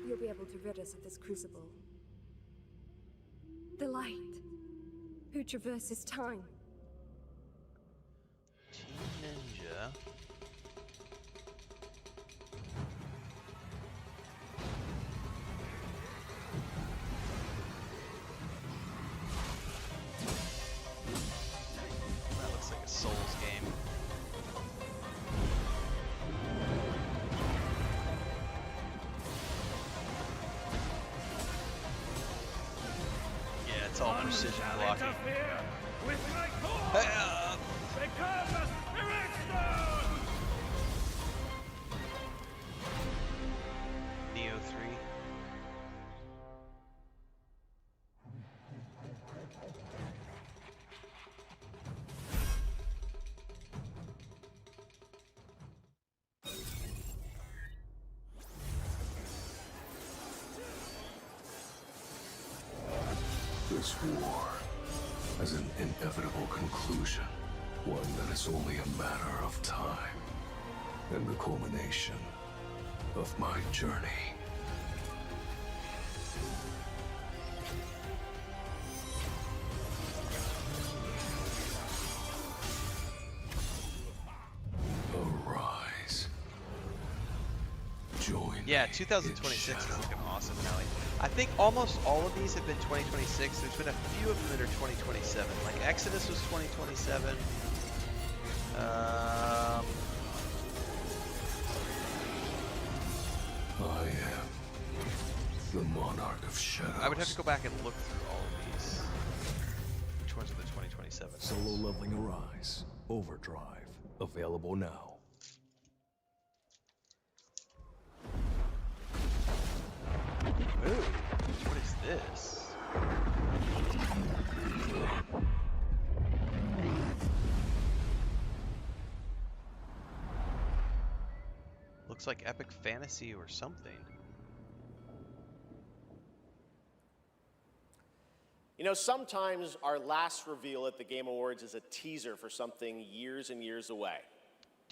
you'll be able to rid us of this crucible. The light, who traverses time. Team Ninja. That looks like a Souls game. Yeah, it's all precision blocking. With my Become a spirit stone! Neo 3. This war has an inevitable conclusion, one that is only a matter of time, and the culmination of my journey. Arise. Join. Yeah, 2026 is looking awesome, Howie. I think almost all of these have been 2026. There's been a few of them that are 2027. Like Exodus was 2027. I am the monarch of shadows. I would have to go back and look through all of these. Which ones are the 2027? Solo leveling Arise. Overdrive. Available now. Ooh, what is this? Looks like epic fantasy or something. You know, sometimes our last reveal at the Game Awards is a teaser for something years and years away.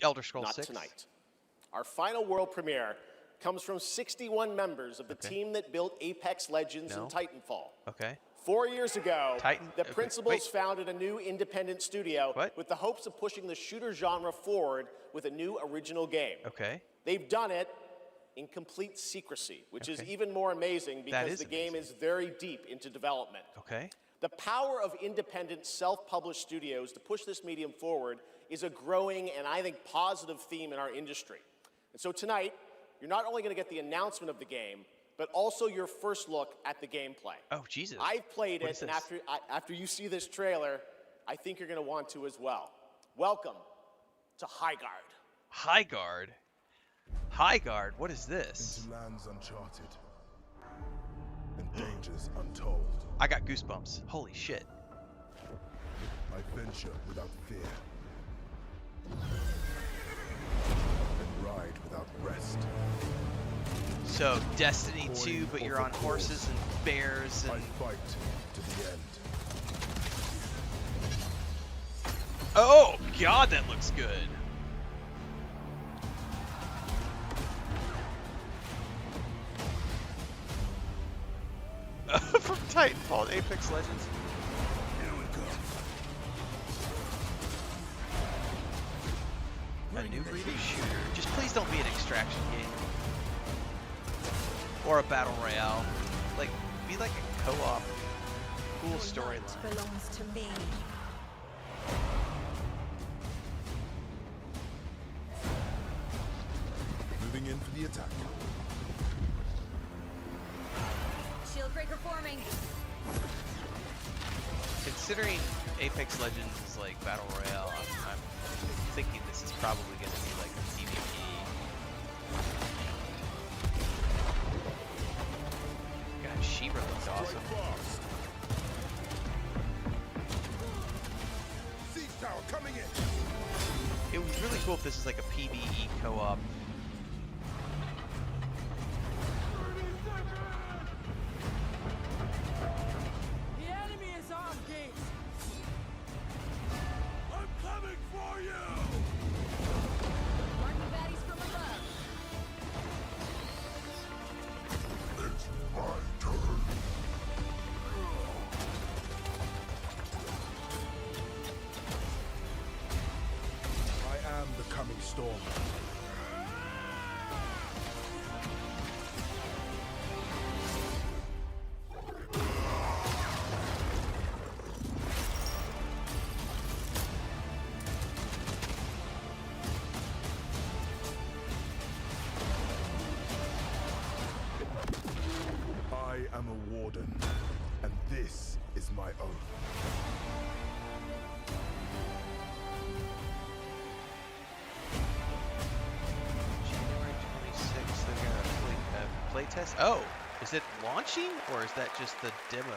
Elder Scrolls Not 6? tonight. Our final world premiere comes from 61 members of the team that built Apex Legends and Titanfall. Okay. 4 years ago, the okay, principals founded a new independent studio with the hopes of pushing the shooter genre forward with a new original game. Okay. They've done it in complete secrecy, which is even more amazing because the game is very deep into development. Okay. The power of independent, self-published studios to push this medium forward is a growing and I think positive theme in our industry. And so tonight, you're not only going to get the announcement of the game, but also your first look at the gameplay. Oh, Jesus. I've played What it, is and this? after you see this trailer, I think you're going to want to as well. Welcome to Highguard. High Guard. High Guard. What is this? Into lands uncharted and dangers untold. I got goosebumps. Holy shit. I venture without fear and ride without rest. So Destiny 2, but you're on horses and bears and... I fight to the end. Oh god, that looks good. From Titanfall to Apex Legends. A new reboot shooter. Just please don't be an extraction game. Or a battle royale. Like, be like a co-op. Cool storyline. Belongs to me. Moving in for the attack. Shield breaker forming. Considering Apex Legends is like battle royale, I'm thinking this is probably going to be like a PvP. God, She-Ra looks awesome. Siege tower coming in. It would be really cool if this is like a PvE co-op. The enemy is on gate. I'm coming for you. Marking baddies from above. It's my turn. I am the coming storm. I am a warden, and this is my oath. January 26th, they're gonna play test. Oh, is it launching or is that just the demo?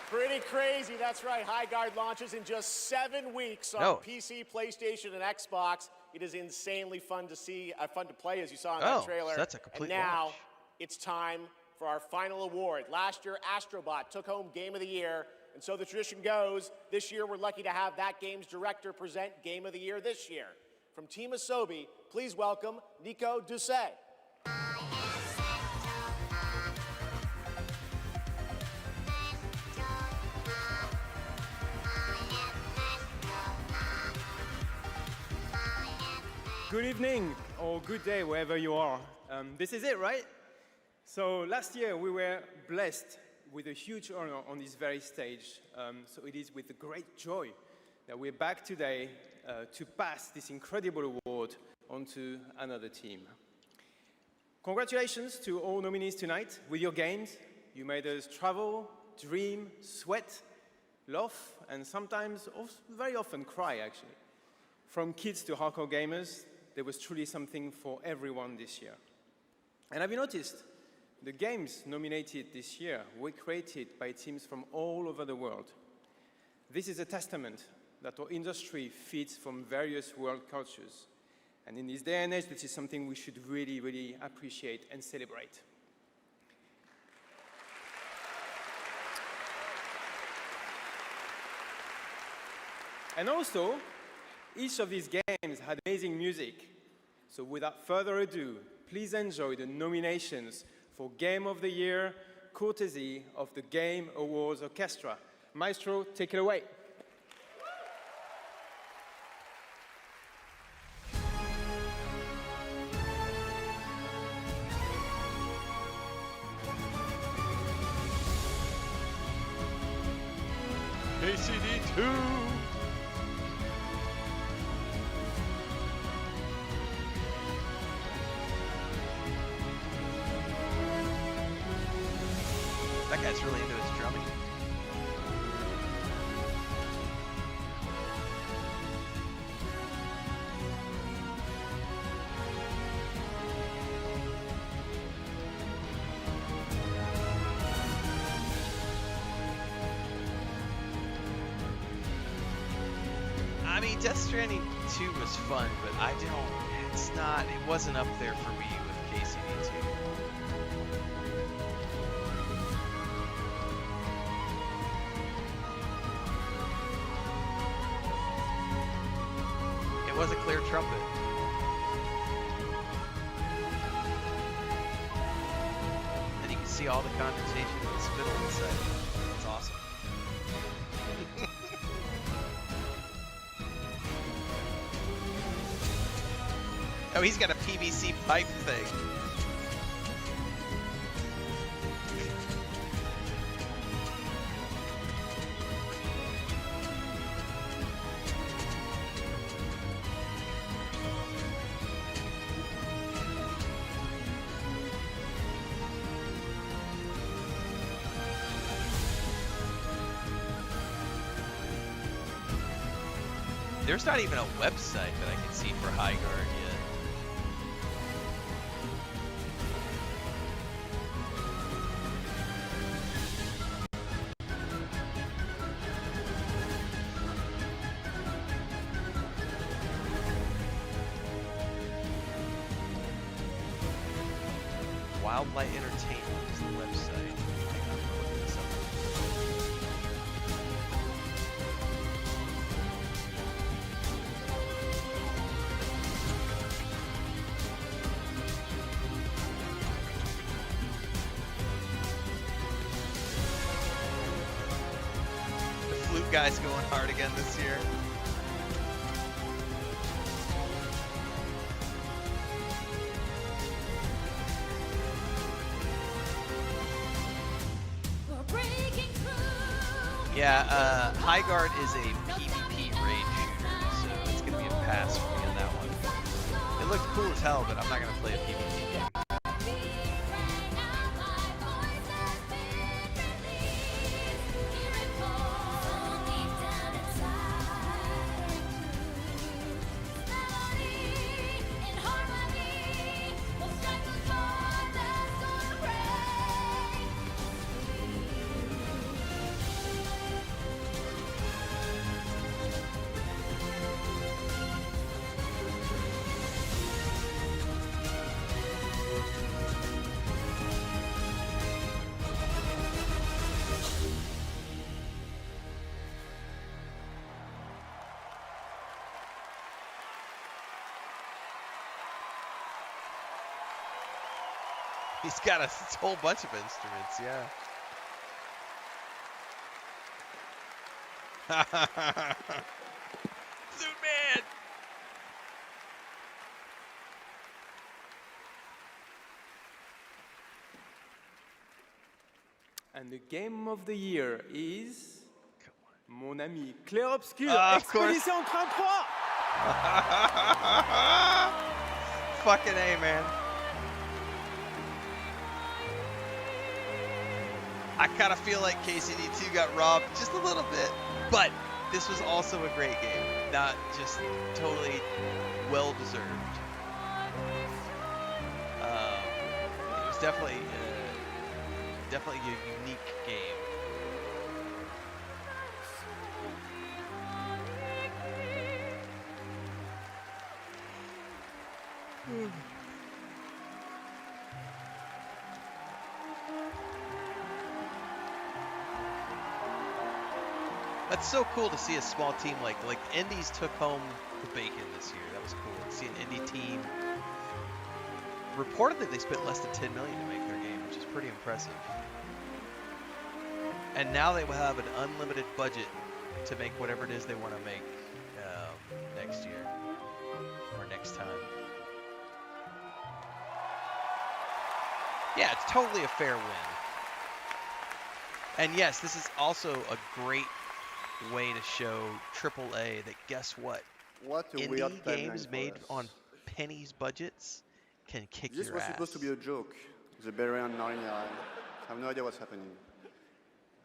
Pretty crazy, that's right. High Guard launches in just 7 weeks on PC, PlayStation, and Xbox. It is insanely fun to see, fun to play, as you saw in that trailer. So that's a complete And now launch. it's time for our final award. Last year, Astrobot took home Game of the Year, and so the tradition goes. This year, we're lucky to have that game's director present Game of the Year this year. From Team Asobi, please welcome Nico Doucet. Good evening, or good day, wherever you are. This is it, right? So last year we were blessed with a huge honor on this very stage. So it is with great joy that we're back today to pass this incredible award onto another team. Congratulations to all nominees tonight. With your games, you made us travel, dream, sweat, laugh, and sometimes, very often cry, actually. From kids to hardcore gamers, there was truly something for everyone this year. And have you noticed? The games nominated this year were created by teams from all over the world. This is a testament that our industry feeds from various world cultures. And in this day and age, this is something we should really, really appreciate and celebrate. And also, each of these games had amazing music. So without further ado, please enjoy the nominations for Game of the Year, courtesy of the Game Awards Orchestra. Maestro, take it away. KCD2! That guy's really into his drumming. I mean, Death Stranding 2 was fun, but it wasn't up there for me with KCD 2. It was a clear trumpet. And you can see all the condensation in the spittle inside. It's awesome. Oh, he's got a PVC pipe thing. There's not even a website that I can see for Highguard yet. Wildlight Entertainment is the website. Hang on, I'm looking this up. The flute guy's going hard again this year. Yeah, Highguard is a PvP raid shooter, so it's gonna be a pass for me on that one. It looked cool as hell, but I'm not gonna play a PvP game. He's got a whole bunch of instruments, yeah. Flute man! And the game of the year is... Mon ami Clair Obscur, Of course. Expédition 33! Fucking A, man. I kind of feel like KCD2 got robbed just a little bit, but this was also a great game. Not just totally well-deserved. It was definitely a unique game. That's so cool to see a small team like Indies took home the bacon this year. That was cool to see an indie team. Reportedly, they spent less than $10 million to make their game, which is pretty impressive. And now they will have an unlimited budget to make whatever it is they want to make next year or next time. Yeah, it's totally a fair win. And yes, this is also a great way to show AAA that guess what? Indie games made on pennies budgets can kick your ass. This was supposed to be a joke. The Berian Marine, I have no idea what's happening.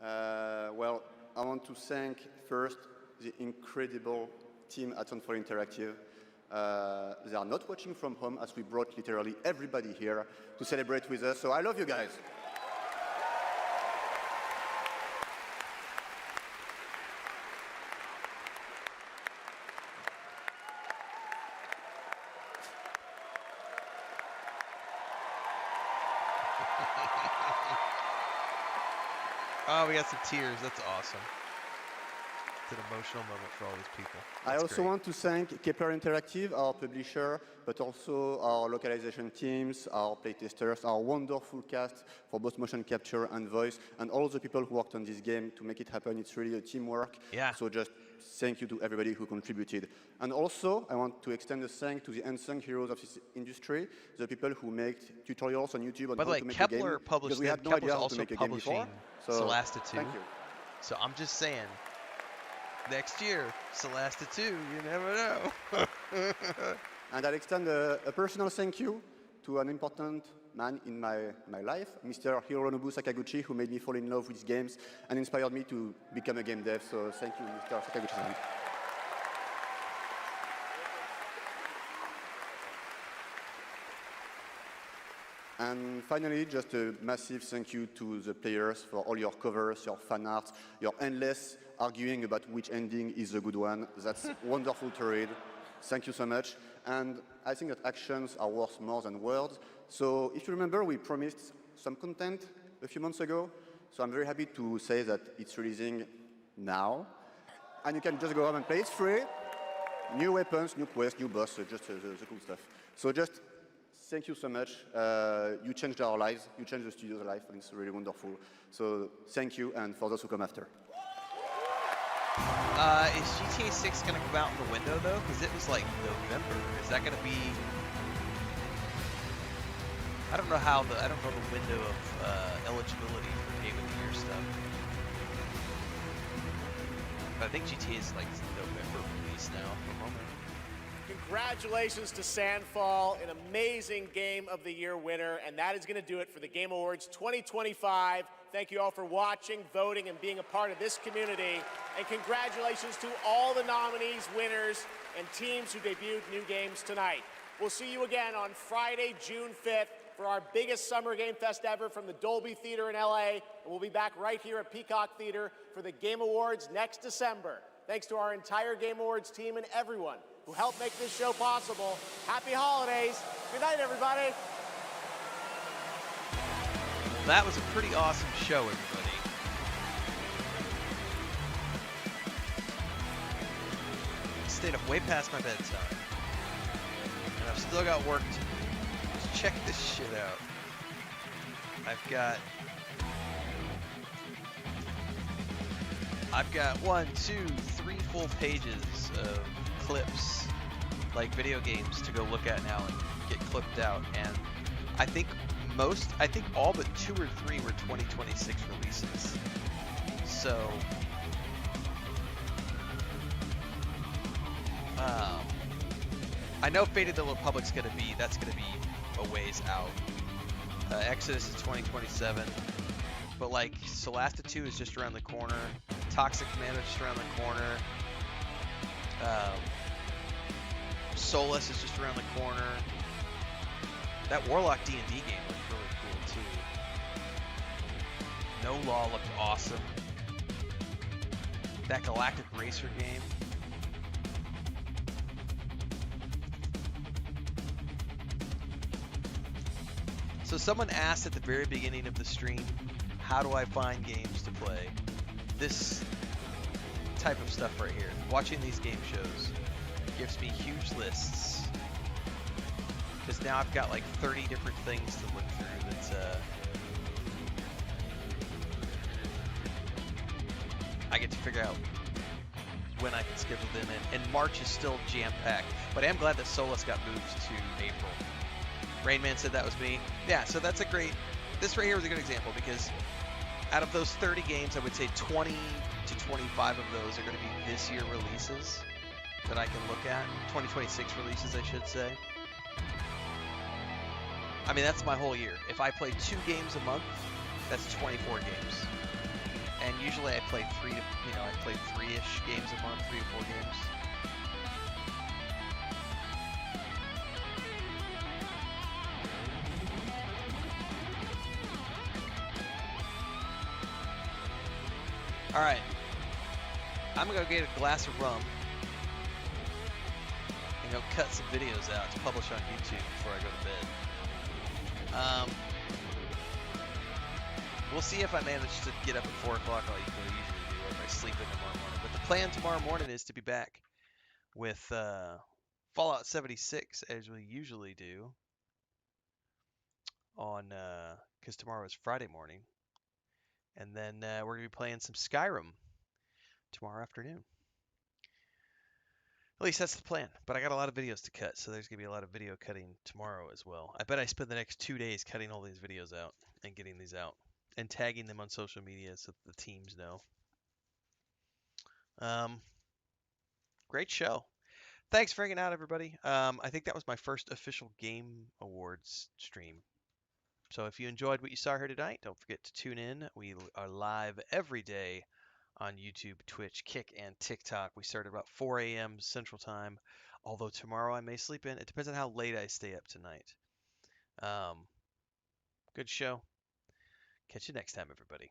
Well, I want to thank first the incredible team at Renfail Interactive. They are not watching from home as we brought literally everybody here to celebrate with us. So I love you guys. Oh, we got some tears. That's awesome. It's an emotional moment for all these people. I also want to thank Kepler Interactive, our publisher, but also our localization teams, our playtesters, our wonderful cast for both motion capture and voice, and all the people who worked on this game to make it happen. It's really a teamwork. Yeah. So just thank you to everybody who contributed. And also, I want to extend a thank to the unsung heroes of this industry, the people who make tutorials on YouTube on By the how way, to make Kepler a game. published Because we them. had no Kepler's idea how to also make a game before. publishing So Solasta 2. thank you. So I'm just saying, next year, Solasta 2, you never know. And I'll extend a personal thank you to an important man in my life, Mr. Hironobu Sakaguchi, who made me fall in love with games and inspired me to become a game dev. So thank you, Mr. Sakaguchi. And finally, just a massive thank you to the players for all your covers, your fan art, your endless arguing about which ending is the good one. That's wonderful to read. Thank you so much. And I think that actions are worth more than words. So if you remember, we promised some content a few months ago. So I'm very happy to say that it's releasing now. And you can just go home and play. It's free. New weapons, new quests, new boss, just the cool stuff. So just thank you so much. You changed our lives. You changed the studio's life, and it's really wonderful. So thank you, and for those who come after. Is GTA 6 going to come out in the window, though? Because it was like November. Is that going to be... I don't know the window of eligibility for Game of the Year stuff. But I think GTA is like November release now for the moment. Congratulations to Sandfall, an amazing Game of the Year winner, and that is going to do it for the Game Awards 2025. Thank you all for watching, voting, and being a part of this community. And congratulations to all the nominees, winners, and teams who debuted new games tonight. We'll see you again on Friday, June 5th for our biggest summer game fest ever from the Dolby Theater in LA. And we'll be back right here at Peacock Theater for the Game Awards next December. Thanks to our entire Game Awards team and everyone who helped make this show possible. Happy holidays. Good night, everybody. Well, that was a pretty awesome show, everybody. I stayed up way past my bedtime. And I've still got work to do. Let's check this shit out. I've got 1, 2, 3 full pages of clips, like video games, to go look at now and get clipped out. And I think all but 2 or 3 were 2026 releases. So, I know Fate of the Republic's that's gonna be a ways out. Exodus is 2027, but like Solasta 2 is just around the corner. Toxic Commando is just around the corner. Solus is just around the corner. That Warlock D&D game looked really cool too. No Law looked awesome. That Galactic Racer game. So someone asked at the very beginning of the stream, how do I find games to play? This type of stuff right here, watching these game shows, gives me huge lists. Because now I've got like 30 different things to look through that's I get to figure out when I can schedule them in. And March is still jam-packed. But I am glad that Solus got moved to April. Rainman said that was me. Yeah, so that's a great... This right here was a good example because out of those 30 games, I would say 20 to 25 of those are going to be this year releases that I can look at. 2026 releases, I should say. I mean, that's my whole year. If I play 2 games a month, that's 24 games. And usually I play 3-ish games a month, 3 to 4 games. All right, I'm gonna go get a glass of rum and go cut some videos out to publish on YouTube before I go to bed. We'll see if I manage to get up at 4 o'clock like I usually do, or if I sleep in tomorrow morning. But the plan tomorrow morning is to be back with Fallout 76, as we usually do, on because tomorrow is Friday morning, and then we're gonna be playing some Skyrim tomorrow afternoon. At least that's the plan. But I got a lot of videos to cut, so there's gonna be a lot of video cutting tomorrow as well. I bet I spend the next 2 days cutting all these videos out and getting these out and tagging them on social media so that the teams know. Great show. Thanks for hanging out, everybody. I think that was my first official Game Awards stream. So if you enjoyed what you saw here tonight, don't forget to tune in. We are live every day on YouTube, Twitch, Kick, and TikTok. We start at about 4 a.m. Central Time, although tomorrow I may sleep in. It depends on how late I stay up tonight. Good show. Catch you next time, everybody.